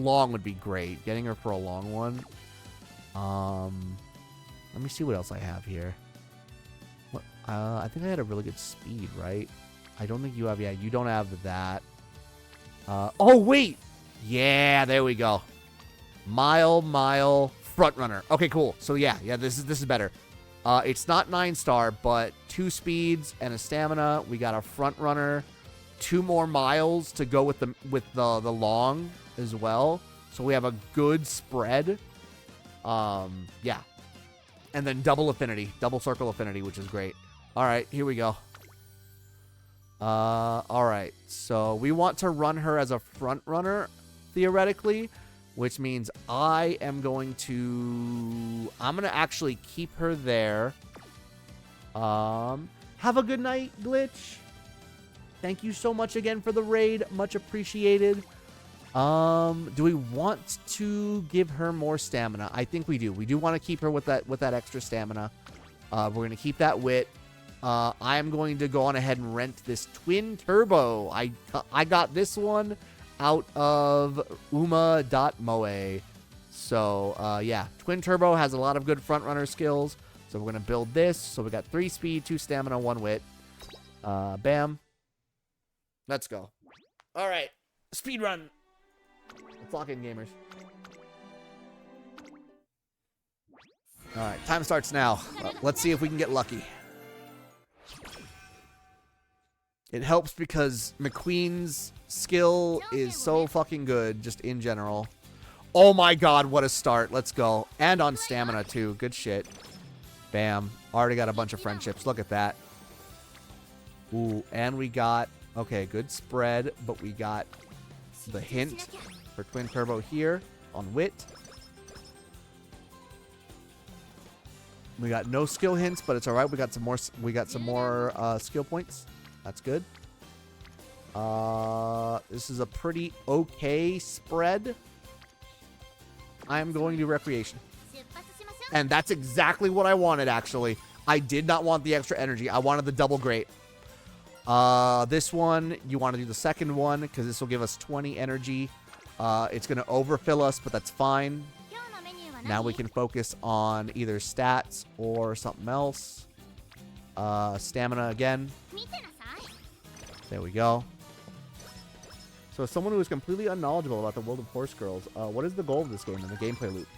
long would be great. Getting her for a long one. Let me see what else I have here. What? I think I had a really good speed, right? I don't think you have. Yeah, you don't have that. Oh wait. Yeah, there we go. Mile, Front Runner. Okay, cool. So yeah, this is better. It's not 9-star, but 2 speeds and a stamina. We got a Front Runner, 2 more miles to go with the long as well. So we have a good spread. Yeah. And then double affinity, double circle affinity, which is great. All right, here we go. All right. So we want to run her as a Front Runner, theoretically, which means I'm going to actually keep her there. Have a good night, Glitch. Thank you so much again for the raid. Much appreciated. Do we want to give her more stamina? I think we do. We do want to keep her with that extra stamina. We're going to keep that wit. I am going to go on ahead and rent this Twin Turbo. I got this one out of Uma.moe. So, yeah. Twin Turbo has a lot of good front runner skills. So we're going to build this. So we got 3 speed, 2 stamina, 1 wit. Bam. Let's go. All right. Speed run. Let's lock in, gamers. All right. Time starts now. Let's see if we can get lucky. It helps because McQueen's skill is so fucking good, just in general. Oh my god, what a start. Let's go. And on stamina, too. Good shit. Bam. Already got a bunch of friendships. Look at that. Ooh, and we got... Okay, good spread, but we got the hint for Twin Turbo here on wit. We got no skill hints, but it's all right. We got some more skill points. That's good. This is a pretty okay spread. I am going to Recreation. And that's exactly what I wanted, actually. I did not want the extra energy. I wanted the double great. This one, you want to do the second one, because this will give us 20 energy. It's going to overfill us, but that's fine. Now we can focus on either stats or something else. Stamina again. There we go. So as someone who is completely unknowledgeable about the world of horse girls, what is the goal of this game and the gameplay loop?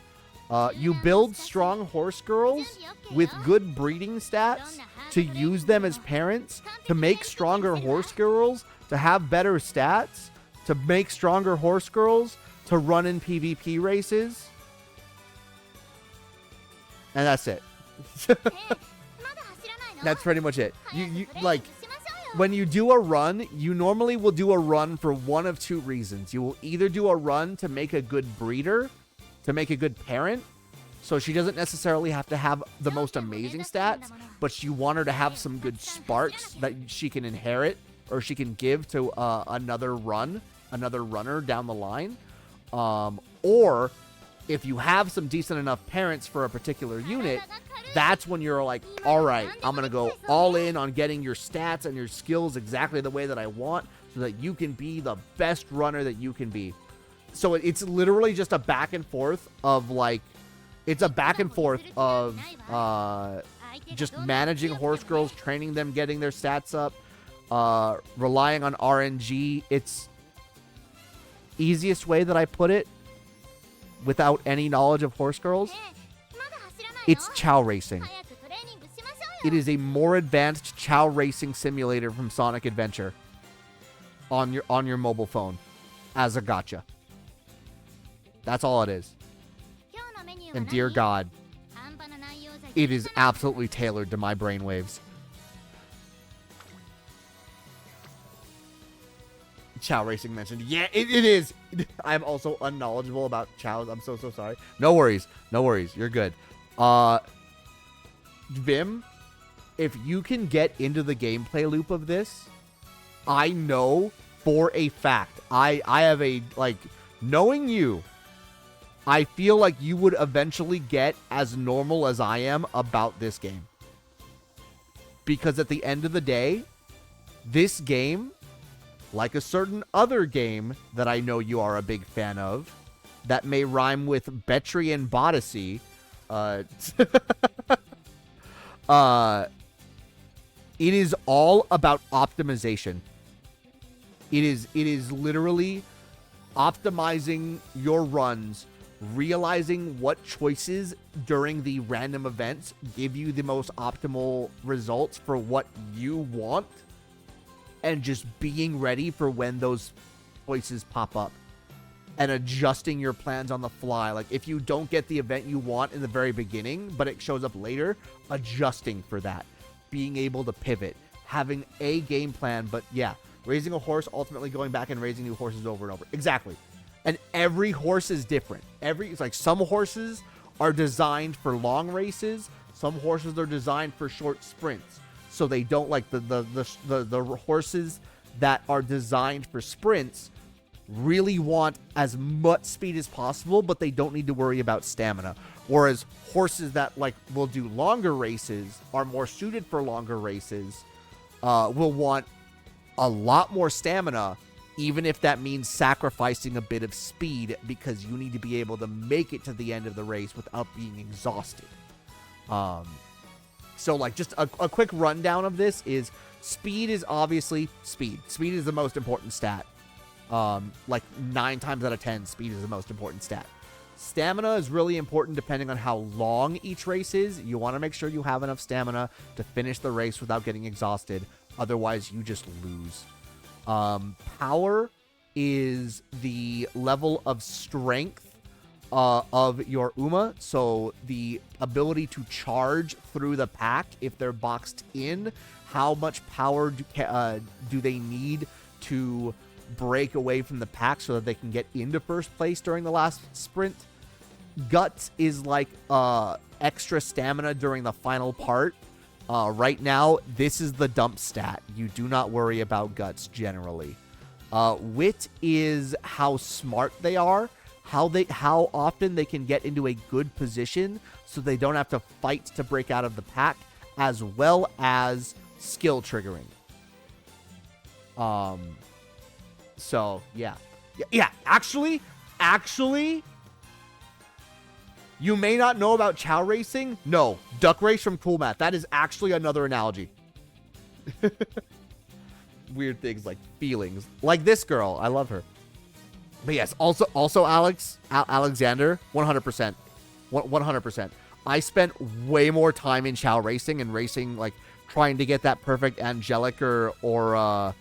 You build strong horse girls with good breeding stats to use them as parents, to make stronger horse girls, to have better stats, to make stronger horse girls, to run in PvP races. And that's it. That's pretty much it. You like, when you do a run, you normally will do a run for one of 2 reasons. You will either do a run to make a good breeder, to make a good parent, so she doesn't necessarily have to have the most amazing stats, but you want her to have some good sparks that she can inherit or she can give to another runner down the line. Or if you have some decent enough parents for a particular unit, that's when you're like, all right, I'm going to go all in on getting your stats and your skills exactly the way that I want so that you can be the best runner that you can be. So it's literally just a back and forth of like, it's a back and forth of just managing horse girls, training them, getting their stats up, relying on RNG. It's easiest way that I put it, without any knowledge of horse girls, it's Chow Racing. It is a more advanced Chow Racing simulator from Sonic Adventure on your mobile phone as a gacha. That's all it is. And dear God, it is absolutely tailored to my brainwaves. Chow Racing mentioned. Yeah, it is. I'm also unknowledgeable about Chows. I'm so sorry. No worries. No worries. You're good. Vim, if you can get into the gameplay loop of this, I know for a fact, I have a, like, knowing you, I feel like you would eventually get as normal as I am about this game. Because at the end of the day, this game, like a certain other game that I know you are a big fan of, that may rhyme with Betry and Bodyssey, it is all about optimization. It is literally optimizing your runs, realizing what choices during the random events give you the most optimal results for what you want, and just being ready for when those choices pop up and adjusting your plans on the fly. Like, if you don't get the event you want in the very beginning, but it shows up later, adjusting for that, being able to pivot, having a game plan. But yeah, raising a horse, ultimately going back and raising new horses over and over. Exactly. And every horse is different. It's like some horses are designed for long races. Some horses are designed for short sprints. So they don't, like, the horses that are designed for sprints really want as much speed as possible, but they don't need to worry about stamina. Whereas horses that, like, will do longer races, are more suited for longer races, will want a lot more stamina, even if that means sacrificing a bit of speed, because you need to be able to make it to the end of the race without being exhausted. So, like, just a quick rundown of this is speed is obviously speed. Speed is the most important stat. Like 9 times out of 10, speed is the most important stat. Stamina is really important depending on how long each race is. You want to make sure you have enough stamina to finish the race without getting exhausted. Otherwise, you just lose. Power is the level of strength of your Uma. So the ability to charge through the pack if they're boxed in. How much power do they need to break away from the pack so that they can get into first place during the last sprint? Guts is like extra stamina during the final part. Right now, this is the dump stat. You do not worry about guts generally. Wit is how smart they are, how often they can get into a good position so they don't have to fight to break out of the pack, as well as skill triggering. So yeah. Actually, you may not know about Chow Racing. No, Duck Race from Cool Math. That is actually another analogy. Weird things like feelings. Like this girl. I love her. But yes, also Alexander, 100%. 100%. I spent way more time in Chow Racing and racing, like, trying to get that perfect angelic or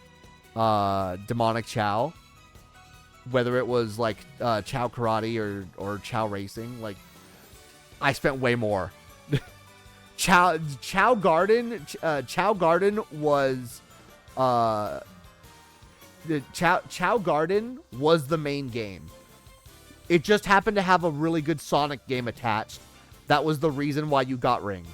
demonic Chow. Whether it was, like, Chow Karate or Chow Racing. Like, I spent way more. Chow Garden was the Chow Garden was the main game. It just happened to have a really good Sonic game attached. That was the reason why you got rings.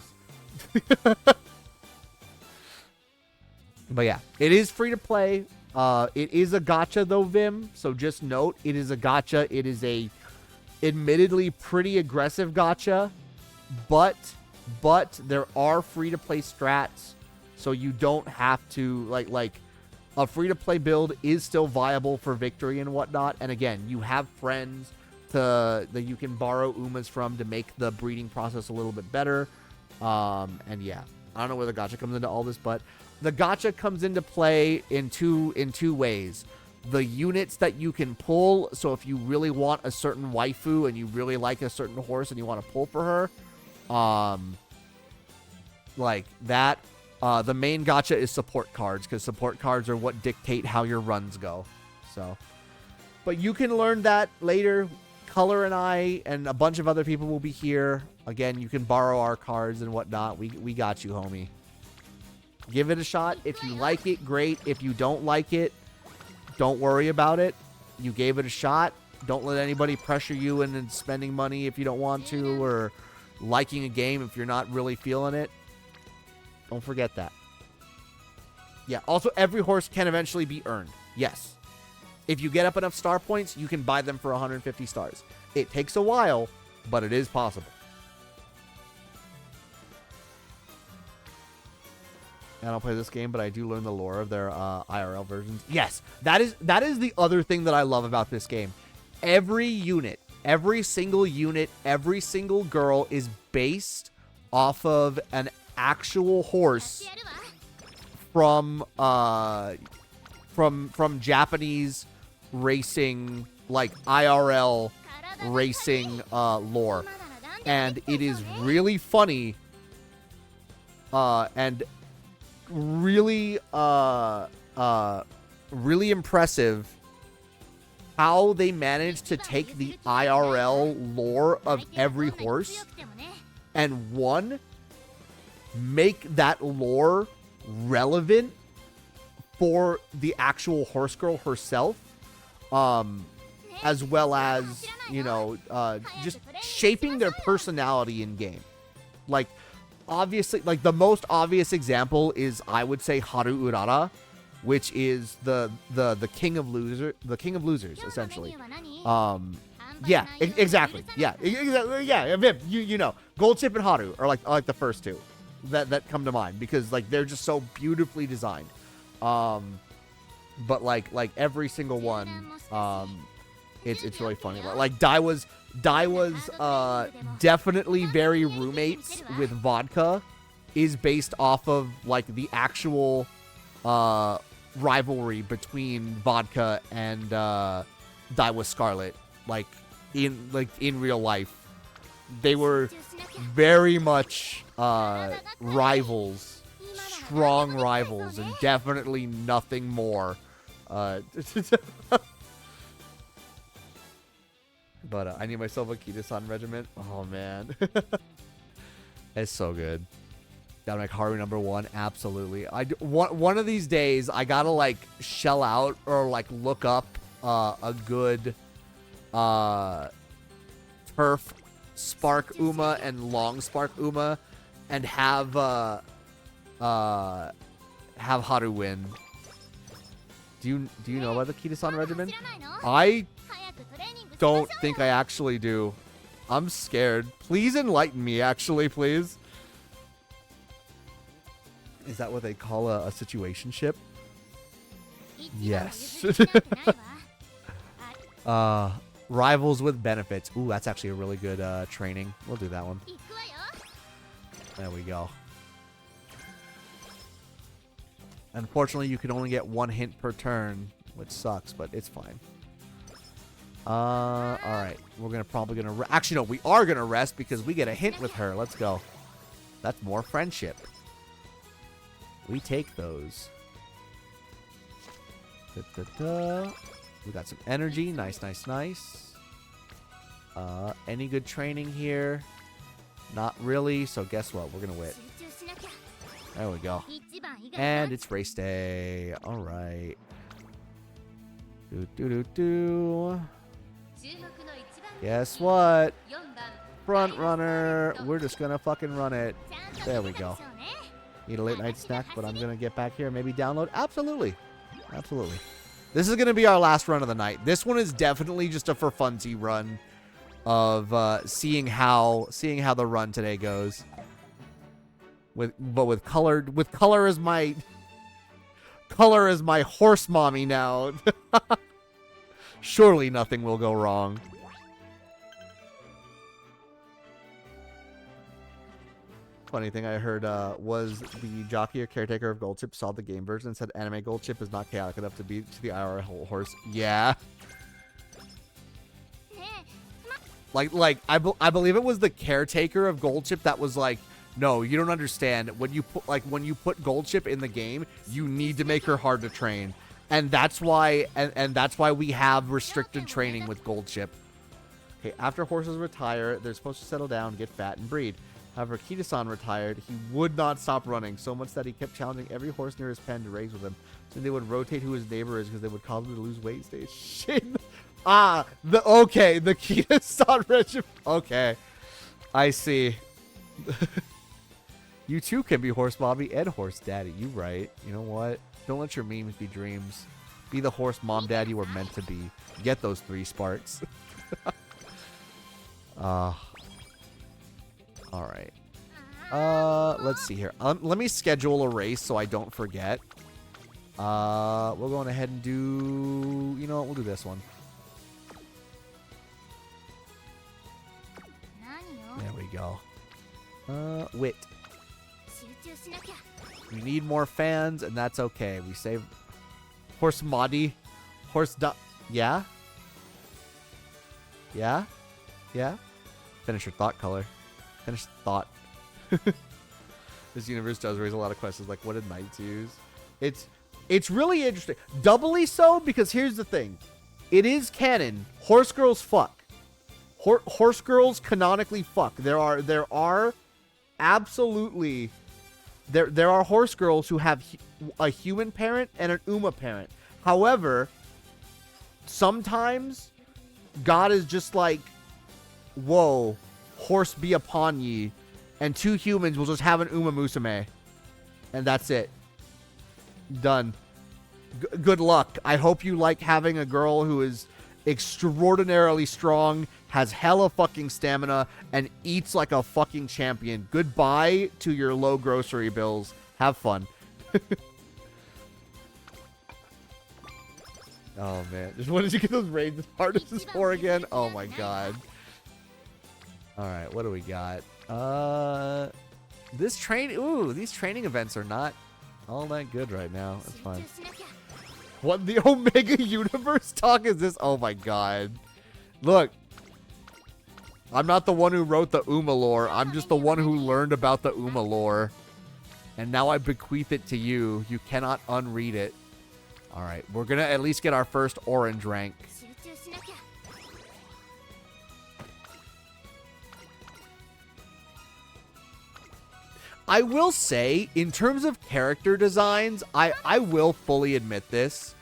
But yeah, it is free to play. It is a gacha though, Vim. So just note, it is a gacha. It is a admittedly pretty aggressive gacha, but there are free to play strats, so you don't have to like a free-to-play build is still viable for victory and whatnot. And again, you have friends that you can borrow Umas from to make the breeding process a little bit better. And yeah, I don't know where the gacha comes into all this, but the gacha comes into play in two ways. The units that you can pull. So if you really want a certain waifu and you really like a certain horse and you want to pull for her, like that. The main gacha is support cards, because support cards are what dictate how your runs go. So, but you can learn that later. Color and I and a bunch of other people will be here. Again, you can borrow our cards and whatnot. We got you, homie. Give it a shot. If you like it, great. If you don't like it, don't worry about it. You gave it a shot. Don't let anybody pressure you into spending money if you don't want to, or liking a game if you're not really feeling it. Don't forget that. Yeah, also, every horse can eventually be earned. Yes. If you get up enough star points, you can buy them for 150 stars. It takes a while, but it is possible. I don't play this game, but I do learn the lore of their IRL versions. Yes, that is the other thing that I love about this game. Every unit, every single unit, every single girl is based off of an actual horse from Japanese racing, like IRL racing lore, and it is really funny and really really impressive how they managed to take the IRL lore of every horse and make that lore relevant for the actual horse girl herself, as well as, you know, just shaping their personality in game. Like, obviously, like the most obvious example is, I would say, Haru Urara, which is the king of losers, essentially. Yeah, exactly. Yeah, yeah. Viv, you know, Gold Chip and Haru are like the first two that come to mind, because like they're just so beautifully designed. But like every single one, it's really funny. Like Dai was definitely very roommates with Vodka, is based off of like the actual rivalry between Vodka and Dai was Scarlet. Like in real life, they were very much rivals, strong rivals, and definitely nothing more. But I need myself a Kita-san regiment. Oh man, it's so good. Gotta make Haru #1, absolutely. One of these days I gotta like shell out or like look up a good turf Spark Uma and long Spark Uma, and have Haru win. Do you know about the Kita-san regimen? I don't think I actually do. I'm scared. Please enlighten me, actually, please. Is that what they call a situationship? Yes. Rivals with benefits. Ooh, that's actually a really good training. We'll do that one. There we go. Unfortunately, you can only get one hint per turn, which sucks, but it's fine. All right. We're probably gonna actually no, we are gonna rest because we get a hint with her. Let's go. That's more friendship. We take those. We got some energy. Nice, nice, nice. Any good training here? Not really. So guess what? We're gonna win. There we go. And it's race day. All right. Guess what? Front runner. We're just gonna fucking run it. There we go. Need a late night snack, but I'm gonna get back here and maybe download. Absolutely. Absolutely. This is gonna be our last run of the night. This one is definitely just a for funsy run of seeing how the run today goes. With color as my color as my horse mommy now. Surely nothing will go wrong. Funny thing I heard was the jockey or caretaker of Gold Chip saw the game version and said anime Gold Chip is not chaotic enough to beat the IRL horse. Yeah. I believe it was the caretaker of Gold Chip that was like, no, you don't understand. When you put Gold Chip in the game, you need to make her hard to train. And that's why that's why we have restricted training with Gold Chip. Okay, after horses retire, they're supposed to settle down, get fat, and breed. However, Kita-san retired. He would not stop running, so much that he kept challenging every horse near his pen to race with him. So they would rotate who his neighbor is because they would cause him to lose weight. Shit. The Kita-san regiment. Okay, I see. You too can be horse mommy and horse daddy. You right. You know what? Don't let your memes be dreams. Be the horse mom dad you were meant to be. Get those 3 sparks. All right. Let's see here. Let me schedule a race so I don't forget. We're going ahead and do... You know what? We'll do this one. There we go. Wit. We need more fans, and that's okay. We save... Horse Madi. Yeah? Yeah? Yeah? Finish your thought color. Finish thought. This universe does raise a lot of questions, like what did knights use? It's really interesting. Doubly so, because here's the thing. It is canon. Horse girls fuck. Horse girls canonically fuck. There are absolutely... There are horse girls who have a human parent and an Uma parent. However, sometimes God is just like, whoa, horse be upon ye, and 2 humans will just have an UmaMusume, and that's it. Done. Good luck. I hope you like having a girl who is extraordinarily strong, has hella fucking stamina, and eats like a fucking champion. Goodbye to your low grocery bills. Have fun. Oh, man. Just wanted to get those raids as hard as this for again. Oh, my God. All right. What do we got? These training events are not all that good right now. That's fine. What the Omega Universe talk is this? Oh, my God. Look. I'm not the one who wrote the Uma lore. I'm just the one who learned about the Uma lore. And now I bequeath it to you. You cannot unread it. All right. We're going to at least get our first orange rank. I will say, in terms of character designs, I will fully admit this.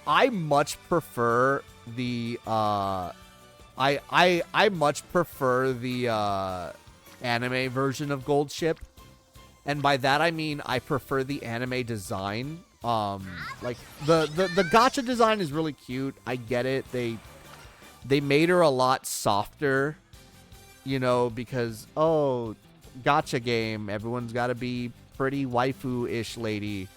I much prefer the... I much prefer the anime version of Gold Ship. And by that I mean I prefer the anime design. Like the gacha design is really cute. I get it. They made her a lot softer, you know, because gacha game, everyone's got to be pretty waifu-ish lady.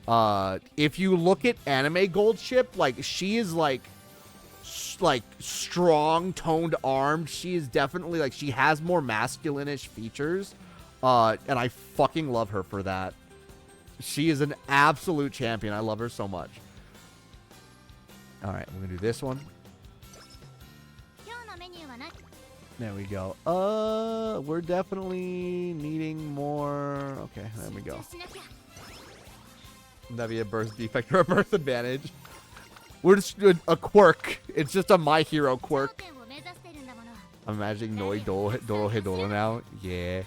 If you look at anime Gold Ship, like she is like strong, toned armed. She is definitely like, she has more masculine-ish features. And I fucking love her for that. She is an absolute champion. I love her so much. All right, we're gonna do this one. There we go. We're definitely needing more. Okay, there we go. That'd be a birth defect or a birth advantage. We're just doing a quirk. It's just a My Hero quirk. I'm imagining Noi Dorohedoro now. Yeah.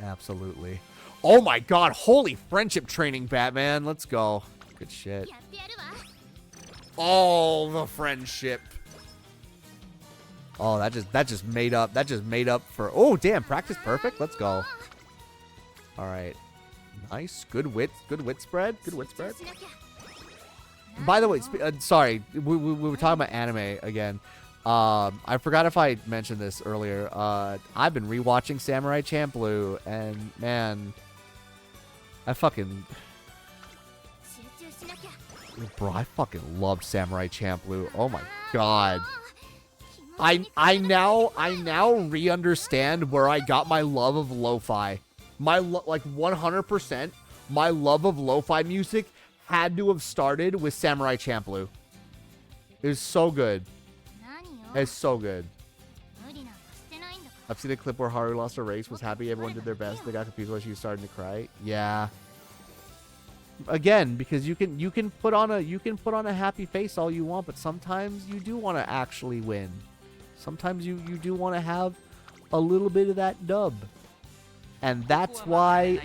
Absolutely. Oh my god. Holy friendship training, Batman. Let's go. Good shit. All the friendship. Oh, that just made up. That just made up for... Oh, damn. Practice perfect. Let's go. All right. Nice. Good wit spread. Good wit spread. By the way, sorry, we were talking about anime again. I forgot if I mentioned this earlier. I've been rewatching Samurai Champloo, and man, I fucking... Bro, I fucking love Samurai Champloo. Oh my god. I now re-understand where I got my love of lo-fi. Like 100%, my love of lo-fi music had to have started with Samurai Champloo. It was so good. It's so good. I've seen a clip where Haru lost a race, was happy everyone did their best. They got confused while she was starting to cry. Yeah. Again, because you can put on a happy face all you want, but sometimes you do want to actually win. Sometimes you do want to have a little bit of that dub. And that's why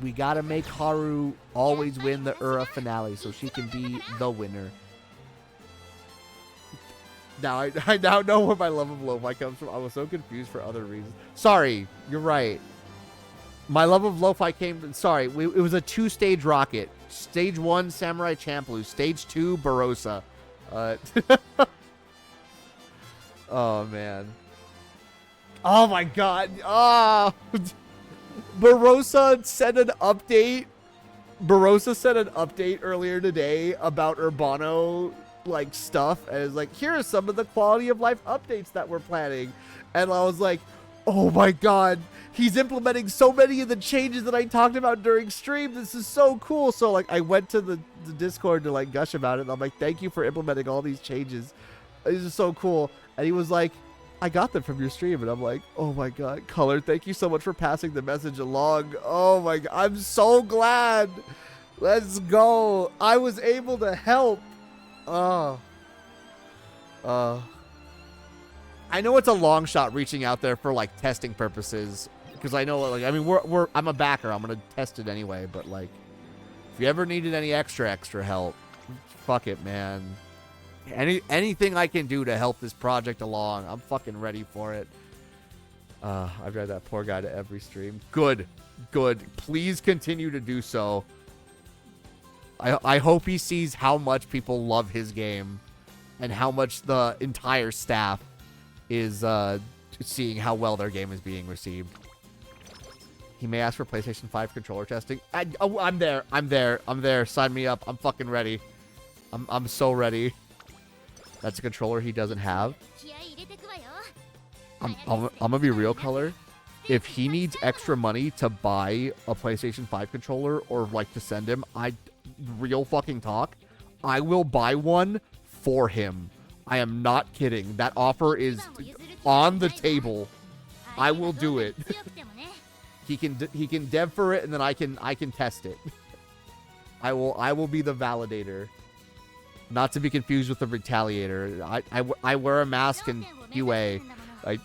we gotta make Haru always win the Ura finale so she can be the winner. Now I now know where my love of lo-fi comes from. I was so confused for other reasons. Sorry, you're right. My love of lo-fi came from... Sorry, it was a 2-stage rocket. Stage 1, Samurai Champloo. Stage 2, Barossa. Oh, man. Oh, my God. Oh. Barossa sent an update. Barossa sent an update earlier today about Urbano, like, stuff. And it's like, here are some of the quality of life updates that we're planning. And I was like, oh, my God. He's implementing so many of the changes that I talked about during stream. This is so cool. So, like, I went to the Discord to, like, gush about it. And I'm like, thank you for implementing all these changes. This is so cool. And he was like, I got them from your stream. And I'm like, oh, my God. Color, thank you so much for passing the message along. Oh, my God. I'm so glad. Let's go. I was able to help. I know it's a long shot reaching out there for, like, testing purposes. Because I know, like, I mean, I'm a backer. I'm going to test it anyway. But, like, if you ever needed any extra help, fuck it, man. Anything I can do to help this project along, I'm fucking ready for it. I've drive that poor guy to every stream. Good. Please continue to do so. I hope he sees how much people love his game. And how much the entire staff is seeing how well their game is being received. He may ask for PlayStation 5 controller testing. I'm there. Sign me up. I'm fucking ready. I'm so ready. That's a controller he doesn't have. I'm gonna be real, Color. If he needs extra money to buy a PlayStation 5 controller or like to send him, real fucking talk, I will buy one for him. I am not kidding. That offer is on the table. I will do it. He can dev for it, and then I can test it. I will be the validator. Not to be confused with the retaliator. I wear a mask in QA. I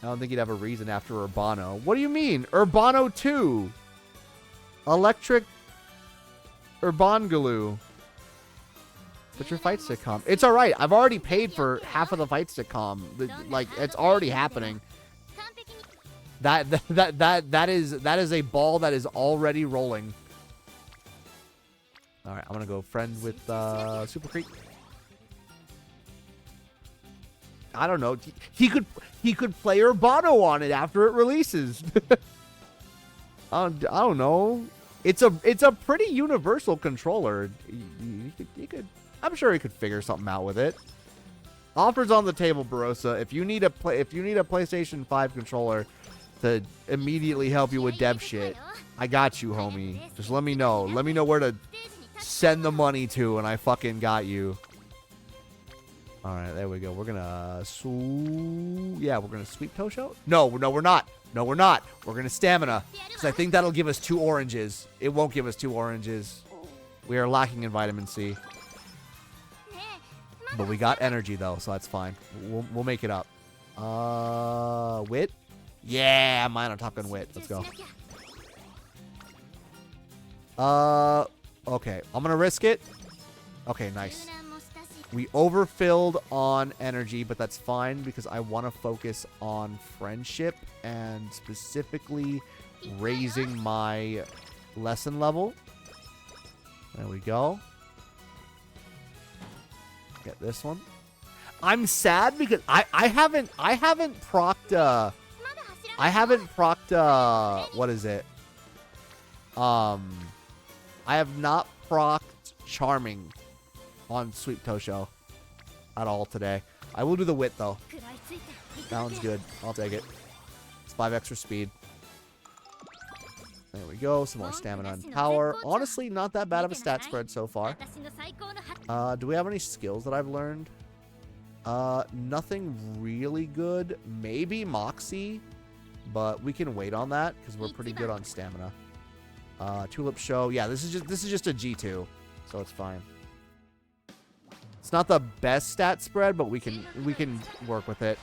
don't think he'd have a reason after Urbano. What do you mean? Urbano 2. Electric Urbangaloo. But your fight stick com. It's alright. I've already paid for half of the fight stick com. Like, it's already happening. That is a ball that is already rolling. Alright, I'm gonna go friend with Super Creep. I don't know. He could play Urbano on it after it releases. I don't know. It's a pretty universal controller. He could. I'm sure he could figure something out with it. Offers on the table, Barossa. If you need a PlayStation 5 controller to immediately help you with dev shit, I got you, homie. Just let me know. Let me know where to send the money to, and I fucking got you. All right, there we go. We're gonna we're gonna sweep Tosho. No, we're not. No, we're not. We're gonna stamina, because I think that'll give us 2 oranges. It won't give us 2 oranges. We are lacking in vitamin C. But we got energy though, so that's fine. We'll make it up. Wit? Yeah, mine on Top Gun Wit. Let's go. Okay. I'm gonna risk it. Okay, nice. We overfilled on energy, but that's fine because I want to focus on friendship and specifically raising my lesson level. There we go. Get this one. I'm sad because I haven't procced I haven't procced, what is it? I have not procced Charming on Sweep Tosho at all today. I will do the Wit, though. That one's good. I'll take it. It's 5 extra speed. There we go. Some more stamina and power. Honestly, not that bad of a stat spread so far. Do we have any skills that I've learned? Nothing really good. Maybe Moxie, but we can wait on that because we're pretty good on stamina. Tulip Show. Yeah, this is just a G2, so it's fine. It's not the best stat spread, but we can work with it.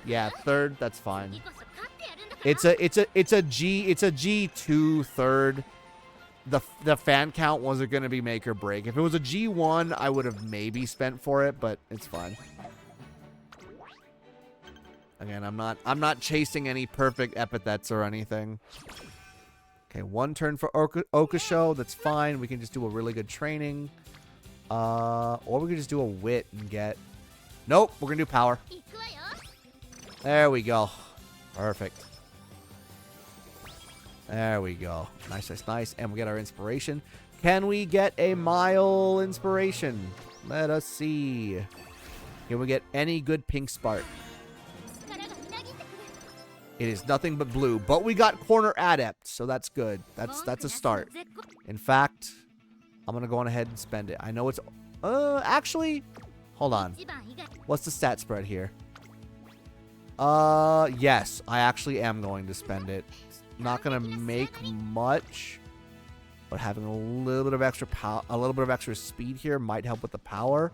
Yeah, third, that's fine. It's a G2 third. The fan count wasn't gonna be make or break. If it was a G1, I would have maybe spent for it, but it's fine. Again, I'm not chasing any perfect epithets or anything. Okay, 1 turn for Okasho. That's fine. We can just do a really good training. Or we could just do a Wit and get... Nope, we're gonna do power. There we go. Perfect. There we go. Nice, nice, nice. And we get our inspiration. Can we get a Mile inspiration? Let us see. Can we get any good pink spark? It is nothing but blue, but we got Corner Adept, so that's good. That's a start. In fact, I'm gonna go on ahead and spend it. I know it's actually, hold on. What's the stat spread here? Yes, I actually am going to spend it. It's not gonna make much, but having a little bit of extra power, a little bit of extra speed here might help with the power.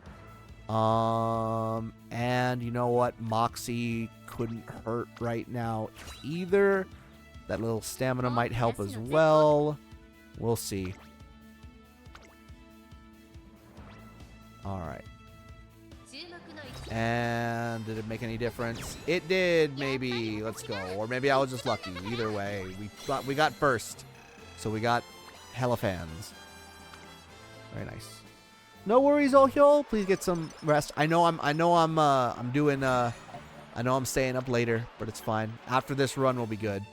And you know what? Moxie couldn't hurt right now either. That little stamina might help as well. We'll see. Alright. And did it make any difference? It did, maybe. Let's go. Or maybe I was just lucky. Either way, we got burst. So we got hella fans. Very nice. No worries, Ohyo. Please get some rest. I know I'm staying up later, but it's fine. After this run, we'll be good.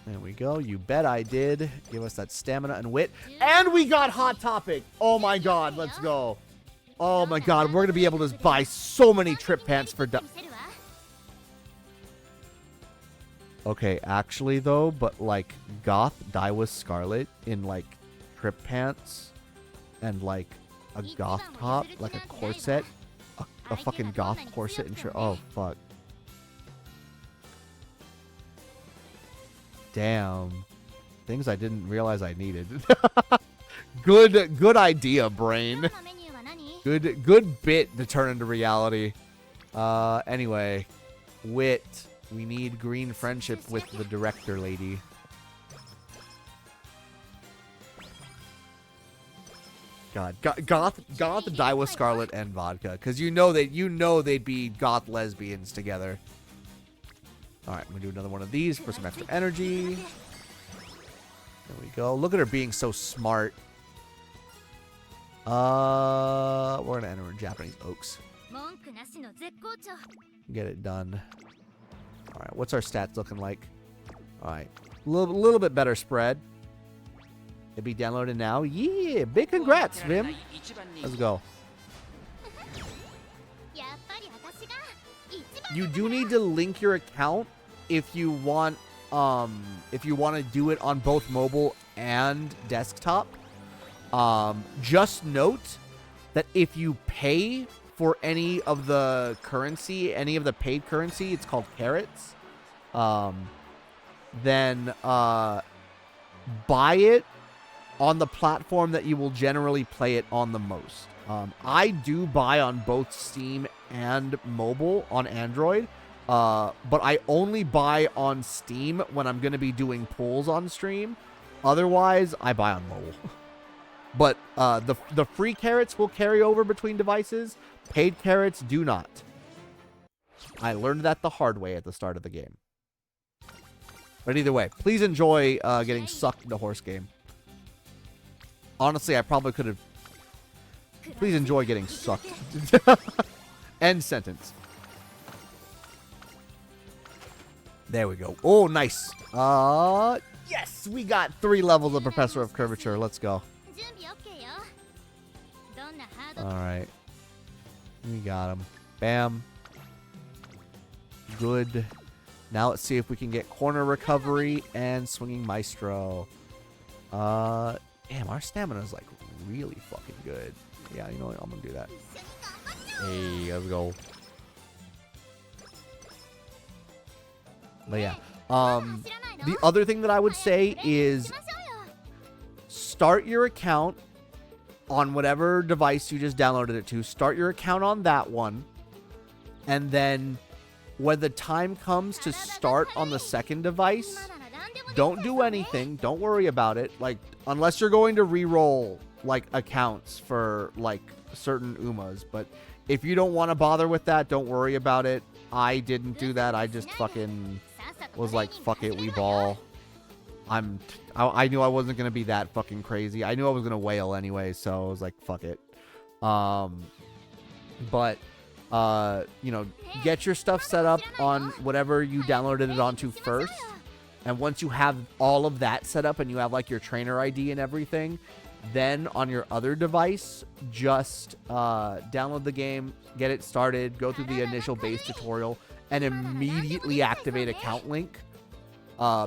There we go. You bet I did. Give us that stamina and wit. And we got Hot Topic. Oh my god, let's go. Oh my god, we're going to be able to buy so many trip pants for... Okay, actually though, but like Goth Daiwa Scarlet in like trip pants and like a goth top, like a corset, a fucking goth corset and trip. Oh fuck. Damn. Things I didn't realize I needed. Good idea, brain. Good bit to turn into reality. Anyway, wit. We need green friendship with the director lady. God, goth Daiwa Scarlet and vodka, because you know they'd be goth lesbians together. All right, I'm gonna do another one of these for some extra energy. There we go. Look at her being so smart. We're gonna enter in Japanese Oaks. Get it done. All right, what's our stats looking like? All right, a little bit better spread. It'll be downloaded now. Yeah, big congrats, Vim. Let's go. You do need to link your account if you want to do it on both mobile and desktop. Just note that if you pay for any of the currency, any of the paid currency, it's called carrots. Then buy it on the platform that you will generally play it on the most. I do buy on both Steam and mobile on Android, but I only buy on Steam when I'm going to be doing pulls on stream. Otherwise, I buy on mobile. But the free carrots will carry over between devices. Paid carrots do not. I learned that the hard way at the start of the game. But either way, please enjoy getting sucked into horse game. Honestly, I probably could have... Please enjoy getting sucked. End sentence. There we go. Oh, nice. Yes, we got 3 levels of Professor of Curvature. Let's go. All right. We got him. Bam. Good. Now let's see if we can get Corner Recovery and Swinging Maestro. Damn, our stamina is like really fucking good. Yeah, you know what? I'm gonna do that. Hey, let's go. But yeah. The other thing that I would say is start your account on whatever device you just downloaded it to. Start your account on that one. And then when the time comes to start on the second device, don't do anything. Don't worry about it. Like, unless you're going to re-roll, like, accounts for, like, certain Umas. But if you don't want to bother with that, don't worry about it. I didn't do that. I just fucking was like, fuck it, we ball. I knew I wasn't going to be that fucking crazy. I knew I was going to wail anyway, so I was like, fuck it. But, you know, get your stuff set up on whatever you downloaded it onto first. And once you have all of that set up and you have, like, your trainer ID and everything, then on your other device, just download the game, get it started, go through the initial base tutorial, and immediately activate account link.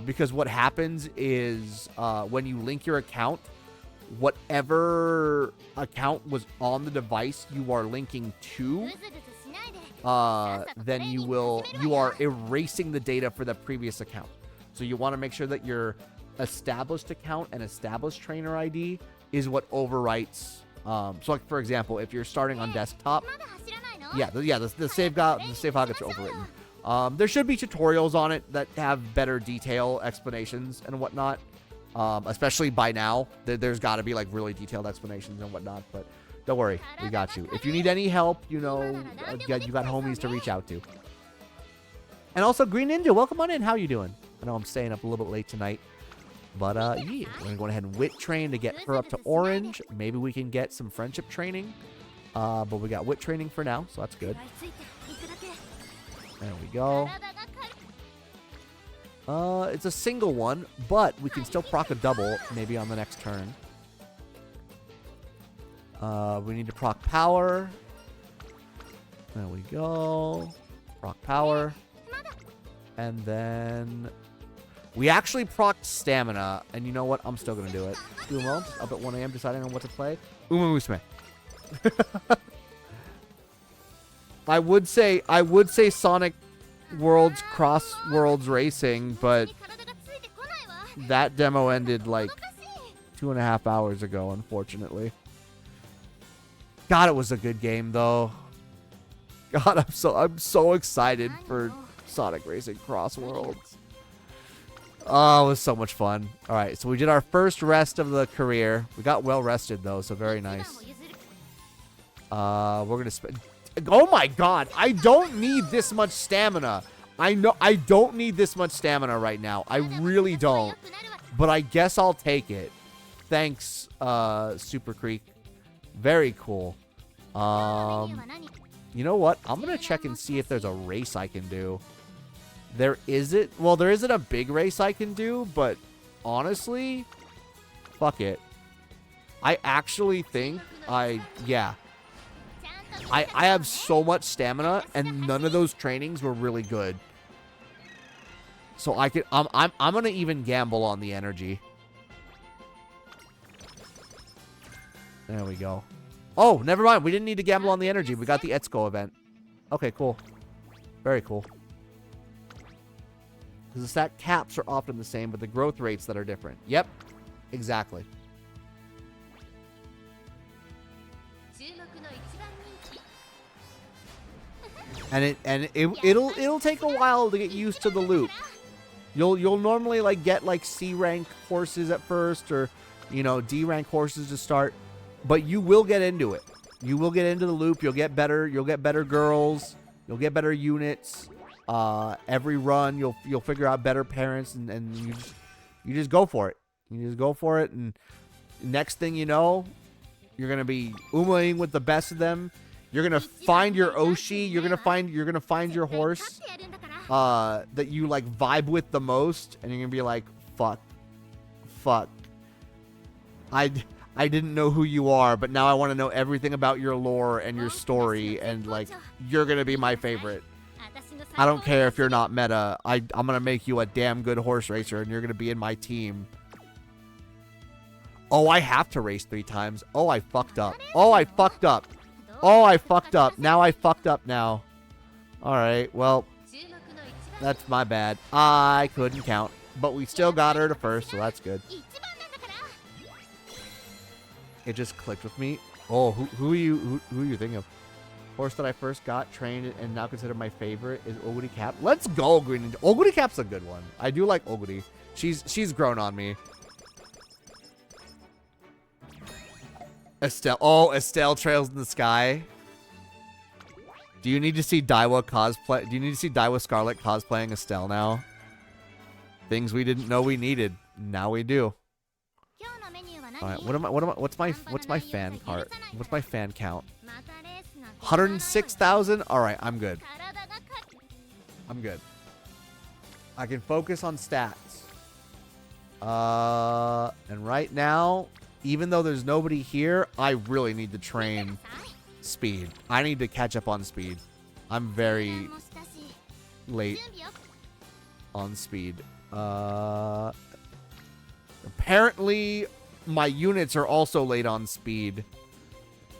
Because what happens is when you link your account, whatever account was on the device you are linking to, then you are erasing the data for the previous account. So you want to make sure that your established account and established trainer ID is what overwrites. So, like, for example, if you're starting on desktop, the save file gets overwritten. There should be tutorials on it that have better detail explanations and whatnot. Especially by now, there's got to be, like, really detailed explanations and whatnot. But don't worry, we got you. If you need any help, you know, you got homies to reach out to. And also, Green Ninja, welcome on in. How you doing? I know I'm staying up a little bit late tonight. But, yeah, we're going to go ahead and wit train to get her up to orange. Maybe we can get some friendship training. But we got wit training for now, so that's good. There we go. It's a single one, but we can still proc a double maybe on the next turn. We need to proc power. There we go. Proc power. And then we actually procced stamina, and you know what? I'm still going to do it. Umo, up at 1 a.m. deciding on what to play. UmaMusume. I would say Sonic Worlds Cross Worlds Racing, but that demo ended like 2.5 hours ago, unfortunately. God, it was a good game though. God, I'm so excited for Sonic Racing Cross Worlds. Oh, it was so much fun. All right, so we did our first rest of the career. We got well rested though, so very nice. We're gonna spend. Oh my God! I don't need this much stamina. I know I don't need this much stamina right now. I really don't. But I guess I'll take it. Thanks, Super Creek. Very cool. You know what? I'm gonna check and see if there's a race I can do. There isn't. Well, there isn't a big race I can do, but honestly, fuck it. I actually think yeah. I have so much stamina, and none of those trainings were really good. So I'm gonna even gamble on the energy. There we go. Oh, never mind. We didn't need to gamble on the energy. We got the Etsuko event. Okay, cool. Very cool. Because the stat caps are often the same, but the growth rates that are different. Yep, exactly. And it'll take a while to get used to the loop. You'll normally like get like C rank horses at first, or you know, D rank horses to start, but you will get into it. You will get into the loop. You'll get better girls. You'll get better units. Every run you'll figure out better parents, and you just go for it. You just go for it, and next thing you know, you're gonna be Umaing with the best of them. You're gonna find your Oshi. You're gonna find your horse that you like vibe with the most, and you're gonna be like, fuck. I didn't know who you are, but now I want to know everything about your lore and your story, and like you're gonna be my favorite. I don't care if you're not meta. I'm gonna make you a damn good horse racer, and you're gonna be in my team. Oh, I have to race 3 times. Oh, I fucked up. Oh, I fucked up. Oh, I fucked up. Now I fucked up now. Alright, well, that's my bad. I couldn't count. But we still got her to first, so that's good. It just clicked with me. Oh, who are you thinking of? Horse that I first got, trained, and now consider my favorite is Oguri Cap. Let's go, Green Ninja. Oguri Cap's a good one. I do like Oguri. She's grown on me. Estelle. Oh, Estelle Trails in the Sky. Do you need to see Daiwa cosplay? Do you need to see Daiwa Scarlet cosplaying Estelle now? Things we didn't know we needed. Now we do. All right. What's my fan cart? What's my fan count? 106,000. All right. I'm good. I'm good. I can focus on stats. And right now, even though there's nobody here, I really need to train speed. I need to catch up on speed. I'm very late on speed. Apparently my units are also late on speed.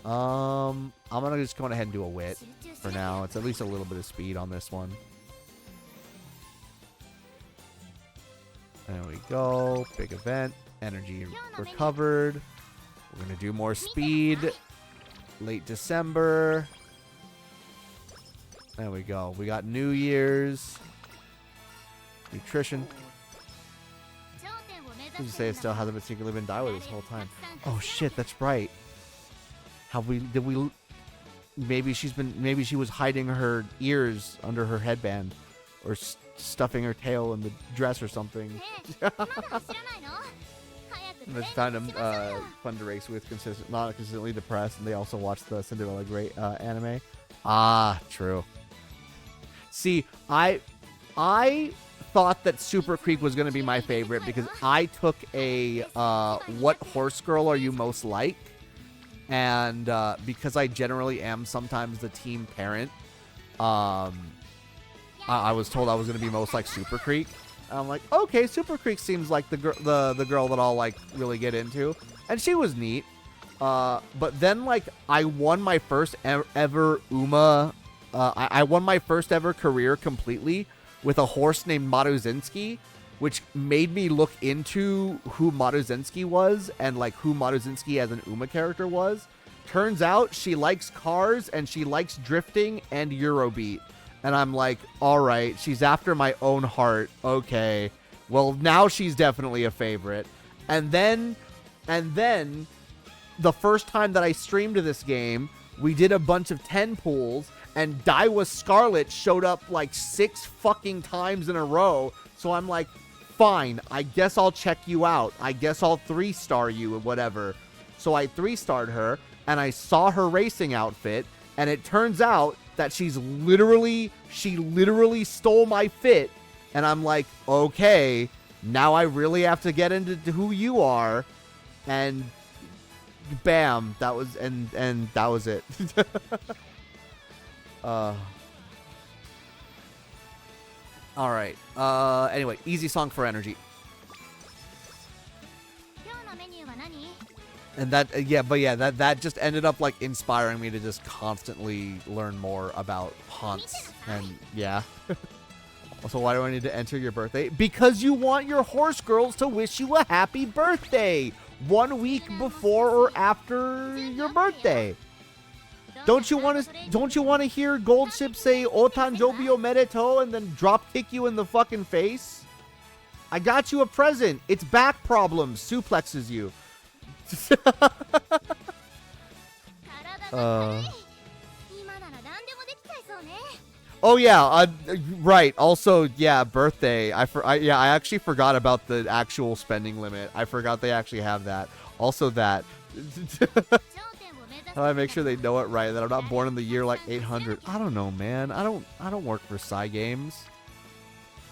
I'm gonna just go ahead and do a wit for now. It's at least a little bit of speed on this one. There we go. Big event. Energy recovered. We're gonna do more speed. Late December. There we go. We got New Year's. Nutrition. Did you say it still hasn't been secretly been Daiwa this whole time? Oh shit, that's right. Maybe she was hiding her ears under her headband, or stuffing her tail in the dress or something. I just found him fun to race with, not consistently depressed, and they also watched the Cinderella Great anime. Ah, true. See, I thought that Super Creek was going to be my favorite because I took a what horse girl are you most like? And because I generally am sometimes the team parent, I was told I was going to be most like Super Creek. I'm like, okay, Super Creek seems like the girl that I'll like really get into, and she was neat. But then like I won my first ever Uma. I won my first ever career completely with a horse named Maruzinski, which made me look into who Maruzinski was and like who Maruzinski as an Uma character was. Turns out she likes cars and she likes drifting and Eurobeat. And I'm like, all right, she's after my own heart. Okay. Well, now she's definitely a favorite. And then the first time that I streamed this game, we did a bunch of 10 pools, and Daiwa Scarlet showed up like 6 fucking times in a row. So I'm like, fine, I guess I'll check you out. I guess I'll 3-star you or whatever. So I 3-starred her, and I saw her racing outfit, and it turns out that she literally stole my fit. And I'm like, okay, now I really have to get into who you are. And bam, that was and that was it. All right. Anyway, easy song for energy. And that, that just ended up like inspiring me to just constantly learn more about haunts. And yeah. Also, why do I need to enter your birthday? Because you want your horse girls to wish you a happy birthday 1 week before or after your birthday. Don't you want to hear Goldship say "Otanjobi omedetou" and then drop kick you in the fucking face? I got you a present. It's back problems. Suplexes you. Oh yeah, right. Also, yeah, birthday. I actually forgot about the actual spending limit. I forgot they actually have that. Also that. How do I make sure they know it right? That I'm not born in the year like 800. I don't know, man. I don't work for Psy Games.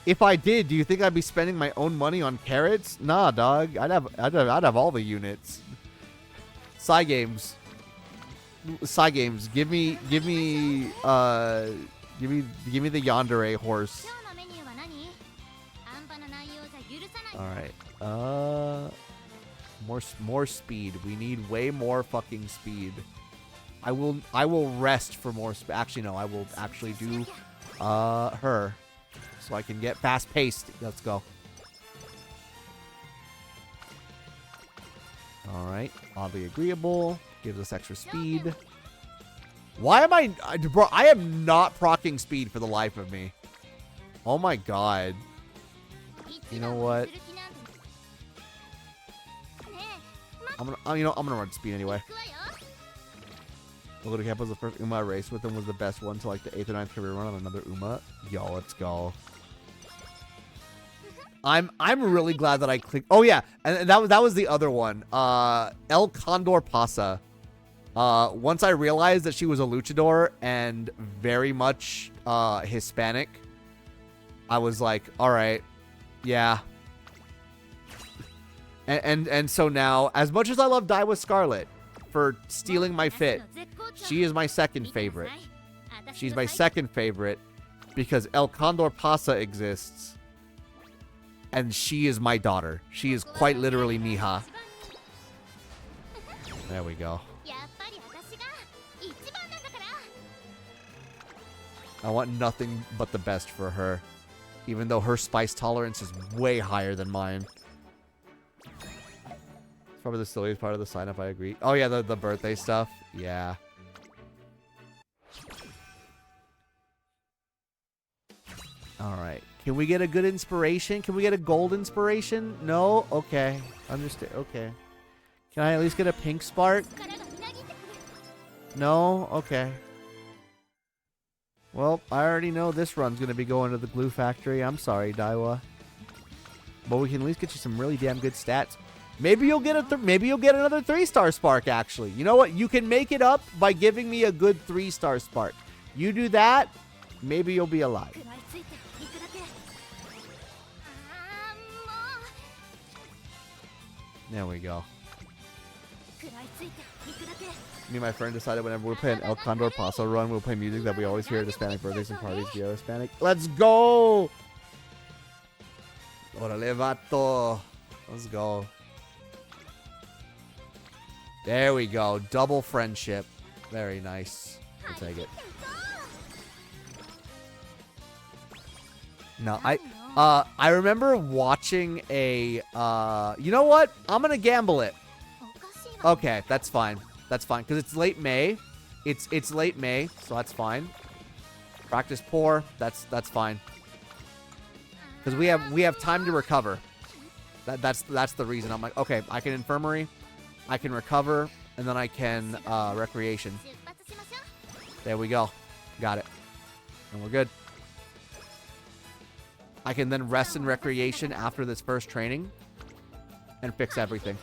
If I did, do you think I'd be spending my own money on carrots? Nah, dog. I'd have all the units. Psy Games. Psy Games. Give me the Yandere horse. All right. More speed. We need way more fucking speed. I will rest for more speed. Actually, no. I will actually do her, so I can get fast paced. Let's go. All right. Oddly agreeable. Gives us extra speed. Why am I, bro? I am not proccing speed for the life of me. Oh my god. You know what? I'm gonna run speed anyway. The Little Cap was the first Uma I raced with and was the best one to like the 8th or 9th career run on another Uma. Yo, let's go. I'm really glad that I clicked. Oh yeah, and that was the other one. El Condor Pasa. Once I realized that she was a luchador and very much Hispanic, I was like, all right, yeah. And so now, as much as I love Daiwa Scarlet for stealing my fit, she is my second favorite. She's my second favorite because El Condor Pasa exists, and she is my daughter. She is quite literally Mija. There we go. I want nothing but the best for her, even though her spice tolerance is way higher than mine. Probably the silliest part of the sign-up, I agree. Oh, yeah, the birthday stuff. Yeah. All right. Can we get a good inspiration? Can we get a gold inspiration? No? Okay. Understand. Okay. Can I at least get a pink spark? No? Okay. Well, I already know this run's going to be going to the glue factory. I'm sorry, Daiwa. But we can at least get you some really damn good stats. Maybe you'll get another 3-star spark, actually. You know what? You can make it up by giving me a good 3-star spark. You do that, maybe you'll be alive. There we go. Me and my friend decided whenever we play an El Condor Paso run, we'll play music that we always hear at Hispanic birthdays and parties via Hispanic. Let's go! Orale, vato. Let's go. There we go. Double friendship. Very nice. I'll take it. No, I remember watching a, you know what? I'm going to gamble it. Okay, that's fine. That's fine. Because it's late May. It's late May, so that's fine. Practice poor. That's fine. Because we have time to recover. That's the reason. I'm like, okay, I can infirmary. I can recover, and then I can recreation. There we go. Got it. And we're good. I can then rest in recreation after this first training and fix everything.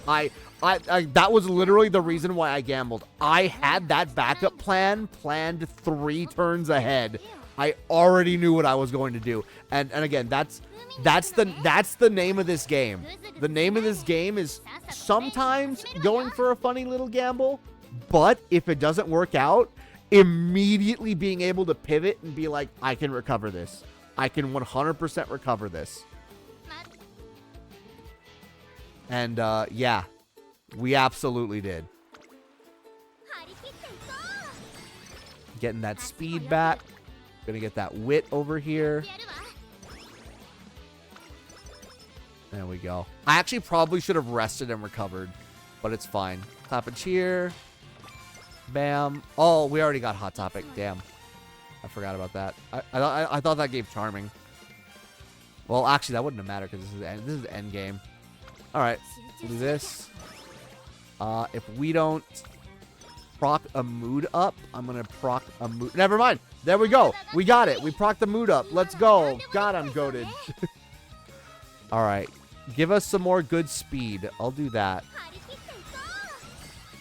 That was literally the reason why I gambled. I had that backup plan planned 3 turns ahead. I already knew what I was going to do. And again, that's the name of this game. The name of this game is sometimes going for a funny little gamble, but if it doesn't work out, immediately being able to pivot and be like, I can recover this. I can 100% recover this. And yeah, we absolutely did. Getting that speed back. Gonna get that wit over here. There we go. I actually probably should have rested and recovered, but it's fine. Clap and cheer. Bam. Oh, we already got Hot Topic. Damn. I forgot about that. I thought that gave Charming. Well, actually, that wouldn't have mattered because this is end game. All right. We'll do this. If we don't proc a mood up, I'm going to proc a mood. Never mind. There we go. We got it. We proc the mood up. Let's go. God, I'm goated. All right. Give us some more good speed. I'll do that.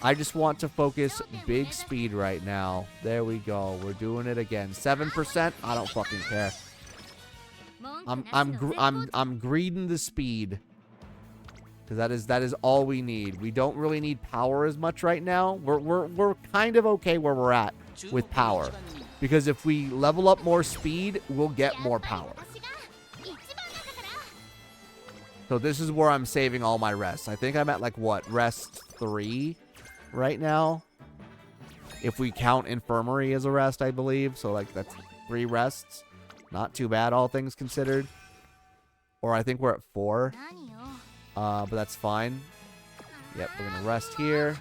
I just want to focus big speed right now. There we go. We're doing it again. 7%. I don't fucking care. I'm greeding the speed. Because that is all we need. We don't really need power as much right now. We're kind of okay where we're at with power. Because if we level up more speed, we'll get more power. So this is where I'm saving all my rests. I think I'm at like what? Rest 3 right now. If we count infirmary as a rest, I believe. So like that's 3 rests. Not too bad, all things considered. Or I think we're at 4. But that's fine. Yep, we're going to rest here.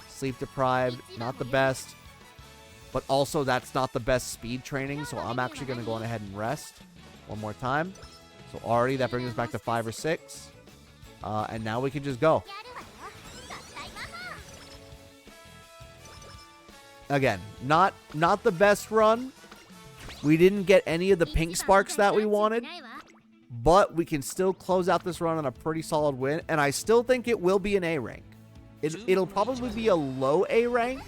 Sleep deprived. Not the best. But also that's not the best speed training. So I'm actually going to go on ahead and rest one more time. So already that brings us back to 5 or 6. And now we can just go. Again, not the best run. We didn't get any of the pink sparks that we wanted. But we can still close out this run on a pretty solid win. And I still think it will be an A rank. It'll probably be a low A rank.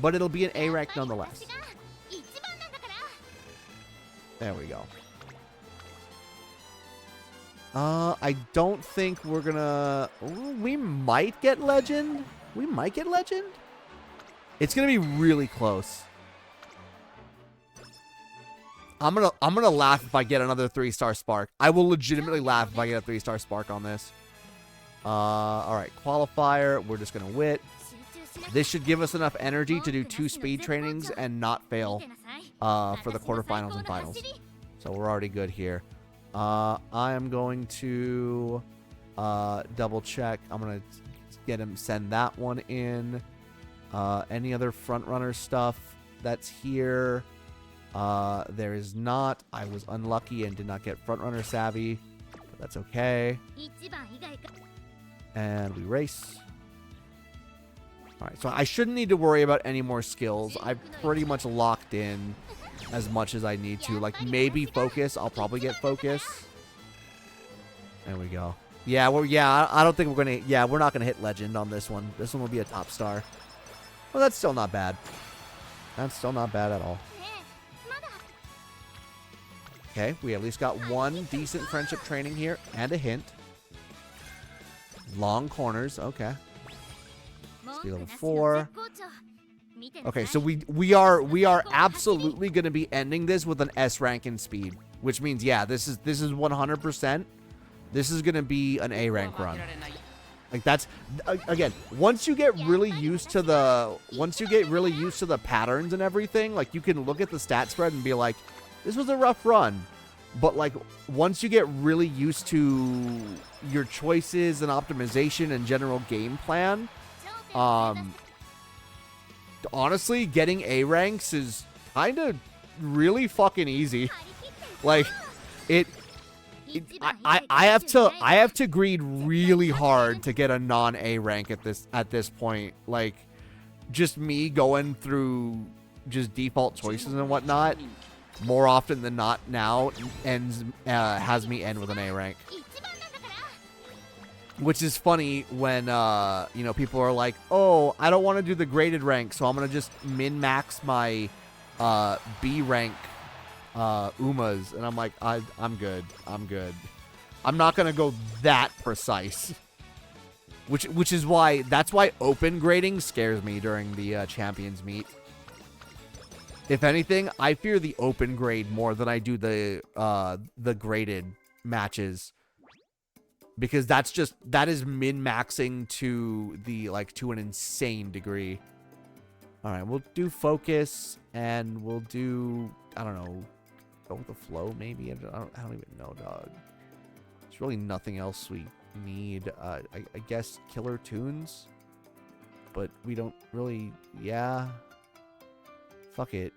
But it'll be an A rank nonetheless. There we go. I don't think we're gonna... Ooh, we might get legend. We might get legend. It's gonna be really close. I'm gonna laugh if I get another 3-star spark. I will legitimately laugh if I get a 3-star spark on this. All right, qualifier. We're just gonna wit. This should give us enough energy to do 2 speed trainings and not fail for the quarterfinals and finals. So we're already good here. I am going to double check. I'm gonna get him send that one in. Any other front runner stuff that's here? There is not. I was unlucky and did not get front runner savvy, but that's okay. And we race. All right, so I shouldn't need to worry about any more skills. I've pretty much locked in as much as I need to. Like maybe focus. I'll probably get focus. There we go. Yeah, I don't think we're gonna. Yeah, we're not gonna hit legend on this one. This one will be a top star. Well, that's still not bad. That's still not bad at all. Okay, we at least got 1 decent friendship training here and a hint. Long corners, okay. Speed level 4. Okay, so we are absolutely going to be ending this with an S rank in speed, which means yeah, this is 100%. This is going to be an A rank run. Like that's again, once you get really used to the patterns and everything, like you can look at the stat spread and be like, this was a rough run. But like once you get really used to your choices and optimization and general game plan, honestly, getting A ranks is kind of really fucking easy. Like I have to greed really hard to get a non-A rank at this point. Like just me going through just default choices and whatnot, more often than not now has me end with an A rank. Which is funny when people are like, oh, I don't want to do the graded rank, so I'm gonna just min-max my B rank Umas, and I'm like, I'm good. I'm not gonna go that precise. Which is why open grading scares me during the champions meet. If anything, I fear the open grade more than I do the graded matches. Because that is min-maxing to an insane degree. All right, we'll do focus and we'll do, I don't know, go with the flow maybe. I don't even know, dog. There's really nothing else we need. I guess killer tunes, but we don't really. Yeah. Fuck it.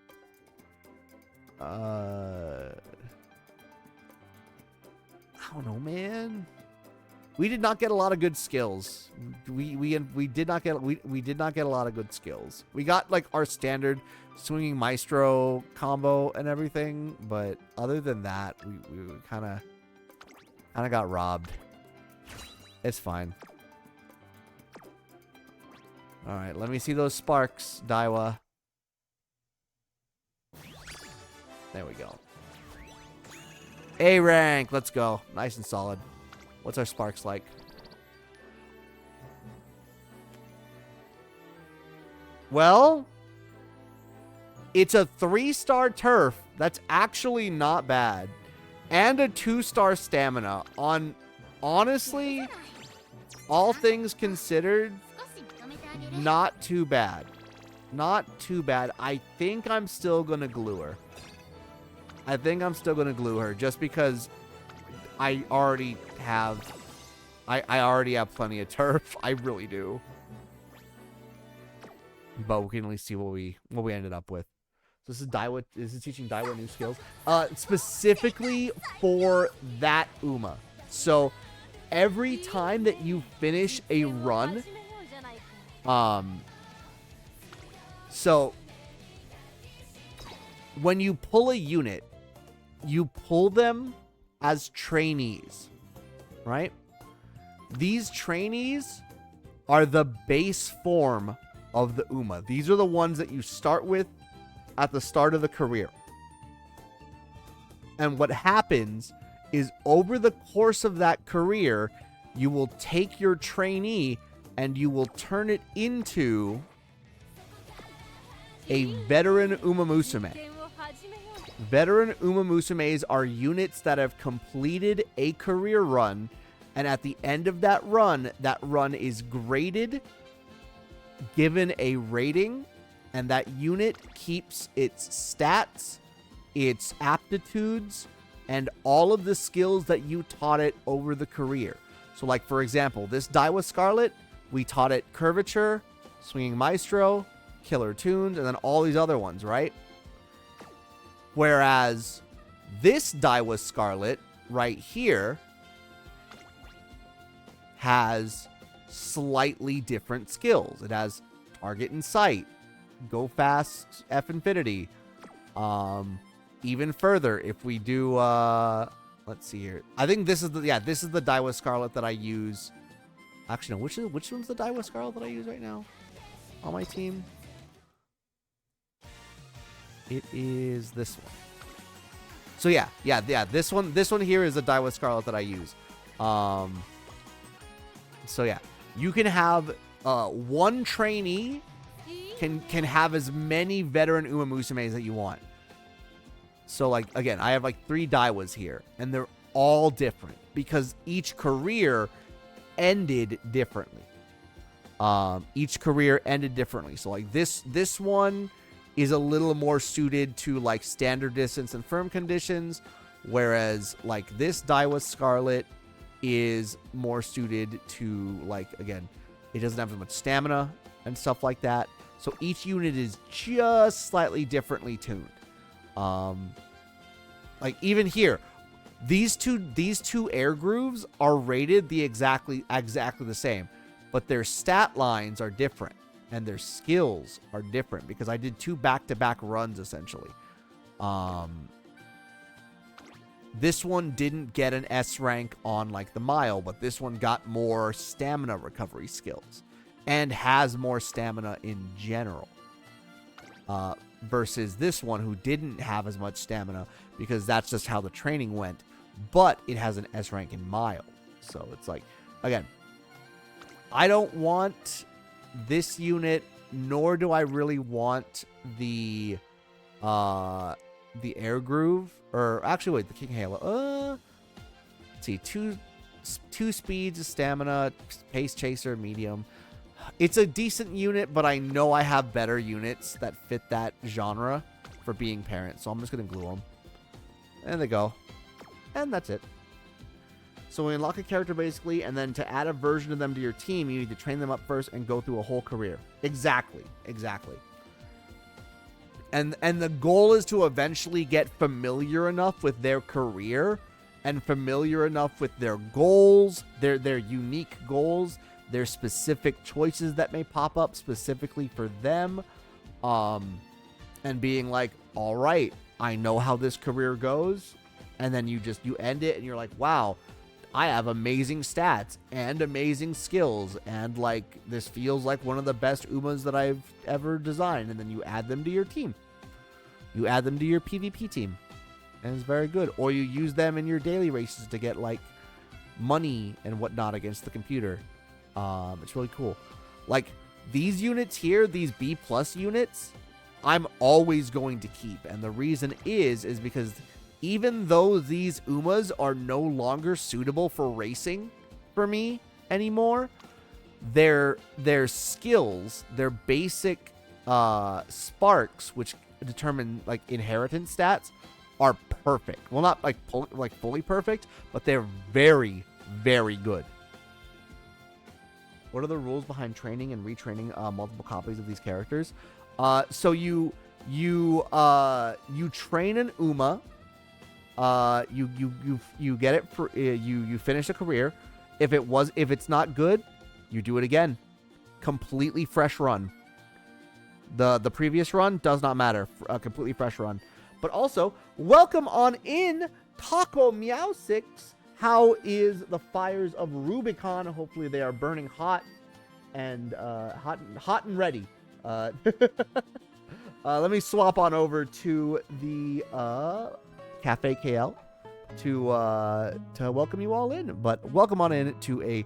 I don't know, man. We did not get a lot of good skills. We did not get a lot of good skills. We got like our standard swinging maestro combo and everything, but other than that, we kind of got robbed. It's fine. All right, let me see those sparks, Daiwa. There we go. A rank. Let's go. Nice and solid. What's our sparks like? Well, it's a 3-star turf. That's actually not bad. And a 2-star stamina. Honestly, all things considered, not too bad. Not too bad. I think I'm still going to glue her. Just because I already have plenty of turf. I really do. But we can at least see what we ended up with. So this is Daiwa. This is teaching Daiwa new skills. Specifically for that Uma. So every time that you finish a run, so when you pull a unit, you pull them as trainees, right? These trainees are the base form of the Uma. These are the ones that you start with at the start of the career. And what happens is over the course of that career, you will take your trainee and you will turn it into a veteran UmaMusume. Veteran UmaMusumes are units that have completed a career run, and at the end of that run is graded, given a rating, and that unit keeps its stats, its aptitudes, and all of the skills that you taught it over the career. So like, for example, this Daiwa Scarlet, we taught it Curvature, Swinging Maestro, Killer Tunes, and then all these other ones, right? Whereas this Daiwa Scarlet right here has slightly different skills. It has Target and Sight, Go Fast, F Infinity. Even further, if we do, let's see here. I think this is the Daiwa Scarlet that I use. Actually, no, which one's the Daiwa Scarlet that I use right now on my team? It is this one. So yeah, this one here is the Daiwa Scarlet that I use. So yeah, you can have one trainee can have as many veteran UmaMusumes that you want. So like, again, I have like 3 Daiwas here, and they're all different because each career ended differently. So like this one is a little more suited to like standard distance and firm conditions, whereas like this Daiwa Scarlet is more suited to, like, again, it doesn't have as much stamina and stuff like that. So each unit is just slightly differently tuned. Like even here, these two air grooves are rated exactly the same, but their stat lines are different and their skills are different because I did 2 back-to-back runs essentially. This one didn't get an S rank on like the mile, but this one got more stamina recovery skills and has more stamina in general. Versus this one who didn't have as much stamina because that's just how the training went, but it has an S rank in mile. So it's like, again, I don't want this unit, nor do I really want the air groove, or actually wait, the King Halo. Let's see, two speeds, stamina, pace chaser, medium. It's a decent unit, but I know I have better units that fit that genre for being parent, so I'm just gonna glue them. And they go, and that's it. So we unlock a character basically, and then to add a version of them to your team, you need to train them up first and go through a whole career. Exactly. And the goal is to eventually get familiar enough with their career and familiar enough with their goals, their unique goals, their specific choices that may pop up specifically for them, and being like, all right, I know how this career goes, and then you end it and you're like, wow, I have amazing stats and amazing skills, and like this feels like one of the best Umas that I've ever designed. And then you add them to your team. You add them to your PvP team, and it's very good. Or you use them in your daily races to get like money and whatnot against the computer. It's really cool. Like these units here, these B+ units, I'm always going to keep, and the reason is because even though these Umas are no longer suitable for racing for me anymore, their skills, their basic sparks, which determine like inheritance stats, are perfect. Well, not like fully perfect, but they're very, very good. What are the rules behind training and retraining multiple copies of these characters? So you train an Uma. You get it for you finish a career. If it's not good, you do it again. Completely fresh run. The previous run does not matter. A completely fresh run. But also, welcome on in, Taco Meow 6. How is the fires of Rubicon? Hopefully they are burning hot and ready. Let me swap on over to the Cafe KL to welcome you all in. But welcome on in to a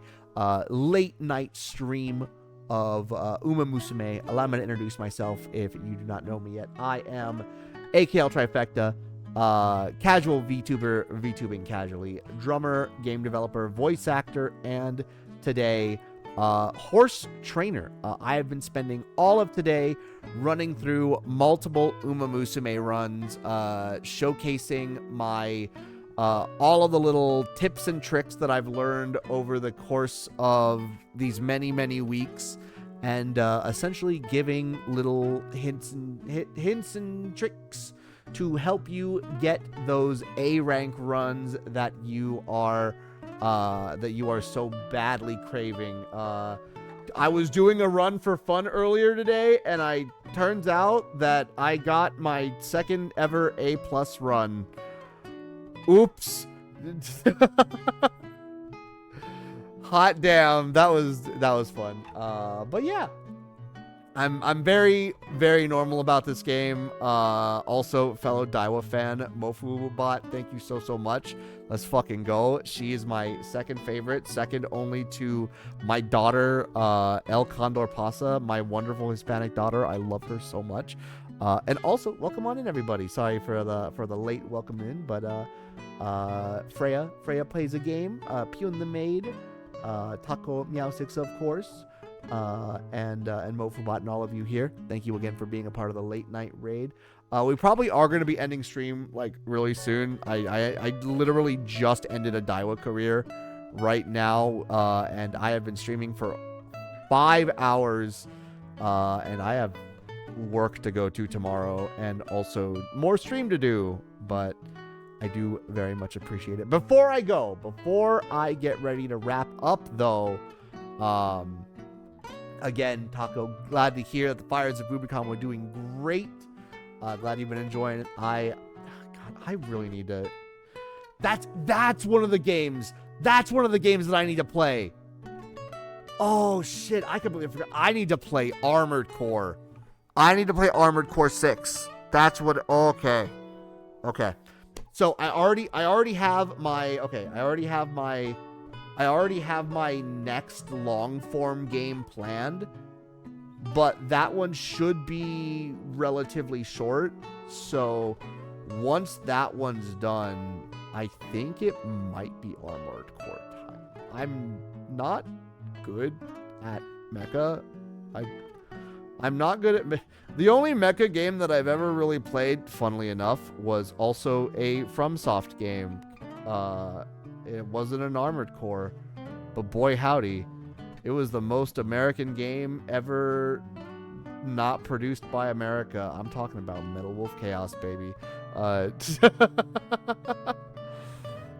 late night stream of UmaMusume. Allow me to introduce myself if you do not know me yet. I am AKL Trifecta, casual VTuber, VTubing casually, drummer, game developer, voice actor, and today horse trainer. I have been spending all of today running through multiple UmaMusume runs, showcasing my all of the little tips and tricks that I've learned over the course of these many weeks, and essentially giving little hints and tricks to help you get those A rank runs that you are so badly craving. I was doing a run for fun earlier today, and turns out that I got my second ever A+ run. Oops. Hot damn, that was fun. But yeah, I'm very, very normal about this game. Also, fellow Daiwa fan, MofuBot, thank you so much. Let's fucking go. She is my second favorite, second only to my daughter, El Condor Pasa, my wonderful Hispanic daughter. I love her so much. And also, welcome on in, everybody. Sorry for the late welcome in, but Freya plays a game. Pyun the Maid, Taco Meow 6, of course. And MofuBot and all of you here, thank you again for being a part of the late night raid. We probably are going to be ending stream like really soon. I literally just ended a Daiwa career right now, and I have been streaming for 5 hours, and I have work to go to tomorrow and also more stream to do, but I do very much appreciate it. Before I get ready to wrap up though, again, Taco, glad to hear that the Fires of Rubicon were doing great. Glad you've been enjoying it. God, I really need to. That's one of the games. That's one of the games that I need to play. Oh shit! I completely forgot. I need to play Armored Core. I need to play Armored Core 6. That's what. Okay. So I already have my. Okay, I already have my next long form game planned, but that one should be relatively short. So once that one's done, I think it might be Armored Core time. I'm not good at mecha. I'm not good at the only mecha game that I've ever really played, funnily enough, was also a FromSoft game. It wasn't an Armored Core, but boy howdy, it was the most American game ever not produced by America. I'm talking about Metal Wolf Chaos, baby.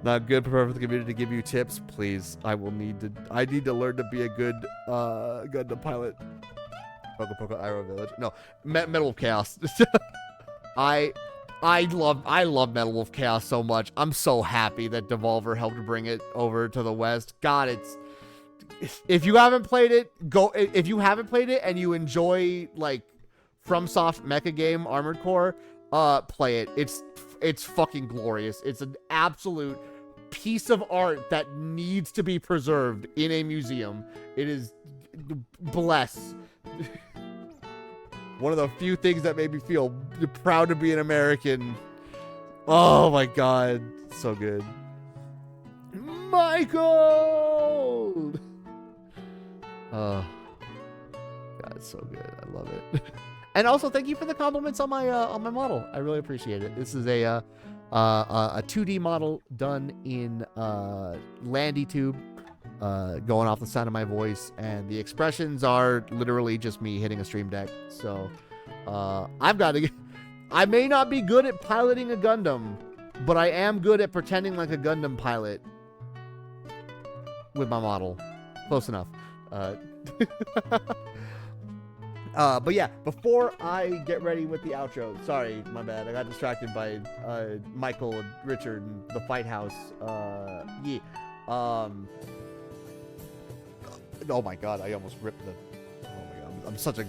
Not good, prepared for the community to give you tips, please. I need to learn to be a good Gundam pilot. Poco Poco Iroh Village. No, Metal Wolf Chaos. I love Metal Wolf Chaos so much. I'm so happy that Devolver helped bring it over to the West. God, if you haven't played it, if you haven't played it and you enjoy like FromSoft mecha game Armored Core, play it. It's fucking glorious. It's an absolute piece of art that needs to be preserved in a museum. It is bless. One of the few things that made me feel proud to be an American. Oh my god, so good. Michael! Oh, god, it's so good. I love it. And also, thank you for the compliments on my model. I really appreciate it. This is a 2D model done in LandyTube, going off the sound of my voice, and the expressions are literally just me hitting a stream deck. So I've got to. I may not be good at piloting a Gundam, but I am good at pretending like a Gundam pilot with my model. Close enough. But yeah, before I get ready with the outro, sorry, my bad. I got distracted by Michael and Richard and the Fight House. Yeah. Oh my god, I almost ripped the. Oh my god, I'm such a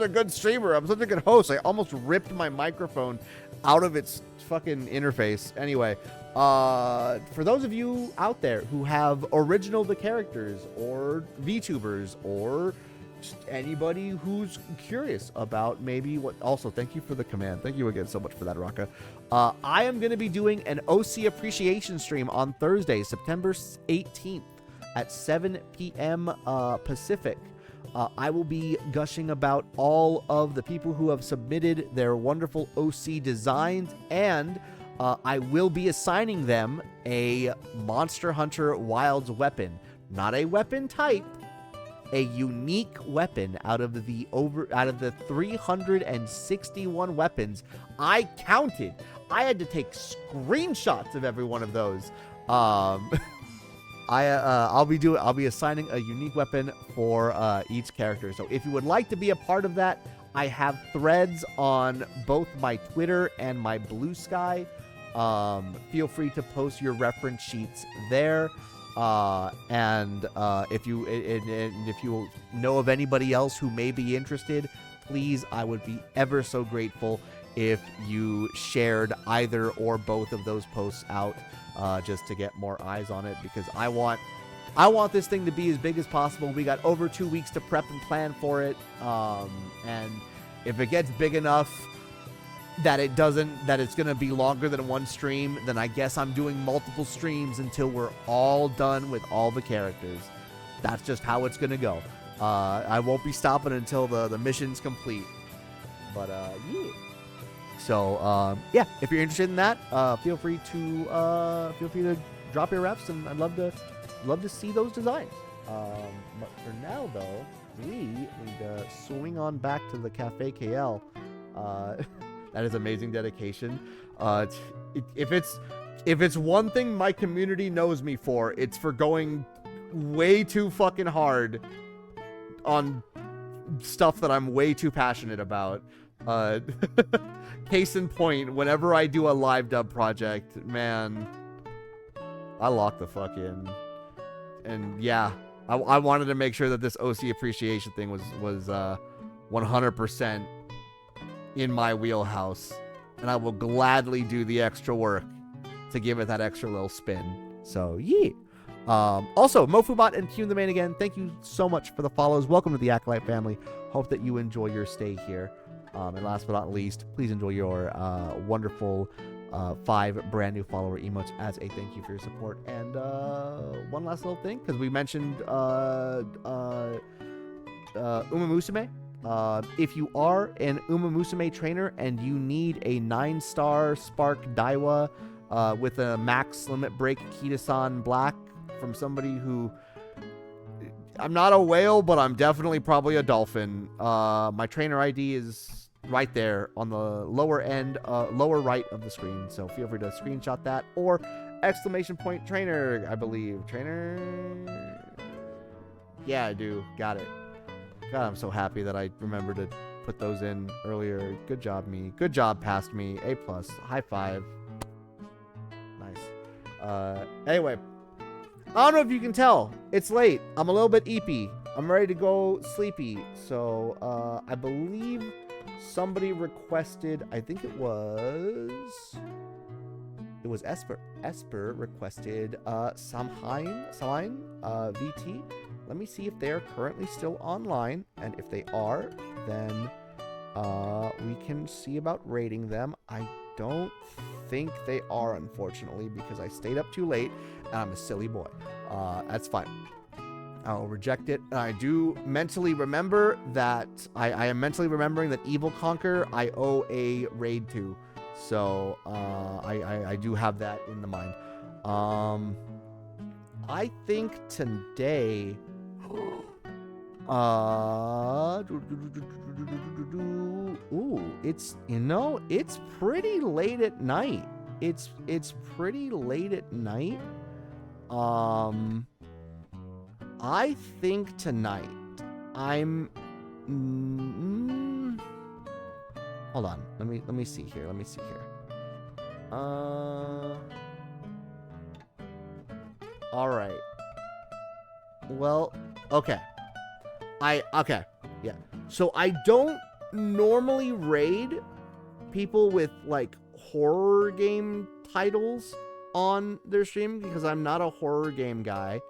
good streamer. I'm such a good host. I almost ripped my microphone out of its fucking interface. Anyway, for those of you out there who have original the characters or VTubers or just anybody who's curious about maybe what. Also, thank you for the command. Thank you again so much for that, Raka. I am going to be doing an OC appreciation stream on Thursday, September 18th at 7 p.m. Pacific. I will be gushing about all of the people who have submitted their wonderful OC designs, and I will be assigning them a Monster Hunter Wilds weapon. Not a weapon type, a unique weapon out of the 361 weapons I counted. I had to take screenshots of every one of those. I'll be assigning a unique weapon for each character. So if you would like to be a part of that, I have threads on both my Twitter and my Blue Sky. Feel free to post your reference sheets there. And if you know of anybody else who may be interested, please, I would be ever so grateful if you shared either or both of those posts out, just to get more eyes on it, because I want this thing to be as big as possible. We got over 2 weeks to prep and plan for it, and if it gets big enough that it's gonna be longer than one stream, then I guess I'm doing multiple streams until we're all done with all the characters. That's just how it's gonna go. I won't be stopping until the mission's complete. But yeah. So yeah, if you're interested in that, feel free to drop your refs, and I'd love to see those designs. But for now, though, we need to swing on back to the Cafe KL. That is amazing dedication. If it's one thing my community knows me for, it's for going way too fucking hard on stuff that I'm way too passionate about. Case in point, whenever I do a live dub project, man, I lock the fuck in. And yeah, I wanted to make sure that this OC appreciation thing was 100% in my wheelhouse, and I will gladly do the extra work to give it that extra little spin. So yeah. Also, Mofubot and Q the Main again, thank you so much for the follows. Welcome to the Acolyte family. Hope that you enjoy your stay here. And last but not least, please enjoy your wonderful 5 brand new follower emotes as a thank you for your support. And one last little thing, because we mentioned UmaMusume. If you are an UmaMusume trainer and you need a 9-star Spark Daiwa with a max limit break Kitasan Black from somebody who... I'm not a whale, but I'm definitely probably a dolphin. My trainer ID is right there on the lower end, lower right of the screen. So feel free to screenshot that, or !trainer, I believe. Trainer. Yeah, I do. Got it. God, I'm so happy that I remembered to put those in earlier. Good job, me. Good job, past me. A+. High five. Nice. Anyway, I don't know if you can tell. It's late. I'm a little bit eepy. I'm ready to go sleepy. So, I believe somebody requested, I think it was Esper. Esper requested Samhain VT. Let me see if they're currently still online, and if they are, then we can see about rating them. I don't think they are, unfortunately, because I stayed up too late and I'm a silly boy. That's fine. I'll reject it. I do mentally remember that I am mentally remembering that Evil Conquer I owe a raid to. So I do have that in the mind. I think today ooh, it's pretty late at night. It's pretty late at night. I think tonight I'm hold on. Let me see here. All right. Well, okay. Yeah. So I don't normally raid people with like horror game titles on their stream because I'm not a horror game guy.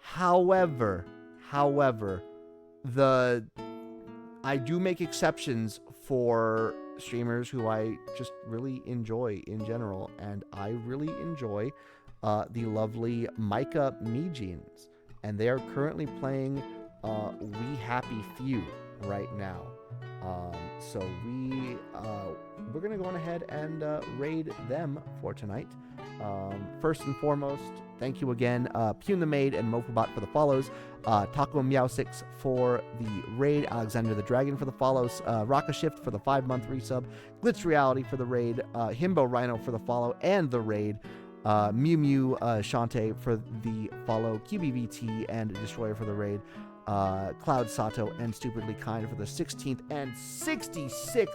However, I do make exceptions for streamers who I just really enjoy in general, and I really enjoy the lovely Micah Mejeans, and they are currently playing We Happy Few right now. So we're gonna go on ahead and raid them for tonight. First and foremost, thank you again, Pune the Maid and Mofubot for the follows, Taco Meow6 for the raid, Alexander the Dragon for the follows, Rockashift for the 5-month resub, Glitch Reality for the raid, Himbo Rhino for the follow and the raid, Mew Shante for the follow, QBVT and Destroyer for the raid, Cloud Sato and Stupidly Kind for the 16th and 66th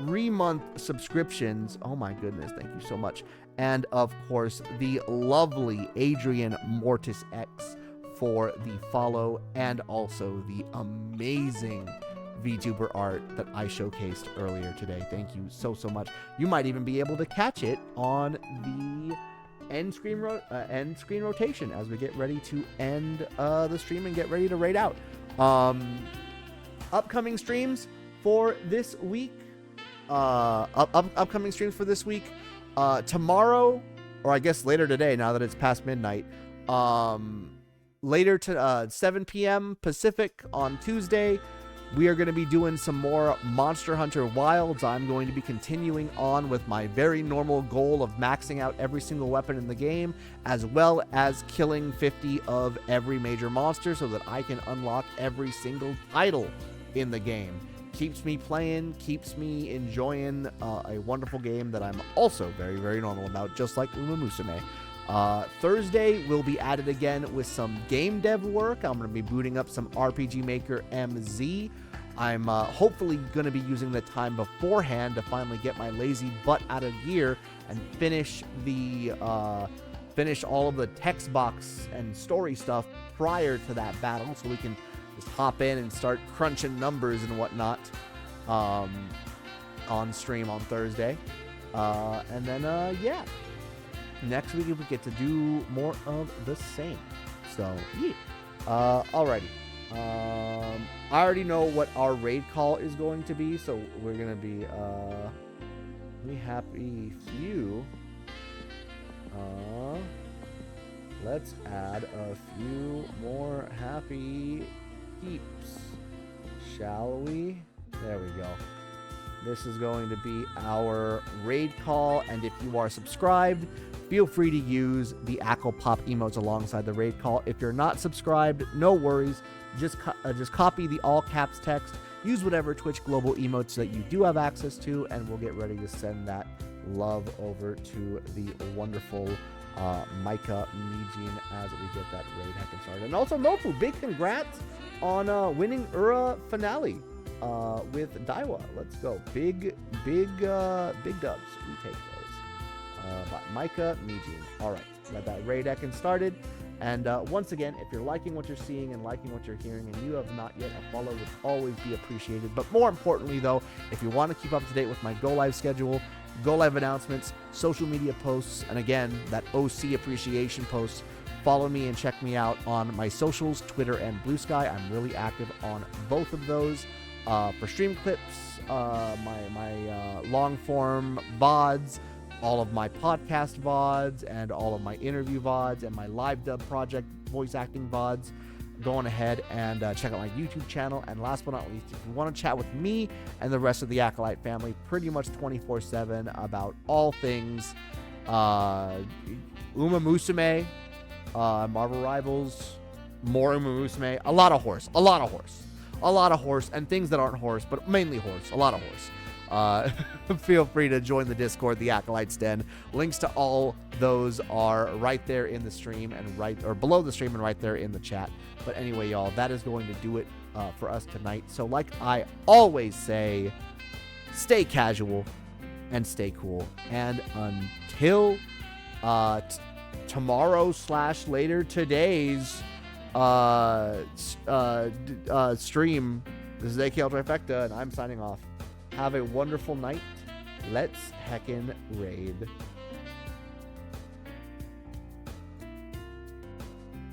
re-month subscriptions. Oh my goodness, thank you so much. And of course, the lovely Adrian Mortis X for the follow, and also the amazing VTuber art that I showcased earlier today. Thank you so much. You might even be able to catch it on the end screen rotation as we get ready to end the stream and get ready to raid out. Upcoming streams for this week. Upcoming streams for this week. Tomorrow, or I guess later today, now that it's past midnight. Later to 7 p.m. Pacific on Tuesday, we are going to be doing some more Monster Hunter Wilds. I'm going to be continuing on with my very normal goal of maxing out every single weapon in the game, as well as killing 50 of every major monster so that I can unlock every single title in the game. Keeps me playing, keeps me enjoying a wonderful game that I'm also very, very normal about, just like UmaMusume. Thursday will be at it again with some game dev work. I'm going to be booting up some RPG Maker MZ. I'm hopefully going to be using the time beforehand to finally get my lazy butt out of gear and finish all of the text box and story stuff prior to that battle, so we can just hop in and start crunching numbers and whatnot on stream on Thursday. And then, yeah. Next week, we get to do more of the same. So, yeah. Alrighty. I already know what our raid call is going to be, so we're going to be, We Happy Few. Let's add a few more happy peeps, shall we? There we go. This is going to be our raid call, and if you are subscribed, feel free to use the Ackle Pop emotes alongside the raid call. If you're not subscribed, no worries. Just copy the all caps text. Use whatever Twitch global emotes that you do have access to, and we'll get ready to send that love over to the wonderful Micah Mejean as we get that raid hacking started. And also, Mofu, big congrats on winning Ura finale. with Daiwa. Let's go. Big dubs. We take those. But Micah, Mijin. All right. Got that raid Ekin started. And once again, if you're liking what you're seeing and liking what you're hearing and you have not yet, a follow would always be appreciated. But more importantly, though, if you want to keep up to date with my Go Live schedule, Go Live announcements, social media posts, and again, that OC appreciation post, follow me and check me out on my socials, Twitter and Blue Sky. I'm really active on both of those. For stream clips, my long-form VODs, all of my podcast VODs, and all of my interview VODs, and my live dub project voice acting VODs. Go on ahead and check out my YouTube channel. And last but not least, if you want to chat with me and the rest of the Acolyte family pretty much 24/7 about all things UmaMusume, Marvel Rivals, more UmaMusume, a lot of horse, and things that aren't horse, but mainly horse, a lot of horse. Feel free to join the Discord, the Acolytes Den. Links to all those are right there in the stream and below the stream and right there in the chat. But anyway, y'all, that is going to do it for us tonight. So like I always say, stay casual and stay cool. And until tomorrow/later today's stream, this is AKL Trifecta, and I'm signing off. Have a wonderful night. Let's heckin' raid.